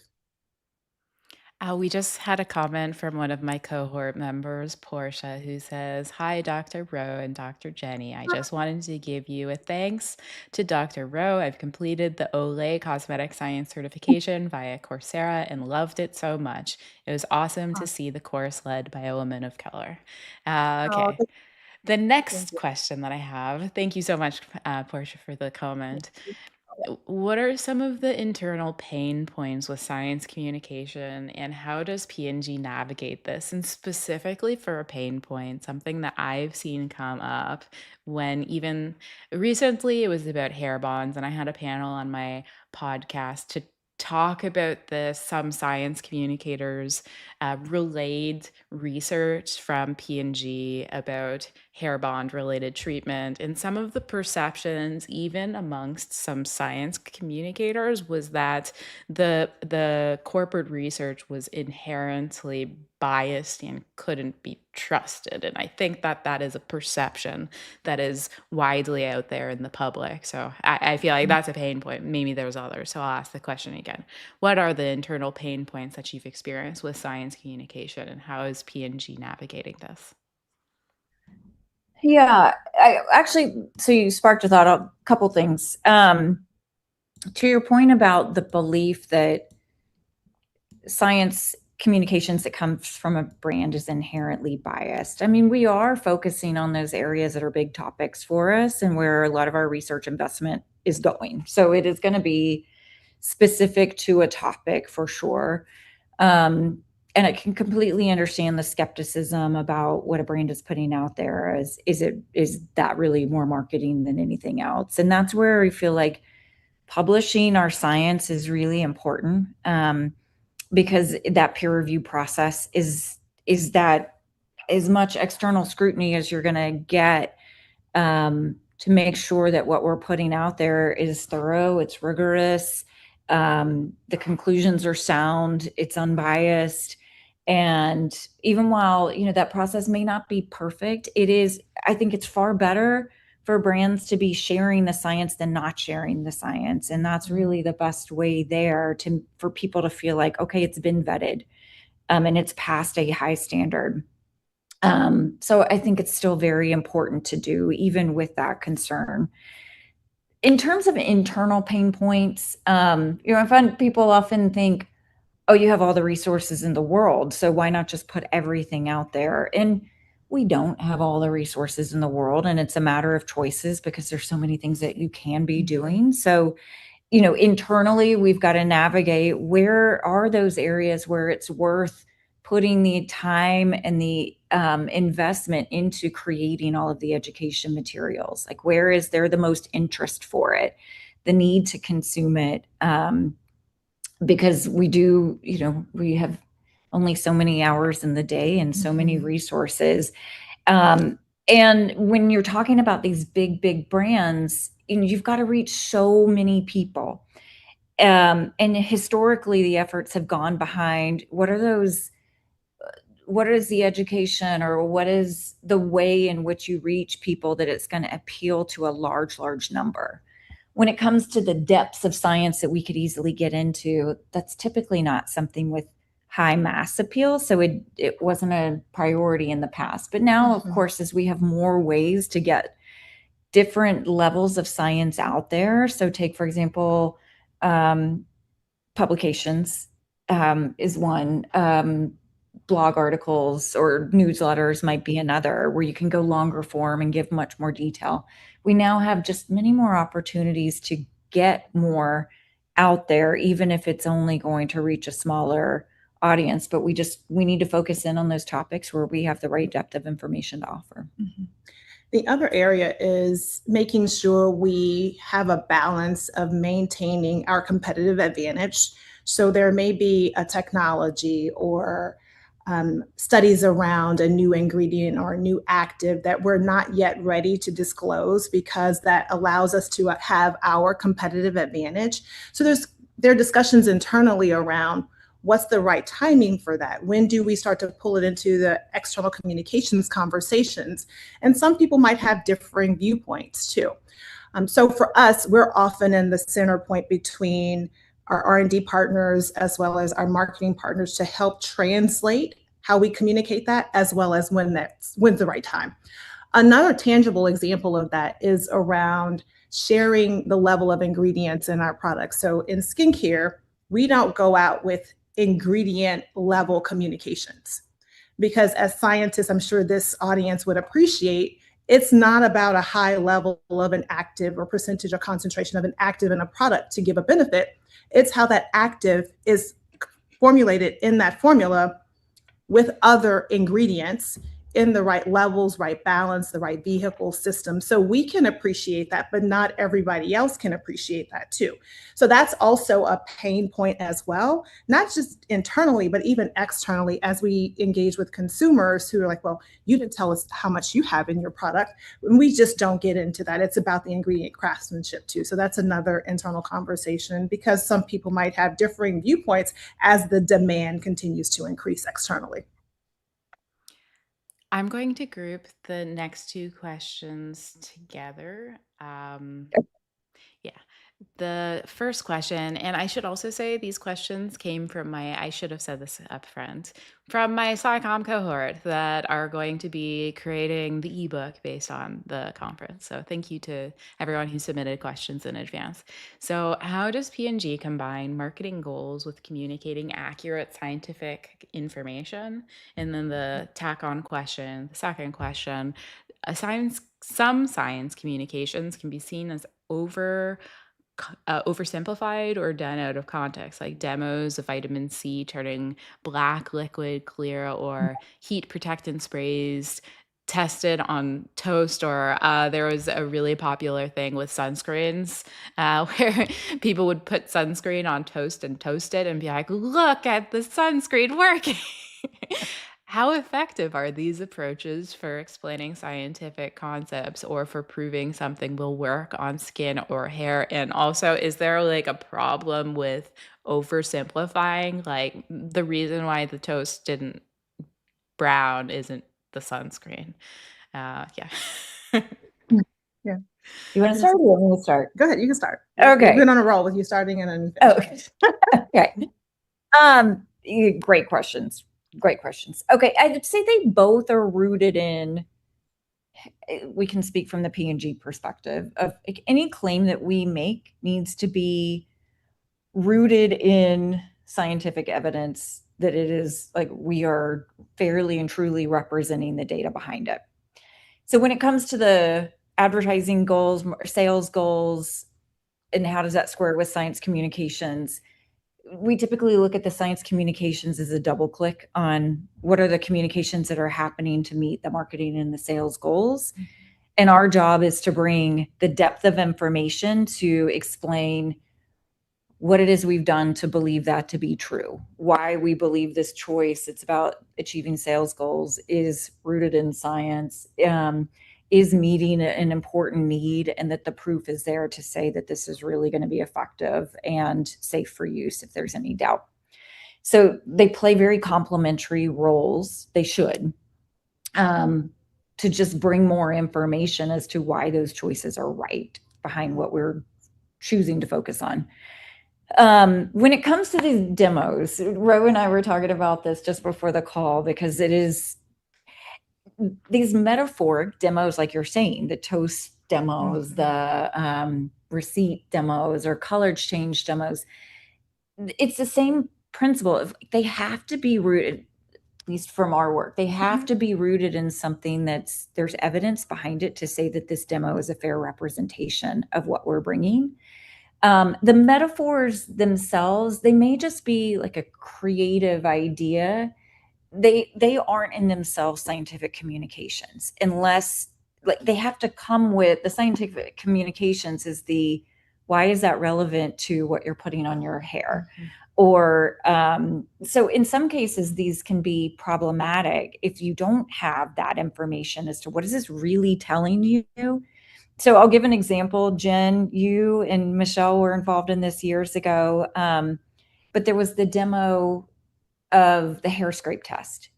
We just had a comment from one of my cohort members, Portia, who says, "Hi, Dr. Rowe and Dr. Jeni. I just wanted to give you a thanks to Dr. Rowe. I've completed the Olay Cosmetic Science certification via Coursera and loved it so much. It was awesome to see the course led by a woman of color." Okay. The next question that I have, thank you so much, Portia, for the comment. What are some of the internal pain points with science communication, and how does P&G navigate this? And specifically for a pain point, something that I've seen come up when even recently it was about hair bonds, and I had a panel on my podcast to talk about this. Some science communicators relayed research from P&G about hair bond related treatment, and some of the perceptions even amongst some science communicators was that the corporate research was inherently biased and couldn't be trusted. And I think that that is a perception that is widely out there in the public. So I feel like that's a pain point. Maybe there's others. So I'll ask the question again. What are the internal pain points that you've experienced with science communication, and how is P&G navigating this? Yeah, I actually, so you sparked a thought, a couple things. To your point about the belief that science communications that comes from a brand is inherently biased. I mean, we are focusing on those areas that are big topics for us and where a lot of our research investment is going. So it is going to be specific to a topic for sure. And I can completely understand the skepticism about what a brand is putting out there. Is that really more marketing than anything else? And that's where we feel like publishing our science is really important, because that peer review process is that as much external scrutiny as you're going to get, to make sure that what we're putting out there is thorough, it's rigorous, the conclusions are sound, it's unbiased. And even while, that process may not be perfect, I think it's far better for brands to be sharing the science than not sharing the science. And that's really the best way there for people to feel like, okay, it's been vetted, and it's passed a high standard. So I think it's still very important to do, even with that concern. In terms of internal pain points, I find people often think, oh, you have all the resources in the world, so why not just put everything out there? And we don't have all the resources in the world, and it's a matter of choices because there's so many things that you can be doing. So, internally, we've got to navigate where are those areas where it's worth putting the time and the investment into creating all of the education materials. Like, where is there the most interest for it, the need to consume it? Because we have only so many hours in the day and so many resources. And when you're talking about these big brands, you've got to reach so many people. And historically, the efforts have gone behind what is the education, or what is the way in which you reach people that it's going to appeal to a large number. When it comes to the depths of science that we could easily get into, that's typically not something with high mass appeal. So it wasn't a priority in the past. But now, of course, as we have more ways to get different levels of science out there. So take, for example, publications is one. Blog articles or newsletters might be another, where you can go longer form and give much more detail. We now have just many more opportunities to get more out there, even if it's only going to reach a smaller audience. But we need to focus in on those topics where we have the right depth of information to offer. The other area is making sure we have a balance of maintaining our competitive advantage. So there may be a technology or studies around a new ingredient or a new active that we're not yet ready to disclose, because that allows us to have our competitive advantage. So there are discussions internally around what's the right timing for that. When do we start to pull it into the external communications conversations? And some people might have differing viewpoints too. So for us, we're often in the center point between our R&D partners as well as our marketing partners to help translate how we communicate that, as well as when's the right time. Another tangible example of that is around sharing the level of ingredients in our products. So in skincare, we don't go out with ingredient level communications, because as scientists, I'm sure this audience would appreciate, it's not about a high level of an active or percentage or concentration of an active in a product to give a benefit. It's how that active is formulated in that formula with other ingredients in the right levels, right balance, the right vehicle system. So we can appreciate that, but not everybody else can appreciate that too. So that's also a pain point as well, not just internally, but even externally, as we engage with consumers who are like, well, you didn't tell us how much you have in your product. And we just don't get into that. It's about the ingredient craftsmanship too. So that's another internal conversation, because some people might have differing viewpoints as the demand continues to increase externally. I'm going to group the next two questions together. Yeah. The first question, and I should also say these questions came from I should have said this up front, from my SciComm cohort that are going to be creating the ebook based on the conference. So thank you to everyone who submitted questions in advance. So how does P&G combine marketing goals with communicating accurate scientific information? And then the tack on question, the second question, some science communications can be seen as oversimplified or done out of context, like demos of vitamin C turning black liquid clear, or heat protectant sprays tested on toast, or there was a really popular thing with sunscreens where people would put sunscreen on toast and toast it and be like, look at the sunscreen working. How effective are these approaches for explaining scientific concepts or for proving something will work on skin or hair? And also, is there like a problem with oversimplifying? Like the reason why the toast didn't brown isn't the sunscreen. Yeah. Yeah. You want to start or you want me to start? Go ahead, you can start. Okay. We've been on a roll with you starting and then okay. Great questions. Great questions. Okay, I'd say they both are rooted in, we can speak from the P&G perspective of like, any claim that we make needs to be rooted in scientific evidence that it is like we are fairly and truly representing the data behind it. So when it comes to the advertising goals, sales goals, and how does that square with science communications, we typically look at the science communications as a double click on what are the communications that are happening to meet the marketing and the sales goals. And our job is to bring the depth of information to explain what it is we've done to believe that to be true, why we believe this choice, it's about achieving sales goals, is rooted in science, is meeting an important need, and that the proof is there to say that this is really going to be effective and safe for use if there's any doubt. So they play very complementary roles. They should, to just bring more information as to why those choices are right behind what we're choosing to focus on. When it comes to these demos, Ro and I were talking about this just before the call, because it is these metaphoric demos, like you're saying, the toast demos, the receipt demos, or color change demos. It's the same principle of they have to be rooted, at least from our work, they have to be rooted in something there's evidence behind it to say that this demo is a fair representation of what we're bringing. The metaphors themselves, they may just be like a creative idea. They aren't in themselves scientific communications, unless like they have to come with the scientific communications is the, why is that relevant to what you're putting on your hair? Or so in some cases, these can be problematic if you don't have that information as to what is this really telling you. So I'll give an example. Jen, you and Michelle were involved in this years ago, but there was the demo of the hair scrape test.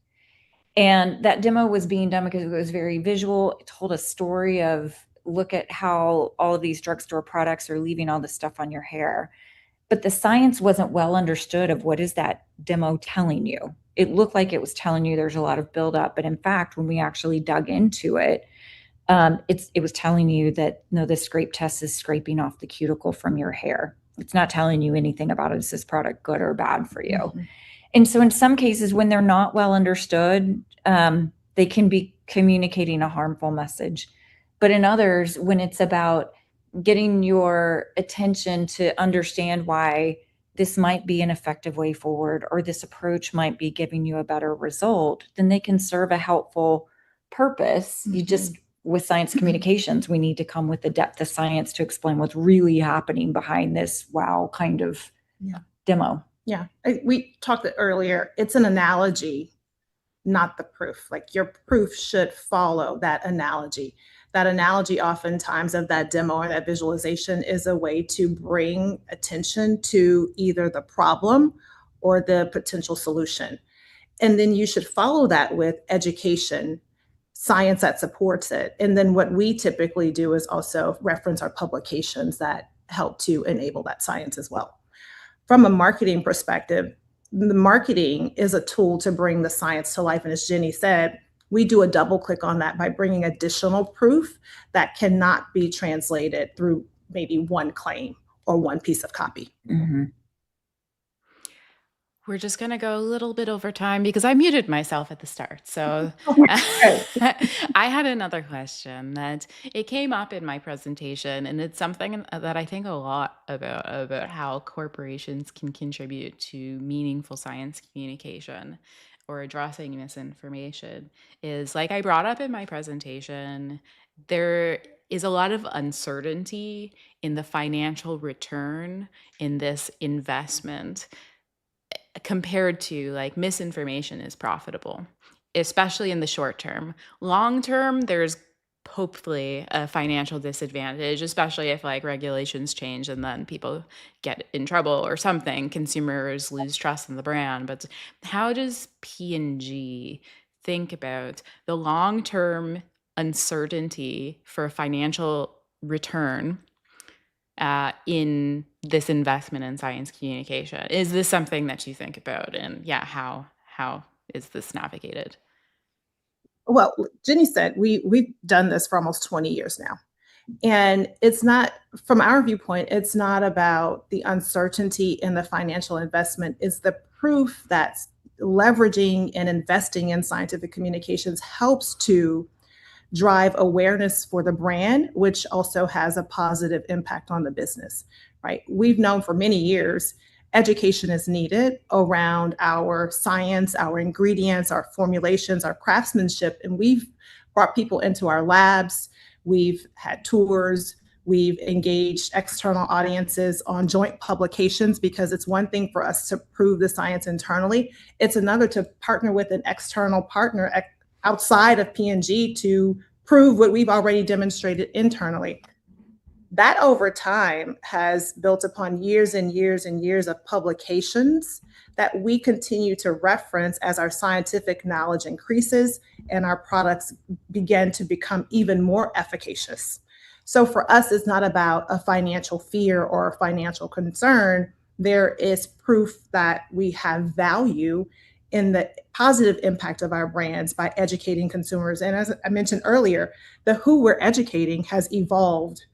And that demo was being done because it was very visual. It told a story of, look at how all of these drugstore products are leaving all this stuff on your hair. But the science wasn't well understood of what is that demo telling you. It looked like it was telling you there's a lot of buildup. But in fact, when we actually dug into it, it was telling you that, no, this scrape test is scraping off the cuticle from your hair. It's not telling you anything about is this product good or bad for you. And so in some cases, when they're not well understood, they can be communicating a harmful message. But in others, when it's about getting your attention to understand why this might be an effective way forward, or this approach might be giving you a better result, then they can serve a helpful purpose. You just, with science communications, we need to come with the depth of science to explain what's really happening behind this wow kind of demo. Yeah, we talked earlier, it's an analogy, not the proof. Like your proof should follow that analogy. That analogy oftentimes of that demo or that visualization is a way to bring attention to either the problem or the potential solution. And then you should follow that with education science that supports it. And then what we typically do is also reference our publications that help to enable that science as well. From a marketing perspective, the marketing is a tool to bring the science to life. And as Jeni said, we do a double click on that by bringing additional proof that cannot be translated through maybe one claim or one piece of copy. Mm-hmm. We're just going to go a little bit over time because I muted myself at the start. So I had another question that it came up in my presentation, and it's something that I think a lot about how corporations can contribute to meaningful science communication or addressing misinformation. Is like I brought up in my presentation, there is a lot of uncertainty in the financial return in this investment compared to like misinformation is profitable, especially in the short term. Long term, there's hopefully a financial disadvantage, especially if like regulations change and then people get in trouble or something, consumers lose trust in the brand. But how does P&G think about the long-term uncertainty for financial return in this investment in science communication? Is this something that you think about? And yeah, how is this navigated? Well, Jeni said we've done this for almost 20 years now. And it's not, from our viewpoint, it's not about the uncertainty in the financial investment. It's the proof that leveraging and investing in scientific communications helps to drive awareness for the brand, which also has a positive impact on the business, right? We've known for many years education is needed around our science, our ingredients, our formulations, our craftsmanship, and we've brought people into our labs. We've had tours. We've engaged external audiences on joint publications, because it's one thing for us to prove the science internally. It's another to partner with an external partner outside of P&G to prove what we've already demonstrated internally. That over time has built upon years and years and years of publications that we continue to reference as our scientific knowledge increases and our products begin to become even more efficacious. So for us, it's not about a financial fear or a financial concern. There is proof that we have value in the positive impact of our brands by educating consumers. And as I mentioned earlier, the who we're educating has evolved.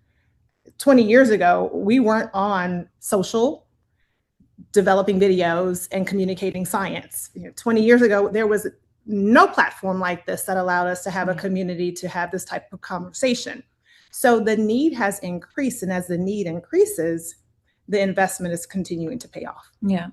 20 years ago, we weren't on social developing videos and communicating science. 20 years ago, there was no platform like this that allowed us to have a community to have this type of conversation. So the need has increased, and as the need increases, the investment is continuing to pay off. Yeah.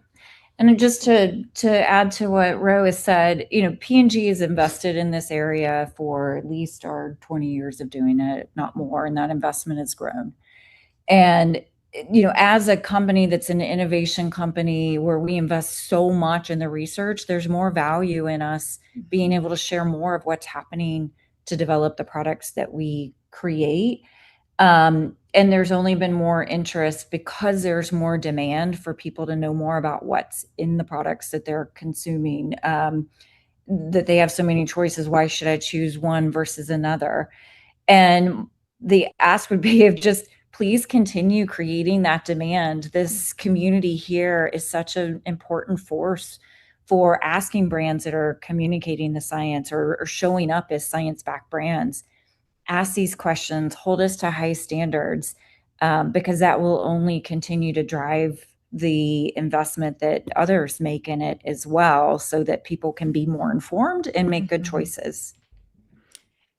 And just to add to what Ro has said, P&G is invested in this area for at least our 20 years of doing it, not more, and that investment has grown. And, as a company that's an innovation company where we invest so much in the research, there's more value in us being able to share more of what's happening to develop the products that we create. And there's only been more interest because there's more demand for people to know more about what's in the products that they're consuming, that they have so many choices. Why should I choose one versus another? And the ask would be of just please continue creating that demand. This community here is such an important force for asking brands that are communicating the science or showing up as science-backed brands. Ask these questions, hold us to high standards, because that will only continue to drive the investment that others make in it as well, so that people can be more informed and make good choices.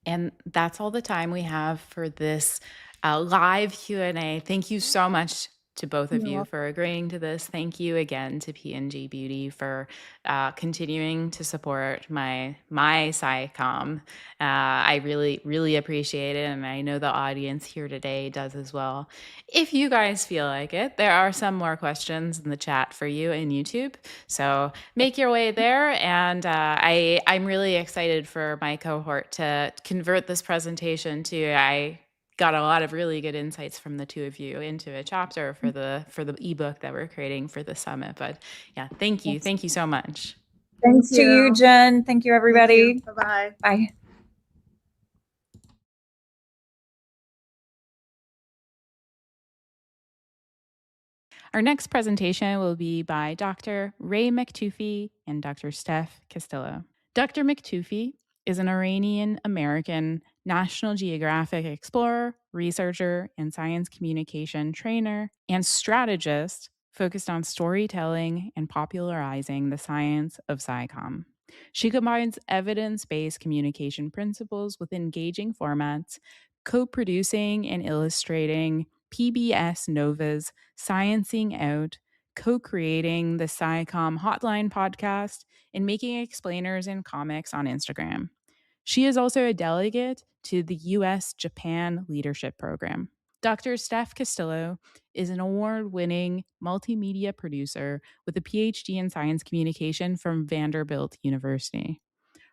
And that's all the time we have for this live Q&A. Thank you so much to both of you for agreeing to this. Thank you again to P&G Beauty for continuing to support my SciComm. I really, really appreciate it, and I know the audience here today does as well. If you guys feel like it, there are some more questions in the chat for you in YouTube, so make your way there. And I'm really excited for my cohort to convert this presentation to I got a lot of really good insights from the two of you into a chapter for the ebook that we're creating for the summit. But yeah, thank you so much. Thanks to you, Jen. Thank you, everybody. Bye-bye. Bye. Our next presentation will be by Dr. Ray Maktoufi and Dr. Steph Castillo. Dr. Maktoufi is an Iranian-American National Geographic explorer, researcher, and science communication trainer and strategist focused on storytelling and popularizing the science of SciComm. She combines evidence-based communication principles with engaging formats, co-producing and illustrating PBS Nova's Sciencing Out, co-creating the SciComm Hotline podcast, and making explainers and comics on Instagram. She is also a delegate to the US-Japan Leadership Program. Dr. Steph Castillo is an award-winning multimedia producer with a PhD in science communication from Vanderbilt University.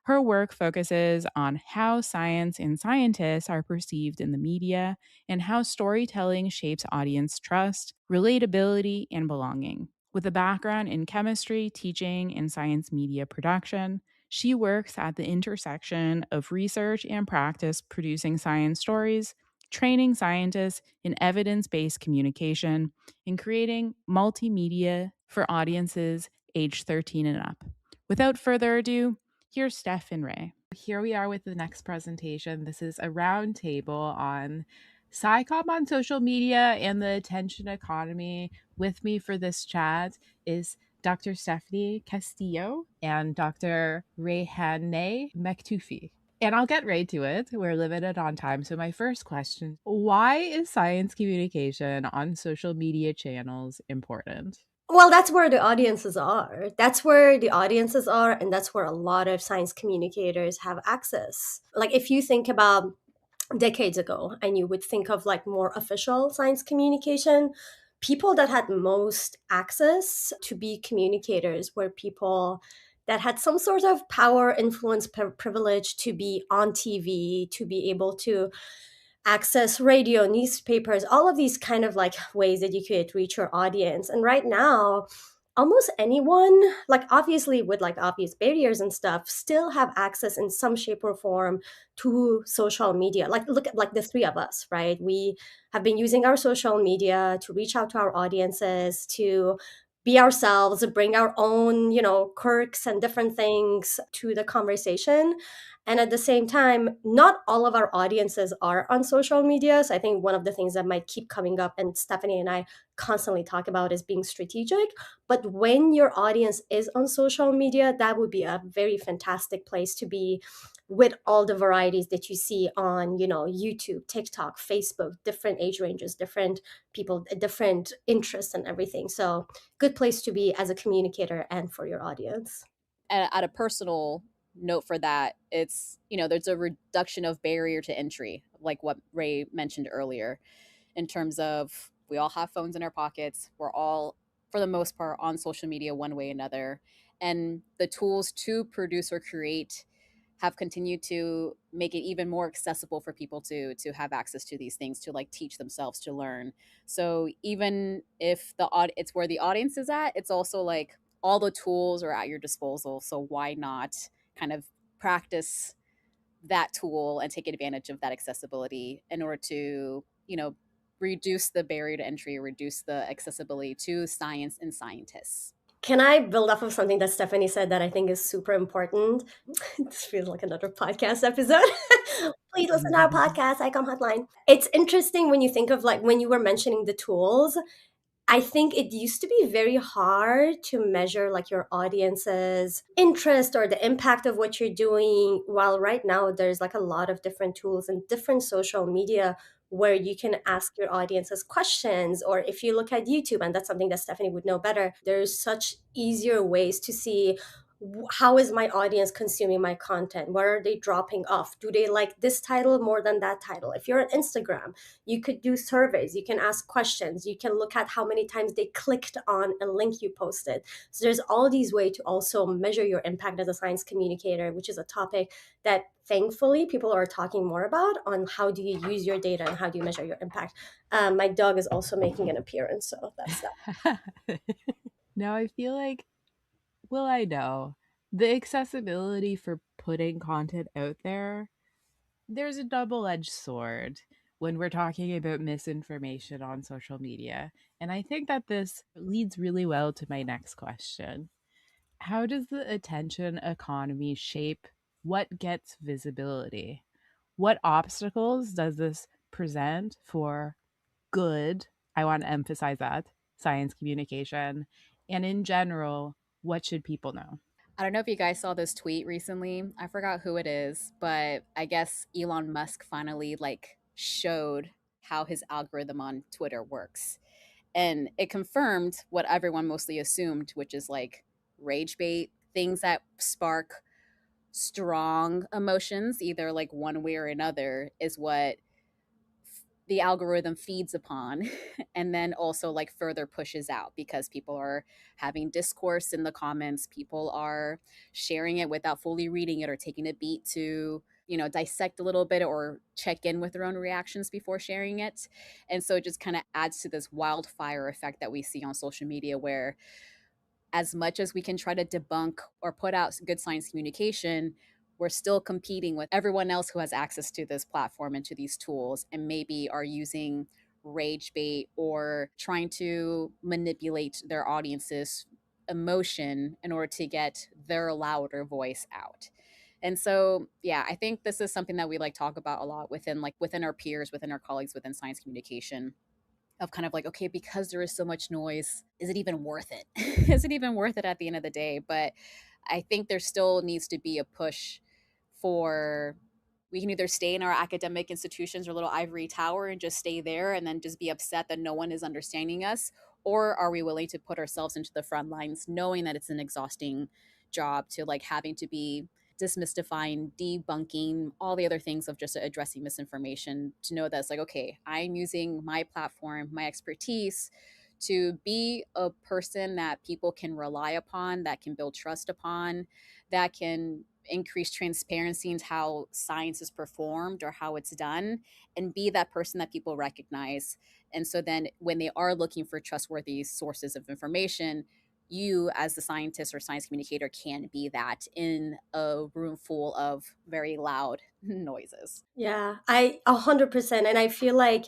Her work focuses on how science and scientists are perceived in the media and how storytelling shapes audience trust, relatability, and belonging. With a background in chemistry, teaching, and science media production, she works at the intersection of research and practice producing science stories, training scientists in evidence-based communication, and creating multimedia for audiences aged 13 and up. Without further ado, here's Steph and Ray. Here we are with the next presentation. This is a roundtable on SciComm on social media and the attention economy. With me for this chat is Dr. Stephanie Castillo and Dr. Reyhaneh Maktoufi. And I'll get right to it. We're limited on time. So my first question, why is science communication on social media channels important? Well, that's where the audiences are. That's where the audiences are, and that's where a lot of science communicators have access. Like if you think about decades ago and you would think of like more official science communication, people that had most access to be communicators were people that had some sort of power, influence, privilege to be on TV, to be able to access radio, newspapers, all of these kind of like ways that you could reach your audience. And right now, almost anyone, like obviously with like obvious barriers and stuff, still have access in some shape or form to social media. Like look at like the three of us, right? We have been using our social media to reach out to our audiences, to be ourselves, bring our own, quirks and different things to the conversation. And at the same time, not all of our audiences are on social media. So I think one of the things that might keep coming up, and Stephanie and I constantly talk about, is being strategic. But when your audience is on social media, that would be a very fantastic place to be, with all the varieties that you see on, YouTube, TikTok, Facebook, different age ranges, different people, different interests and everything. So good place to be as a communicator and for your audience. At a personal note for that, it's, there's a reduction of barrier to entry, like what Ray mentioned earlier, in terms of we all have phones in our pockets. We're all, for the most part, on social media one way or another. And the tools to produce or create have continued to make it even more accessible for people to have access to these things, to like teach themselves, to learn. So even if it's where the audience is at, it's also like all the tools are at your disposal. So why not kind of practice that tool and take advantage of that accessibility in order to, reduce the barrier to entry, reduce the accessibility to science and scientists. Can I build off of something that Stephanie said that I think is super important? This feels like another podcast episode. Please listen to our podcast, SciComm Hotline. It's interesting when you think of like when you were mentioning the tools. I think it used to be very hard to measure like your audience's interest or the impact of what you're doing, while right now there's like a lot of different tools and different social media where you can ask your audiences questions. Or if you look at YouTube, and that's something that Stephanie would know better, there's such easier ways to see how is my audience consuming my content? Where are they dropping off? Do they like this title more than that title? If you're on Instagram, you could do surveys. You can ask questions. You can look at how many times they clicked on a link you posted. So there's all these ways to also measure your impact as a science communicator, which is a topic that thankfully people are talking more about, on how do you use your data and how do you measure your impact. My dog is also making an appearance, so that's that. Now I feel like, well, I know the accessibility for putting content out there, there's a double-edged sword. when we're talking about misinformation on social media. And I think that this leads really well to my next question. How does the attention economy shape what gets visibility? What obstacles does this present for good, I want to emphasize that, science communication? And in general, what should people know? I don't know if you guys saw this tweet recently. I forgot who it is, but I guess Elon Musk finally showed how his algorithm on Twitter works. And it confirmed what everyone mostly assumed, which is rage bait, things that spark strong emotions, either one way or another, is what the algorithm feeds upon and then also further pushes out because people are having discourse in the comments, people are sharing it without fully reading it or taking a beat to dissect a little bit or check in with their own reactions before sharing it. And so it just kind of adds to this wildfire effect that we see on social media, where as much as we can try to debunk or put out good science communication, we're still competing with everyone else who has access to this platform and to these tools, and maybe are using rage bait or trying to manipulate their audience's emotion in order to get their louder voice out. And so, yeah, I think this is something that we talk about a lot within our peers, within our colleagues, within science communication, of kind of okay, because there is so much noise, is it even worth it? Is it even worth it at the end of the day? But I think there still needs to be a push for, we can either stay in our academic institutions or little ivory tower and just stay there and then just be upset that no one is understanding us, or are we willing to put ourselves into the front lines, knowing that it's an exhausting job, to having to be dismystifying, debunking, all the other things of just addressing misinformation, to know that it's okay, I'm using my platform, my expertise to be a person that people can rely upon, that can build trust upon, that can increase transparency into how science is performed or how it's done, and be that person that people recognize. And so then when they are looking for trustworthy sources of information, you as the scientist or science communicator can be that in a room full of very loud noises. Yeah, I 100%. And I feel like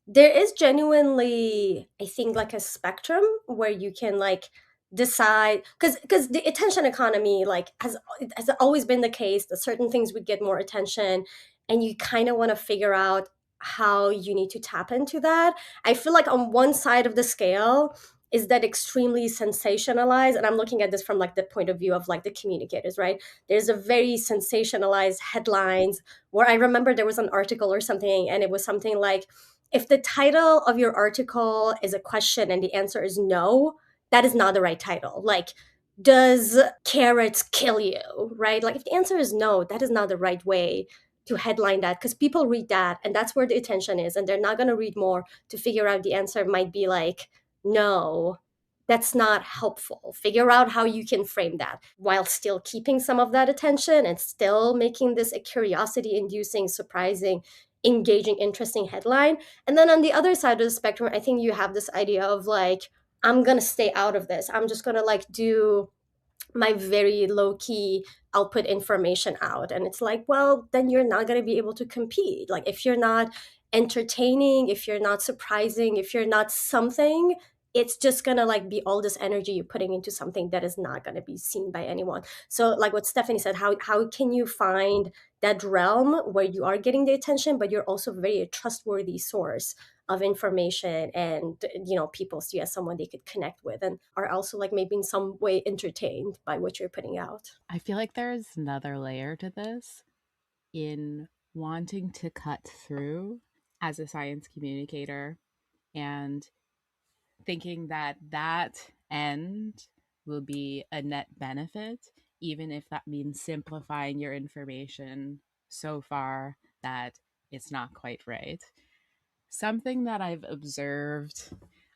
there is genuinely, I think, a spectrum where you can decide, because the attention economy has always been the case that certain things would get more attention, and you kind of want to figure out how you need to tap into that. I feel like on one side of the scale is that extremely sensationalized, and I'm looking at this from the point of view of the communicators, right? There's a very sensationalized headlines, where I remember there was an article or something, and it was something like, if the title of your article is a question and the answer is no, that is not the right title. Does carrots kill you, right? If the answer is no, that is not the right way to headline that, because people read that and that's where the attention is, and they're not going to read more to figure out the answer might be no. That's not helpful. Figure out how you can frame that while still keeping some of that attention and still making this a curiosity inducing, surprising, engaging, interesting headline. And then on the other side of the spectrum, I think you have this idea of I'm going to stay out of this. I'm just going to do my very low key, I'll put information out. And it's well, then you're not going to be able to compete. If you're not entertaining, if you're not surprising, if you're not something, it's just gonna be all this energy you're putting into something that is not gonna be seen by anyone. So what Stephanie said, how can you find that realm where you are getting the attention, but you're also very a trustworthy source of information, and people see as someone they could connect with and are also maybe in some way entertained by what you're putting out. I feel like there's another layer to this in wanting to cut through as a science communicator and thinking that that end will be a net benefit, even if that means simplifying your information so far that it's not quite right. Something that I've observed,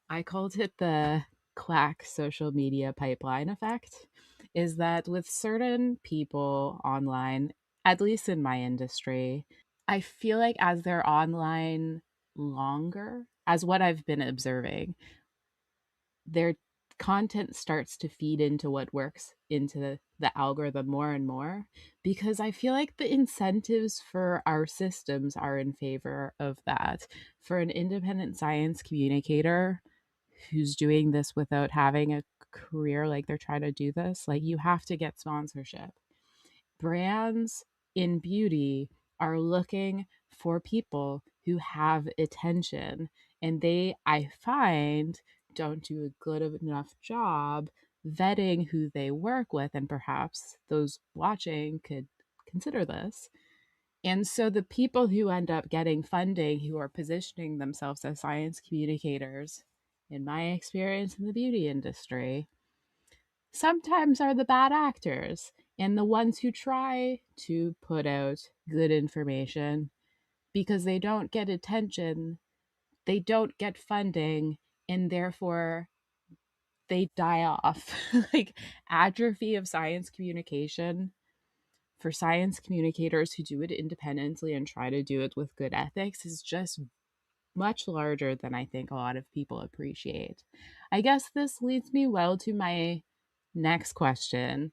I called it the quack social media pipeline effect, is that with certain people online, at least in my industry, I feel like as they're online longer, as what I've been observing, they're content starts to feed into what works into the algorithm more and more, because I feel like the incentives for our systems are in favor of that. For an independent science communicator who's doing this without having a career, like they're trying to do this, like you have to get sponsorship. Brands in beauty are looking for people who have attention, and they, I find, don't do a good enough job vetting who they work with, and perhaps those watching could consider this. And so the people who end up getting funding, who are positioning themselves as science communicators, in my experience in the beauty industry, sometimes are the bad actors and the ones who try to put out good information because they don't get attention, they don't get funding, and therefore they die off. Like atrophy of science communication for science communicators who do it independently and try to do it with good ethics is just much larger than I think a lot of people appreciate. I guess this leads me well to my next question.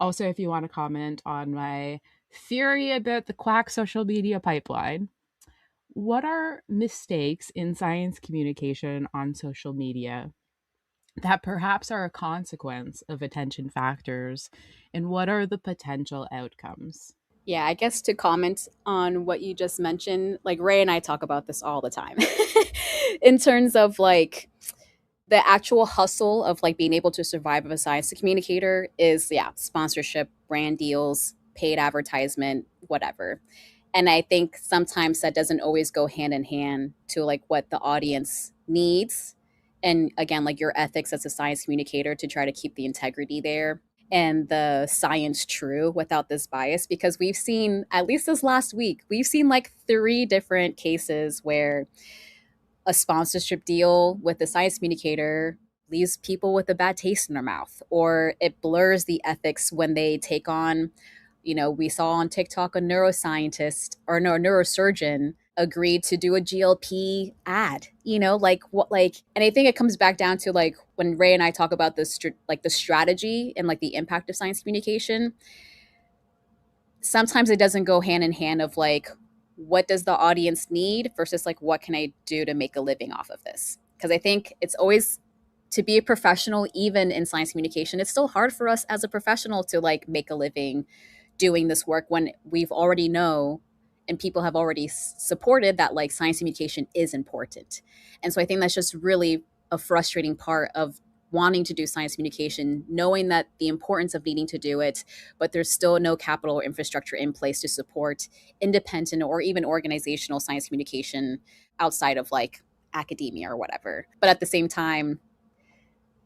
Also, if you want to comment on my theory about the quack social media pipeline, what are mistakes in science communication on social media that perhaps are a consequence of attention factors, and what are the potential outcomes? Yeah, I guess to comment on what you just mentioned, like Ray and I talk about this all the time in terms of like the actual hustle of like being able to survive as a science communicator is, yeah, sponsorship, brand deals, paid advertisement, whatever. And I think sometimes that doesn't always go hand in hand to like what the audience needs. And again, like your ethics as a science communicator to try to keep the integrity there and the science true without this bias. Because we've seen, at least this last week, we've seen like 3 different cases where a sponsorship deal with a science communicator leaves people with a bad taste in their mouth, or it blurs the ethics when they take on, you know, we saw on TikTok a neuroscientist or no, a neurosurgeon agreed to do a GLP ad, you know, like what, like, and I think it comes back down to like when Ray and I talk about this, like the strategy and like the impact of science communication, sometimes it doesn't go hand in hand of like, what does the audience need versus like, what can I do to make a living off of this? Because I think it's always, to be a professional, even in science communication, it's still hard for us as a professional to like make a living doing this work when we've already know and people have already supported that like science communication is important. And so I think that's just really a frustrating part of wanting to do science communication, knowing that the importance of needing to do it, but there's still no capital or infrastructure in place to support independent or even organizational science communication outside of like academia or whatever. But at the same time,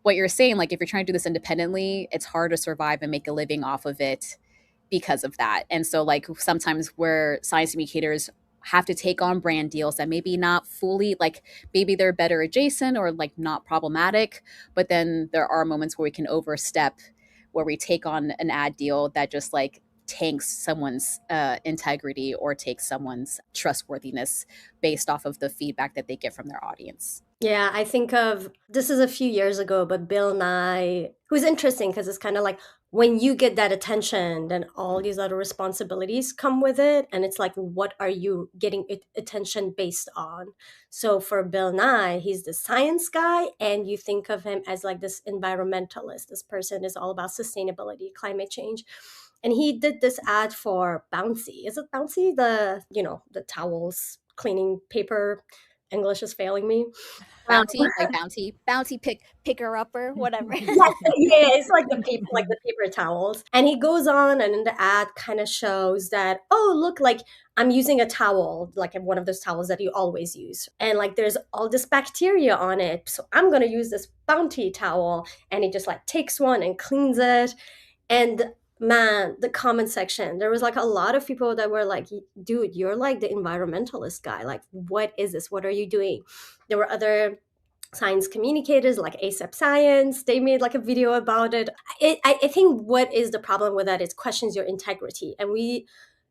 what you're saying, like if you're trying to do this independently, it's hard to survive and make a living off of it because of that. And so like sometimes where science communicators have to take on brand deals that maybe not fully, like maybe they're better adjacent or like not problematic, but then there are moments where we can overstep, where we take on an ad deal that just like tanks someone's integrity or takes someone's trustworthiness based off of the feedback that they get from their audience. Yeah, I think of, this is a few years ago, but Bill Nye, who's interesting because it's kind of like when you get that attention, then all these other responsibilities come with it. And it's like, what are you getting attention based on? So for Bill Nye, he's the science guy, and you think of him as like this environmentalist. This person is all about sustainability, climate change. And he did this ad for Bouncy. Is it Bouncy? The, you know, the towels, cleaning paper. English is failing me. Bounty, like bounty picker upper, whatever. Yeah, it's like the paper towels. And he goes on, and in the ad kind of shows that, oh, look, like I'm using a towel, like one of those towels that you always use. And like there's all this bacteria on it. So I'm going to use this Bounty towel. And he just like takes one and cleans it. And man, the comment section, there was like a lot of people that were like, dude, you're like the environmentalist guy. Like, what is this? What are you doing? There were other science communicators like ASAP Science. They made like a video about it. I think what is the problem with that is questions your integrity. And we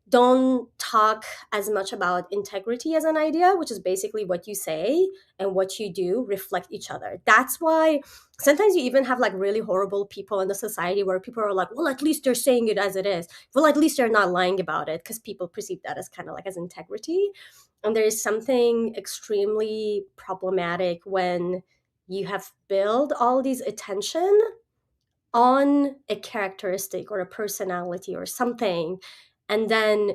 don't talk as much about integrity as an idea, which is basically what you say and what you do reflect each other. That's why sometimes you even have like really horrible people in the society where people are like, well, at least they're saying it as it is. Well, at least they're not lying about it, because people perceive that as kind of like as integrity. And there is something extremely problematic when you have built all these attention on a characteristic or a personality or something, and then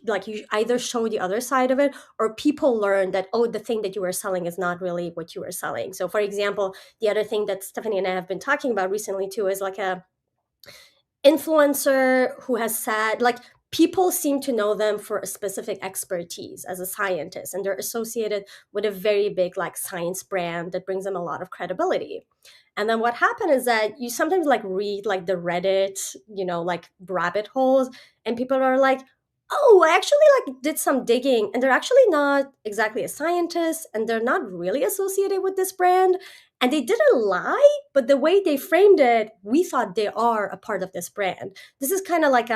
like you either show the other side of it, or people learn that, oh, the thing that you were selling is not really what you were selling. So for example, the other thing that Stephanie and I have been talking about recently too is like a influencer who has said, like, people seem to know them for a specific expertise as a scientist, and they're associated with a very big like science brand that brings them a lot of credibility. And then what happened is that you sometimes like read like the Reddit, like rabbit holes, and people are like, oh, I actually like did some digging, and they're actually not exactly a scientist, and they're not really associated with this brand, and they didn't lie, but the way they framed it, we thought they are a part of this brand. This is kind of like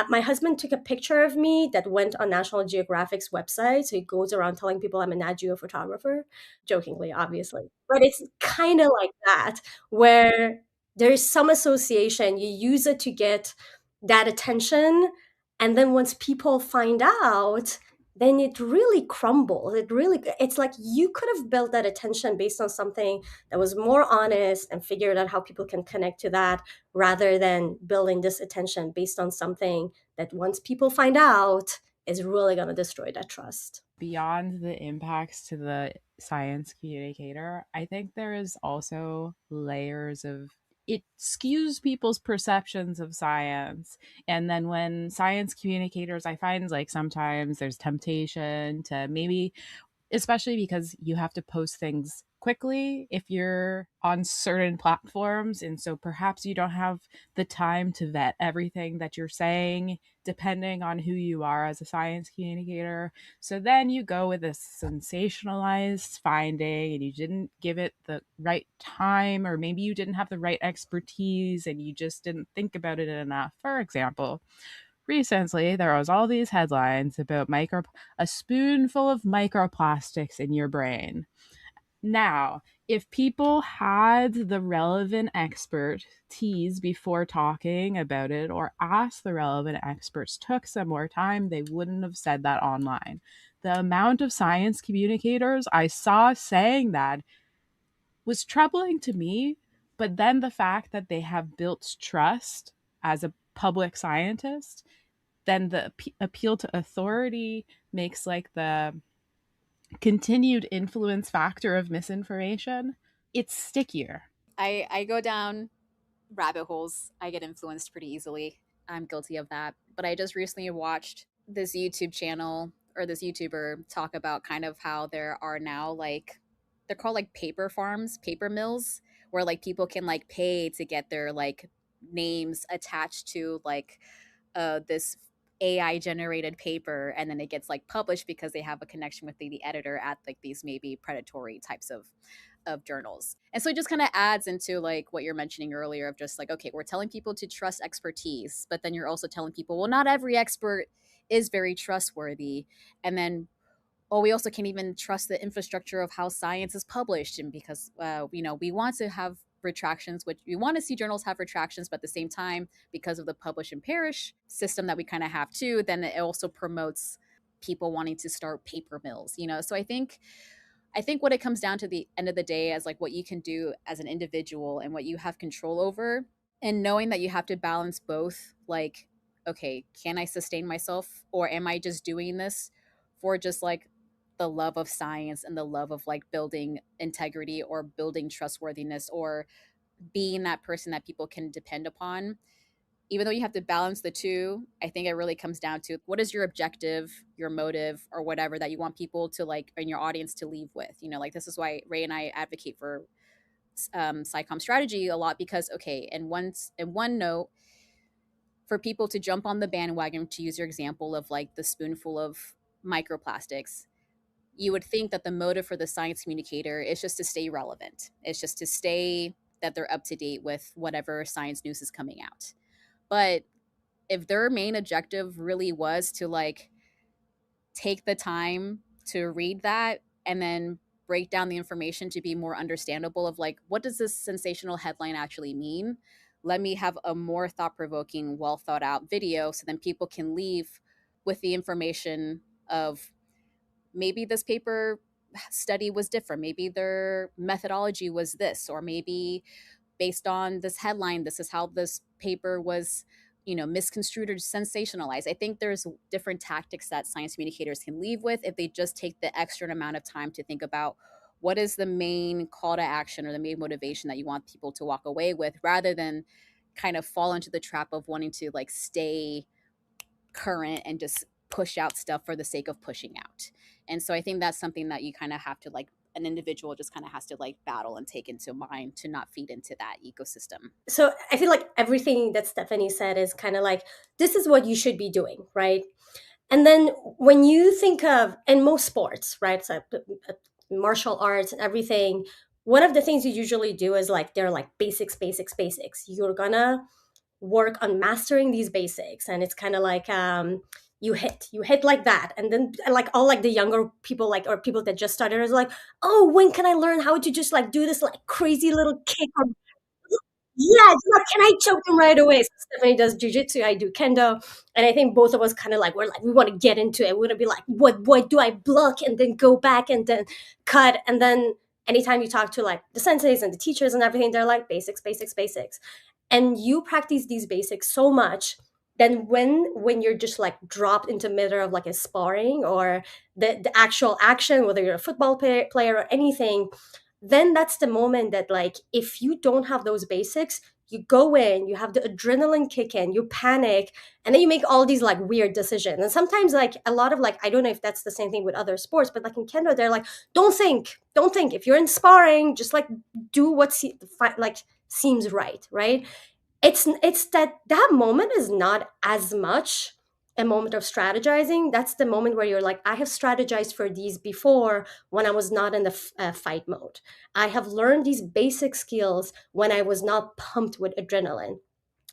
my husband took a picture of me that went on National Geographic's website, so he goes around telling people I'm a Nat Geo photographer, jokingly, obviously. But it's kind of like that, where there is some association. You use it to get that attention, and then once people find out, then it really crumbles. It's like you could have built that attention based on something that was more honest and figured out how people can connect to that, rather than building this attention based on something that once people find out is really going to destroy that trust. Beyond the impacts to the science communicator, I think there is also layers of it skews people's perceptions of science. And then when science communicators, I find like sometimes there's temptation to maybe, especially because you have to post things quickly if you're on certain platforms, and so perhaps you don't have the time to vet everything that you're saying depending on who you are as a science communicator. So then you go with a sensationalized finding and you didn't give it the right time, or maybe you didn't have the right expertise and you just didn't think about it enough. For example, recently there was all these headlines about a spoonful of microplastics in your brain. Now, if people had the relevant expertise before talking about it, or asked the relevant experts, took some more time, they wouldn't have said that online. The amount of science communicators I saw saying that was troubling to me, but then the fact that they have built trust as a public scientist, then the appeal to authority makes like the continued influence factor of misinformation, it's stickier. I go down rabbit holes. I get influenced pretty easily. I'm guilty of that. But I just recently watched this YouTube channel or this YouTuber talk about kind of how there are now like they're called like paper farms, paper mills, where like people can like pay to get their like names attached to like this AI generated paper, and then it gets like published because they have a connection with the editor at like these maybe predatory types of journals. And so it just kind of adds into like what you're mentioning earlier of just like, okay, we're telling people to trust expertise, but then you're also telling people, well, not every expert is very trustworthy. And then, oh, we also can't even trust the infrastructure of how science is published. And because, we want to have retractions, which we want to see journals have retractions, but at the same time, because of the publish and perish system that we kind of have too, then it also promotes people wanting to start paper mills, So I think what it comes down to the end of the day is like what you can do as an individual and what you have control over, and knowing that you have to balance both. Like, okay, can I sustain myself, or am I just doing this for just like the love of science and the love of like building integrity or building trustworthiness or being that person that people can depend upon? Even though you have to balance the two, I think it really comes down to what is your objective, your motive, or whatever that you want people to like in your audience to leave with. Like this is why Ray and I advocate for SciComm strategy a lot, because okay, in one note, for people to jump on the bandwagon, to use your example of like the spoonful of microplastics, you would think that the motive for the science communicator is just to stay relevant. It's just to stay that they're up to date with whatever science news is coming out. But if their main objective really was to like take the time to read that and then break down the information to be more understandable of like, what does this sensational headline actually mean? Let me have a more thought-provoking, well thought out video so then people can leave with the information of maybe this paper study was different, maybe their methodology was this, or maybe based on this headline, this is how this paper was, misconstrued or sensationalized. I think there's different tactics that science communicators can leave with if they just take the extra amount of time to think about what is the main call to action or the main motivation that you want people to walk away with, rather than kind of fall into the trap of wanting to like stay current and just push out stuff for the sake of pushing out. And so I think that's something that you kind of have to like, an individual just kind of has to like battle and take into mind to not feed into that ecosystem. So I feel like everything that Stephanie said is kind of like, this is what you should be doing, right? And then when you think of, in most sports, right, so martial arts and everything, one of the things you usually do is like, they're like basics. You're gonna work on mastering these basics. And it's kind of like, you hit like that, and then like all like the younger people, like, or people that just started, is like, oh, when can I learn how to just like do this like crazy little kick, or yeah, it's like, can I choke them right away? So Stephanie does jujitsu, I do kendo, and I think both of us kind of like, we're like, we want to get into it. We're gonna be like, what do I block, and then go back and then cut, and then anytime you talk to like the senseis and the teachers and everything, they're like basics, and you practice these basics so much. Then when you're just like dropped into middle of like a sparring or the actual action, whether you're a football player or anything, then that's the moment that like, if you don't have those basics, you go in, you have the adrenaline kick in, you panic, and then you make all these like weird decisions. And sometimes like a lot of like, I don't know if that's the same thing with other sports, but like in kendo, they're like, don't think. If you're in sparring, just like do what seems right? It's that moment is not as much a moment of strategizing. That's the moment where you're like, I have strategized for these before when I was not in the fight mode. I have learned these basic skills when I was not pumped with adrenaline.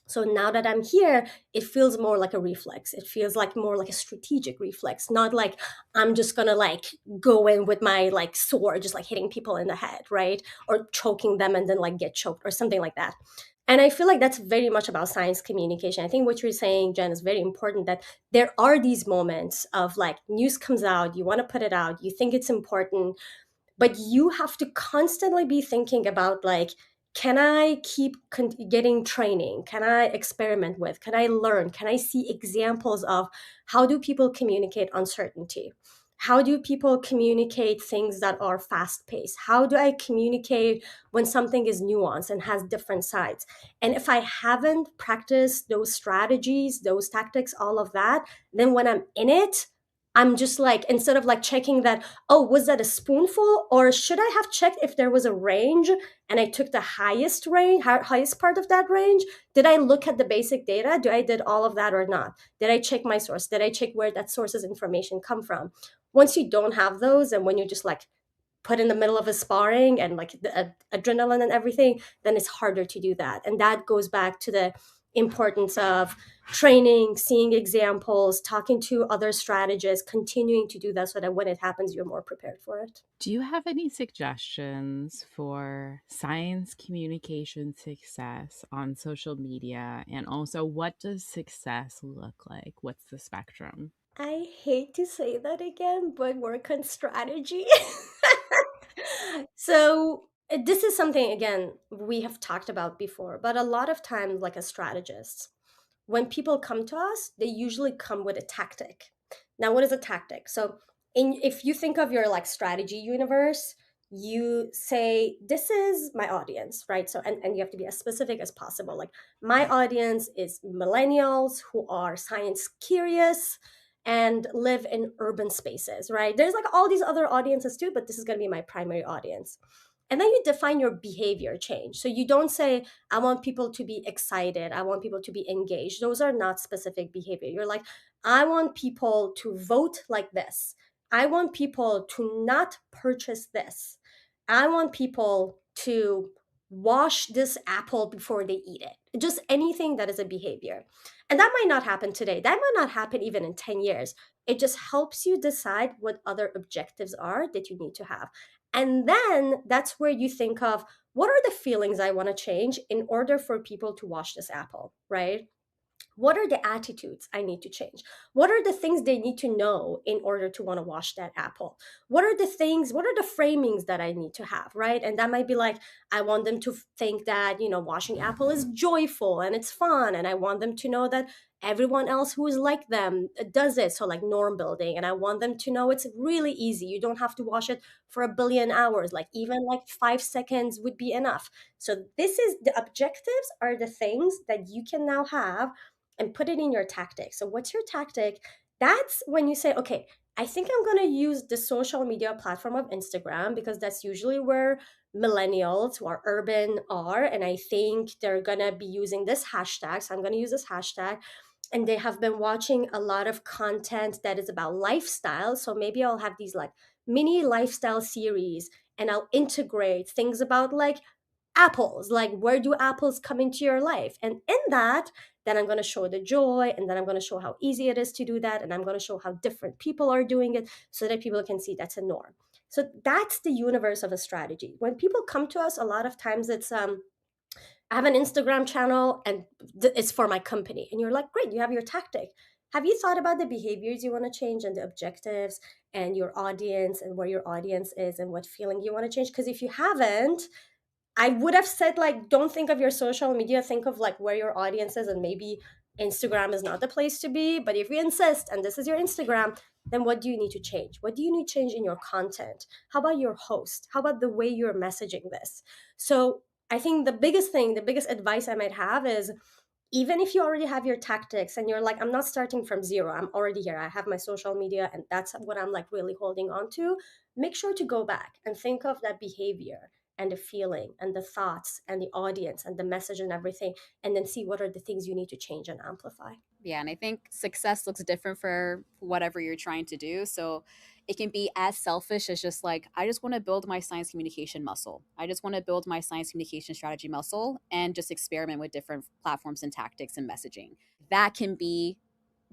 So now that I'm here, it feels more like a reflex. It feels like more like a strategic reflex, not like I'm just gonna like go in with my like sword, just like hitting people in the head, right? Or choking them and then like get choked or something like that. And I feel like that's very much about science communication. I think what you're saying, Jen, is very important, that there are these moments of like news comes out, you want to put it out, you think it's important, but you have to constantly be thinking about like, can I keep getting training? Can I experiment with? Can I learn? Can I see examples of how do people communicate uncertainty? How do people communicate things that are fast paced? How do I communicate when something is nuanced and has different sides? And if I haven't practiced those strategies, those tactics, all of that, then when I'm in it, I'm just like, instead of like checking that, oh, was that a spoonful? Or should I have checked if there was a range and I took the highest part of that range? Did I look at the basic data? Did all of that or not? Did I check my source? Did I check where that source's information come from? Once you don't have those, and when you just like put in the middle of a sparring and like the adrenaline and everything, then it's harder to do that. And that goes back to the importance of training, seeing examples, talking to other strategists, continuing to do that so that when it happens, you're more prepared for it. Do you have any suggestions for science communication success on social media? And also, what does success look like? What's the spectrum? I hate to say that again, but work on strategy. So this is something, again, we have talked about before, but a lot of times, like a strategist, when people come to us, they usually come with a tactic. Now, what is a tactic? So if you think of your like strategy universe, you say, this is my audience, right? So, and you have to be as specific as possible. Like, my audience is millennials who are science curious and live in urban spaces, right? There's like all these other audiences too, but this is going to be my primary audience. And then you define your behavior change. So you don't say, I want people to be excited, I want people to be engaged. Those are not specific behavior. You're like, I want people to vote like this. I want people to not purchase this. I want people to wash this apple before they eat it. Just anything that is a behavior. And that might not happen today. That might not happen even in 10 years. It just helps you decide what other objectives are that you need to have. And then that's where you think of, what are the feelings I want to change in order for people to wash this apple, right? What are the attitudes I need to change? What are the things they need to know in order to want to wash that apple? What are the things, what are the framings that I need to have, right? And that might be like, I want them to think that, washing apple is joyful and it's fun. And I want them to know that everyone else who is like them does it. So, like, norm building. And I want them to know it's really easy. You don't have to wash it for a billion hours. Like, even like 5 seconds would be enough. So this is the objectives, are the things that you can now have and put it in your tactic. So what's your tactic? That's when you say, okay, I think I'm going to use the social media platform of Instagram, because that's usually where millennials who are urban are. And I think they're going to be using this hashtag. So I'm going to use this hashtag. And they have been watching a lot of content that is about lifestyle. So maybe I'll have these like mini lifestyle series, and I'll integrate things about like apples, like where do apples come into your life? And in that, then I'm going to show the joy, and then I'm going to show how easy it is to do that, and I'm going to show how different people are doing it, so that people can see that's a norm. So that's the universe of a strategy. When people come to us, a lot of times it's I have an Instagram channel and it's for my company. And you're like, great, you have your tactic. Have you thought about the behaviors you want to change, and the objectives, and your audience, and where your audience is, and what feeling you want to change? Because if you haven't, I would have said, like, don't think of your social media, think of like where your audience is, and maybe Instagram is not the place to be. But if you insist and this is your Instagram, then what do you need to change? What do you need to change in your content? How about your host? How about the way you're messaging this? So I think the biggest thing, the biggest advice I might have is, even if you already have your tactics and you're like, I'm not starting from zero, I'm already here, I have my social media, and that's what I'm like really holding on to, make sure to go back and think of that behavior and the feeling and the thoughts and the audience and the message and everything, and then see what are the things you need to change and amplify. Yeah, and I think success looks different for whatever you're trying to do. So it can be as selfish as just like, I just want to build my science communication muscle. I just want to build my science communication strategy muscle and just experiment with different platforms and tactics and messaging. That can be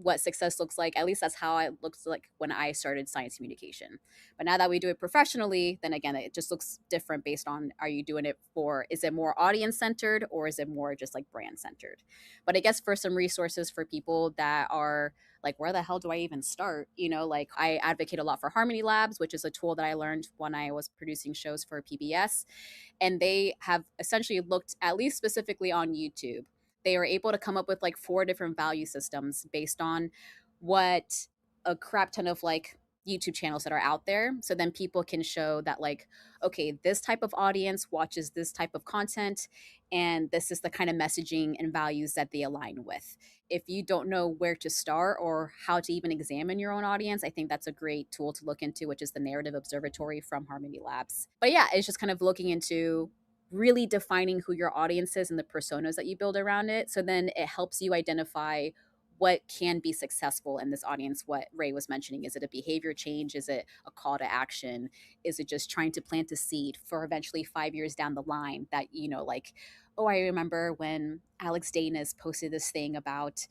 what success looks like. At least that's how it looks like when I started science communication. But now that we do it professionally, then again, it just looks different based on, are you doing it for, is it more audience centered, or is it more just like brand centered? But I guess for some resources for people that are like, where the hell do I even start? Like, I advocate a lot for Harmony Labs, which is a tool that I learned when I was producing shows for PBS. And they have essentially looked, at least specifically on YouTube, they are able to come up with like 4 different value systems based on what a crap ton of like YouTube channels that are out there. So then people can show that, like, okay, this type of audience watches this type of content, and this is the kind of messaging and values that they align with. If you don't know where to start or how to even examine your own audience, I think that's a great tool to look into, which is the Narrative Observatory from Harmony Labs. But yeah, it's just kind of looking into really defining who your audience is and the personas that you build around it. So then it helps you identify what can be successful in this audience. What Ray was mentioning, is it a behavior change? Is it a call to action? Is it just trying to plant a seed for eventually 5 years down the line that, like, oh, I remember when Alex Danis posted this thing about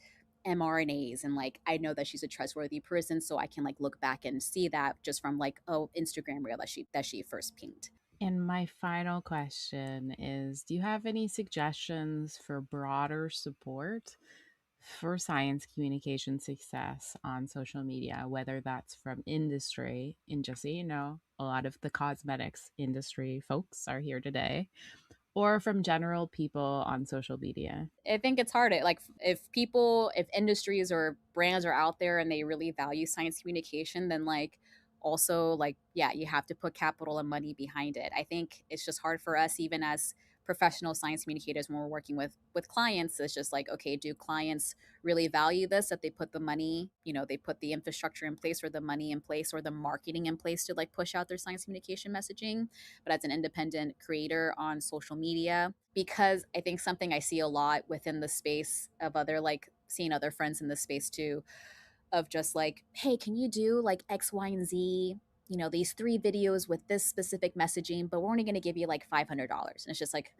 mRNAs, and like, I know that she's a trustworthy person, so I can like look back and see that just from like, oh, Instagram reel that she first pinged. And my final question is, do you have any suggestions for broader support for science communication success on social media, whether that's from industry? And just so you know, a lot of the cosmetics industry folks are here today, or from general people on social media. I think it's hard. Like, if industries or brands are out there and they really value science communication, then like, also like, yeah, you have to put capital and money behind it. I think it's just hard for us, even as professional science communicators, when we're working with clients. It's just like, okay, do clients really value this, that they put the money, they put the infrastructure in place, or the money in place, or the marketing in place to like push out their science communication messaging? But as an independent creator on social media, because I think something I see a lot within the space of other, like seeing other friends in the space too, of just like, hey, can you do like X, Y, and Z these 3 videos with this specific messaging, but we're only going to give you like $500. And it's just like,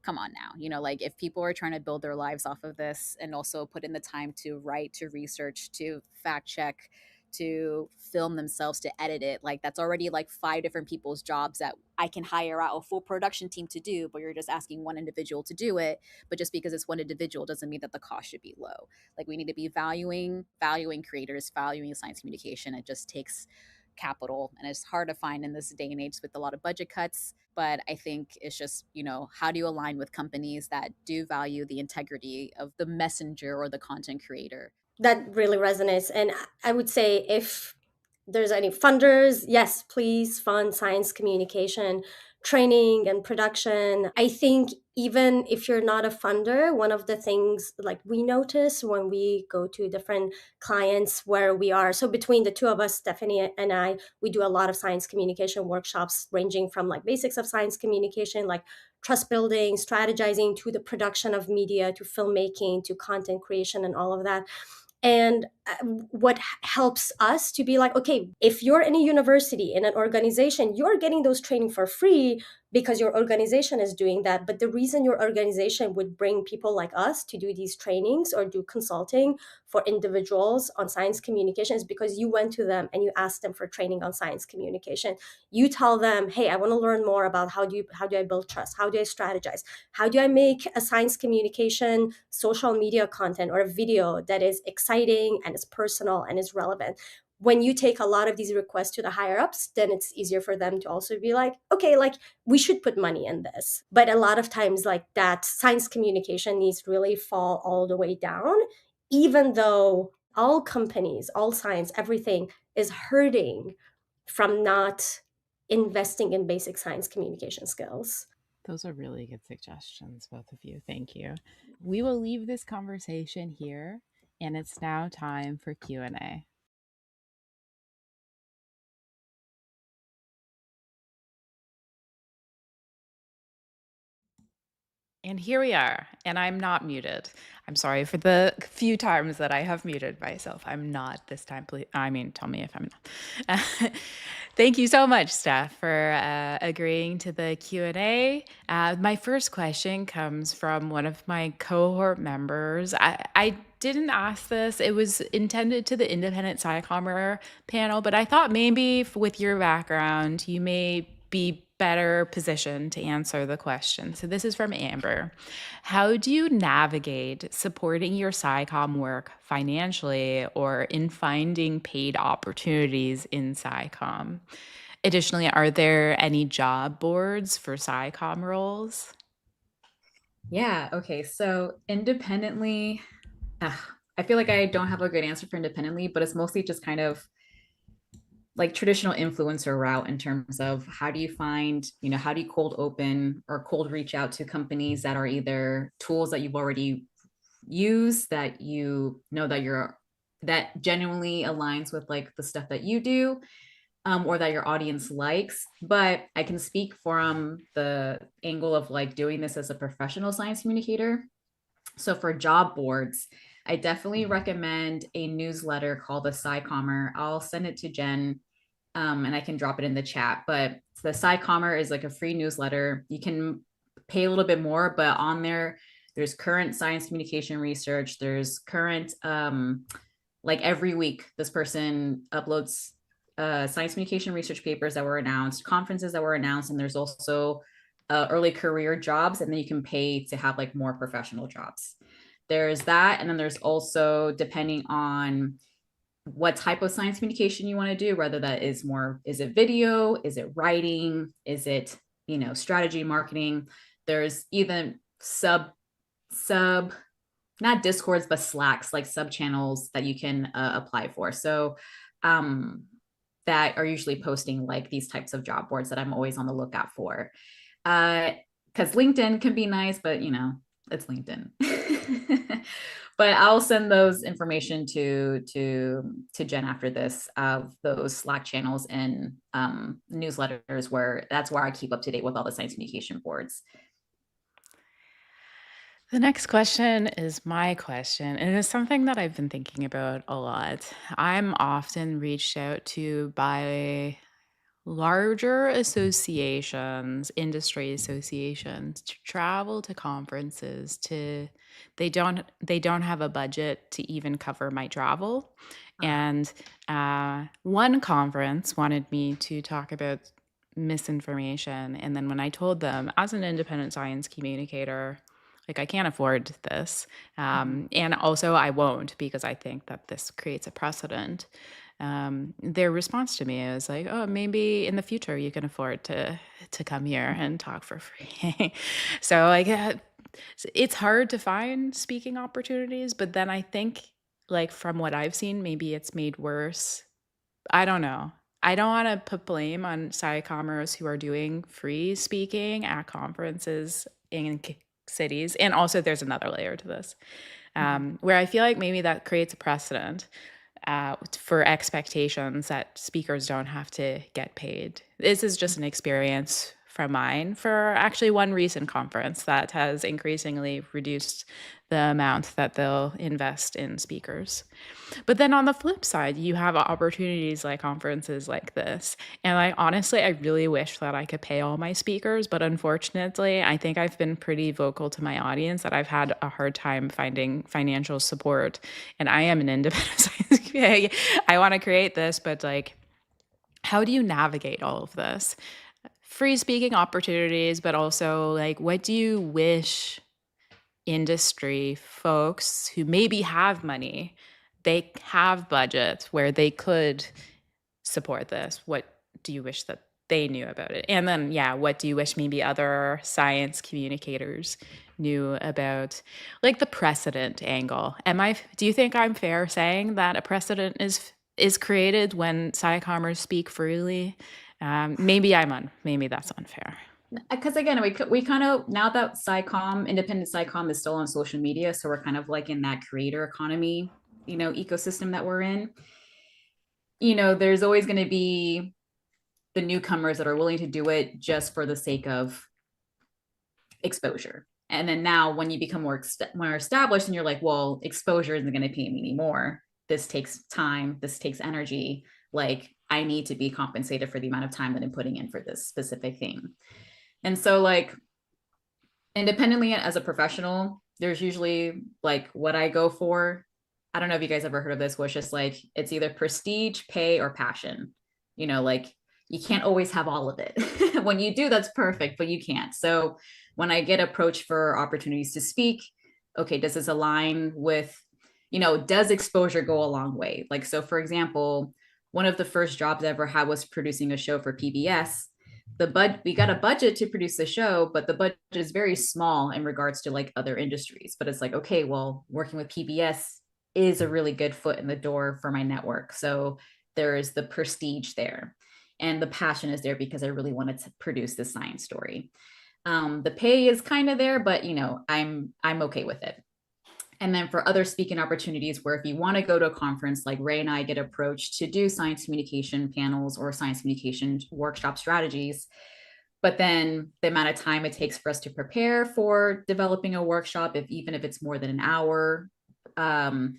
come on now. Like if people are trying to build their lives off of this and also put in the time to write, to research, to fact check, to film themselves, to edit it, like that's already like 5 different people's jobs that I can hire out a full production team to do, but you're just asking one individual to do it. But just because it's one individual doesn't mean that the cost should be low. Like we need to be valuing creators, valuing science communication. It just takes capital, and it's hard to find in this day and age with a lot of budget cuts. But I think it's just, how do you align with companies that do value the integrity of the messenger or the content creator? That really resonates. And I would say if there's any funders, yes, please fund science communication training and production. I think even if you're not a funder, one of the things like we notice when we go to different clients where we are, so between the two of us, Stephanie and I, we do a lot of science communication workshops ranging from like basics of science communication, like trust building, strategizing, to the production of media, to filmmaking, to content creation and all of that. And what helps us to be like, okay, if you're in a university, in an organization, you're getting those training for free because your organization is doing that. But the reason your organization would bring people like us to do these trainings or do consulting for individuals on science communication is because you went to them and you asked them for training on science communication. You tell them, hey, I want to learn more about how do I build trust? How do I strategize? How do I make a science communication social media content or a video that is exciting and is personal and is relevant? When you take a lot of these requests to the higher ups, then it's easier for them to also be like, okay, like we should put money in this. But a lot of times like that science communication needs to really fall all the way down, even though all companies, all science, everything is hurting from not investing in basic science communication skills. Those are really good suggestions, both of you. Thank you. We will leave this conversation here, and it's now time for Q&A. And here we are, and I'm not muted. I'm sorry for the few times that I have muted myself. I'm not this time, please. I mean, tell me if I'm not. Thank you so much, Steph, for agreeing to the Q&A. My first question comes from one of my cohort members. I didn't ask this. It was intended to the independent Sci-Commer panel, but I thought maybe with your background, you may be better positioned to answer the question. So this is from Amber. How do you navigate supporting your SciComm work financially or in finding paid opportunities in SciComm? Additionally, are there any job boards for SciComm roles? Yeah, okay. So independently, I feel like I don't have a good answer for independently, but it's mostly just kind of like traditional influencer route in terms of how do you find, how do you cold open or cold reach out to companies that are either tools that you've already used that that genuinely aligns with like the stuff that you do, or that your audience likes. But I can speak from the angle of like doing this as a professional science communicator. So for job boards, I definitely recommend a newsletter called the Sci-Commer. I'll send it to Jen, and I can drop it in the chat. But the Sci-Commer is like a free newsletter. You can pay a little bit more, but on there's current science communication research. There's current, like every week, this person uploads science communication research papers that were announced, conferences that were announced, and there's also early career jobs, and then you can pay to have like more professional jobs. There's that, and then there's also, depending on what type of science communication you want to do, whether that is it video, is it writing, is it strategy, marketing. There's even sub not discords but slacks, like sub channels that you can apply for. So that are usually posting like these types of job boards that I'm always on the lookout for. Because LinkedIn can be nice, but it's LinkedIn. But I'll send those information to Jen after this, of those Slack channels and newsletters, that's where I keep up to date with all the science communication boards. The next question is my question, and it's something that I've been thinking about a lot. I'm often reached out to by larger associations, industry associations, to travel to conferences. They don't have a budget to even cover my travel. And one conference wanted me to talk about misinformation, and then when I told them, as an independent science communicator, like, I can't afford this, and also I won't, because I think that this creates a precedent. Their response to me is like, "Oh, maybe in the future you can afford to come here and talk for free." So, like, it's hard to find speaking opportunities, but then I think, like, from what I've seen, maybe it's made worse. I don't know. I don't want to put blame on Sci-Commers who are doing free speaking at conferences in cities. And also, there's another layer to this, where I feel like maybe that creates a precedent for expectations that speakers don't have to get paid. This is just an experience from mine for actually one recent conference that has increasingly reduced the amount that they'll invest in speakers. But then on the flip side, you have opportunities like conferences like this. And honestly, I really wish that I could pay all my speakers, but unfortunately, I think I've been pretty vocal to my audience that I've had a hard time finding financial support. And I am an independent science community. I want to create this, but like, how do you navigate all of this? Free speaking opportunities, but also like, what do you wish industry folks who maybe have money, they have budgets where they could support this? What do you wish that they knew about it? And then, yeah, what do you wish maybe other science communicators knew about, like, the precedent angle? Do you think I'm fair saying that a precedent is created when Sci-Commers speak freely? Maybe that's unfair. Because again, we kind of, now that SciComm, independent SciComm is still on social media, so we're kind of like in that creator economy, ecosystem that we're in. There's always going to be the newcomers that are willing to do it just for the sake of exposure. And then now when you become more established and you're like, well, exposure isn't going to pay me anymore. This takes time. This takes energy. Like, I need to be compensated for the amount of time that I'm putting in for this specific thing. And so, like, independently as a professional, there's usually like what I go for. I don't know if you guys ever heard of this, which is like, it's either prestige, pay, or passion. Like, you can't always have all of it. When you do, that's perfect, but you can't. So when I get approached for opportunities to speak, okay, does this align with, does exposure go a long way? Like, so for example, one of the first jobs I ever had was producing a show for PBS. We got a budget to produce the show, but the budget is very small in regards to like other industries. But it's like, okay, well, working with PBS is a really good foot in the door for my network. So there is the prestige there, and the passion is there because I really wanted to produce the science story. The pay is kind of there, but I'm okay with it. And then for other speaking opportunities, where if you want to go to a conference, like Ray and I get approached to do science communication panels or science communication workshop strategies, but then the amount of time it takes for us to prepare for developing a workshop, even if it's more than an hour, and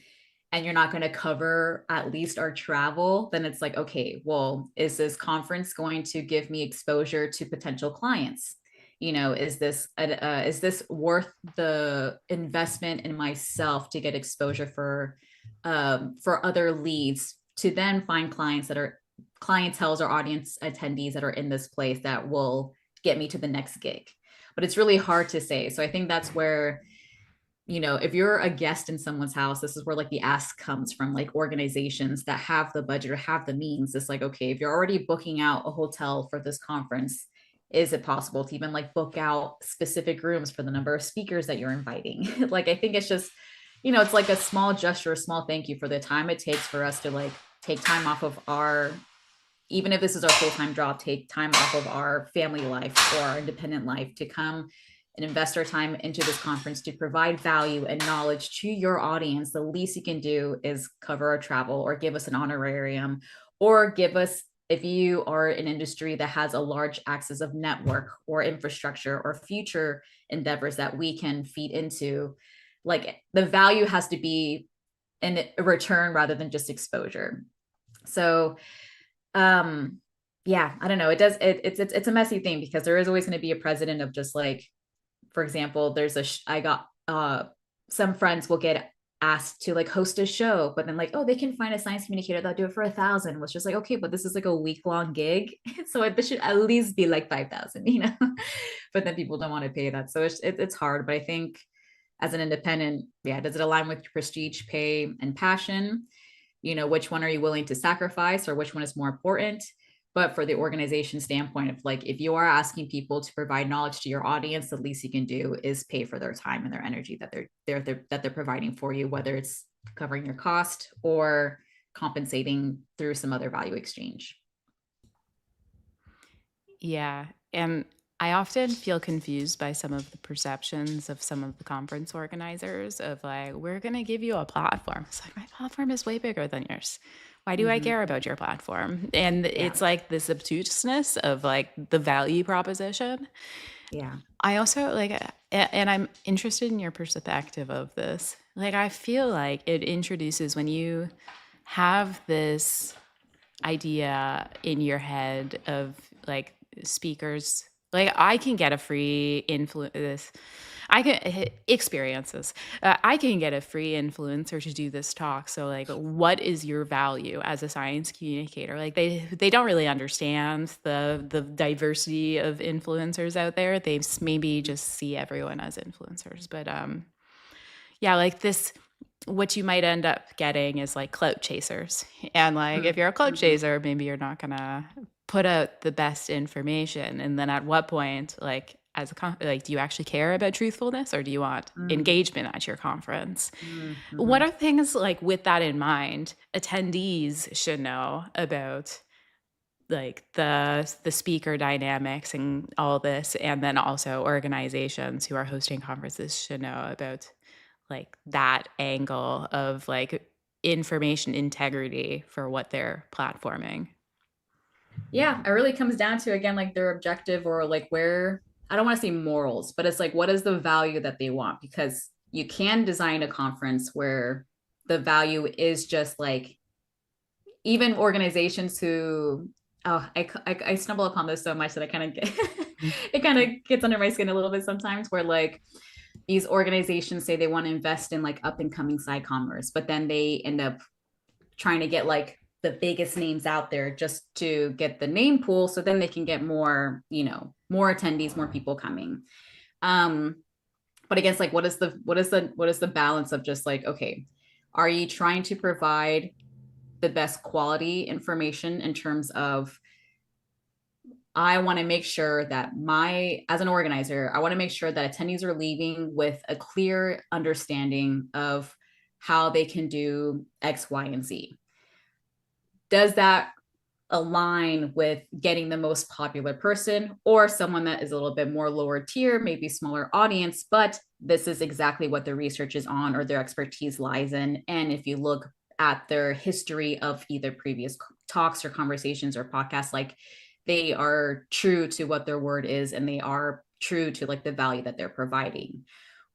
you're not going to cover at least our travel, then it's like, okay, well, is this conference going to give me exposure to potential clients? Is this worth the investment in myself to get exposure for other leads, to then find clients that are clientels or audience attendees that are in this place that will get me to the next gig? But it's really hard to say. So I think that's where, if you're a guest in someone's house, this is where like the ask comes from, like organizations that have the budget or have the means. It's like, okay, if you're already booking out a hotel for this conference, is it possible to even like book out specific rooms for the number of speakers that you're inviting? Like, I think it's just, it's like a small gesture, a small thank you for the time it takes for us to like take time off of our, even if this is our full-time job, take time off of our family life or our independent life to come and invest our time into this conference to provide value and knowledge to your audience. The least you can do is cover our travel or give us an honorarium, or give us, if you are an industry that has a large access of network or infrastructure or future endeavors that we can feed into, like, the value has to be in return rather than just exposure. So yeah, I don't know. It does. It's a messy thing because there is always going to be a precedent of just like, for example, there's I got some friends will get asked to like host a show, but then like, oh, they can find a science communicator that'll do it for 1,000, which is like, okay, but this is like a week-long gig, so this should at least be like 5,000, you know. But then people don't want to pay that, so it's hard. But I think as an independent, yeah, does it align with prestige, pay, and passion? You know, which one are you willing to sacrifice, or which one is more important? But for the organization standpoint of like, if you are asking people to provide knowledge to your audience, the least you can do is pay for their time and their energy that they're providing for you, whether it's covering your cost or compensating through some other value exchange. Yeah. And I often feel confused by some of the perceptions of some of the conference organizers of like, we're going to give you a platform. It's like, my platform is way bigger than yours. Why do I care about your platform? And it's like this obtuseness of like the value proposition. Yeah. I also like, and I'm interested in your perspective of this. Like, I feel like it introduces, when you have this idea in your head of like speakers, like I can get a free influence. I can experiences. I can get a free influencer to do this talk. So like, what is your value as a science communicator? Like they don't really understand the diversity of influencers out there. They maybe just see everyone as influencers. But yeah, like this, what you might end up getting is like clout chasers. And like, if you're a clout chaser, maybe you're not gonna put out the best information. And then at what point, like as a like, do you actually care about truthfulness, or do you want engagement at your conference? What are things like, with that in mind, attendees should know about like the speaker dynamics and all this, and then also organizations who are hosting conferences should know about like that angle of like information integrity for what they're platforming? Yeah, it really comes down to, again, like their objective, or like where, I don't want to say morals, but it's like, what is the value that they want? Because you can design a conference where the value is just like, even organizations who, oh, I stumble upon this so much that I kind of get, it kind of gets under my skin a little bit sometimes, where like these organizations say they want to invest in like up and coming Sci-Commers, but then they end up trying to get like the biggest names out there just to get the name pool, so then they can get more, you know, more attendees, more people coming. But I guess like, what is the balance of just like, okay, are you trying to provide the best quality information in terms of, I want to make sure that as an organizer, I want to make sure that attendees are leaving with a clear understanding of how they can do X, Y, and Z. Does that align with getting the most popular person, or someone that is a little bit more lower tier, maybe smaller audience, but this is exactly what their research is on or their expertise lies in? And if you look at their history of either previous talks or conversations or podcasts, like they are true to what their word is, and they are true to like the value that they're providing.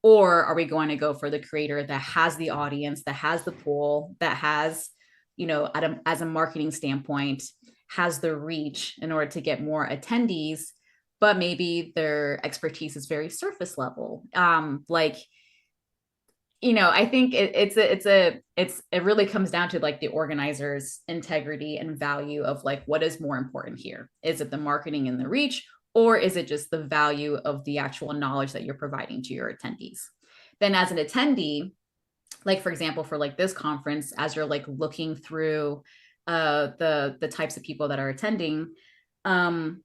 Or are we going to go for the creator that has the audience, that has the pool, that has, you know, as a marketing standpoint, has the reach in order to get more attendees, but maybe their expertise is very surface level? Like, you know, I think it really comes down to like the organizer's integrity and value of like, what is more important here? Is it the marketing and the reach, or is it just the value of the actual knowledge that you're providing to your attendees? Then as an attendee, like for example, for like this conference, as you're like looking through the types of people that are attending, again,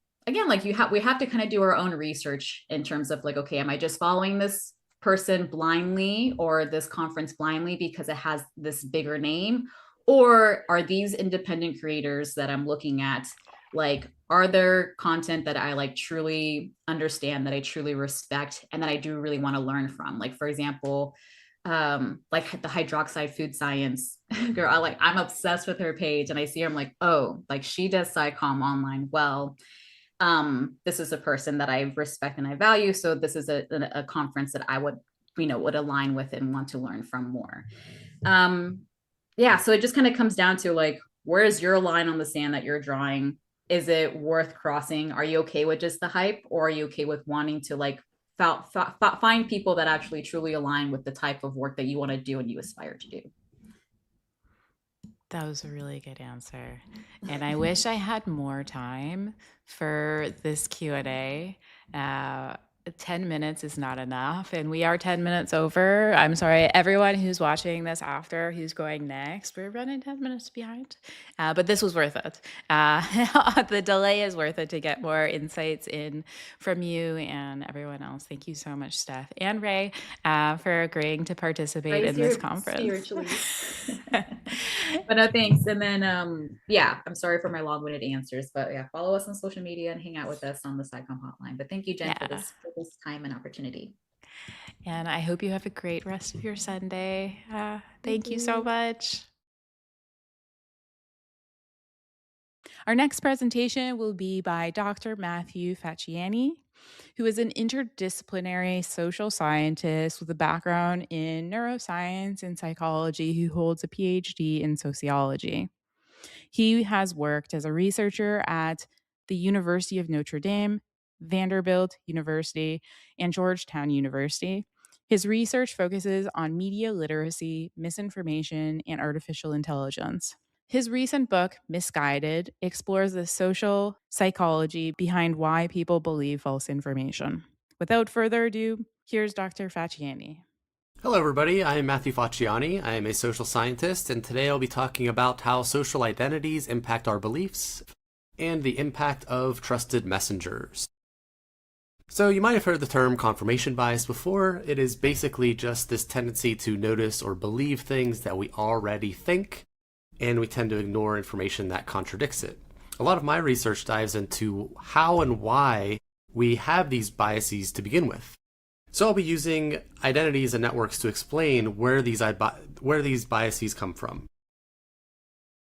like we have to kind of do our own research in terms of like, okay, am I just following this person blindly or this conference blindly because it has this bigger name? Or are these independent creators that I'm looking at, like, are there content that I like truly understand, that I truly respect, and that I do really want to learn from? Like, for example, like the hydroxide food science girl, I'm obsessed with her page, and I see her, I'm like, oh, like she does SciComm online well. This is a person that I respect and I value, so this is a conference that I would, you know, would align with and want to learn from more. Yeah, so it just kind of comes down to like, where is your line on the sand that you're drawing? is it worth crossing? Are you okay with just the hype, or are you okay with wanting to like find people that actually truly align with the type of work that you want to do and you aspire to do? That was a really good answer. And I wish I had more time for this Q&A. 10 minutes is not enough, and we are 10 minutes over. I'm sorry, everyone who's watching this after, who's going next. We're running 10 minutes behind, but this was worth it. The delay is worth it to get more insights in from you and everyone else. Thank you so much, Steph and Ray, for agreeing to participate in this conference. Spiritually. But no, thanks. And then, yeah, I'm sorry for my long-winded answers, but yeah, follow us on social media and hang out with us on the SciComm hotline. But thank you, Jen, for this time and opportunity. And I hope you have a great rest of your Sunday. Thank you so much. Our next presentation will be by Dr. Matthew Facciani, who is an interdisciplinary social scientist with a background in neuroscience and psychology, who holds a PhD in sociology. He has worked as a researcher at the University of Notre Dame, Vanderbilt University, and Georgetown University. His research focuses on media literacy, misinformation, and artificial intelligence. His recent book, Misguided, explores the social psychology behind why people believe false information. Without further ado, here's Dr. Facciani. Hello everybody, I'm Matthew Facciani. I am a social scientist, and today I'll be talking about how social identities impact our beliefs and the impact of trusted messengers. So you might have heard the term confirmation bias before. It is basically just this tendency to notice or believe things that we already think, and we tend to ignore information that contradicts it. A lot of my research dives into how and why we have these biases to begin with. So I'll be using identities and networks to explain where these biases come from.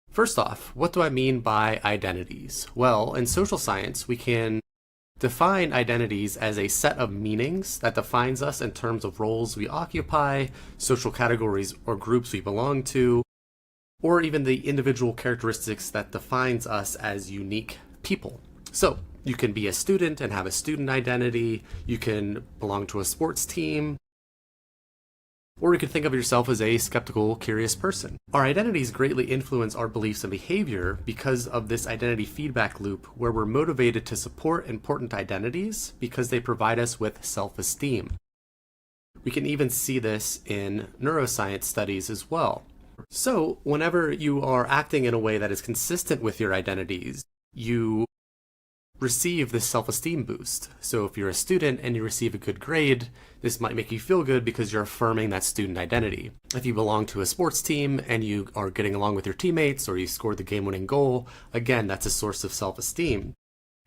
First off, what do I mean by identities? Well, in social science, we can define identities as a set of meanings that defines us in terms of roles we occupy, social categories or groups we belong to, or even the individual characteristics that defines us as unique people. So, you can be a student and have a student identity, you can belong to a sports team, or you can think of yourself as a skeptical, curious person. Our identities greatly influence our beliefs and behavior because of this identity feedback loop where we're motivated to support important identities because they provide us with self-esteem. We can even see this in neuroscience studies as well. So, whenever you are acting in a way that is consistent with your identities, you receive this self-esteem boost. So if you're a student and you receive a good grade, this might make you feel good because you're affirming that student identity. If you belong to a sports team and you are getting along with your teammates, or you scored the game-winning goal, again, that's a source of self-esteem.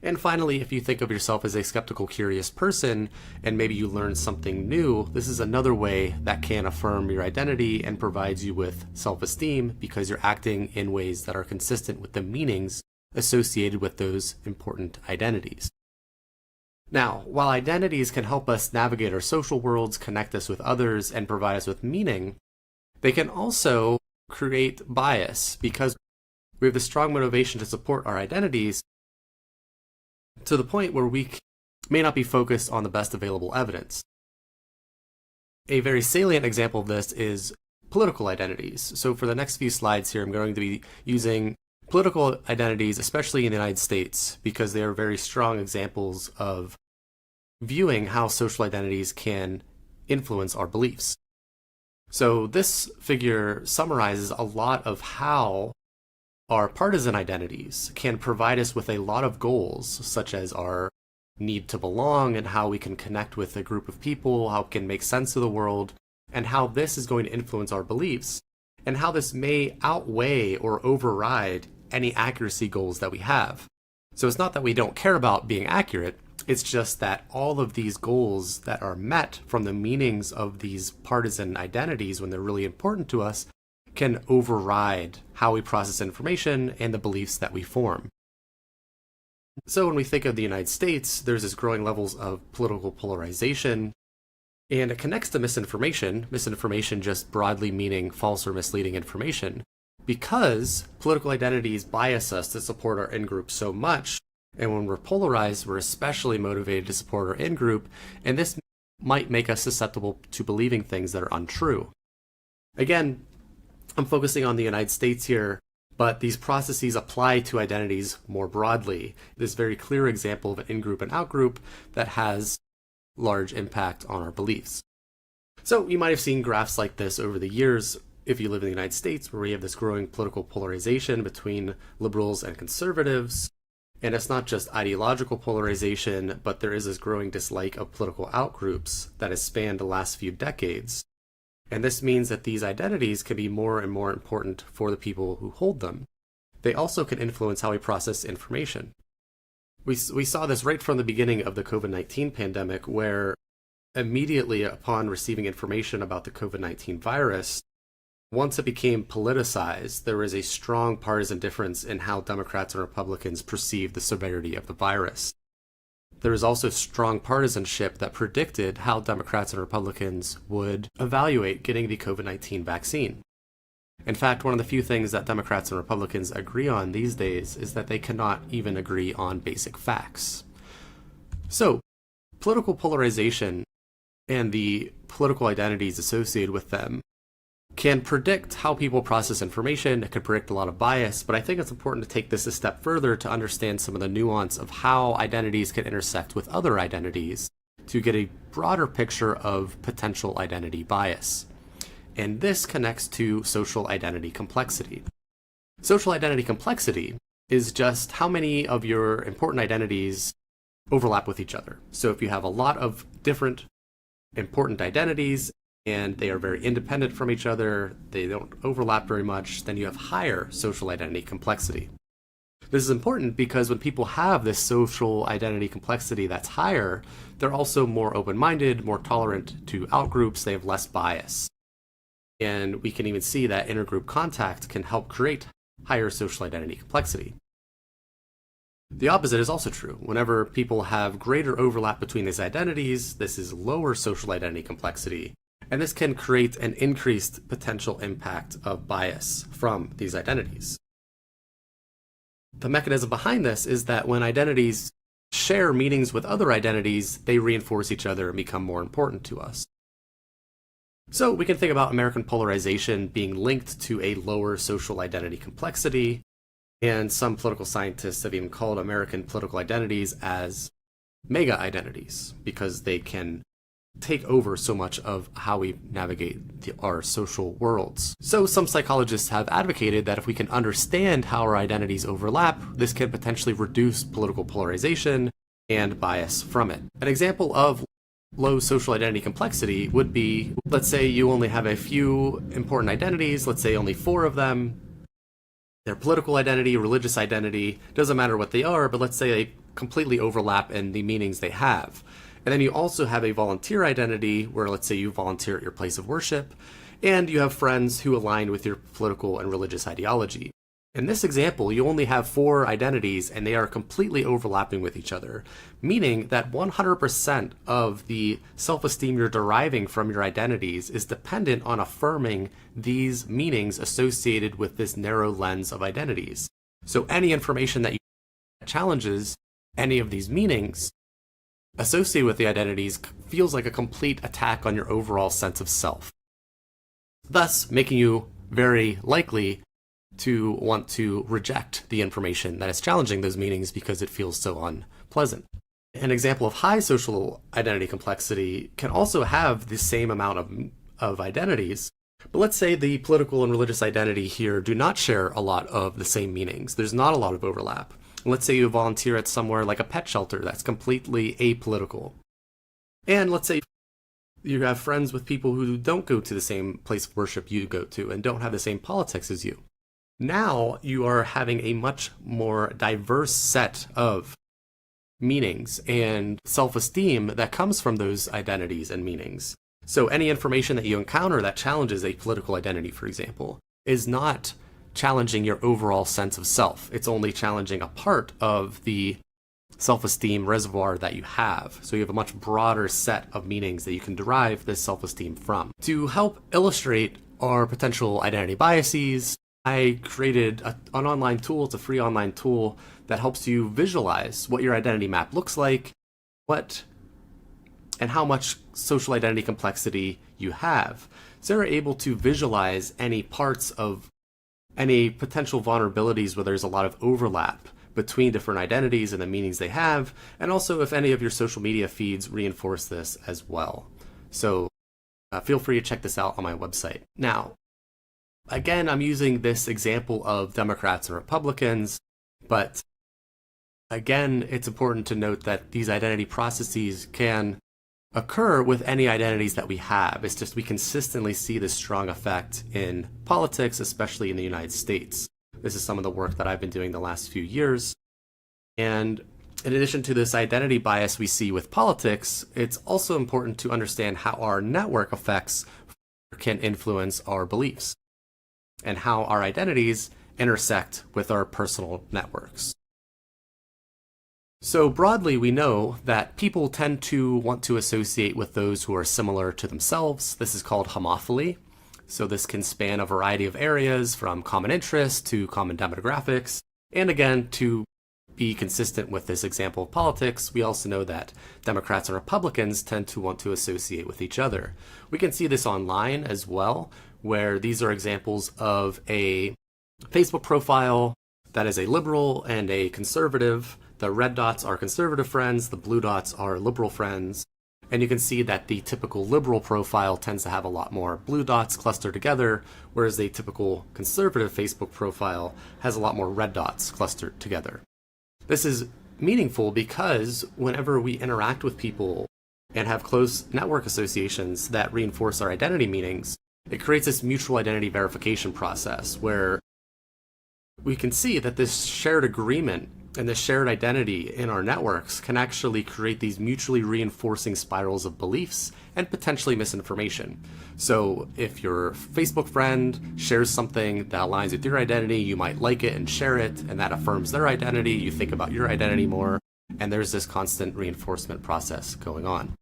And finally, if you think of yourself as a skeptical, curious person, and maybe you learn something new, this is another way that can affirm your identity and provides you with self-esteem because you're acting in ways that are consistent with the meanings associated with those important identities. Now, while identities can help us navigate our social worlds, connect us with others, and provide us with meaning, they can also create bias because we have the strong motivation to support our identities to the point where we may not be focused on the best available evidence. A very salient example of this is political identities. So for the next few slides here, I'm going to be using political identities, especially in the United States, because they are very strong examples of viewing how social identities can influence our beliefs. So this figure summarizes a lot of how our partisan identities can provide us with a lot of goals, such as our need to belong and how we can connect with a group of people, how it can make sense of the world, and how this is going to influence our beliefs, and how this may outweigh or override any accuracy goals that we have. So it's not that we don't care about being accurate, it's just that all of these goals that are met from the meanings of these partisan identities when they're really important to us can override how we process information and the beliefs that we form. So when we think of the United States, there's this growing levels of political polarization, and it connects to misinformation just broadly meaning false or misleading information, because political identities bias us to support our in-group so much, and when we're polarized, we're especially motivated to support our in-group, and this might make us susceptible to believing things that are untrue. Again, I'm focusing on the United States here, but these processes apply to identities more broadly. This very clear example of an in-group and out-group that has large impact on our beliefs. So you might have seen graphs like this over the years if you live in the United States, where we have this growing political polarization between liberals and conservatives. And it's not just ideological polarization, but there is this growing dislike of political outgroups that has spanned the last few decades. And this means that these identities can be more and more important for the people who hold them. They also can influence how we process information. We saw this right from the beginning of the COVID-19 pandemic, where immediately upon receiving information about the COVID-19 virus, once it became politicized, there was a strong partisan difference in how Democrats and Republicans perceived the severity of the virus. There was also strong partisanship that predicted how Democrats and Republicans would evaluate getting the COVID-19 vaccine. In fact, one of the few things that Democrats and Republicans agree on these days is that they cannot even agree on basic facts. So, political polarization and the political identities associated with them can predict how people process information. It can predict a lot of bias, but I think it's important to take this a step further to understand some of the nuance of how identities can intersect with other identities to get a broader picture of potential identity bias. And this connects to social identity complexity. Social identity complexity is just how many of your important identities overlap with each other. So if you have a lot of different important identities, and they are very independent from each other, they don't overlap very much, then you have higher social identity complexity. This is important because when people have this social identity complexity that's higher, they're also more open-minded, more tolerant to outgroups, they have less bias. And we can even see that intergroup contact can help create higher social identity complexity. The opposite is also true. Whenever people have greater overlap between these identities, this is lower social identity complexity. And this can create an increased potential impact of bias from these identities. The mechanism behind this is that when identities share meanings with other identities, they reinforce each other and become more important to us. So we can think about American polarization being linked to a lower social identity complexity, and some political scientists have even called American political identities as mega identities because they can take over so much of how we navigate our social worlds. So some psychologists have advocated that if we can understand how our identities overlap, this can potentially reduce political polarization and bias from it. An example of low social identity complexity would be, let's say you only have a few important identities, let's say only 4 of them. Their political identity, religious identity, doesn't matter what they are, but let's say they completely overlap in the meanings they have. And then you also have a volunteer identity where, let's say, you volunteer at your place of worship, and you have friends who align with your political and religious ideology. In this example, you only have 4 identities, and they are completely overlapping with each other, meaning that 100% of the self-esteem you're deriving from your identities is dependent on affirming these meanings associated with this narrow lens of identities. So any information that you challenges any of these meanings associated with the identities feels like a complete attack on your overall sense of self, thus making you very likely to want to reject the information that is challenging those meanings because it feels so unpleasant. An example of high social identity complexity can also have the same amount of identities, but let's say the political and religious identity here do not share a lot of the same meanings. There's not a lot of overlap. Let's say you volunteer at somewhere like a pet shelter that's completely apolitical. And let's say you have friends with people who don't go to the same place of worship you go to and don't have the same politics as you. Now you are having a much more diverse set of meanings and self-esteem that comes from those identities and meanings. So any information that you encounter that challenges a political identity, for example, is not challenging your overall sense of self. It's only challenging a part of the self-esteem reservoir that you have. So you have a much broader set of meanings that you can derive this self-esteem from. To help illustrate our potential identity biases I created an online tool. It's a free online tool that helps you visualize what your identity map looks like, and how much social identity complexity you have. So you're able to visualize any parts of any potential vulnerabilities where there's a lot of overlap between different identities and the meanings they have, and also if any of your social media feeds reinforce this as well. So feel free to check this out on my website. Now, again, I'm using this example of Democrats and Republicans, but again, it's important to note that these identity processes can occur with any identities that we have. It's just we consistently see this strong effect in politics, especially in the United States. This is some of the work that I've been doing the last few years. And in addition to this identity bias we see with politics, it's also important to understand how our network effects can influence our beliefs and how our identities intersect with our personal networks. So broadly, we know that people tend to want to associate with those who are similar to themselves. This is called homophily. So this can span a variety of areas from common interests to common demographics. And again, to be consistent with this example of politics, we also know that Democrats and Republicans tend to want to associate with each other. We can see this online as well, where these are examples of a Facebook profile that is a liberal and a conservative. The red dots are conservative friends, the blue dots are liberal friends. And you can see that the typical liberal profile tends to have a lot more blue dots clustered together, whereas a typical conservative Facebook profile has a lot more red dots clustered together. This is meaningful because whenever we interact with people and have close network associations that reinforce our identity meanings, it creates this mutual identity verification process where we can see that this shared agreement and the shared identity in our networks can actually create these mutually reinforcing spirals of beliefs and potentially misinformation. So if your Facebook friend shares something that aligns with your identity, you might like it and share it, and that affirms their identity. You think about your identity more, and there's this constant reinforcement process going on.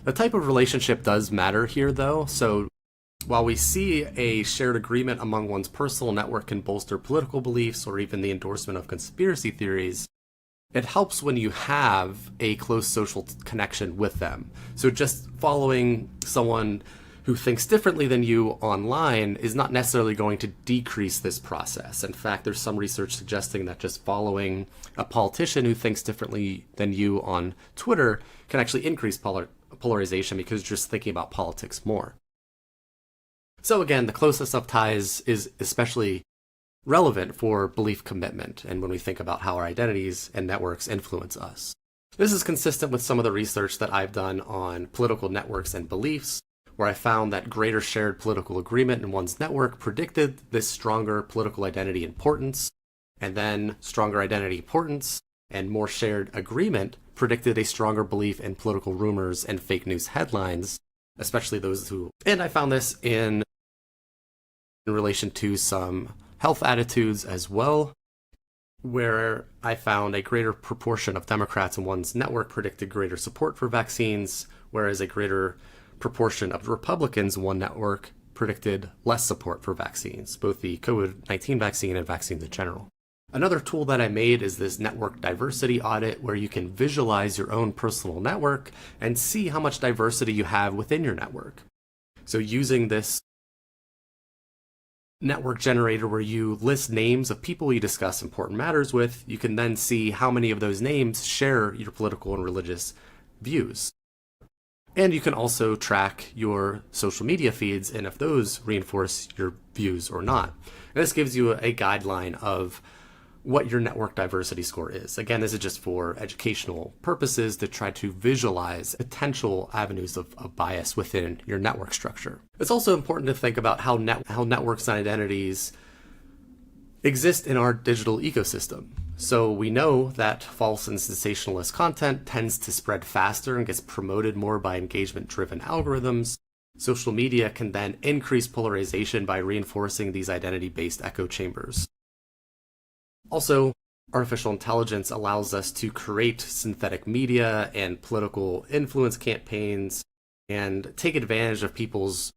The type of relationship does matter here, though. So while we see a shared agreement among one's personal network can bolster political beliefs or even the endorsement of conspiracy theories, it helps when you have a close social connection with them. So just following someone who thinks differently than you online is not necessarily going to decrease this process. In fact, there's some research suggesting that just following a politician who thinks differently than you on Twitter can actually increase polarization because you're just thinking about politics more. So again, the closest of ties is especially relevant for belief commitment and when we think about how our identities and networks influence us. This is consistent with some of the research that I've done on political networks and beliefs, where I found that greater shared political agreement in one's network predicted this stronger political identity importance, and then stronger identity importance and more shared agreement predicted a stronger belief in political rumors and fake news headlines, especially those who... And I found this in relation to some health attitudes as well, where I found a greater proportion of Democrats in one's network predicted greater support for vaccines, whereas a greater proportion of Republicans in one network predicted less support for vaccines, both the COVID-19 vaccine and vaccines in general. Another tool that I made is this network diversity audit, where you can visualize your own personal network and see how much diversity you have within your network. So using this network generator where you list names of people you discuss important matters with, you can then see how many of those names share your political and religious views. And you can also track your social media feeds and if those reinforce your views or not. And this gives you a guideline of what your network diversity score is. Again, this is just for educational purposes to try to visualize potential avenues of bias within your network structure. It's also important to think about how networks and identities exist in our digital ecosystem. So we know that false and sensationalist content tends to spread faster and gets promoted more by engagement-driven algorithms. Social media can then increase polarization by reinforcing these identity-based echo chambers. Also, artificial intelligence allows us to create synthetic media and political influence campaigns and take advantage of people's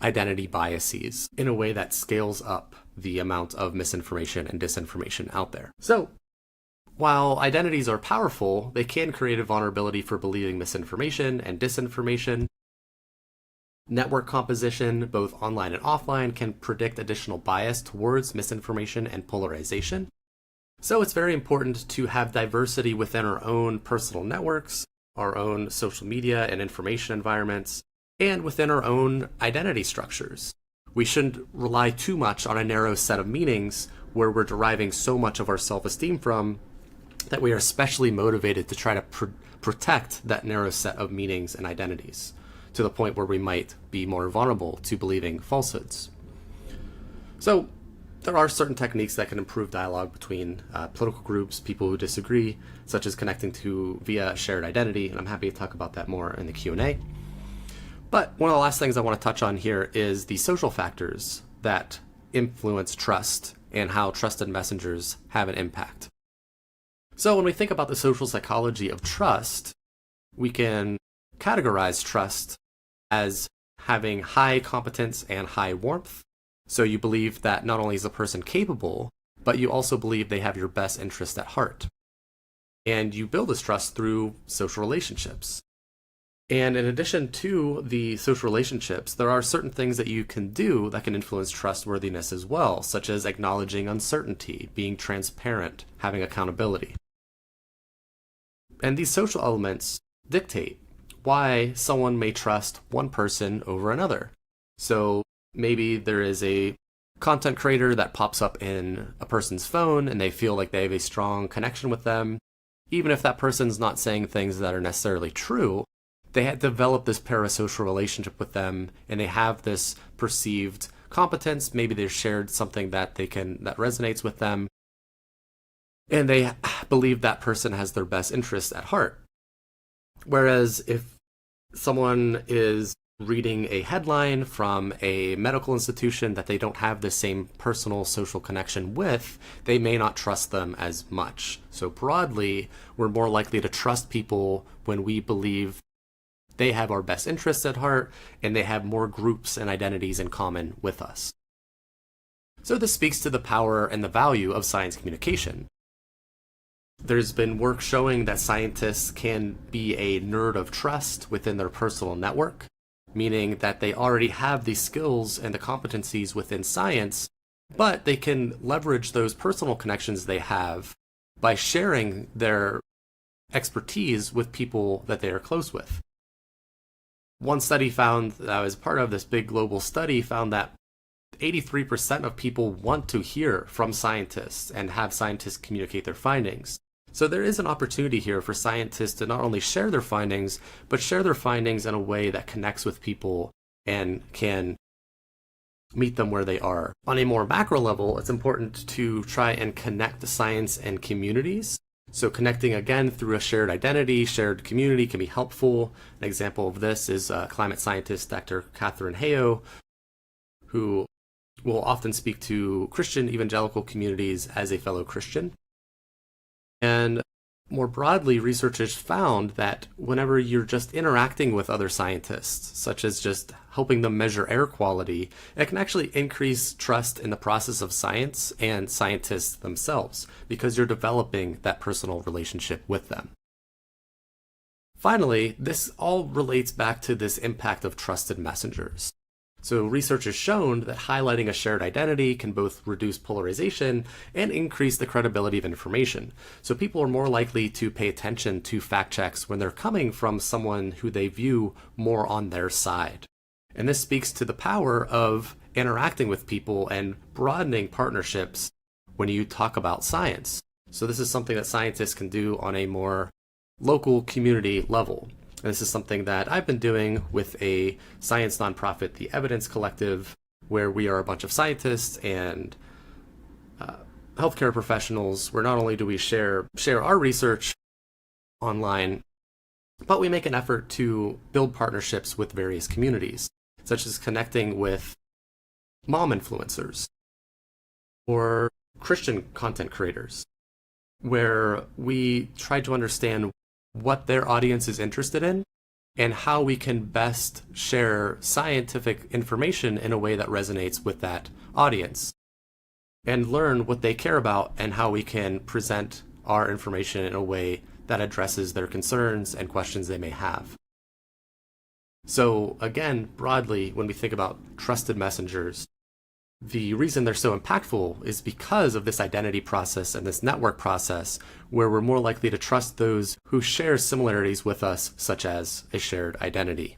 identity biases in a way that scales up the amount of misinformation and disinformation out there. So, while identities are powerful, they can create a vulnerability for believing misinformation and disinformation. Network composition, both online and offline, can predict additional bias towards misinformation and polarization. So it's very important to have diversity within our own personal networks, our own social media and information environments, and within our own identity structures. We shouldn't rely too much on a narrow set of meanings where we're deriving so much of our self-esteem from that we are especially motivated to try to protect that narrow set of meanings and identities, to the point where we might be more vulnerable to believing falsehoods. So there are certain techniques that can improve dialogue between political groups, people who disagree, such as connecting via shared identity, and I'm happy to talk about that more in the Q&A. But one of the last things I want to touch on here is the social factors that influence trust and how trusted messengers have an impact. So when we think about the social psychology of trust, we can categorize trust as having high competence and high warmth. So you believe that not only is the person capable, but you also believe they have your best interest at heart. And you build this trust through social relationships. And in addition to the social relationships, there are certain things that you can do that can influence trustworthiness as well, such as acknowledging uncertainty, being transparent, having accountability. And these social elements dictate why someone may trust one person over another. So maybe there is a content creator that pops up in a person's phone and they feel like they have a strong connection with them. Even if that person's not saying things that are necessarily true, they had developed this parasocial relationship with them and they have this perceived competence. Maybe they've shared something that that resonates with them. And they believe that person has their best interests at heart. Whereas if someone is reading a headline from a medical institution that they don't have the same personal social connection with, they may not trust them as much. So broadly, we're more likely to trust people when we believe they have our best interests at heart and they have more groups and identities in common with us. So this speaks to the power and the value of science communication. There's been work showing that scientists can be a nerd of trust within their personal network, meaning that they already have the skills and the competencies within science, but they can leverage those personal connections they have by sharing their expertise with people that they are close with. One study found, that I was part of this big global study, found that 83% of people want to hear from scientists and have scientists communicate their findings. So there is an opportunity here for scientists to not only share their findings, but share their findings in a way that connects with people and can meet them where they are. On a more macro level, it's important to try and connect the science and communities. So connecting again through a shared identity, shared community can be helpful. An example of this is climate scientist Dr. Catherine Heo, who will often speak to Christian evangelical communities as a fellow Christian. And more broadly, researchers found that whenever you're just interacting with other scientists, such as just helping them measure air quality, it can actually increase trust in the process of science and scientists themselves, because you're developing that personal relationship with them. Finally, this all relates back to this impact of trusted messengers. So research has shown that highlighting a shared identity can both reduce polarization and increase the credibility of information. So people are more likely to pay attention to fact checks when they're coming from someone who they view more on their side. And this speaks to the power of interacting with people and broadening partnerships when you talk about science. So this is something that scientists can do on a more local community level. And this is something that I've been doing with a science nonprofit, the Evidence Collective, where we are a bunch of scientists and healthcare professionals, where not only do we share our research online, but we make an effort to build partnerships with various communities, such as connecting with mom influencers or Christian content creators, where we try to understand what their audience is interested in and how we can best share scientific information in a way that resonates with that audience. and learn what they care about and how we can present our information in a way that addresses their concerns and questions they may have. So again, broadly, when we think about trusted messengers, the reason they're so impactful is because of this identity process and this network process where we're more likely to trust those who share similarities with us, such as a shared identity.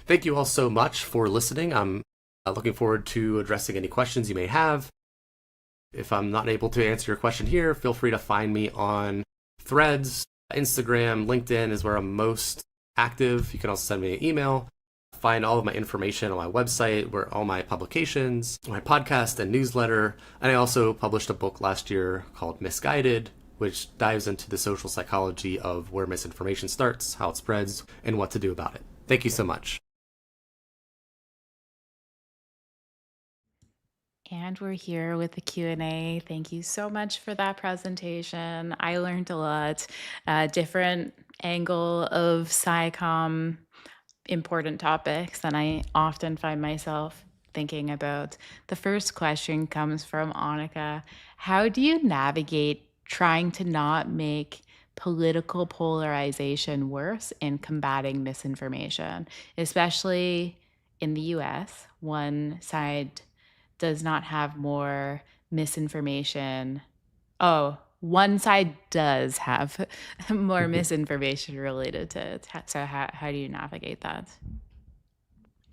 Thank you all so much for listening. I'm looking forward to addressing any questions you may have. If I'm not able to answer your question here, feel free to find me on Threads, Instagram, LinkedIn is where I'm most active. You can also send me an email. Find all of my information on my website, where all my publications, my podcast and newsletter. And I also published a book last year called Misguided, which dives into the social psychology of where misinformation starts, how it spreads, and what to do about it. Thank you so much. And we're here with the Q&A. Thank you so much for that presentation. I learned a lot. Different angle of SciComm, important topics, and I often find myself thinking about. The first question comes from Annika. How do you navigate trying to not make political polarization worse in combating misinformation, especially in the US? One side does not have more misinformation. Oh, one side does have more misinformation related to it. So how do you navigate that?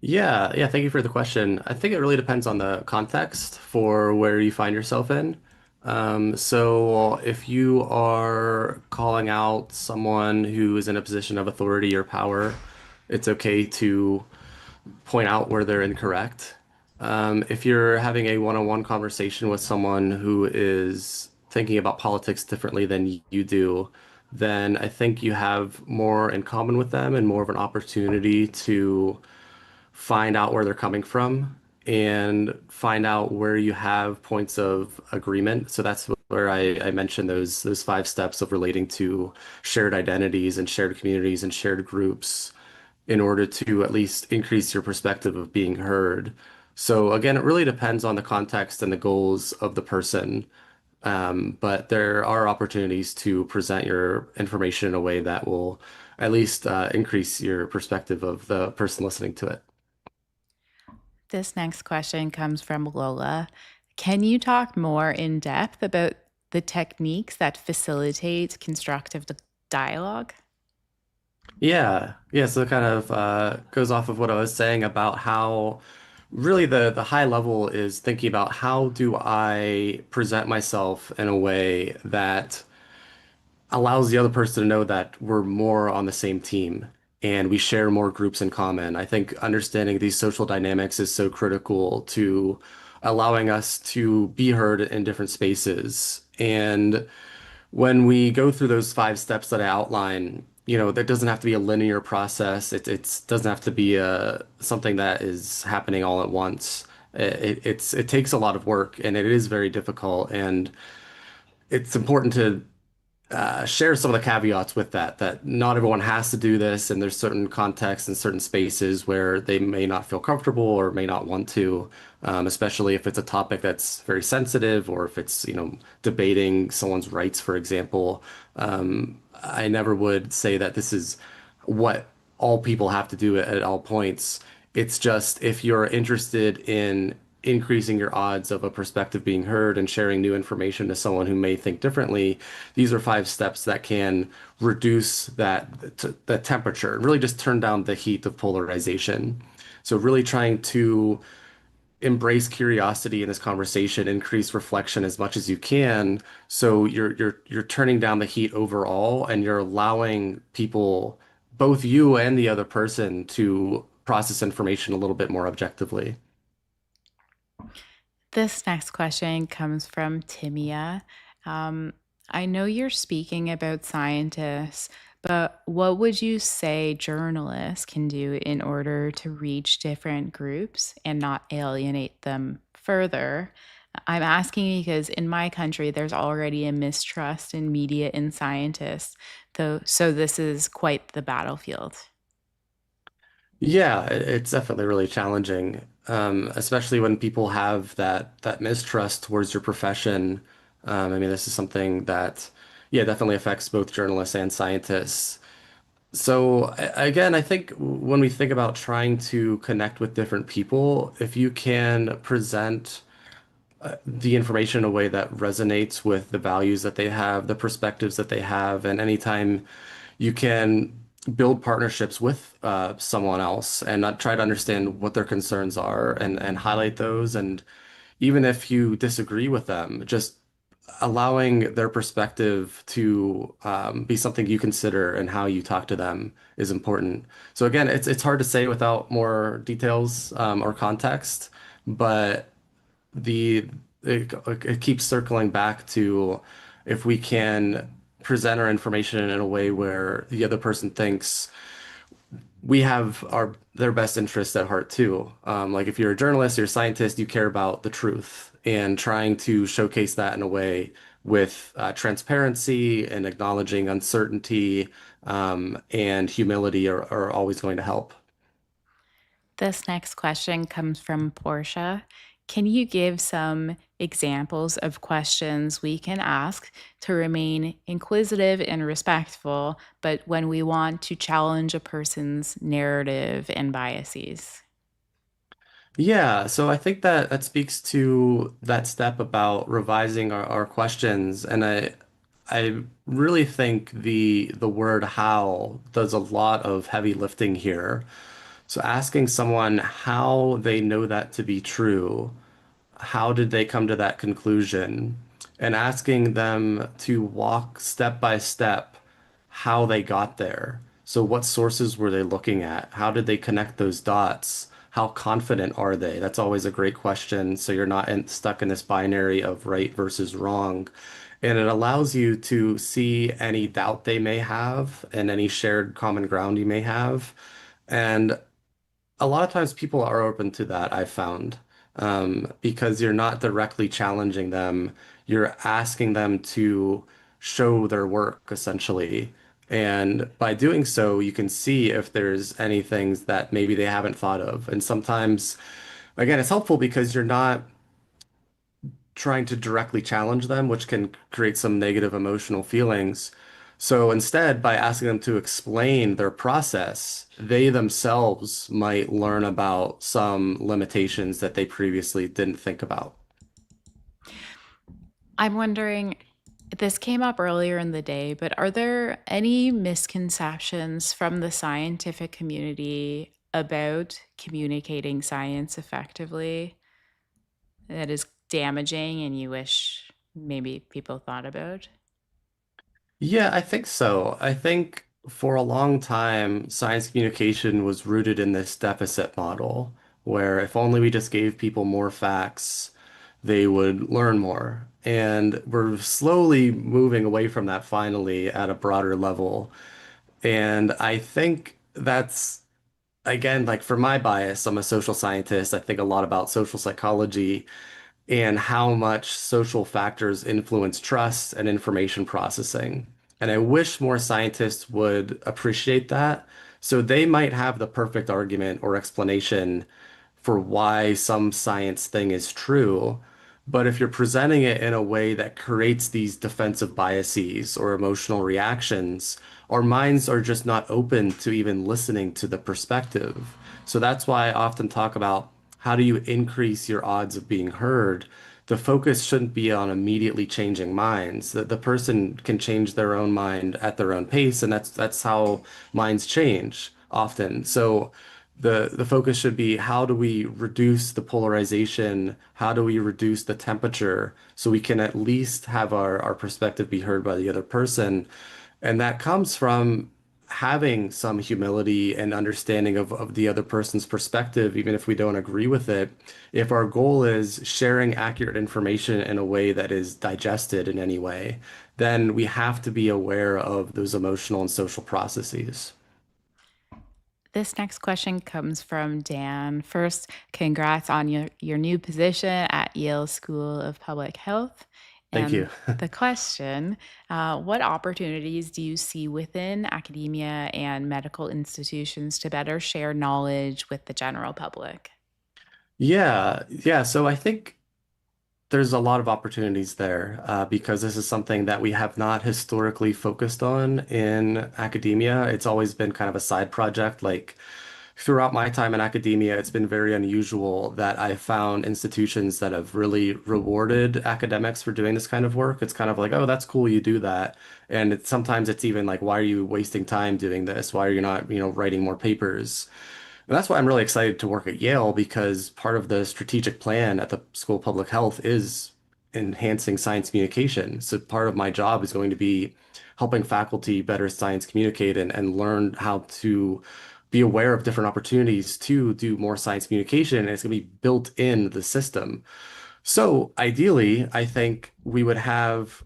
Yeah, thank you for the question. I think it really depends on the context for where you find yourself in. So if you are calling out someone who is in a position of authority or power, it's okay to point out where they're incorrect. If you're having a one-on-one conversation with someone who is thinking about politics differently than you do, then I think you have more in common with them and more of an opportunity to find out where they're coming from and find out where you have points of agreement. So that's where I mentioned those 5 steps of relating to shared identities and shared communities and shared groups in order to at least increase your perspective of being heard. So again, it really depends on the context and the goals of the person. But there are opportunities to present your information in a way that will at least increase your perspective of the person listening to it. This next question comes from Lola. Can you talk more in depth about the techniques that facilitate constructive dialogue? Yeah. So it kind of goes off of what I was saying about how really the high level is thinking about how do I present myself in a way that allows the other person to know that we're more on the same team and we share more groups in common. I think understanding these social dynamics is so critical to allowing us to be heard in different spaces. And when we go through those 5 steps that I outline, that doesn't have to be a linear process. It doesn't have to be something that is happening all at once. It takes a lot of work and it is very difficult. And it's important to share some of the caveats with that not everyone has to do this, and there's certain contexts and certain spaces where they may not feel comfortable or may not want to, especially if it's a topic that's very sensitive or if it's, debating someone's rights, for example. I never would say that this is what all people have to do at all points. It's just if you're interested in increasing your odds of a perspective being heard and sharing new information to someone who may think differently, these are 5 steps that can reduce that temperature and really just turn down the heat of polarization. So really trying to embrace curiosity in this conversation, increase reflection as much as you can. So you're turning down the heat overall and you're allowing people, both you and the other person, to process information a little bit more objectively. This next question comes from Timia. I know you're speaking about scientists, but what would you say journalists can do in order to reach different groups and not alienate them further? I'm asking because in my country, there's already a mistrust in media and scientists, so this is quite the battlefield. Yeah, it's definitely really challenging, especially when people have that mistrust towards your profession. I mean, this is something that, yeah, definitely affects both journalists and scientists. So again, I think when we think about trying to connect with different people, if you can present the information in a way that resonates with the values that they have, the perspectives that they have, and anytime you can build partnerships with someone else and not try to understand what their concerns are and highlight those. And even if you disagree with them, just allowing their perspective to be something you consider and how you talk to them is important. So again, it's hard to say without more details or context, but the it keeps circling back to if we can present our information in a way where the other person thinks we have their best interests at heart too. Like if you're a journalist, you're a scientist, you care about the truth and trying to showcase that in a way with transparency and acknowledging uncertainty and humility are always going to help. This next question comes from Portia. Can you give some examples of questions we can ask to remain inquisitive and respectful, but when we want to challenge a person's narrative and biases? Yeah, so I think that that speaks to that step about revising our questions, and I really think the word how does a lot of heavy lifting here. So asking someone how they know that to be true, how did they come to that conclusion, and asking them to walk step by step how they got there. So, what sources were they looking at? How did they connect those dots? How confident are they? That's always a great question. So, you're not stuck in this binary of right versus wrong. And it allows you to see any doubt they may have and any shared common ground you may have. And a lot of times people are open to that, I've found, because you're not directly challenging them. You're asking them to show their work, essentially. And by doing so, you can see if there's any things that maybe they haven't thought of. And sometimes, again, it's helpful because you're not trying to directly challenge them, which can create some negative emotional feelings. So instead, by asking them to explain their process, they themselves might learn about some limitations that they previously didn't think about. I'm wondering, this came up earlier in the day, but are there any misconceptions from the scientific community about communicating science effectively that is damaging and you wish maybe people thought about? Yeah, I think so. I think for a long time, science communication was rooted in this deficit model, where if only we just gave people more facts, they would learn more. And we're slowly moving away from that finally at a broader level. And I think that's, again, like for my bias, I'm a social scientist. I think a lot about social psychology and how much social factors influence trust and information processing. And I wish more scientists would appreciate that. So they might have the perfect argument or explanation for why some science thing is true. But if you're presenting it in a way that creates these defensive biases or emotional reactions, our minds are just not open to even listening to the perspective. So that's why I often talk about how do you increase your odds of being heard? The focus shouldn't be on immediately changing minds. That the person can change their own mind at their own pace, and that's how minds change often. So the focus should be how do we reduce the polarization? How do we reduce the temperature so we can at least have our perspective be heard by the other person? And that comes from having some humility and understanding of the other person's perspective, even if we don't agree with it. If our goal is sharing accurate information in a way that is digested in any way, then we have to be aware of those emotional and social processes. This next question comes from Dan. First, congrats on your new position at Yale School of Public Health. Thank you. The question, what opportunities do you see within academia and medical institutions to better share knowledge with the general public? Yeah. So I think there's a lot of opportunities there because this is something that we have not historically focused on in academia. It's always been kind of a side project. Like throughout my time in academia, it's been very unusual that I found institutions that have really rewarded academics for doing this kind of work. It's kind of like, oh, that's cool, you do that. And sometimes it's even like, why are you wasting time doing this? Why are you not, writing more papers? And that's why I'm really excited to work at Yale because part of the strategic plan at the School of Public Health is enhancing science communication. So part of my job is going to be helping faculty better science communicate and learn how to be aware of different opportunities to do more science communication. And it's going to be built in the system. So ideally, I think we would have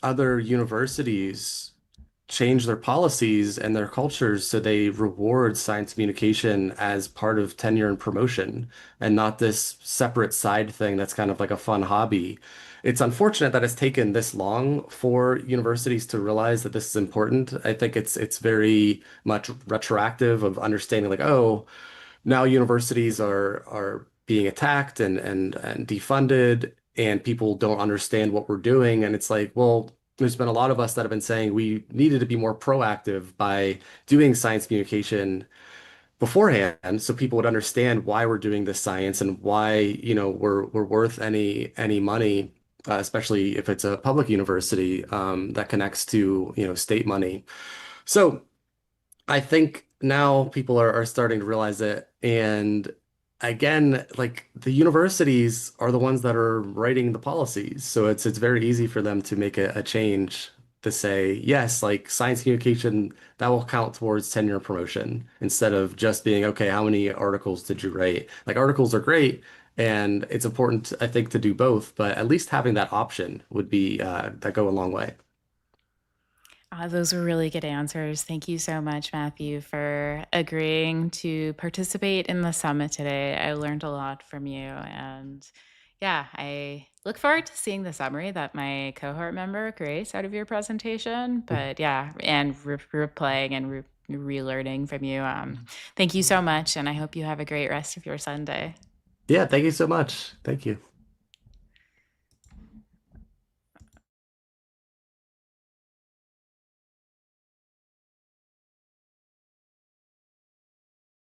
other universities change their policies and their cultures so they reward science communication as part of tenure and promotion and not this separate side thing that's kind of like a fun hobby. It's unfortunate that it's taken this long for universities to realize that this is important. I think it's very much retroactive of understanding like, oh, now universities are being attacked and defunded and people don't understand what we're doing. And it's like, well, there's been a lot of us that have been saying we needed to be more proactive by doing science communication beforehand so people would understand why we're doing this science and why, we're worth any money, especially if it's a public university that connects to, state money. So I think now people are starting to realize it. And again, like the universities are the ones that are writing the policies. So it's very easy for them to make a change to say, yes, like science communication, that will count towards tenure promotion instead of just being, okay, how many articles did you write? Like articles are great. And it's important, I think, to do both, but at least having that option would be that go a long way. Those were really good answers. Thank you so much, Matthew, for agreeing to participate in the summit today. I learned a lot from you. And yeah, I look forward to seeing the summary that my cohort member creates out of your presentation. But yeah, and replaying and relearning from you. Thank you so much. And I hope you have a great rest of your Sunday. Yeah, thank you so much. Thank you.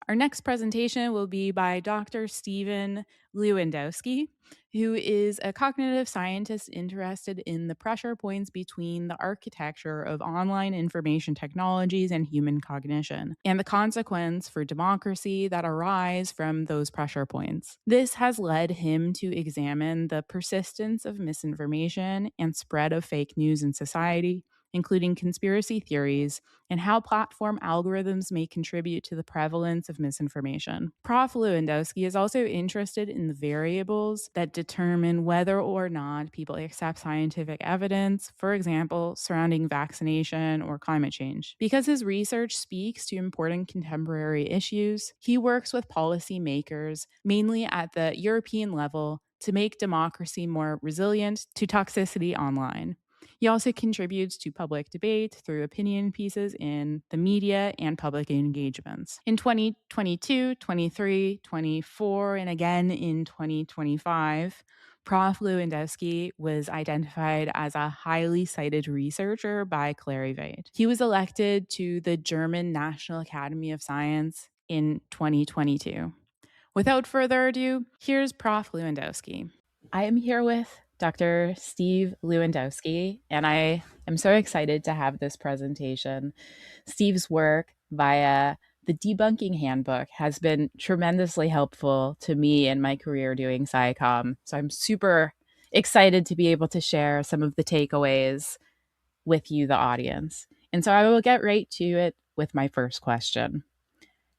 Our next presentation will be by Dr. Stephan Lewandowsky, who is a cognitive scientist interested in the pressure points between the architecture of online information technologies and human cognition, and the consequence for democracy that arise from those pressure points. This has led him to examine the persistence of misinformation and spread of fake news in society, including conspiracy theories, and how platform algorithms may contribute to the prevalence of misinformation. Prof. Lewandowsky is also interested in the variables that determine whether or not people accept scientific evidence, for example, surrounding vaccination or climate change. Because his research speaks to important contemporary issues, he works with policymakers, mainly at the European level, to make democracy more resilient to toxicity online. He also contributes to public debate through opinion pieces in the media and public engagements. In 2022, 23, 24, and again in 2025, Prof. Lewandowsky was identified as a highly cited researcher by Clarivate. He was elected to the German National Academy of Science in 2022. Without further ado, here's Prof. Lewandowsky. I am here with Dr. Steve Lewandowsky, and I am so excited to have this presentation. Steve's work via the Debunking Handbook has been tremendously helpful to me in my career doing SciComm. So I'm super excited to be able to share some of the takeaways with you, the audience. And so I will get right to it with my first question.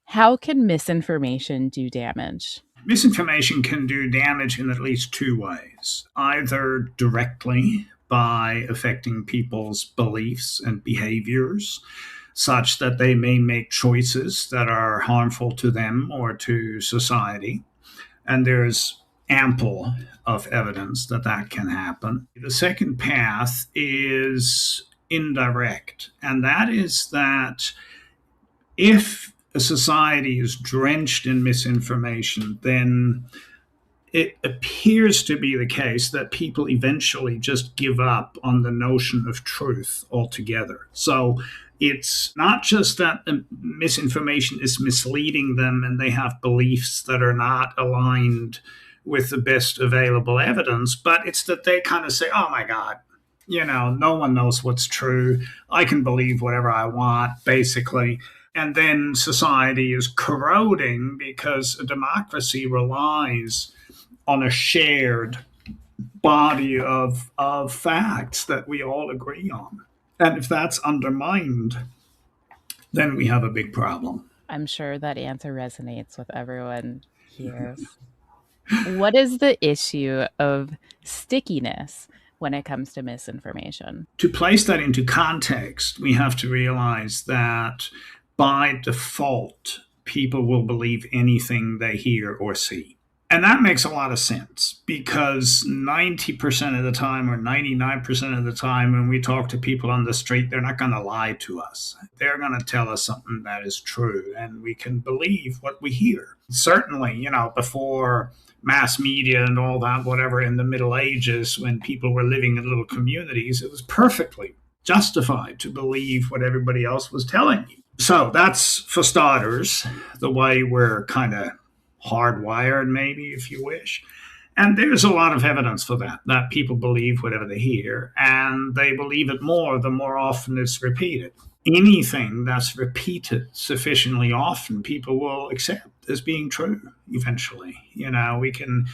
How can misinformation do damage? Misinformation can do damage in at least two ways, either directly by affecting people's beliefs and behaviors, such that they may make choices that are harmful to them or to society. And there's ample of evidence that that can happen. The second path is indirect, and that is that if a society is drenched in misinformation, then it appears to be the case that people eventually just give up on the notion of truth altogether. So it's not just that the misinformation is misleading them and they have beliefs that are not aligned with the best available evidence, but it's that they kind of say, oh my God, no one knows what's true. I can believe whatever I want, basically. And then society is corroding because a democracy relies on a shared body of facts that we all agree on. And if that's undermined, then we have a big problem. I'm sure that answer resonates with everyone here. What is the issue of stickiness when it comes to misinformation? To place that into context, we have to realize that by default, people will believe anything they hear or see. And that makes a lot of sense because 90% of the time or 99% of the time when we talk to people on the street, they're not going to lie to us. They're going to tell us something that is true and we can believe what we hear. Certainly, before mass media and all that, whatever, in the Middle Ages, when people were living in little communities, it was perfectly justified to believe what everybody else was telling you. So that's, for starters, the way we're kind of hardwired, maybe, if you wish. And there's a lot of evidence for that people believe whatever they hear, and they believe it more the more often it's repeated. Anything that's repeated sufficiently often, people will accept as being true eventually. We can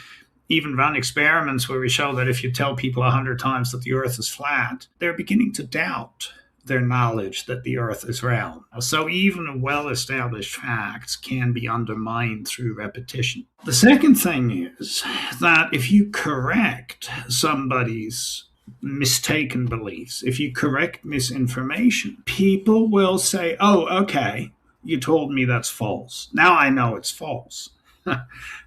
even run experiments where we show that if you tell people 100 times that the Earth is flat, they're beginning to doubt their knowledge that the Earth is round. So even well-established facts can be undermined through repetition. The second thing is that if you correct somebody's mistaken beliefs, if you correct misinformation, people will say, oh, okay, you told me that's false. Now I know it's false.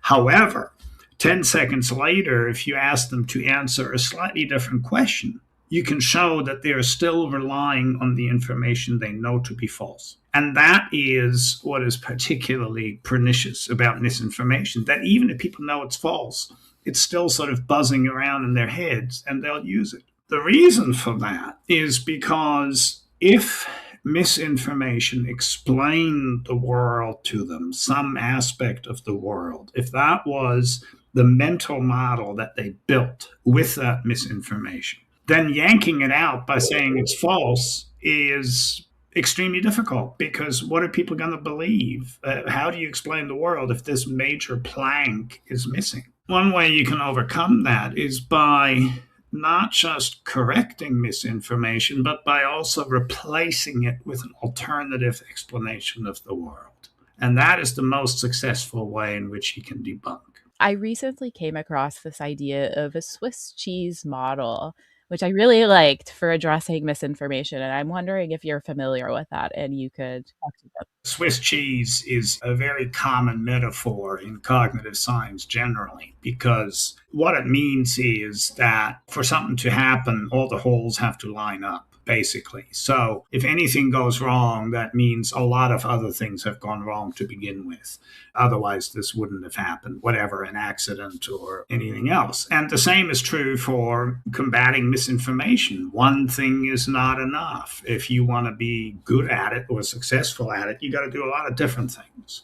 However, 10 seconds later, if you ask them to answer a slightly different question, you can show that they are still relying on the information they know to be false. And that is what is particularly pernicious about misinformation, that even if people know it's false, it's still sort of buzzing around in their heads and they'll use it. The reason for that is because if misinformation explained the world to them, some aspect of the world, if that was the mental model that they built with that misinformation, then yanking it out by saying it's false is extremely difficult, because what are people going to believe? How do you explain the world if this major plank is missing? One way you can overcome that is by not just correcting misinformation, but by also replacing it with an alternative explanation of the world. And that is the most successful way in which you can debunk. I recently came across this idea of a Swiss cheese model, which I really liked for addressing misinformation. And I'm wondering if you're familiar with that and you could talk to them. Swiss cheese is a very common metaphor in cognitive science generally, because what it means is that for something to happen, all the holes have to line up, basically. So if anything goes wrong, that means a lot of other things have gone wrong to begin with. Otherwise, this wouldn't have happened, whatever, an accident or anything else. And the same is true for combating misinformation. One thing is not enough. If you want to be good at it or successful at it, you got to do a lot of different things.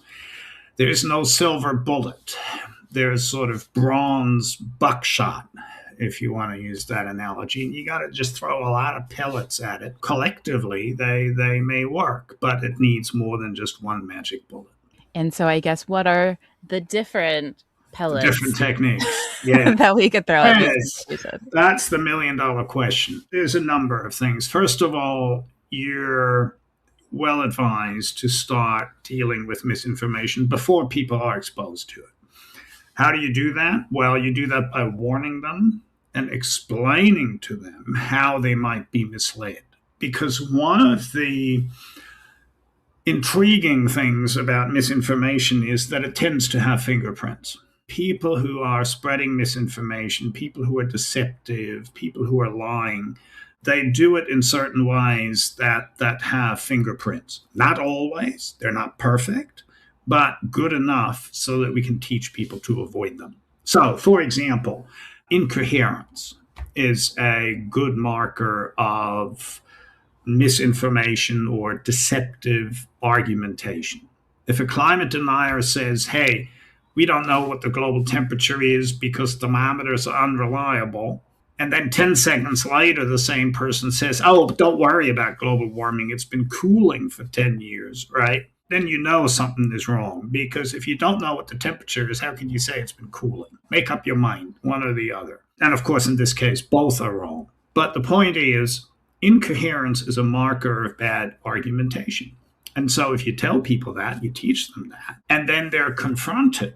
There is no silver bullet. There's sort of bronze buckshot, if you want to use that analogy. You got to just throw a lot of pellets at it. Collectively, they may work, but it needs more than just one magic bullet. And so I guess what are the different pellets? Different techniques, yeah. that we could throw at Yes, that's the million-dollar question. There's a number of things. First of all, you're well advised to start dealing with misinformation before people are exposed to it. How do you do that? Well, you do that by warning them and explaining to them how they might be misled. Because one of the intriguing things about misinformation is that it tends to have fingerprints. people who are spreading misinformation, people who are deceptive, people who are lying, they do it in certain ways that have fingerprints. Not always, they're not perfect, but good enough so that we can teach people to avoid them. So, for example, incoherence is a good marker of misinformation or deceptive argumentation. If a climate denier says, hey, we don't know what the global temperature is because thermometers are unreliable, and then 10 seconds later, the same person says, oh, don't worry about global warming. It's been cooling for 10 years, right? Then you know something is wrong, because if you don't know what the temperature is, how can you say it's been cooling? Make up your mind, one or the other. And of course, in this case, both are wrong. But the point is, incoherence is a marker of bad argumentation. And so if you tell people that, you teach them that, and then they're confronted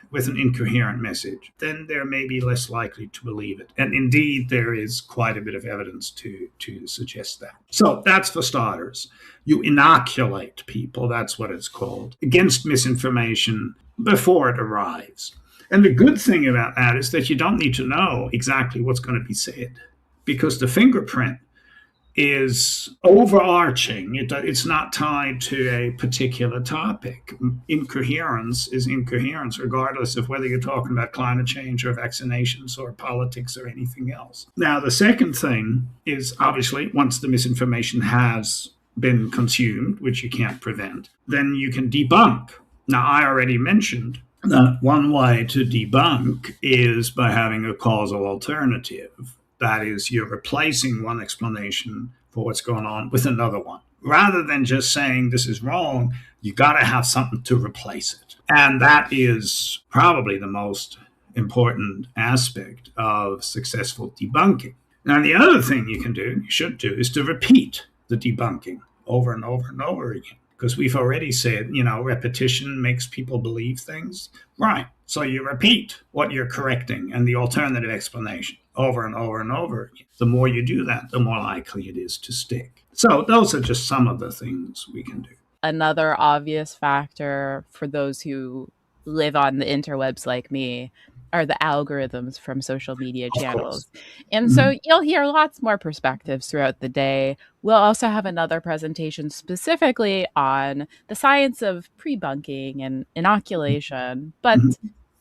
with an incoherent message, then they're maybe less likely to believe it. And indeed, there is quite a bit of evidence to suggest that. So that's for starters. You inoculate people, that's what it's called, against misinformation before it arrives. And the good thing about that is that you don't need to know exactly what's going to be said, because the fingerprint is overarching. It's not tied to a particular topic. Incoherence is incoherence, regardless of whether you're talking about climate change or vaccinations or politics or anything else. Now, the second thing is, obviously, once the misinformation has been consumed, which you can't prevent, then you can debunk. Now, I already mentioned that one way to debunk is by having a causal alternative. That is, you're replacing one explanation for what's going on with another one. Rather than just saying this is wrong, you got to have something to replace it. And that is probably the most important aspect of successful debunking. Now, the other thing you can do, you should do, is to repeat the debunking over and over and over again. Because we've already said, repetition makes people believe things. Right. So you repeat what you're correcting and the alternative explanation over and over and over again. The more you do that, the more likely it is to stick. So those are just some of the things we can do. Another obvious factor for those who live on the interwebs like me are the algorithms from social media channels. And so you'll hear lots more perspectives throughout the day. We'll also have another presentation specifically on the science of pre-bunking and inoculation, but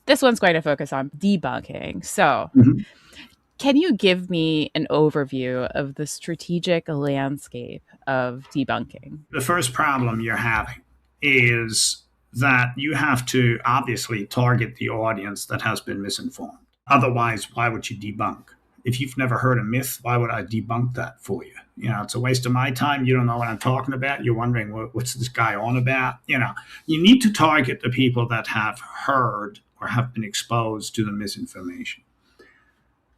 this one's going to focus on debunking. So can you give me an overview of the strategic landscape of debunking? The first problem you're having is that you have to obviously target the audience that has been misinformed. Otherwise, why would you debunk? If you've never heard a myth, why would I debunk that for you? It's a waste of my time. You don't know what I'm talking about. You're wondering, what's this guy on about? You need to target the people that have heard or have been exposed to the misinformation.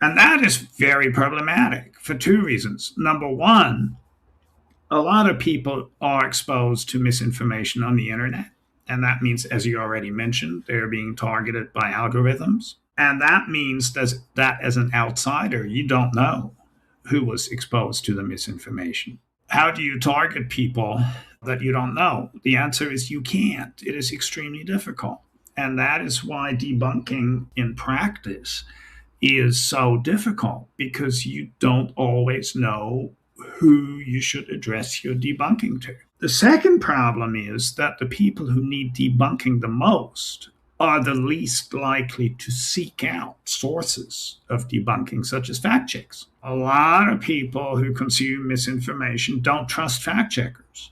And that is very problematic for two reasons. Number one, a lot of people are exposed to misinformation on the internet. And that means, as you already mentioned, they're being targeted by algorithms. And that means that as an outsider, you don't know who was exposed to the misinformation. How do you target people that you don't know? The answer is you can't. It is extremely difficult. And that is why debunking in practice is so difficult, because you don't always know who you should address your debunking to. The second problem is that the people who need debunking the most are the least likely to seek out sources of debunking, such as fact checks. A lot of people who consume misinformation don't trust fact checkers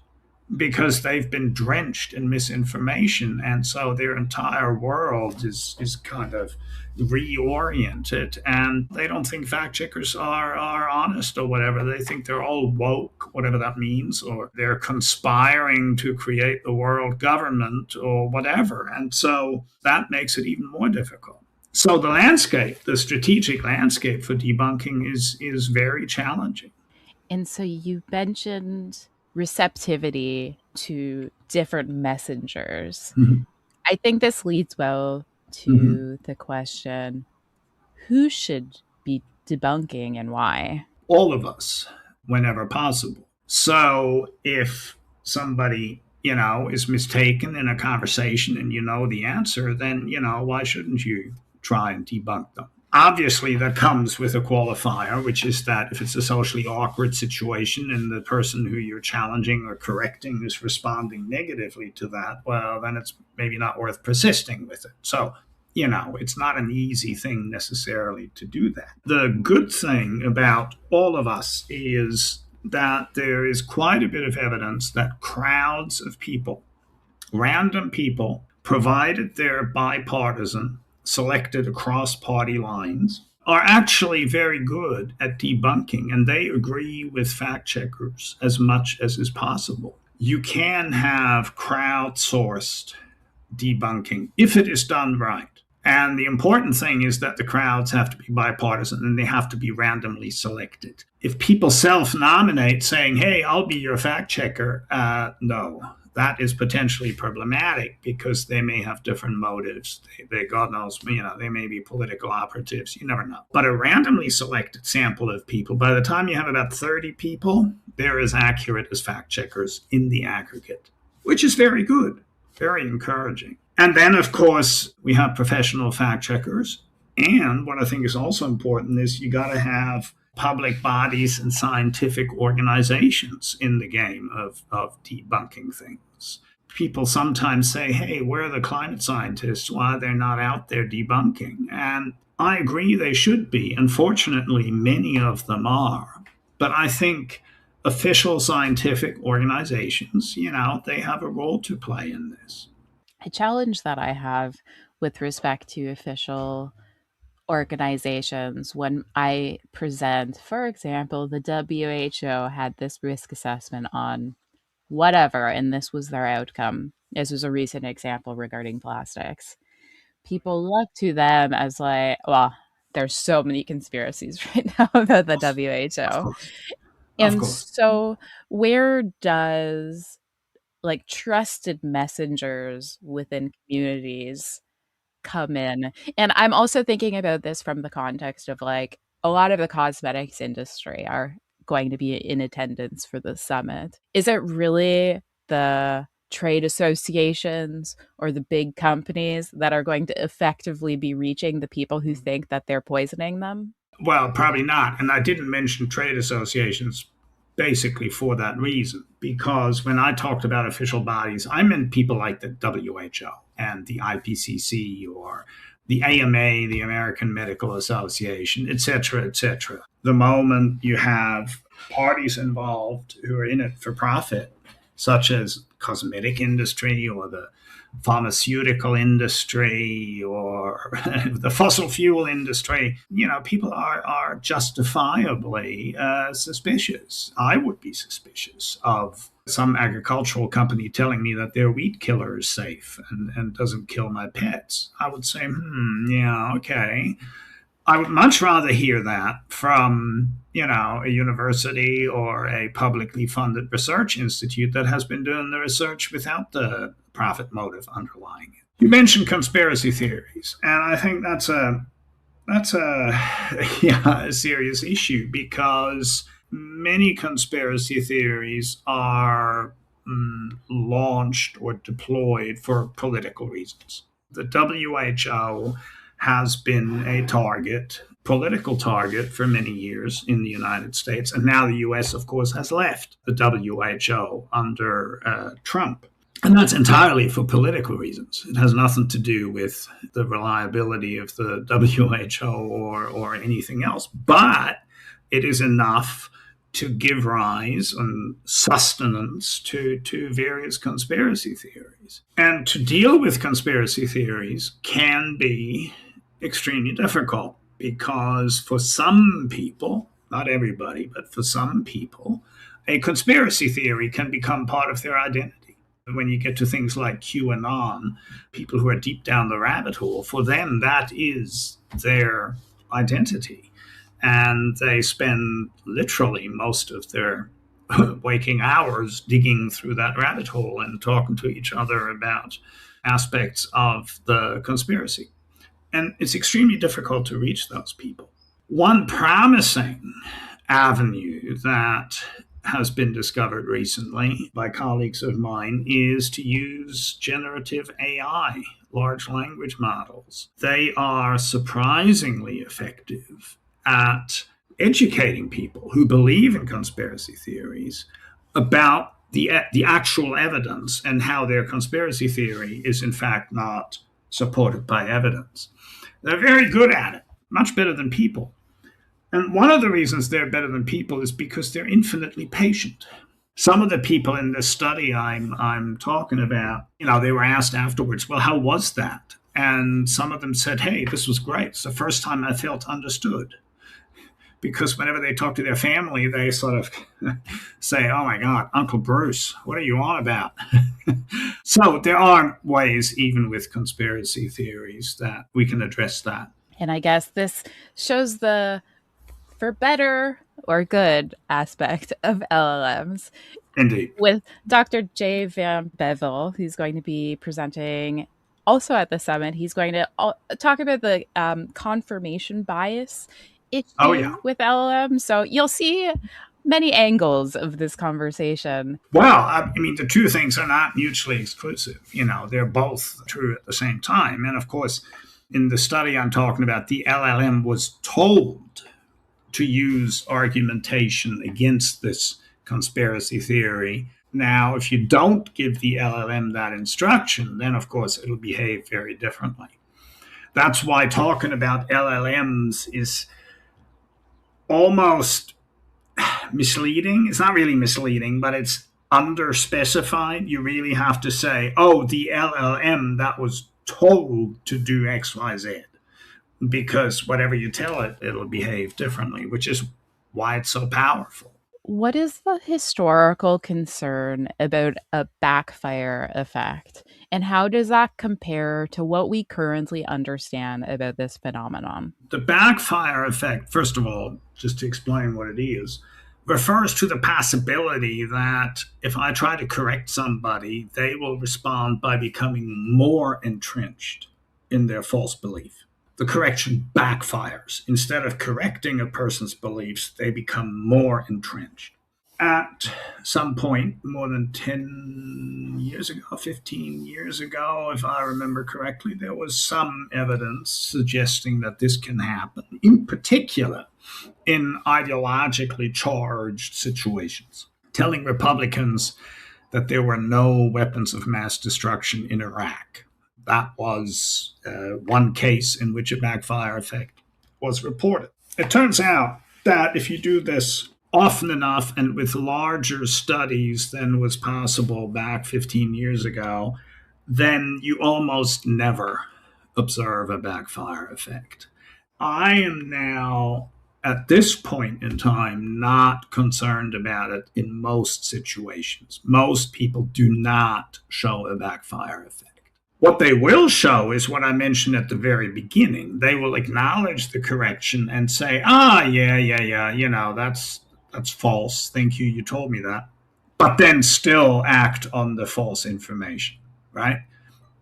because they've been drenched in misinformation, and so their entire world is kind of reoriented, and they don't think fact checkers are honest or whatever. They think they're all woke, whatever that means, or they're conspiring to create the world government or whatever. And so that makes it even more difficult. So the strategic landscape for debunking is very challenging. And so you mentioned receptivity to different messengers. I think this leads well to the question, who should be debunking and why? All of us, whenever possible. So if somebody is mistaken in a conversation and you know the answer, then, why shouldn't you try and debunk them? Obviously, that comes with a qualifier, which is that if it's a socially awkward situation and the person who you're challenging or correcting is responding negatively to that, well, then it's maybe not worth persisting with it. So, it's not an easy thing necessarily to do that. The good thing about all of us is that there is quite a bit of evidence that crowds of people, random people, provided they're bipartisan, selected across party lines, are actually very good at debunking, and they agree with fact checkers as much as is possible. You can have crowdsourced debunking if it is done right. And the important thing is that the crowds have to be bipartisan and they have to be randomly selected. If people self-nominate saying, hey, I'll be your fact checker, no. That is potentially problematic because they may have different motives. They God knows, they may be political operatives. You never know. But a randomly selected sample of people, by the time you have about 30 people, they're as accurate as fact checkers in the aggregate, which is very good, very encouraging. And then, of course, we have professional fact checkers. And what I think is also important is you got to have public bodies and scientific organizations in the game of debunking things. People sometimes say, hey, where are the climate scientists? Why they're not out there debunking? And I agree they should be. Unfortunately, many of them are. But I think official scientific organizations, they have a role to play in this. A challenge that I have with respect to official organizations when I present, for example, the WHO had this risk assessment on whatever, and this was their outcome. This was a recent example regarding plastics. People look to them as like, well, there's so many conspiracies right now about the WHO. And so where does trusted messengers within communities come in? And I'm also thinking about this from the context of a lot of the cosmetics industry are going to be in attendance for the summit. Is it really the trade associations or the big companies that are going to effectively be reaching the people who think that they're poisoning them? Well, probably not. And I didn't mention trade associations basically for that reason, because when I talked about official bodies, I meant people like the WHO and the IPCC or the AMA, the American Medical Association, et cetera, et cetera. The moment you have parties involved who are in it for profit, such as cosmetic industry or the pharmaceutical industry or the fossil fuel industry, people are justifiably suspicious. I would be suspicious of some agricultural company telling me that their weed killer is safe and doesn't kill my pets. I would say, yeah, okay. I would much rather hear that from, a university or a publicly funded research institute that has been doing the research without the profit motive underlying it. You mentioned conspiracy theories, and I think that's a serious issue because many conspiracy theories are launched or deployed for political reasons. The WHO has been a political target for many years in the United States. And now the US, of course, has left the WHO under Trump. And that's entirely for political reasons. It has nothing to do with the reliability of the WHO or anything else. But it is enough to give rise and sustenance to various conspiracy theories. And to deal with conspiracy theories can be extremely difficult because for some people, not everybody, but for some people, a conspiracy theory can become part of their identity. When you get to things like QAnon, people who are deep down the rabbit hole, for them, that is their identity. And they spend literally most of their waking hours digging through that rabbit hole and talking to each other about aspects of the conspiracy. And it's extremely difficult to reach those people. One promising avenue that has been discovered recently by colleagues of mine is to use generative AI, large language models. They are surprisingly effective at educating people who believe in conspiracy theories about the actual evidence and how their conspiracy theory is in fact not supported by evidence. They're very good at it, much better than people. And one of the reasons they're better than people is because they're infinitely patient. Some of the people in this study I'm talking about, they were asked afterwards, well, how was that? And some of them said, hey, this was great. It's the first time I felt understood. Because whenever they talk to their family, they sort of say, oh my God, Uncle Bruce, what are you on about? So there are ways, even with conspiracy theories, that we can address that. And I guess this shows the for better or good aspect of LLMs. Indeed. With Dr. J. Van Bavel, who's going to be presenting also at the summit. He's going to talk about the confirmation bias issue with LLM. So you'll see many angles of this conversation. Well, I mean, the two things are not mutually exclusive. They're both true at the same time. And of course, in the study I'm talking about, the LLM was told to use argumentation against this conspiracy theory. Now, if you don't give the LLM that instruction, then of course it'll behave very differently. That's why talking about LLMs is almost misleading. It's not really misleading, but it's underspecified. You really have to say, oh, the LLM that was told to do X, Y, Z. Because whatever you tell it, it'll behave differently, which is why it's so powerful. What is the historical concern about a backfire effect? And how does that compare to what we currently understand about this phenomenon? The backfire effect, first of all, just to explain what it is, refers to the possibility that if I try to correct somebody, they will respond by becoming more entrenched in their false belief. The correction backfires. Instead of correcting a person's beliefs, they become more entrenched. At some point, more than 10 years ago, 15 years ago, if I remember correctly, there was some evidence suggesting that this can happen, in particular in ideologically charged situations. Telling Republicans that there were no weapons of mass destruction in Iraq. That was one case in which a backfire effect was reported. It turns out that if you do this often enough and with larger studies than was possible back 15 years ago, then you almost never observe a backfire effect. I am now, at this point in time, not concerned about it in most situations. Most people do not show a backfire effect. What they will show is what I mentioned at the very beginning. They will acknowledge the correction and say, yeah, that's false. Thank you, you told me that. But then still act on the false information, right?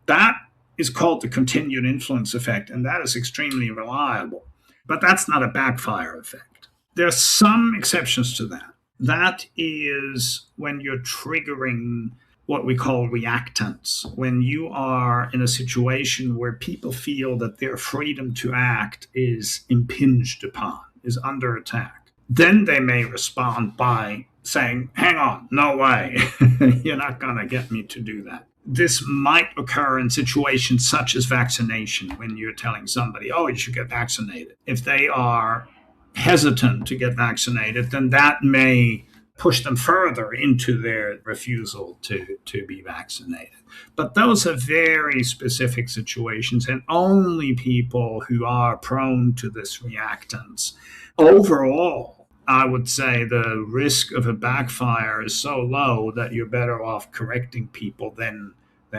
That is called the continued influence effect, and that is extremely reliable. But that's not a backfire effect. There are some exceptions to that. That is when you're triggering what we call reactants, when you are in a situation where people feel that their freedom to act is impinged upon, is under attack. Then they may respond by saying, hang on, no way, you're not going to get me to do that. This might occur in situations such as vaccination, when you're telling somebody, oh, you should get vaccinated. If they are hesitant to get vaccinated, then that may push them further into their refusal to be vaccinated. But those are very specific situations, and only people who are prone to this reactance. Overall, I would say the risk of a backfire is so low that you're better off correcting people than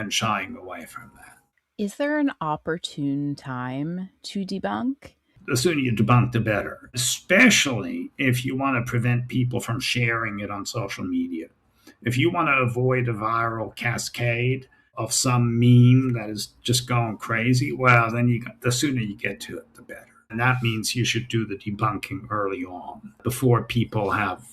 shying away from that. Is there an opportune time to debunk? The sooner you debunk, the better, especially if you want to prevent people from sharing it on social media. If you want to avoid a viral cascade of some meme that is just going crazy, well, then the sooner you get to it, the better. And that means you should do the debunking early on, before people have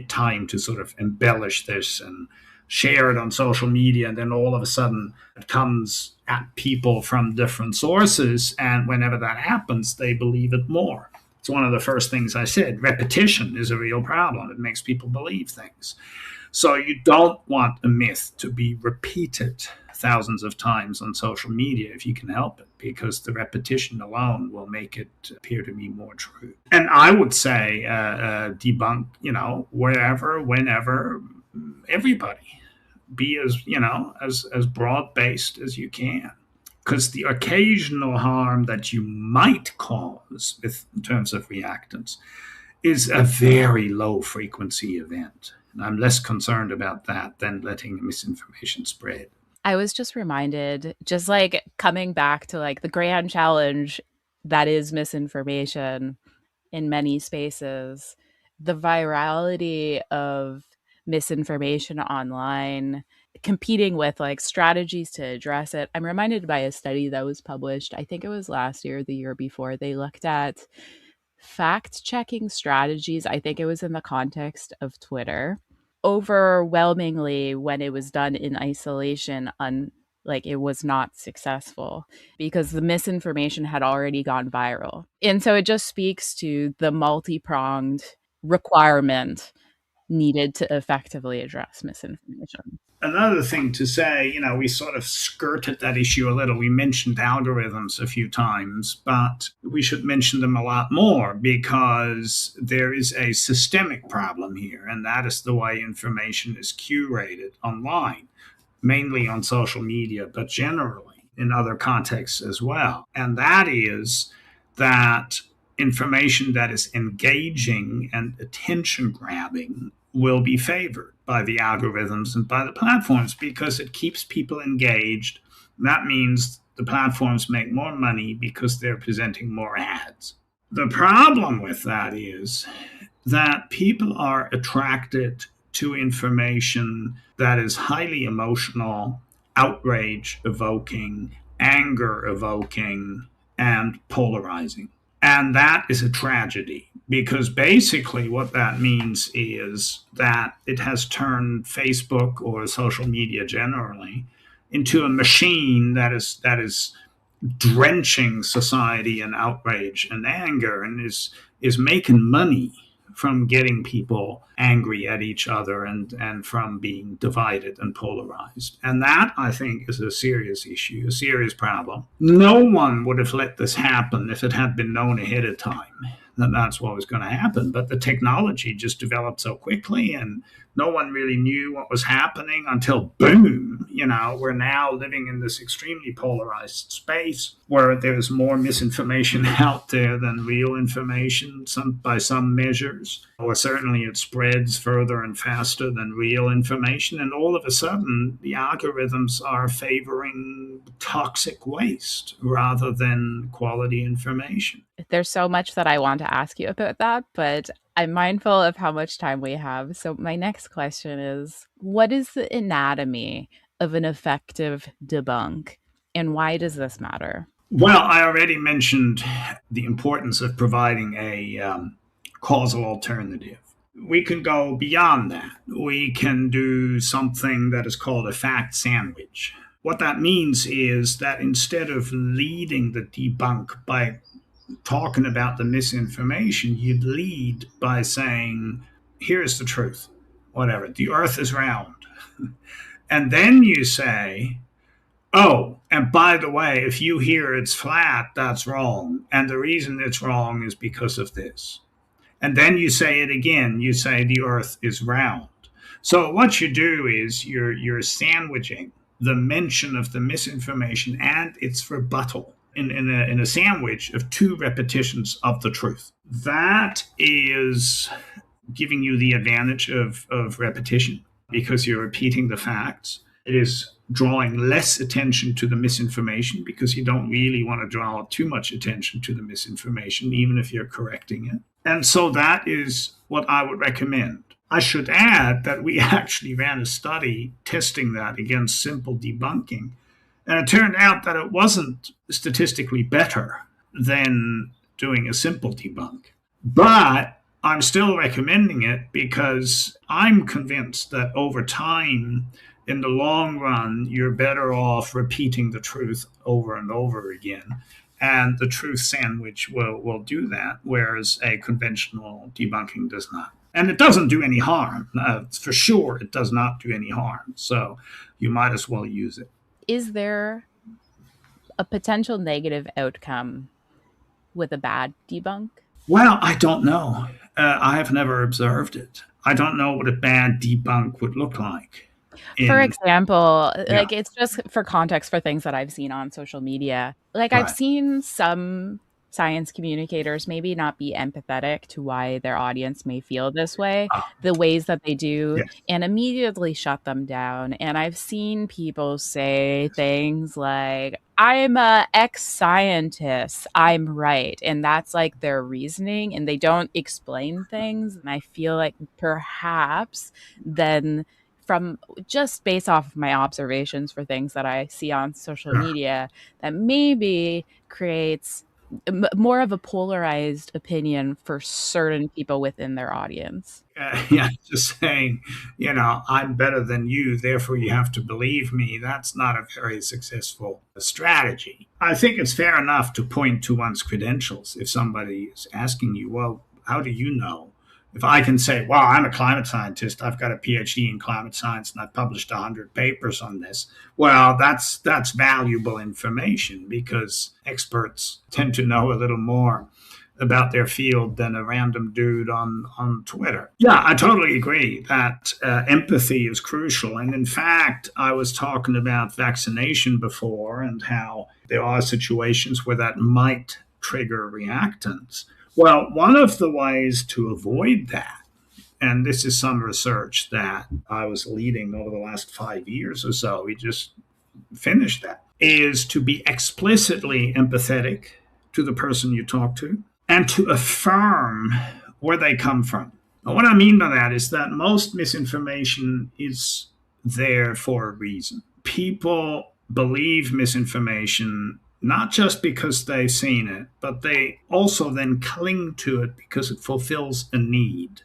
time to sort of embellish this and share it on social media, and then all of a sudden it comes at people from different sources, and whenever that happens, they believe it more. It's one of the first things I said. Repetition is a real problem. It makes people believe things. So you don't want a myth to be repeated thousands of times on social media if you can help it, because the repetition alone will make it appear to be more true. And I would say debunk, wherever, whenever, everybody. Be as broad-based as you can. Because the occasional harm that you might cause in terms of reactants is a very low-frequency event. And I'm less concerned about that than letting misinformation spread. I was just reminded, just like coming back to like the grand challenge that is misinformation in many spaces, the virality of misinformation online, competing with like strategies to address it. I'm reminded by a study that was published, I think it was last year, the year before. They looked at fact-checking strategies. I think it was in the context of Twitter. Overwhelmingly, when it was done in isolation, it was not successful because the misinformation had already gone viral. And so it just speaks to the multi-pronged requirement needed to effectively address misinformation. Another thing to say, we sort of skirted that issue a little. We mentioned algorithms a few times, but we should mention them a lot more because there is a systemic problem here, and that is the way information is curated online, mainly on social media, but generally in other contexts as well. And that is that information that is engaging and attention-grabbing will be favored by the algorithms and by the platforms because it keeps people engaged. That means the platforms make more money because they're presenting more ads. The problem with that is that people are attracted to information that is highly emotional, outrage evoking, anger evoking, and polarizing. And that is a tragedy because basically what that means is that it has turned Facebook or social media generally into a machine that is drenching society in outrage and anger and is making money from getting people angry at each other and from being divided and polarized. And that, I think, is a serious issue, a serious problem. No one would have let this happen if it had been known ahead of time that that's what was going to happen. But the technology just developed so quickly and no one really knew what was happening until boom, we're now living in this extremely polarized space where there's more misinformation out there than real information by some measures, or certainly it spreads further and faster than real information. And all of a sudden, the algorithms are favoring toxic waste rather than quality information. There's so much that I want to ask you about that, but I'm mindful of how much time we have. So my next question is, what is the anatomy of an effective debunk, and why does this matter? Well, I already mentioned the importance of providing a causal alternative. We can go beyond that. We can do something that is called a fact sandwich. What that means is that instead of leading the debunk by talking about the misinformation, you'd lead by saying, here's the truth, whatever, the earth is round. And then you say, oh, and by the way, if you hear it's flat, that's wrong. And the reason it's wrong is because of this. And then you say it again, you say the earth is round. So what you do is you're sandwiching the mention of the misinformation and its rebuttal in a sandwich of two repetitions of the truth. That is giving you the advantage of repetition because you're repeating the facts. It is drawing less attention to the misinformation because you don't really want to draw too much attention to the misinformation, even if you're correcting it. And so that is what I would recommend. I should add that we actually ran a study testing that against simple debunking. And it turned out that it wasn't statistically better than doing a simple debunk. But I'm still recommending it because I'm convinced that over time, in the long run, you're better off repeating the truth over and over again. And the truth sandwich will do that, whereas a conventional debunking does not. And it doesn't do any harm. For sure, it does not do any harm. So you might as well use it. Is there a potential negative outcome with a bad debunk? Well, I don't know. I have never observed it. I don't know what a bad debunk would look like. For example, like it's just for context for things that I've seen on social media. Like I've seen some science communicators maybe not be empathetic to why their audience may feel this way, the ways that they do, and immediately shut them down. And I've seen people say things like, I'm a ex-scientist, I'm right. And that's like their reasoning, and they don't explain things. And I feel like perhaps then from just based off of my observations for things that I see on social media, that maybe creates more of a polarized opinion for certain people within their audience. Just saying, I'm better than you, therefore you have to believe me. That's not a very successful strategy. I think it's fair enough to point to one's credentials. If somebody is asking you, well, how do you know? If I can say, well, I'm a climate scientist, I've got a PhD in climate science, and I've published 100 papers on this, well, that's valuable information because experts tend to know a little more about their field than a random dude on Twitter. Yeah, I totally agree that empathy is crucial. And in fact, I was talking about vaccination before and how there are situations where that might trigger reactance. Well, one of the ways to avoid that, and this is some research that I was leading over the last 5 years or so, we just finished that, is to be explicitly empathetic to the person you talk to and to affirm where they come from. Now, what I mean by that is that most misinformation is there for a reason. People believe misinformation not just because they've seen it, but they also then cling to it because it fulfills a need.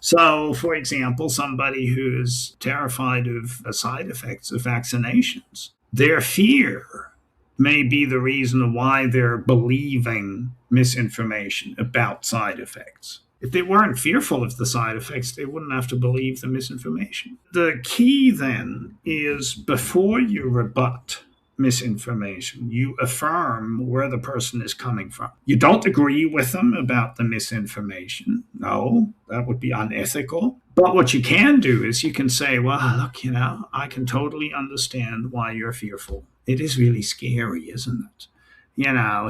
So, for example, somebody who is terrified of the side effects of vaccinations, their fear may be the reason why they're believing misinformation about side effects. If they weren't fearful of the side effects, they wouldn't have to believe the misinformation. The key then is before you rebut misinformation, you affirm where the person is coming from. You don't agree with them about the misinformation. No, that would be unethical. But what you can do is you can say, well, look, I can totally understand why you're fearful. It is really scary, isn't it?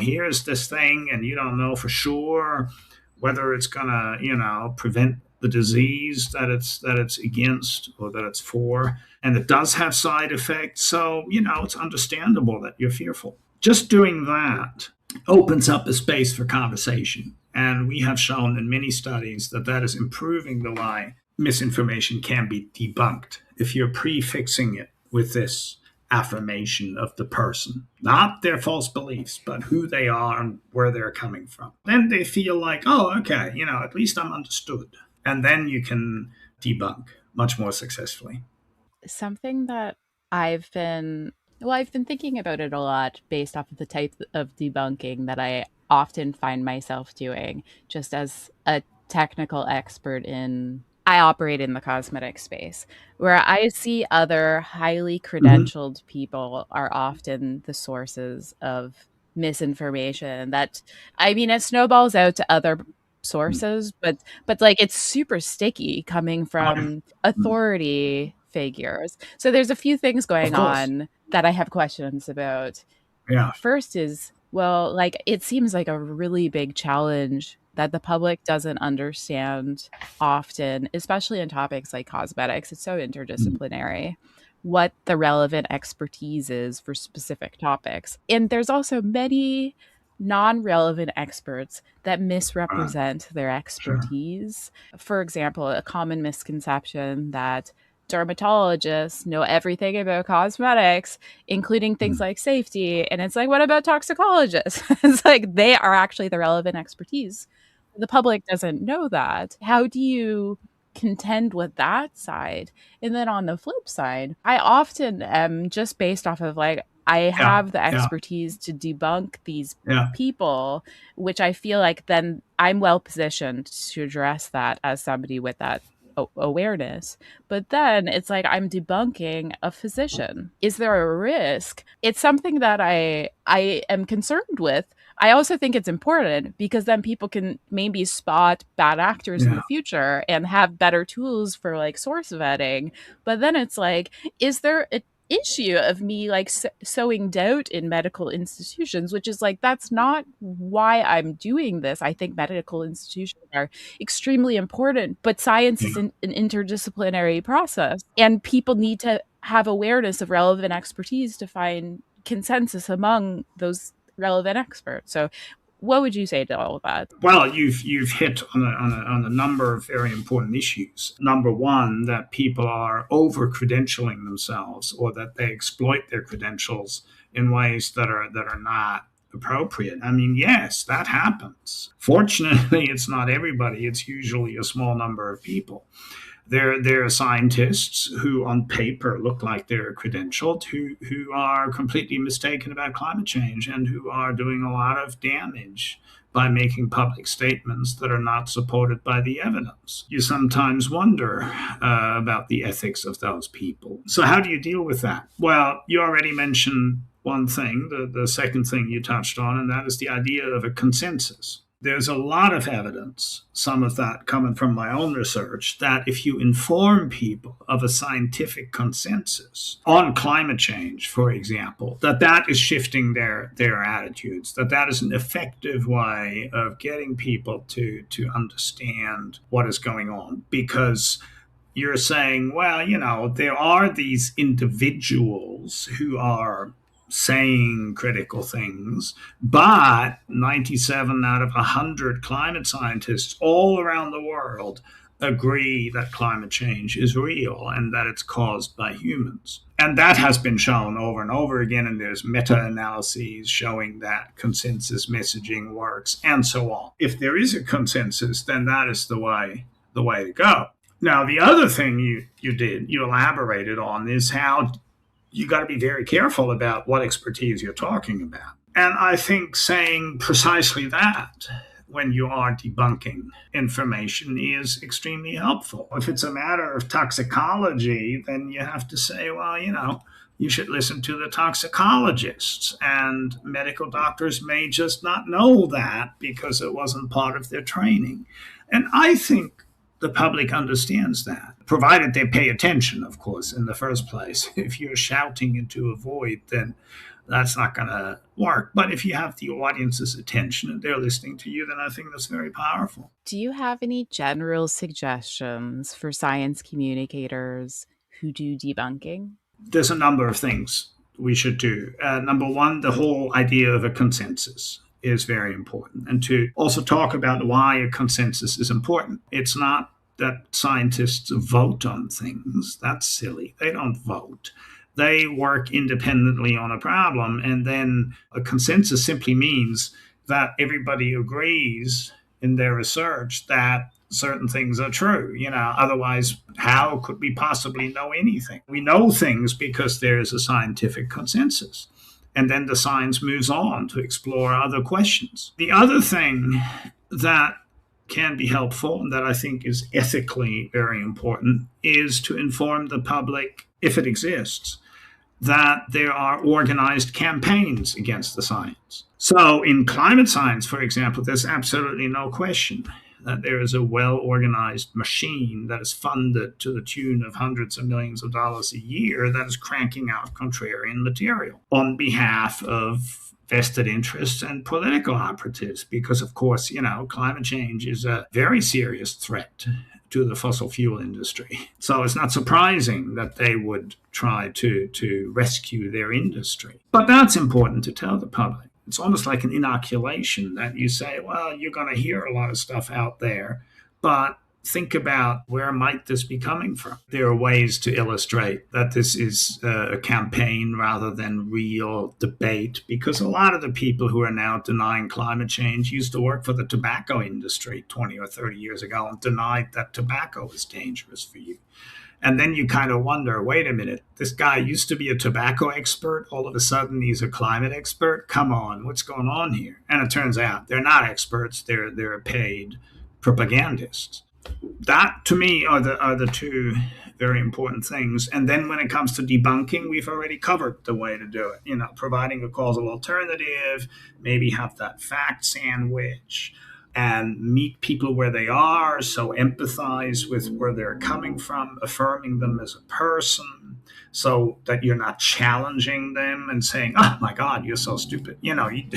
Here's this thing, and you don't know for sure whether it's going to, prevent the disease that it's against or that it's for. And it does have side effects. So, it's understandable that you're fearful. Just doing that opens up a space for conversation. And we have shown in many studies that is improving the way misinformation can be debunked if you're prefixing it with this affirmation of the person, not their false beliefs, but who they are and where they're coming from. Then they feel like, oh, okay, at least I'm understood. And then you can debunk much more successfully. Something that I've been thinking about it a lot based off of the type of debunking that I often find myself doing just as a technical expert I operate in the cosmetic space, where I see other highly credentialed people are often the sources of misinformation that, it snowballs out to other sources, but like it's super sticky coming from authority figures. So there's a few things going on that I have questions about. Yeah. First is, well, like it seems like a really big challenge that the public doesn't understand often, especially in topics like cosmetics. It's so interdisciplinary, what the relevant expertise is for specific topics. And there's also many non-relevant experts that misrepresent their expertise. Sure. For example, a common misconception that dermatologists know everything about cosmetics, including things like safety. And it's like, what about toxicologists? It's like they are actually the relevant expertise. the public doesn't know that. How do you contend with that side? And then on the flip side, I often am just based off of like, I have the expertise to debunk these people, which I feel like then I'm well positioned to address that as somebody with that awareness. But then it's like I'm debunking a physician. Is there a risk? It's something that I am concerned with. I also think it's important because then people can maybe spot bad actors in the future and have better tools for like source vetting. But then it's like, is there an issue of me like sowing doubt in medical institutions, which is like, that's not why I'm doing this. I think medical institutions are extremely important, but science is an interdisciplinary process, and people need to have awareness of relevant expertise to find consensus among those relevant experts. So what would you say to all of that? Well, you've hit on a number of very important issues. Number one, that people are over-credentialing themselves, or that they exploit their credentials in ways that are not appropriate. I mean, yes, that happens. Fortunately, it's not everybody. It's usually a small number of people. There are scientists who on paper look like they're credentialed, who are completely mistaken about climate change and who are doing a lot of damage by making public statements that are not supported by the evidence. You sometimes wonder about the ethics of those people. So how do you deal with that? Well, you already mentioned one thing, the second thing you touched on, and that is the idea of a consensus. There's a lot of evidence, some of that coming from my own research, that if you inform people of a scientific consensus on climate change, for example, that is shifting their attitudes, that is an effective way of getting people to understand what is going on. Because you're saying, well, there are these individuals who are saying critical things, but 97 out of 100 climate scientists all around the world agree that climate change is real and that it's caused by humans. And that has been shown over and over again, and there's meta-analyses showing that consensus messaging works, and so on. If there is a consensus, then that is the way to go. Now, the other thing you elaborated on is how you got to be very careful about what expertise you're talking about. And I think saying precisely that when you are debunking information is extremely helpful. If it's a matter of toxicology, then you have to say, well, you should listen to the toxicologists. And medical doctors may just not know that because it wasn't part of their training. And I think the public understands that, provided they pay attention, of course, in the first place. If you're shouting into a void, then that's not going to work. But if you have the audience's attention and they're listening to you, then I think that's very powerful. Do you have any general suggestions for science communicators who do debunking? There's a number of things we should do. Number one, the whole idea of a consensus is very important, and to also talk about why a consensus is important. It's not that scientists vote on things. That's silly. They don't vote. They work independently on a problem, and then a consensus simply means that everybody agrees in their research that certain things are true. Otherwise, how could we possibly know anything? We know things because there's a scientific consensus. And then the science moves on to explore other questions. The other thing that can be helpful and that I think is ethically very important is to inform the public, if it exists, that there are organized campaigns against the science. So in climate science, for example, there's absolutely no question that there is a well-organized machine that is funded to the tune of hundreds of millions of dollars a year that is cranking out contrarian material on behalf of vested interests and political operatives. Because, of course, climate change is a very serious threat to the fossil fuel industry. So it's not surprising that they would try to rescue their industry. But that's important to tell the public. It's almost like an inoculation that you say, well, you're going to hear a lot of stuff out there, but think about where might this be coming from. There are ways to illustrate that this is a campaign rather than real debate, because a lot of the people who are now denying climate change used to work for the tobacco industry 20 or 30 years ago and denied that tobacco is dangerous for you. And then you kind of wonder, wait a minute, this guy used to be a tobacco expert. All of a sudden, he's a climate expert. Come on, what's going on here? And it turns out they're not experts. They're paid propagandists. That, to me, are the two very important things. And then when it comes to debunking, we've already covered the way to do it. Providing a causal alternative, maybe have that fact sandwich, and meet people where they are, so empathize with where they're coming from, affirming them as a person, so that you're not challenging them and saying, oh my God, you're so stupid. No. You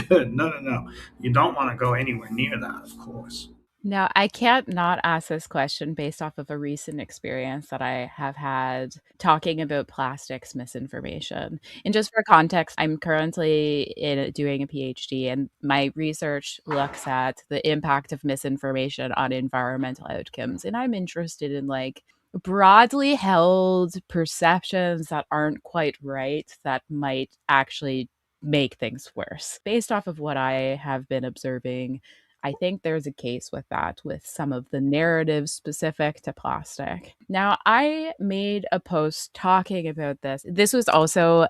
don't want to go anywhere near that, of course. Now, I can't not ask this question based off of a recent experience that I have had talking about plastics misinformation. And just for context, I'm currently doing a PhD, and my research looks at the impact of misinformation on environmental outcomes. And I'm interested in broadly held perceptions that aren't quite right that might actually make things worse. Based off of what I have been observing, I think there's a case with that, with some of the narratives specific to plastic. Now, I made a post talking about this. This was also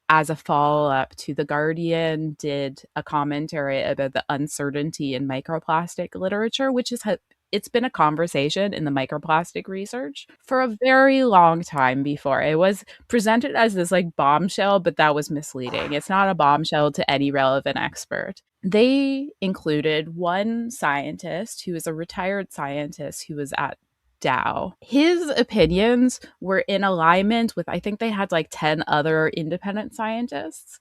as a follow-up to The Guardian did a commentary about the uncertainty in microplastic literature, which is it's been a conversation in the microplastic research for a very long time before. It was presented as this bombshell, but that was misleading. It's not a bombshell to any relevant expert. They included one scientist who is a retired scientist who was at Dow. His opinions were in alignment with, I think they had 10 other independent scientists.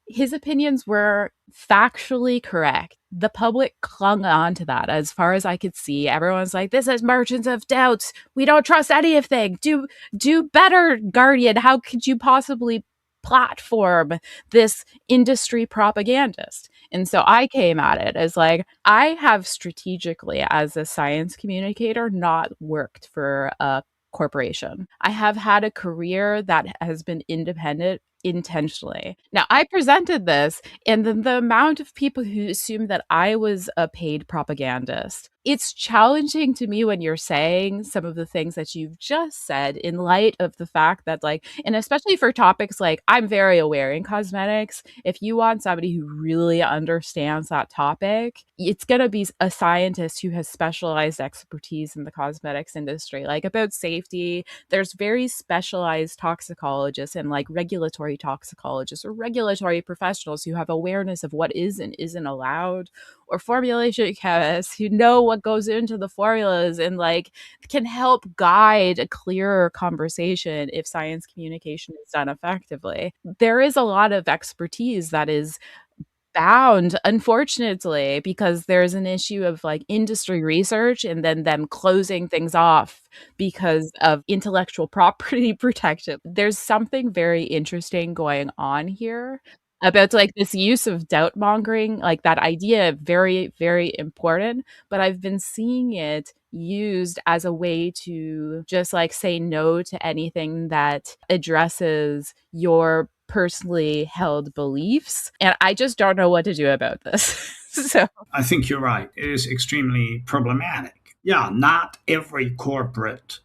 His opinions were factually correct. The public clung on to that as far as I could see. Everyone's like, this is margins of doubt. We don't trust anything. Do better, Guardian. How could you possibly platform this industry propagandist? And so I came at it as I have strategically, as a science communicator, not worked for a corporation. I have had a career that has been independent intentionally. Now, I presented this, and then the amount of people who assumed that I was a paid propagandist. It's challenging to me when you're saying some of the things that you've just said in light of the fact that and especially for topics I'm very aware in cosmetics, if you want somebody who really understands that topic, it's going to be a scientist who has specialized expertise in the cosmetics industry. About safety, there's very specialized toxicologists and regulatory toxicologists or regulatory professionals who have awareness of what is and isn't allowed, or formulation chemists who know what goes into the formulas and can help guide a clearer conversation if science communication is done effectively. There is a lot of expertise that is bound, unfortunately, because there's an issue of industry research and then them closing things off because of intellectual property protection. There's something very interesting going on here about this use of doubt mongering, that idea, very, very important, but I've been seeing it used as a way to just say no to anything that addresses your personally held beliefs. And I just don't know what to do about this. So I think you're right. It is extremely problematic. Yeah, not every corporate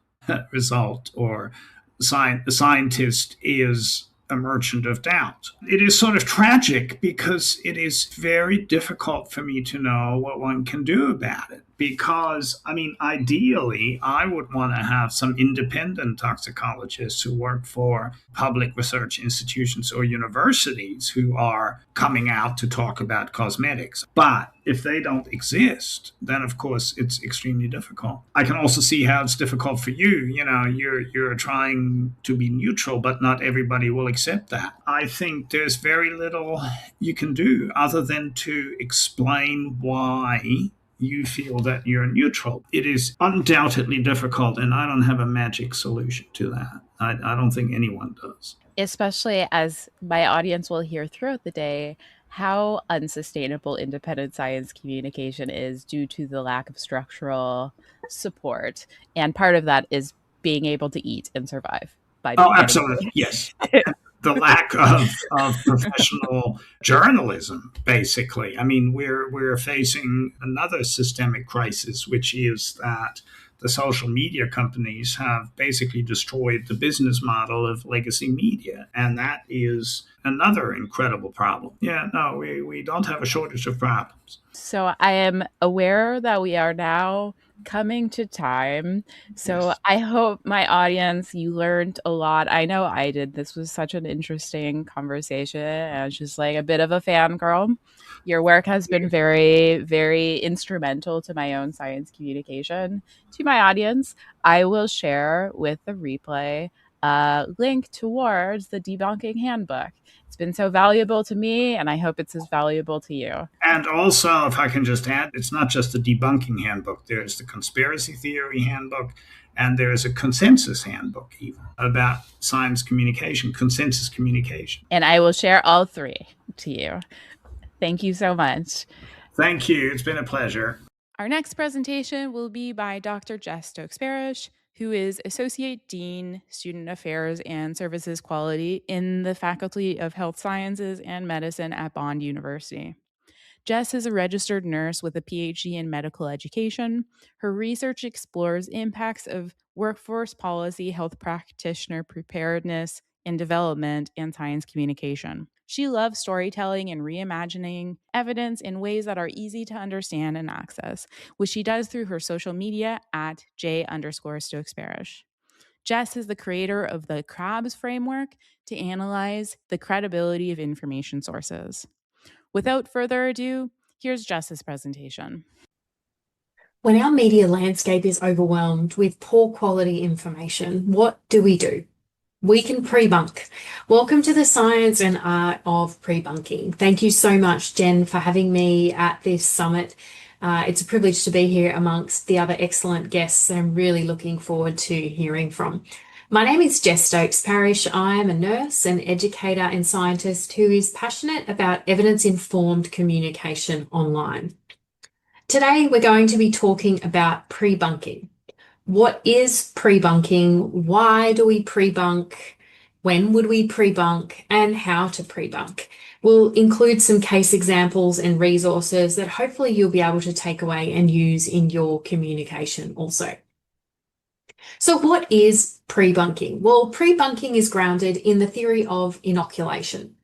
result or scientist is a merchant of doubt. It is sort of tragic because it is very difficult for me to know what one can do about it. Because, ideally, I would want to have some independent toxicologists who work for public research institutions or universities who are coming out to talk about cosmetics. But if they don't exist, then of course it's extremely difficult. I can also see how it's difficult for you. You're trying to be neutral, but not everybody will accept that. I think there's very little you can do other than to explain why you feel that you're neutral. It is undoubtedly difficult, and I don't have a magic solution to that. I don't think anyone does. Especially as my audience will hear throughout the day, how unsustainable independent science communication is due to the lack of structural support. And part of that is being able to eat and survive by Oh, getting absolutely. Yes. The lack of professional journalism, basically. I mean, we're facing another systemic crisis, which is that the social media companies have basically destroyed the business model of legacy media. And that is another incredible problem. Yeah, no, we don't have a shortage of problems. So I am aware that we are now coming to time. So I hope my audience, you learned a lot. I know I did. This was such an interesting conversation. And it's just like a bit of a fangirl. Your work has been very, very instrumental to my own science communication. To my audience, I will share with the replay a link towards the debunking handbook. It's been so valuable to me, and I hope it's as valuable to you. And also, if I can just add, it's not just the debunking handbook. There's the conspiracy theory handbook, and there's a consensus handbook even about science communication, consensus communication. And I will share all three to you. Thank you so much. Thank you. It's been a pleasure. Our next presentation will be by Dr. Jess Stokes-Parish, who is Associate Dean, Student Affairs and Services Quality in the Faculty of Health Sciences and Medicine at Bond University. Jess is a registered nurse with a PhD in medical education. Her research explores impacts of workforce policy, health practitioner preparedness and development, and science communication. She loves storytelling and reimagining evidence in ways that are easy to understand and access, which she does through her social media at j_Stokes-Parish. Jess is the creator of the CRABS framework to analyze the credibility of information sources. Without further ado, here's Jess's presentation. When our media landscape is overwhelmed with poor quality information, what do? We can pre-bunk. Welcome to the science and art of pre-bunking. Thank you so much, Jen, for having me at this summit. It's a privilege to be here amongst the other excellent guests I'm really looking forward to hearing from. My name is Jess Stokes-Parish. I am a nurse, an educator and scientist who is passionate about evidence-informed communication online. Today, we're going to be talking about pre-bunking. What is pre-bunking? Why do we pre-bunk? When would we pre-bunk? And how to pre-bunk? We'll include some case examples and resources that hopefully you'll be able to take away and use in your communication also. So what is pre-bunking? Well, pre-bunking is grounded in the theory of inoculation.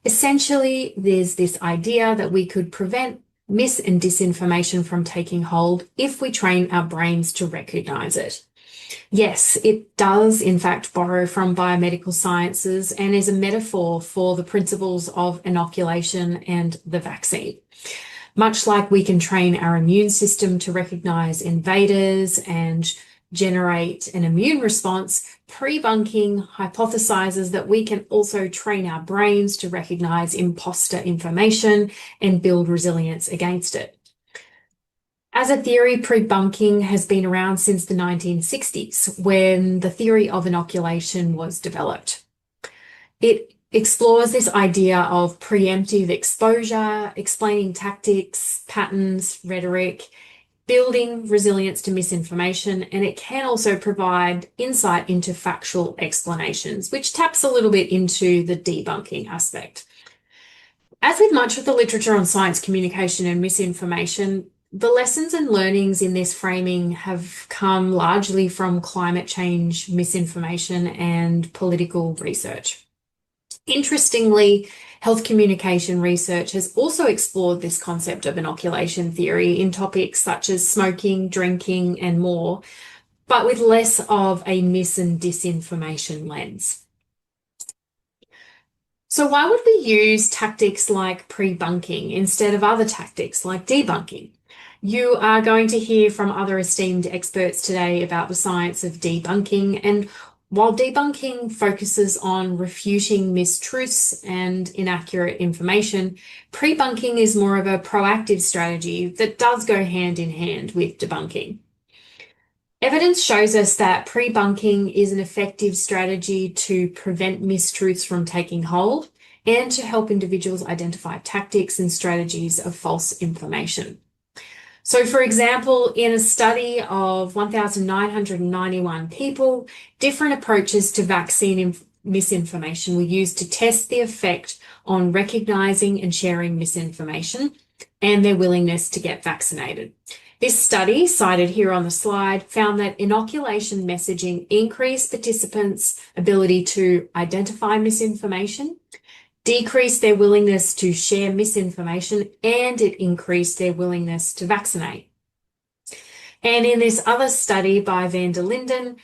Essentially, there's this idea that we could prevent mis and disinformation from taking hold if we train our brains to recognize it. Yes, it does in fact borrow from biomedical sciences and is a metaphor for the principles of inoculation and the vaccine. Much like we can train our immune system to recognize invaders and generate an immune response, pre-bunking hypothesizes that we can also train our brains to recognize imposter information and build resilience against it. As a theory, pre-bunking has been around since the 1960s, when the theory of inoculation was developed. It explores this idea of preemptive exposure, explaining tactics, patterns, rhetoric, building resilience to misinformation, and it can also provide insight into factual explanations, which taps a little bit into the debunking aspect. As with much of the literature on science communication and misinformation, the lessons and learnings in this framing have come largely from climate change, misinformation, and political research. Interestingly, health communication research has also explored this concept of inoculation theory in topics such as smoking, drinking, and more, but with less of a mis and disinformation lens. So why would we use tactics like pre-bunking instead of other tactics like debunking? You are going to hear from other esteemed experts today about the science of debunking, and while debunking focuses on refuting mistruths and inaccurate information, pre-bunking is more of a proactive strategy that does go hand in hand with debunking. Evidence shows us that pre-bunking is an effective strategy to prevent mistruths from taking hold, and to help individuals identify tactics and strategies of false information. So, for example, in a study of 1,991 people, different approaches to vaccine misinformation were used to test the effect on recognizing and sharing misinformation and their willingness to get vaccinated. This study, cited here on the slide, found that inoculation messaging increased participants' ability to identify misinformation, decreased their willingness to share misinformation, and it increased their willingness to vaccinate. And in this other study by van der Linden,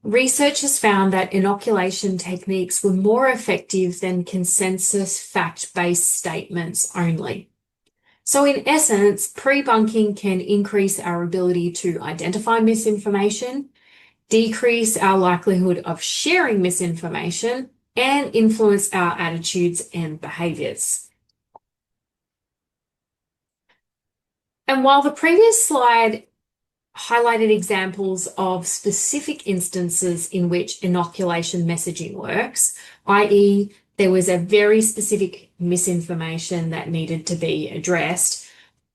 researchers found that inoculation techniques were more effective than consensus fact-based statements only. So in essence, pre-bunking can increase our ability to identify misinformation, decrease our likelihood of sharing misinformation, and influence our attitudes and behaviors. And while the previous slide highlighted examples of specific instances in which inoculation messaging works, i.e., there was a very specific misinformation that needed to be addressed,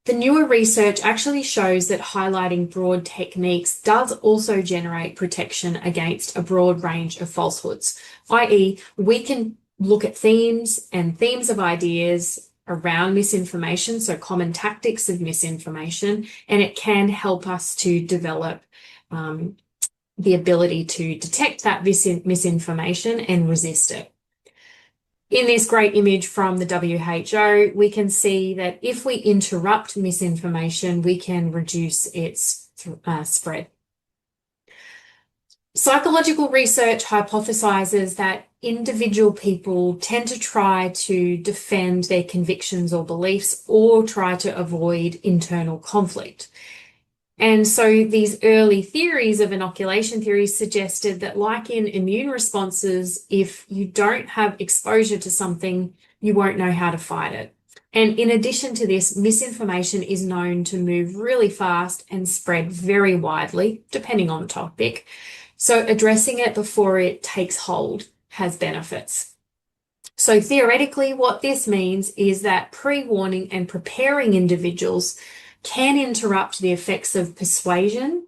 the newer research actually shows that highlighting broad techniques does also generate protection against a broad range of falsehoods, i.e., we can look at themes and themes of ideas around misinformation, so common tactics of misinformation, and it can help us to develop the ability to detect that misinformation and resist it. In this great image from the WHO, we can see that if we interrupt misinformation, we can reduce its spread. Psychological research hypothesizes that individual people tend to try to defend their convictions or beliefs or try to avoid internal conflict. And so these early theories of inoculation theories suggested that, like in immune responses, if you don't have exposure to something, you won't know how to fight it. And in addition to this, misinformation is known to move really fast and spread very widely, depending on the topic. So addressing it before it takes hold has benefits. So theoretically, what this means is that pre-warning and preparing individuals can interrupt the effects of persuasion,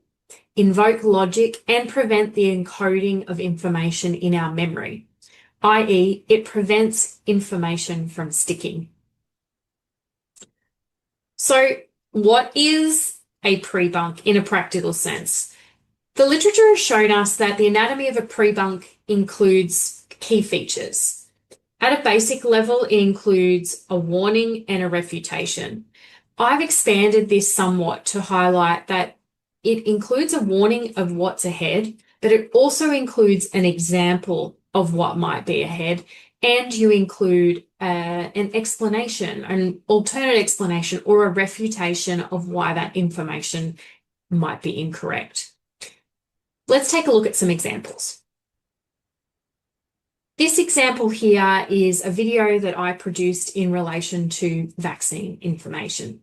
invoke logic, and prevent the encoding of information in our memory, i.e., it prevents information from sticking. So what is a pre-bunk in a practical sense? The literature has shown us that the anatomy of a pre-bunk includes key features. At a basic level, it includes a warning and a refutation. I've expanded this somewhat to highlight that it includes a warning of what's ahead, but it also includes an example of what might be ahead, and you include an explanation, an alternate explanation, or a refutation of why that information might be incorrect. Let's take a look at some examples. This example here is a video that I produced in relation to vaccine information.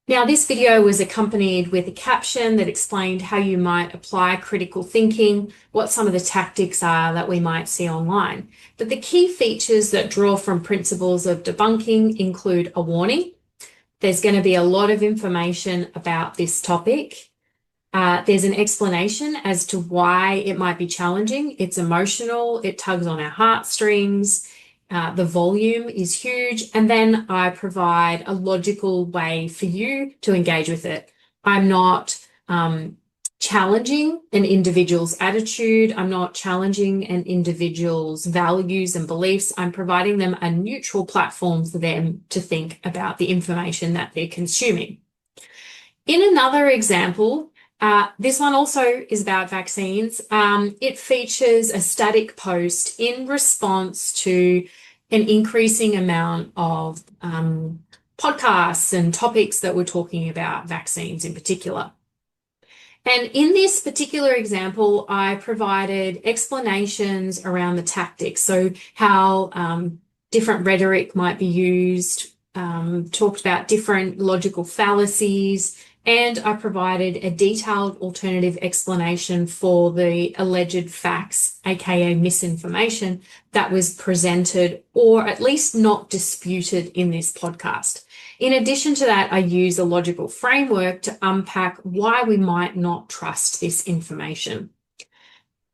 Now, this video was accompanied with a caption that explained how you might apply critical thinking, what some of the tactics are that we might see online. But the key features that draw from principles of debunking include a warning. There's going to be a lot of information about this topic. There's an explanation as to why it might be challenging. It's emotional, it tugs on our heartstrings. The volume is huge, and then I provide a logical way for you to engage with it. I'm not challenging an individual's attitude. I'm not challenging an individual's values and beliefs. I'm providing them a neutral platform for them to think about the information that they're consuming. In another example, this one also is about vaccines. It features a static post in response to an increasing amount of podcasts and topics that we're talking about vaccines in particular. And in this particular example, I provided explanations around the tactics, so how different rhetoric might be used, talked about different logical fallacies, and I provided a detailed alternative explanation for the alleged facts, aka misinformation, that was presented or at least not disputed in this podcast. In addition to that, I use a logical framework to unpack why we might not trust this information.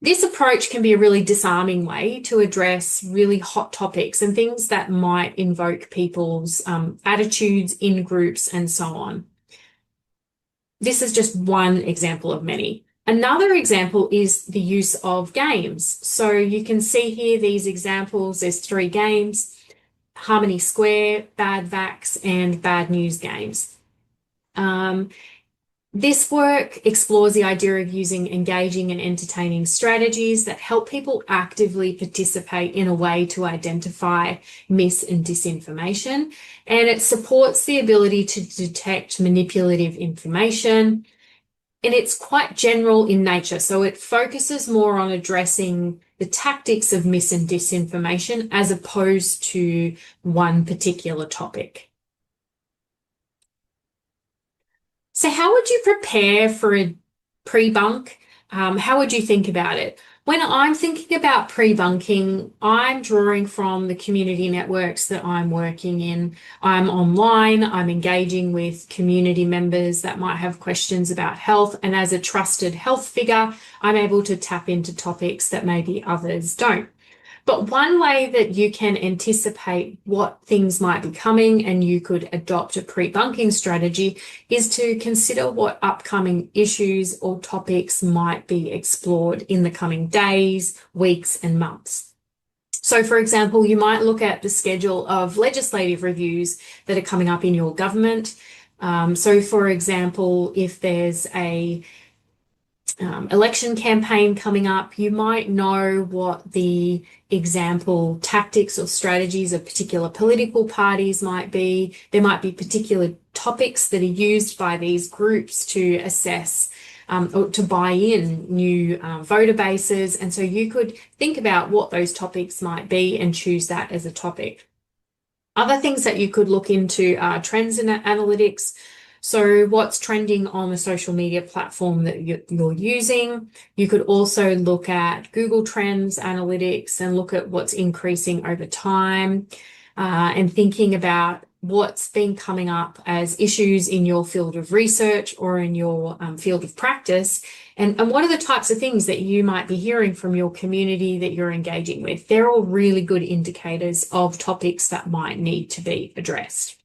This approach can be a really disarming way to address really hot topics and things that might invoke people's attitudes in groups and so on. This is just one example of many. Another example is the use of games. So you can see here these examples. There's 3 games: Harmony Square, Bad Vax, and Bad News Games. This work explores the idea of using engaging and entertaining strategies that help people actively participate in a way to identify mis and disinformation. And it supports the ability to detect manipulative information. And it's quite general in nature. So it focuses more on addressing the tactics of mis and disinformation as opposed to one particular topic. So how would you prepare for a pre-bunk? How would you think about it? When I'm thinking about pre-bunking, I'm drawing from the community networks that I'm working in. I'm online, I'm engaging with community members that might have questions about health, and as a trusted health figure, I'm able to tap into topics that maybe others don't. But one way that you can anticipate what things might be coming and you could adopt a pre-bunking strategy is to consider what upcoming issues or topics might be explored in the coming days, weeks, and months. So, for example, you might look at the schedule of legislative reviews that are coming up in your government. So, for example, if there's a election campaign coming up, you might know what the example tactics or strategies of particular political parties might be. There might be particular topics that are used by these groups to assess or to buy in new voter bases. And so you could think about what those topics might be and choose that as a topic. Other things that you could look into are trends in analytics. So what's trending on the social media platform that you're using. You could also look at Google Trends analytics and look at what's increasing over time and thinking about what's been coming up as issues in your field of research or in your field of practice. And what are the types of things that you might be hearing from your community that you're engaging with? They're all really good indicators of topics that might need to be addressed.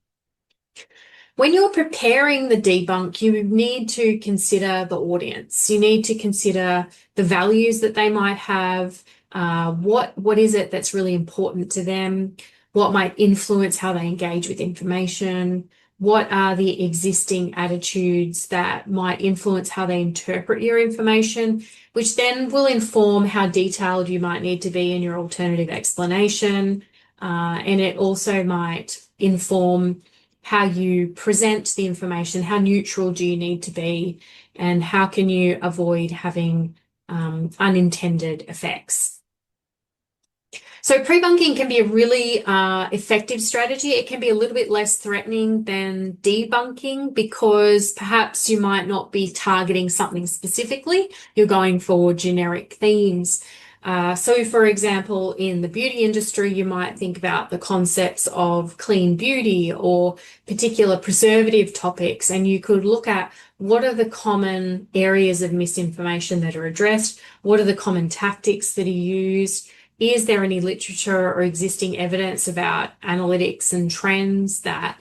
When you're preparing the debunk, you need to consider the audience. You need to consider the values that they might have. What is it that's really important to them? What might influence how they engage with information? What are the existing attitudes that might influence how they interpret your information, which then will inform how detailed you might need to be in your alternative explanation. And it also might inform how you present the information, how neutral do you need to be, and how can you avoid having unintended effects. So pre-bunking can be a really effective strategy. It can be a little bit less threatening than debunking because perhaps you might not be targeting something specifically. You're going for generic themes. So, for example, in the beauty industry, you might think about the concepts of clean beauty or particular preservative topics, and you could look at what are the common areas of misinformation that are addressed, what are the common tactics that are used, is there any literature or existing evidence about analytics and trends that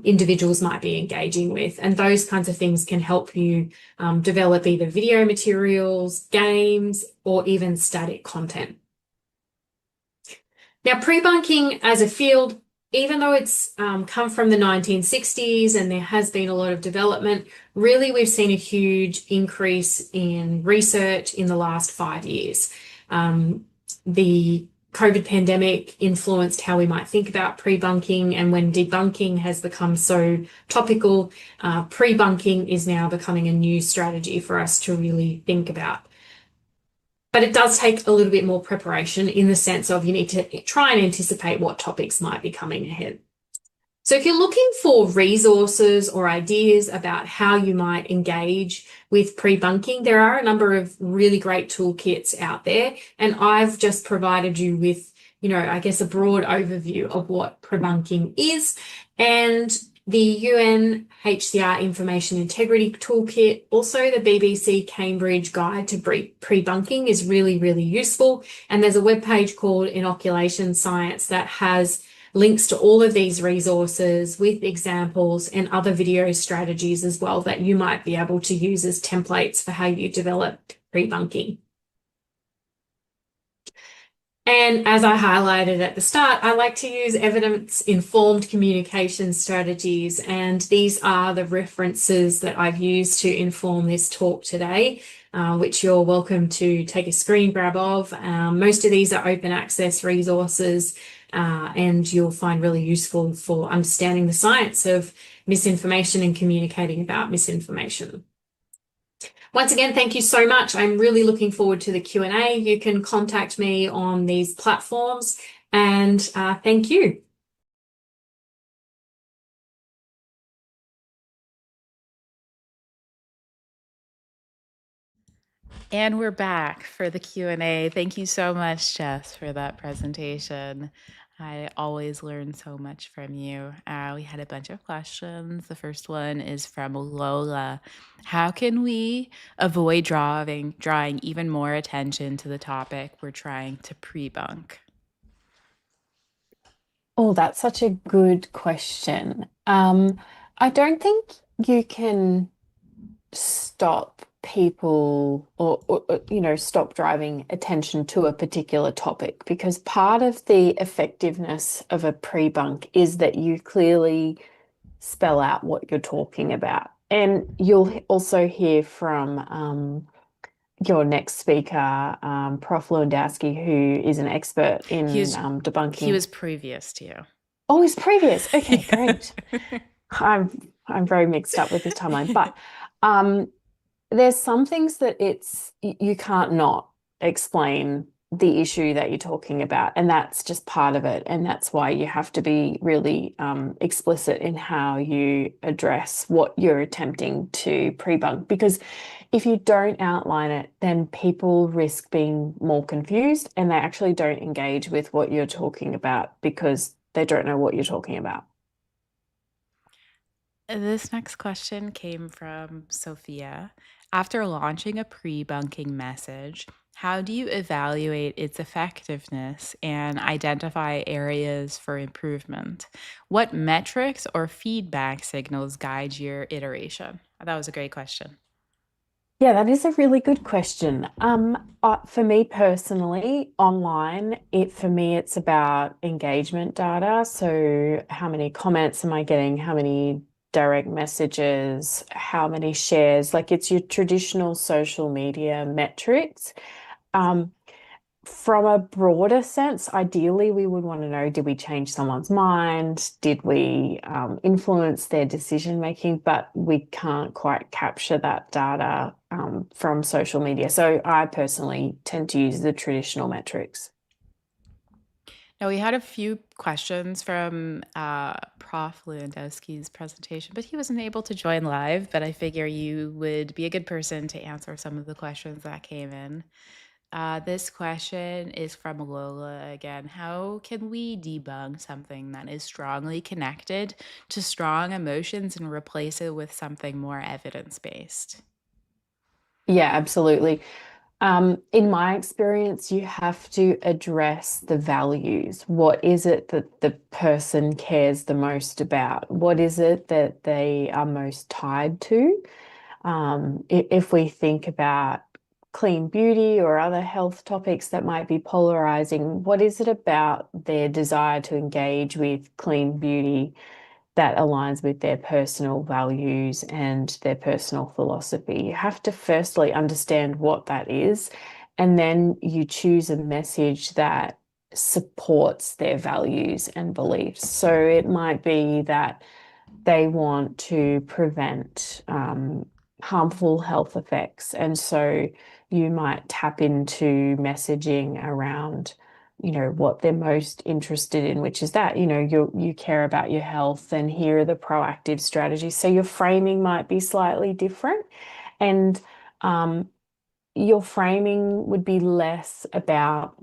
individuals might be engaging with. And those kinds of things can help you develop either video materials, games, or even static content. Now, pre-bunking as a field, even though it's come from the 1960s and there has been a lot of development, really we've seen a huge increase in research in the last 5 years. The COVID pandemic influenced how we might think about pre-bunking, and when debunking has become so topical, pre-bunking is now becoming a new strategy for us to really think about. But it does take a little bit more preparation in the sense of you need to try and anticipate what topics might be coming ahead. So if you're looking for resources or ideas about how you might engage with pre-bunking, there are a number of really great toolkits out there. And I've just provided you with, I guess a broad overview of what pre-bunking is. And the UNHCR Information Integrity Toolkit, also the BBC Cambridge Guide to Pre-Bunking is really, really useful. And there's a webpage called Inoculation Science that has links to all of these resources with examples and other video strategies as well that you might be able to use as templates for how you develop pre-bunking. And as I highlighted at the start, I like to use evidence-informed communication strategies, and these are the references that I've used to inform this talk today, which you're welcome to take a screen grab of. Most of these are open access resources, and you'll find really useful for understanding the science of misinformation and communicating about misinformation. Once again, thank you so much. I'm really looking forward to the Q&A. You can contact me on these platforms, and thank you. And we're back for the Q&A. Thank you so much, Jess, for that presentation. I always learn so much from you. We had a bunch of questions. The first one is from Lola. How can we avoid drawing even more attention to the topic we're trying to pre-bunk? Oh, that's such a good question. I don't think you can stop people or stop driving attention to a particular topic, because part of the effectiveness of a pre-bunk is that you clearly spell out what you're talking about. And you'll also hear from your next speaker, Prof. Lewandowski, who is an expert in debunking. He was previous to you. Oh, he's previous. Okay, great. I'm very mixed up with this timeline, but there's some things that you can't not explain the issue that you're talking about, and that's just part of it. And that's why you have to be really explicit in how you address what you're attempting to pre-bunk, because if you don't outline it, then people risk being more confused and they actually don't engage with what you're talking about because they don't know what you're talking about. This next question came from Sophia. After launching a pre-bunking message, how do you evaluate its effectiveness and identify areas for improvement? What metrics or feedback signals guide your iteration? That was a great question. Yeah, that is a really good question. For me personally, online, it's about engagement data. So how many comments am I getting? How many direct messages? How many shares? Like, it's your traditional social media metrics. From a broader sense, ideally, we would want to know, did we change someone's mind? Did we influence their decision making? But we can't quite capture that data from social media. So I personally tend to use the traditional metrics. Now, we had a few questions from Prof. Lewandowski's presentation, but he wasn't able to join live, but I figure you would be a good person to answer some of the questions that came in. This question is from Lola again. How can we debunk something that is strongly connected to strong emotions and replace it with something more evidence-based? Yeah, absolutely. In my experience, you have to address the values. What is it that the person cares the most about? What is it that they are most tied to? If we think about clean beauty or other health topics that might be polarizing, what is it about their desire to engage with clean beauty that aligns with their personal values and their personal philosophy? You have to firstly understand what that is, and then you choose a message that supports their values and beliefs. So it might be that they want to prevent harmful health effects, and so you might tap into messaging around what they're most interested in, which is that you care about your health, and here are the proactive strategies. So your framing might be slightly different, and your framing would be less about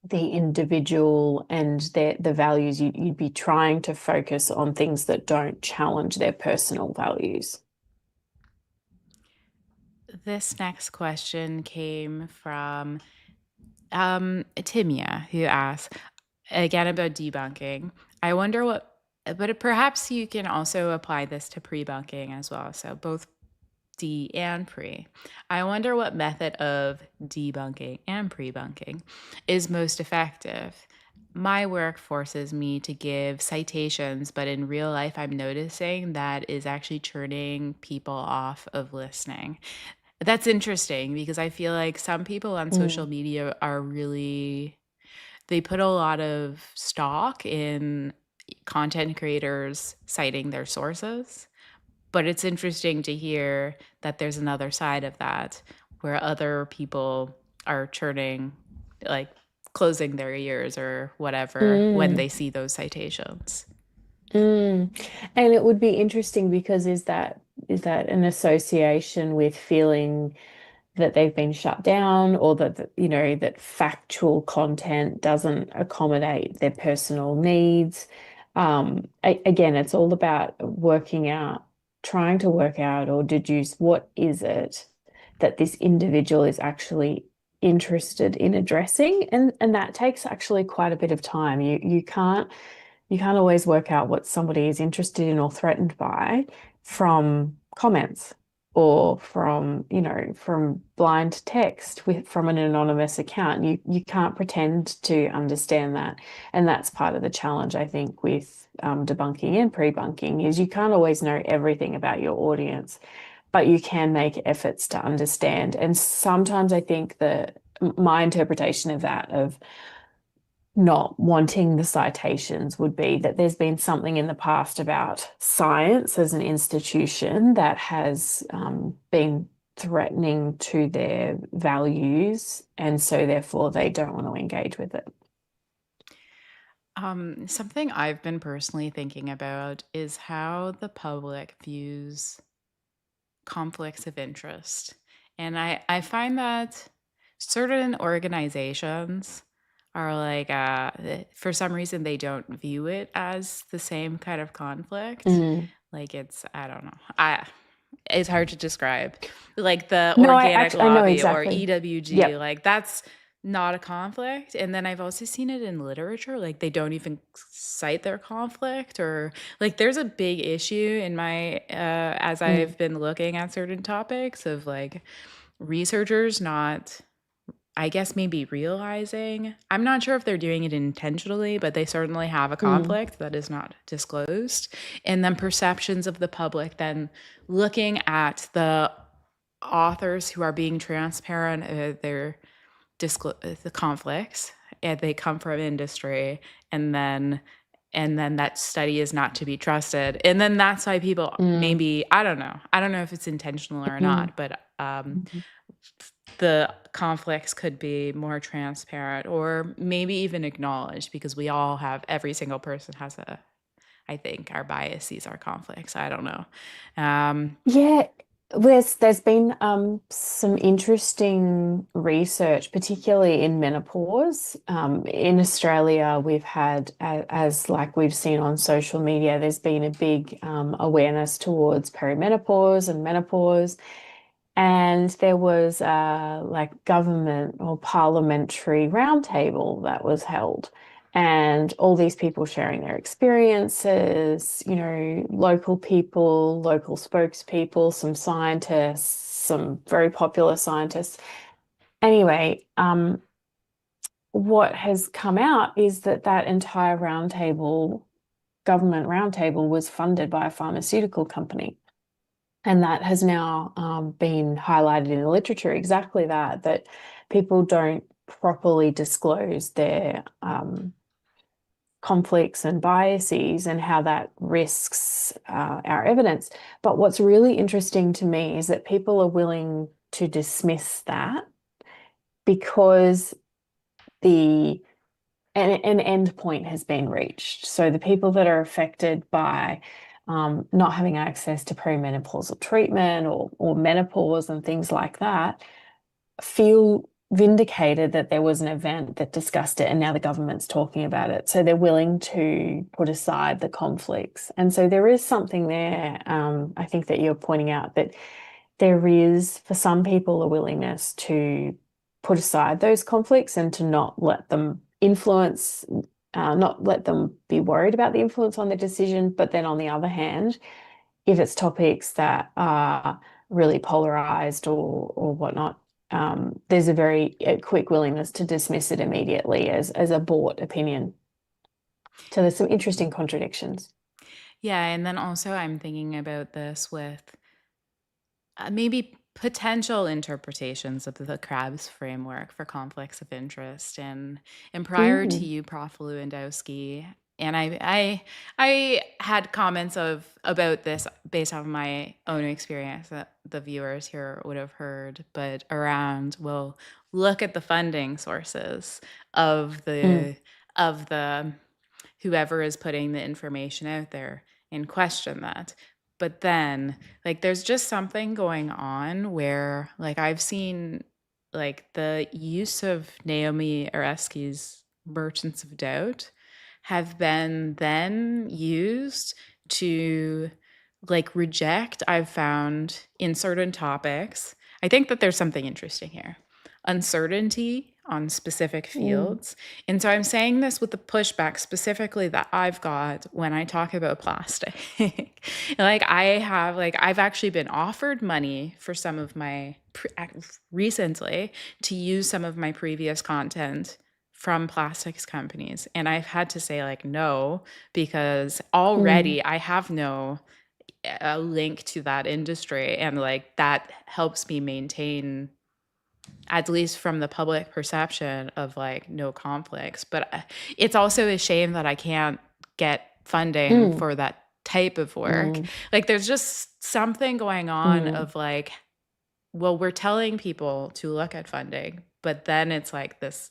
the individual and the values. You'd be trying to focus on things that don't challenge their personal values. This next question came from Timia, who asks, again about debunking. I wonder but perhaps you can also apply this to pre-bunking as well. So both de and pre. I wonder what method of debunking and pre-bunking is most effective. My work forces me to give citations, but in real life, I'm noticing that is actually turning people off of listening. That's interesting because I feel like some people on social media are they put a lot of stock in content creators citing their sources. But it's interesting to hear that there's another side of that where other people are closing their ears or whatever when they see those citations. And it would be interesting because is that an association with feeling that they've been shut down, or that that factual content doesn't accommodate their personal needs? Again, it's all about trying to work out or deduce what is it that this individual is actually interested in addressing, and that takes actually quite a bit of time. You can't always work out what somebody is interested in or threatened by from comments or from blind text from an anonymous account. You can't pretend to understand that. And that's part of the challenge, I think, with debunking and pre-bunking, is you can't always know everything about your audience, but you can make efforts to understand. And sometimes I think that my interpretation of that, of not wanting the citations, would be that there's been something in the past about science as an institution that has been threatening to their values, and so therefore they don't want to engage with it. Something I've been personally thinking about is how the public views conflicts of interest. And I find that certain organizations are for some reason, they don't view it as the same kind of conflict. Like I don't know. It's hard to describe. Like the organic I know lobby exactly. or EWG, Yep. that's not a conflict. And then I've also seen it in literature, they don't even cite their conflict, or there's a big issue in my as I've been looking at certain topics of researchers not, I guess, maybe realizing, I'm not sure if they're doing it intentionally, but they certainly have a conflict that is not disclosed. And then perceptions of the public, then looking at the authors who are being transparent, the conflicts, and they come from industry, and then that study is not to be trusted. And then that's why people maybe, I don't know if it's intentional or not, but the conflicts could be more transparent or maybe even acknowledged, because every single person has I think our biases, our conflicts. I don't know. Yeah, there's been some interesting research, particularly in menopause. In Australia, we've had, as we've seen on social media, there's been a big awareness towards perimenopause and menopause. And there was like government or parliamentary roundtable that was held, and all these people sharing their experiences, local people, local spokespeople, some scientists, some very popular scientists. Anyway, what has come out is that entire roundtable, government roundtable, was funded by a pharmaceutical company. And that has now been highlighted in the literature, exactly that people don't properly disclose their conflicts and biases and how that risks our evidence. But what's really interesting to me is that people are willing to dismiss that because an end point has been reached. So the people that are affected by not having access to perimenopausal treatment or menopause and things like that feel vindicated that there was an event that discussed it and now the government's talking about it. So they're willing to put aside the conflicts. And so there is something there, I think, that you're pointing out, that there is, for some people, a willingness to put aside those conflicts and to not let them influence, not let them be worried about the influence on their decision. But then on the other hand, if it's topics that are really polarized or whatnot, there's a very quick willingness to dismiss it immediately as a bought opinion. So there's some interesting contradictions. Yeah, and then also I'm thinking about this with maybe potential interpretations of the Krebs framework for conflicts of interest. And prior to you, Prof. Lewandowsky, and I had comments about this based on my own experience that the viewers here would have heard, but around, well, look at the funding sources of the whoever is putting the information out there and question that. But then, like, there's just something going on where, like, I've seen, like, the use of Naomi Oreskes' Merchants of Doubt have been then used to, like, reject, I've found, in certain topics. I think that there's something interesting here. Uncertainty on specific fields. And so I'm saying this with the pushback specifically that I've got when I talk about plastic. Like, I've actually been offered money for some of my, recently, to use some of my previous content from plastics companies. And I've had to say, like, no, because already I have no link to that industry. And, like, that helps me maintain, at least from the public perception, of, like, no conflicts. But it's also a shame that I can't get funding for that type of work. Like, there's just something going on of, like, well, we're telling people to look at funding, but then it's like this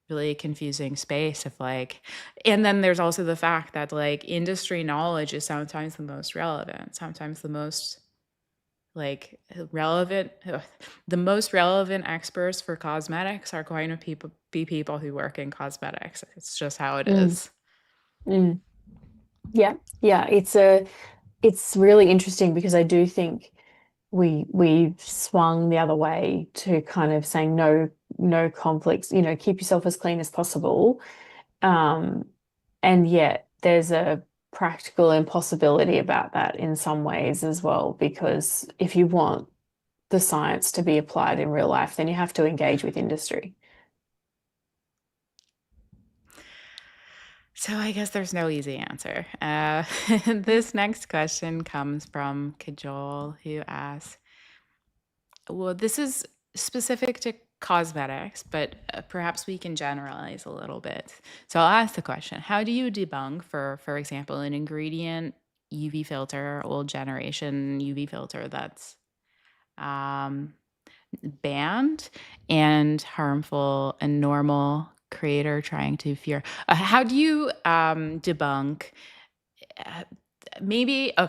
really confusing space of, like, and then there's also the fact that, like, industry knowledge is sometimes the most relevant, sometimes the most, like, relevant. The most relevant experts for cosmetics are going to be people who work in cosmetics. It's just how it is. Yeah, it's really interesting because I do think we've swung the other way to kind of saying no conflicts, keep yourself as clean as possible. And yet there's a practical impossibility about that in some ways as well, because if you want the science to be applied in real life, then you have to engage with industry. So I guess there's no easy answer. This next question comes from Kajol, who asks, well, this is specific to cosmetics, but perhaps we can generalize a little bit. So I'll ask the question, how do you debunk, for example, an ingredient UV filter, old generation UV filter that's banned and harmful, a normal creator trying to fear? How do you debunk? Maybe I'm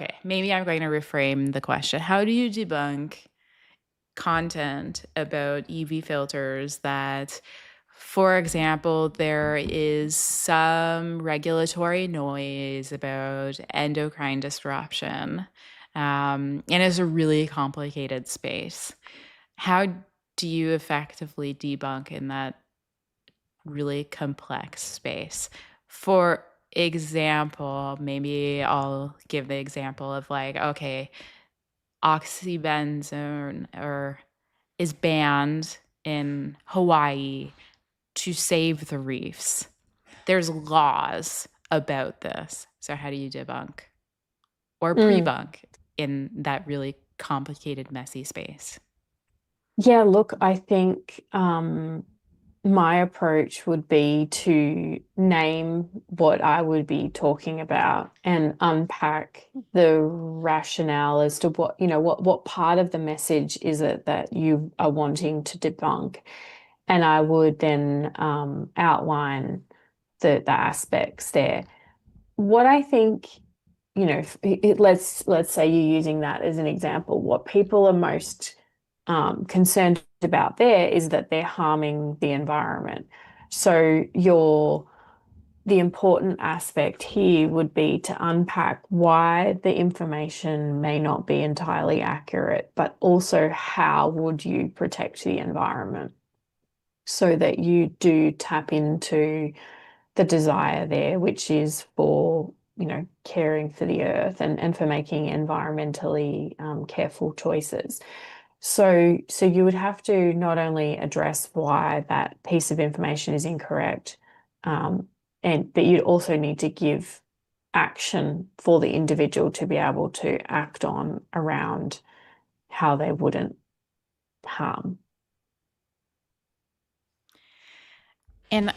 going to reframe the question. How do you debunk content about UV filters that, for example, there is some regulatory noise about endocrine disruption and it's a really complicated space. How do you effectively debunk in that really complex space? For example, maybe I'll give the example of like, okay, oxybenzone is banned in Hawaii to save the reefs. There's laws about this. So how do you debunk or pre-bunk in that really complicated, messy space? Yeah, look, I think my approach would be to name what I would be talking about and unpack the rationale as to what, what part of the message is it that you are wanting to debunk. And I would then outline the aspects there. What I think, let's say you're using that as an example. What people are most concerned about there is that they're harming the environment. So the important aspect here would be to unpack why the information may not be entirely accurate, but also how would you protect the environment so that you do tap into the desire there, which is for caring for the earth and for making environmentally careful choices. So you would have to not only address why that piece of information is incorrect, but you'd also need to give action for the individual to be able to act on around how they wouldn't harm. And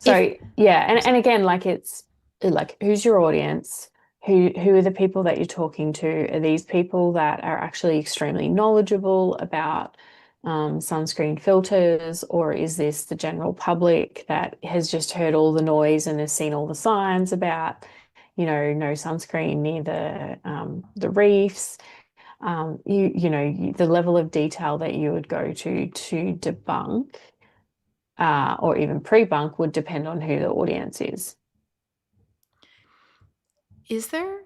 and again, like it's like, who's your audience? Who are the people that you're talking to? Are these people that are actually extremely knowledgeable about sunscreen filters, or is this the general public that has just heard all the noise and has seen all the signs about, no sunscreen near the reefs? The level of detail that you would go to debunk or even pre-bunk would depend on who the audience is. Is there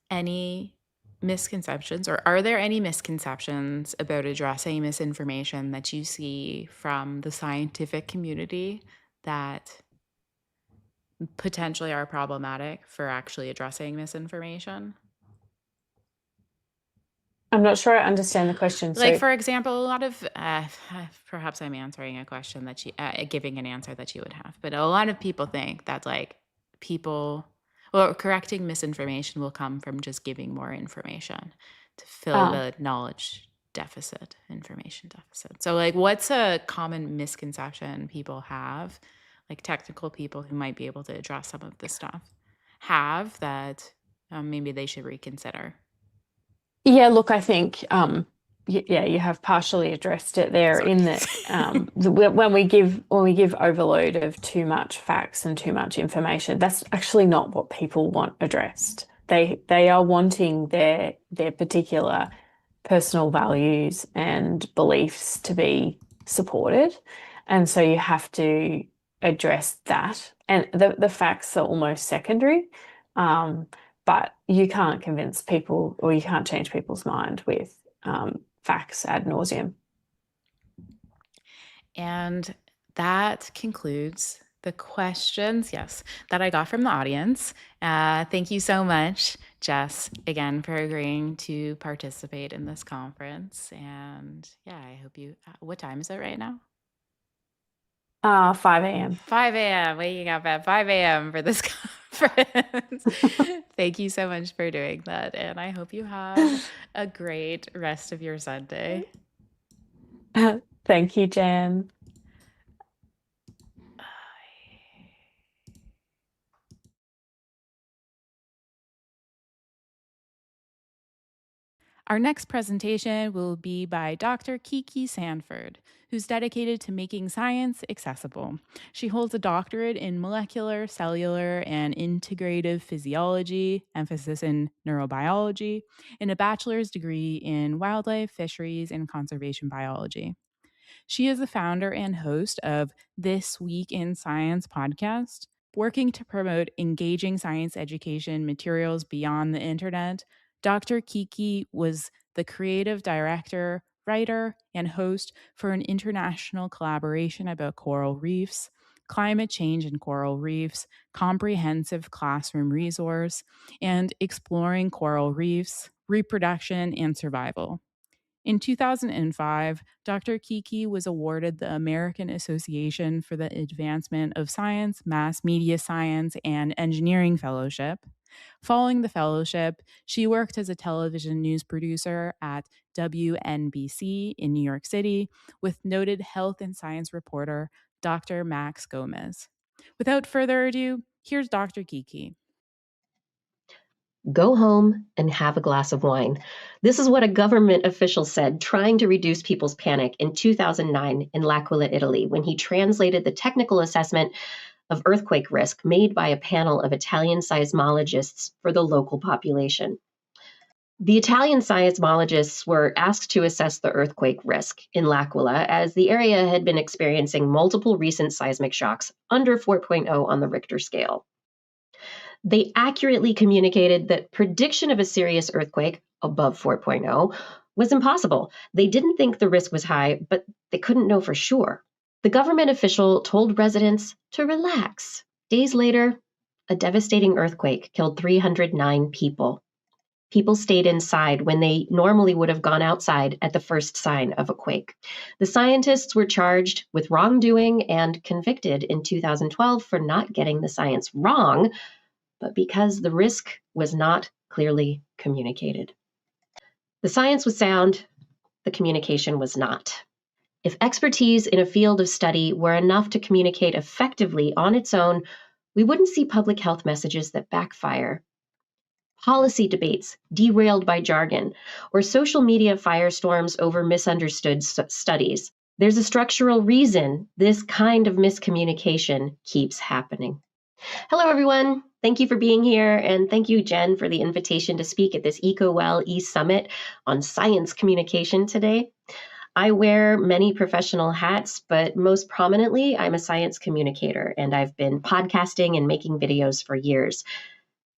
any misconceptions, or are there any misconceptions about addressing misinformation that you see from the scientific community that potentially are problematic for actually addressing misinformation? I'm not sure I understand the question. Like, for example, a lot of, perhaps I'm answering a question that giving an answer that you would have, but a lot of people think that correcting misinformation will come from just giving more information to fill the knowledge deficit, information deficit. So like, what's a common misconception people have, like technical people who might be able to address some of this stuff have that maybe they should reconsider? Yeah, look, I think, you have partially addressed it there. Sorry. In that when we give overload of too much facts and too much information, that's actually not what people want addressed. They are wanting their particular personal values and beliefs to be supported, and so you have to address that. And the facts are almost secondary. But you can't convince people, or you can't change people's mind with facts ad nauseum. And that concludes the questions, that I got from the audience. Thank you so much, Jess, again, for agreeing to participate in this conference. And I hope you, what time is it right now? 5 a.m. 5 a.m. Waking up at 5 a.m. for this conference. Thank you so much for doing that. And I hope you have a great rest of your Sunday. Thank you, Jen. Our next presentation will be by Dr. Kiki Sanford, who's dedicated to making science accessible. She holds a doctorate in molecular, cellular, and integrative physiology, emphasis in neurobiology, and a bachelor's degree in wildlife, fisheries, and conservation biology. She is the founder and host of This Week in Science podcast, working to promote engaging science education materials beyond the internet Dr. Kiki was the creative director, writer, and host for an international collaboration about coral reefs, climate change in coral reefs, comprehensive classroom resource, and exploring coral reefs, reproduction, and survival. In 2005, Dr. Kiki was awarded the American Association for the Advancement of Science, Mass Media Science, and Engineering Fellowship. Following the fellowship, she worked as a television news producer at WNBC in New York City with noted health and science reporter Dr. Max Gomez. Without further ado, here's Dr. Kiki. Go home and have a glass of wine. This is what a government official said trying to reduce people's panic in 2009 in L'Aquila, Italy, when he translated the technical assessment of earthquake risk made by a panel of Italian seismologists for the local population. The Italian seismologists were asked to assess the earthquake risk in L'Aquila as the area had been experiencing multiple recent seismic shocks under 4.0 on the Richter scale. They accurately communicated that prediction of a serious earthquake above 4.0 was impossible. They didn't think the risk was high, but they couldn't know for sure. The government official told residents to relax. Days later, a devastating earthquake killed 309 people. People stayed inside when they normally would have gone outside at the first sign of a quake. The scientists were charged with wrongdoing and convicted in 2012 for not getting the science wrong, but because the risk was not clearly communicated. The science was sound, the communication was not. If expertise in a field of study were enough to communicate effectively on its own, we wouldn't see public health messages that backfire. Policy debates derailed by jargon, or social media firestorms over misunderstood studies. There's a structural reason this kind of miscommunication keeps happening. Hello, everyone. Thank you for being here, and thank you, Jen, for the invitation to speak at this EcoWell e-Summit on science communication today. I wear many professional hats, but most prominently, I'm a science communicator, and I've been podcasting and making videos for years.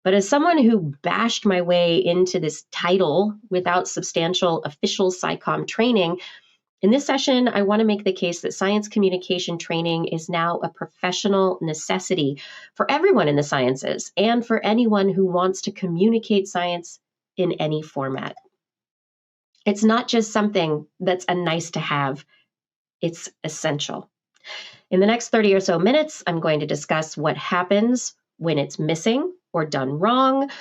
But as someone who bashed my way into this title without substantial official SciComm training, in this session, I want to make the case that science communication training is now a professional necessity for everyone in the sciences and for anyone who wants to communicate science in any format. It's not just something that's a nice to have, it's essential. In the next 30 or so minutes, I'm going to discuss what happens when it's missing or done wrong,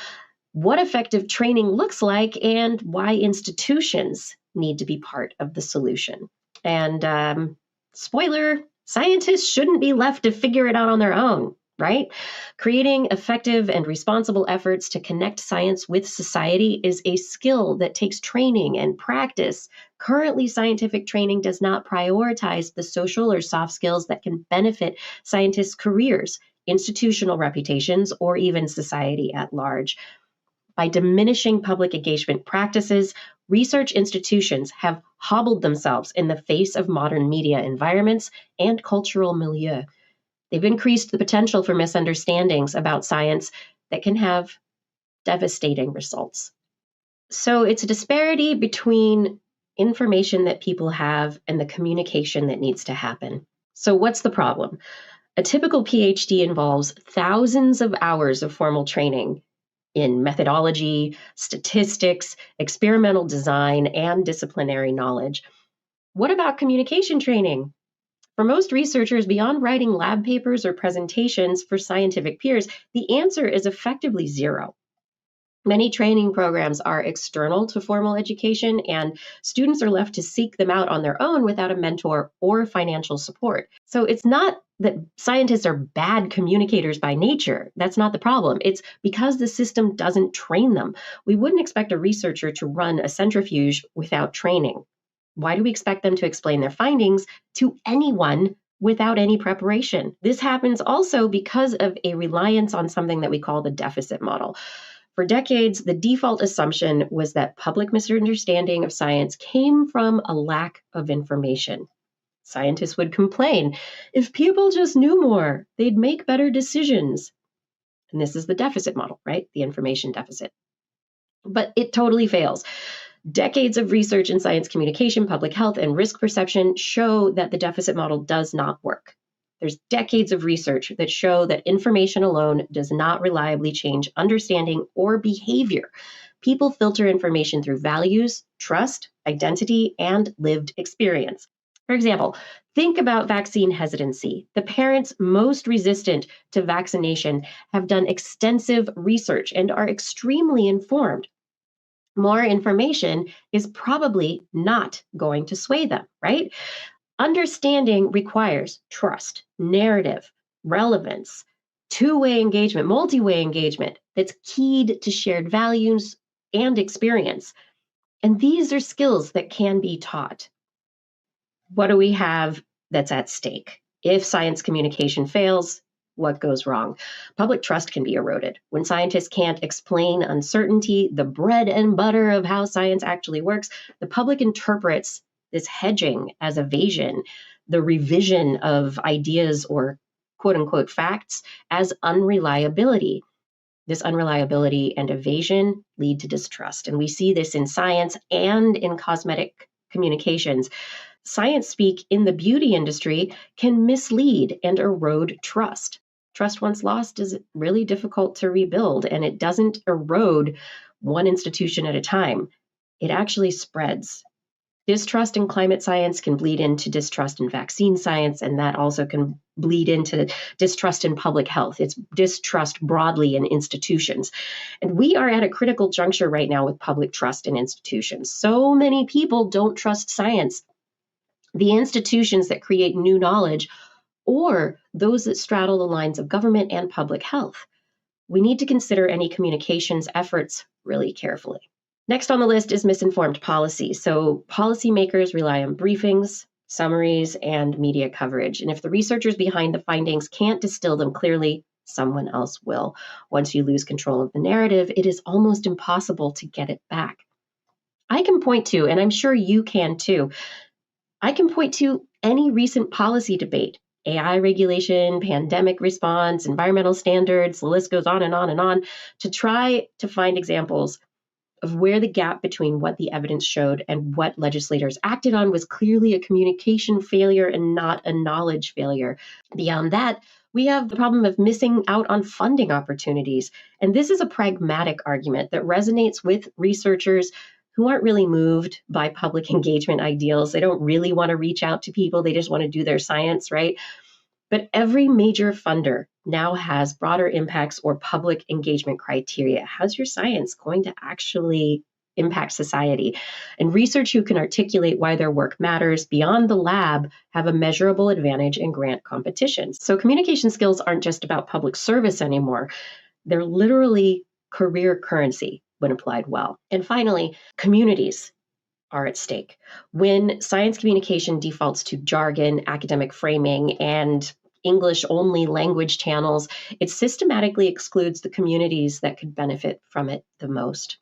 what effective training looks like, and why institutions need to be part of the solution. And spoiler, scientists shouldn't be left to figure it out on their own, right? Creating effective and responsible efforts to connect science with society is a skill that takes training and practice. Currently, scientific training does not prioritize the social or soft skills that can benefit scientists' careers, institutional reputations, or even society at large. By diminishing public engagement practices, research institutions have hobbled themselves in the face of modern media environments and cultural milieu. They've increased the potential for misunderstandings about science that can have devastating results. So it's a disparity between information that people have and the communication that needs to happen. So what's the problem? A typical PhD involves thousands of hours of formal training in methodology, statistics, experimental design, and disciplinary knowledge. What about communication training? For most researchers, beyond writing lab papers or presentations for scientific peers, the answer is effectively zero. Many training programs are external to formal education, and students are left to seek them out on their own without a mentor or financial support. So it's not that scientists are bad communicators by nature. That's not the problem. It's because the system doesn't train them. We wouldn't expect a researcher to run a centrifuge without training. Why do we expect them to explain their findings to anyone without any preparation? This happens also because of a reliance on something that we call the deficit model. For decades, the default assumption was that public misunderstanding of science came from a lack of information. Scientists would complain, if people just knew more, they'd make better decisions. And this is the deficit model, right? The information deficit. But it totally fails. Decades of research in science communication, public health, and risk perception show that the deficit model does not work. There's decades of research that show that information alone does not reliably change understanding or behavior. People filter information through values, trust, identity, and lived experience. For example, think about vaccine hesitancy. The parents most resistant to vaccination have done extensive research and are extremely informed. More information is probably not going to sway them, right? Understanding requires trust, narrative, relevance, two-way engagement, multi-way engagement that's keyed to shared values and experience. And these are skills that can be taught. What do we have that's at stake? If science communication fails, what goes wrong? Public trust can be eroded. When scientists can't explain uncertainty, the bread and butter of how science actually works, the public interprets this hedging as evasion, the revision of ideas or quote unquote facts as unreliability. This unreliability and evasion lead to distrust. And we see this in science and in cosmetic communications. Science speak in the beauty industry can mislead and erode trust. Trust once lost is really difficult to rebuild, and it doesn't erode one institution at a time. It actually spreads. Distrust in climate science can bleed into distrust in vaccine science, and that also can bleed into distrust in public health. It's distrust broadly in institutions. And we are at a critical juncture right now with public trust in institutions. So many people don't trust science. The institutions that create new knowledge, or those that straddle the lines of government and public health. We need to consider any communications efforts really carefully. Next on the list is misinformed policy. So policymakers rely on briefings, summaries, and media coverage. And if the researchers behind the findings can't distill them clearly, someone else will. Once you lose control of the narrative, it is almost impossible to get it back. I can point to, and I'm sure you can too, I can point to any recent policy debate, AI regulation, pandemic response, environmental standards, the list goes on and on and on, to try to find examples of where the gap between what the evidence showed and what legislators acted on was clearly a communication failure and not a knowledge failure. Beyond that, we have the problem of missing out on funding opportunities. And this is a pragmatic argument that resonates with researchers who aren't really moved by public engagement ideals. They don't really want to reach out to people. They just want to do their science, right? But every major funder now has broader impacts or public engagement criteria. How's your science going to actually impact society? And research who can articulate why their work matters beyond the lab have a measurable advantage in grant competitions. So communication skills aren't just about public service anymore. They're literally career currency when applied well. And finally, communities are at stake. When science communication defaults to jargon, academic framing, and English-only language channels, it systematically excludes the communities that could benefit from it the most.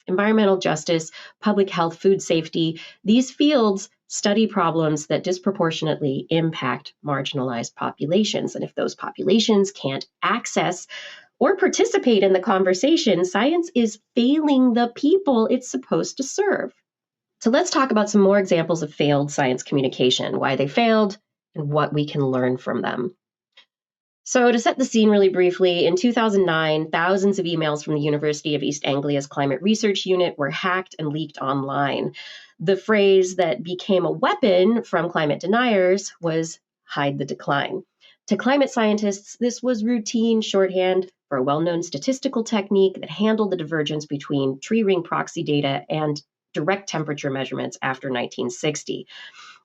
Environmental justice, public health, food safety, these fields study problems that disproportionately impact marginalized populations. And if those populations can't access or participate in the conversation, science is failing the people it's supposed to serve. So let's talk about some more examples of failed science communication, why they failed, and what we can learn from them. So to set the scene really briefly, in 2009, thousands of emails from the University of East Anglia's Climate Research Unit were hacked and leaked online. The phrase that became a weapon from climate deniers was "hide the decline." To climate scientists, this was routine shorthand for a well-known statistical technique that handled the divergence between tree ring proxy data and direct temperature measurements after 1960.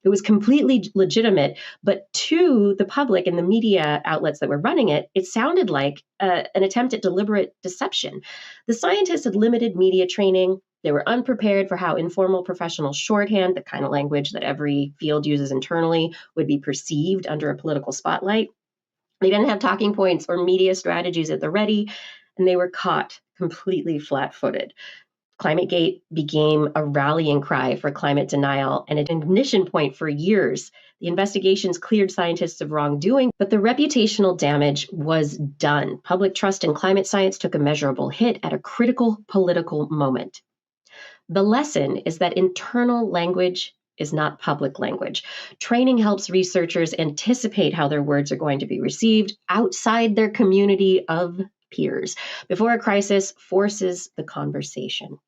It was completely legitimate, but to the public and the media outlets that were running it, it sounded like an attempt at deliberate deception. The scientists had limited media training. They were unprepared for how informal professional shorthand, the kind of language that every field uses internally, would be perceived under a political spotlight. They didn't have talking points or media strategies at the ready, and they were caught completely flat-footed. ClimateGate became a rallying cry for climate denial and an ignition point for years The investigations cleared scientists of wrongdoing, but the reputational damage was done. Public trust in climate science took a measurable hit at a critical political moment. The lesson is that internal language is not public language. Training helps researchers anticipate how their words are going to be received outside their community of peers before a crisis forces the conversation.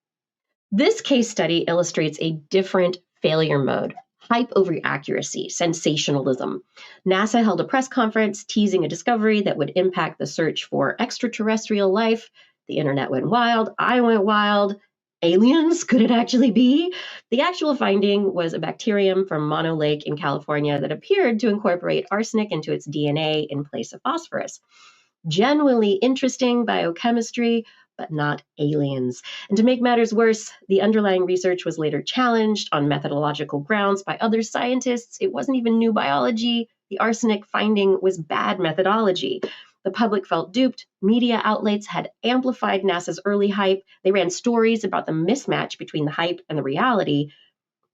This case study illustrates a different failure mode: hype over accuracy, sensationalism. NASA held a press conference teasing a discovery that would impact the search for extraterrestrial life. The internet went wild. I went wild. Aliens? Could it actually be? The actual finding was a bacterium from Mono Lake in California that appeared to incorporate arsenic into its DNA in place of phosphorus. Genuinely interesting biochemistry, but not aliens. And to make matters worse, the underlying research was later challenged on methodological grounds by other scientists. It wasn't even new biology. The arsenic finding was bad methodology. The public felt duped. Media outlets had amplified NASA's early hype. They ran stories about the mismatch between the hype and the reality.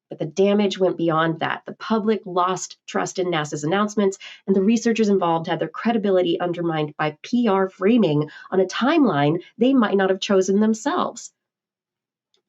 But the damage went beyond that. The public lost trust in NASA's announcements, and the researchers involved had their credibility undermined by PR framing on a timeline they might not have chosen themselves.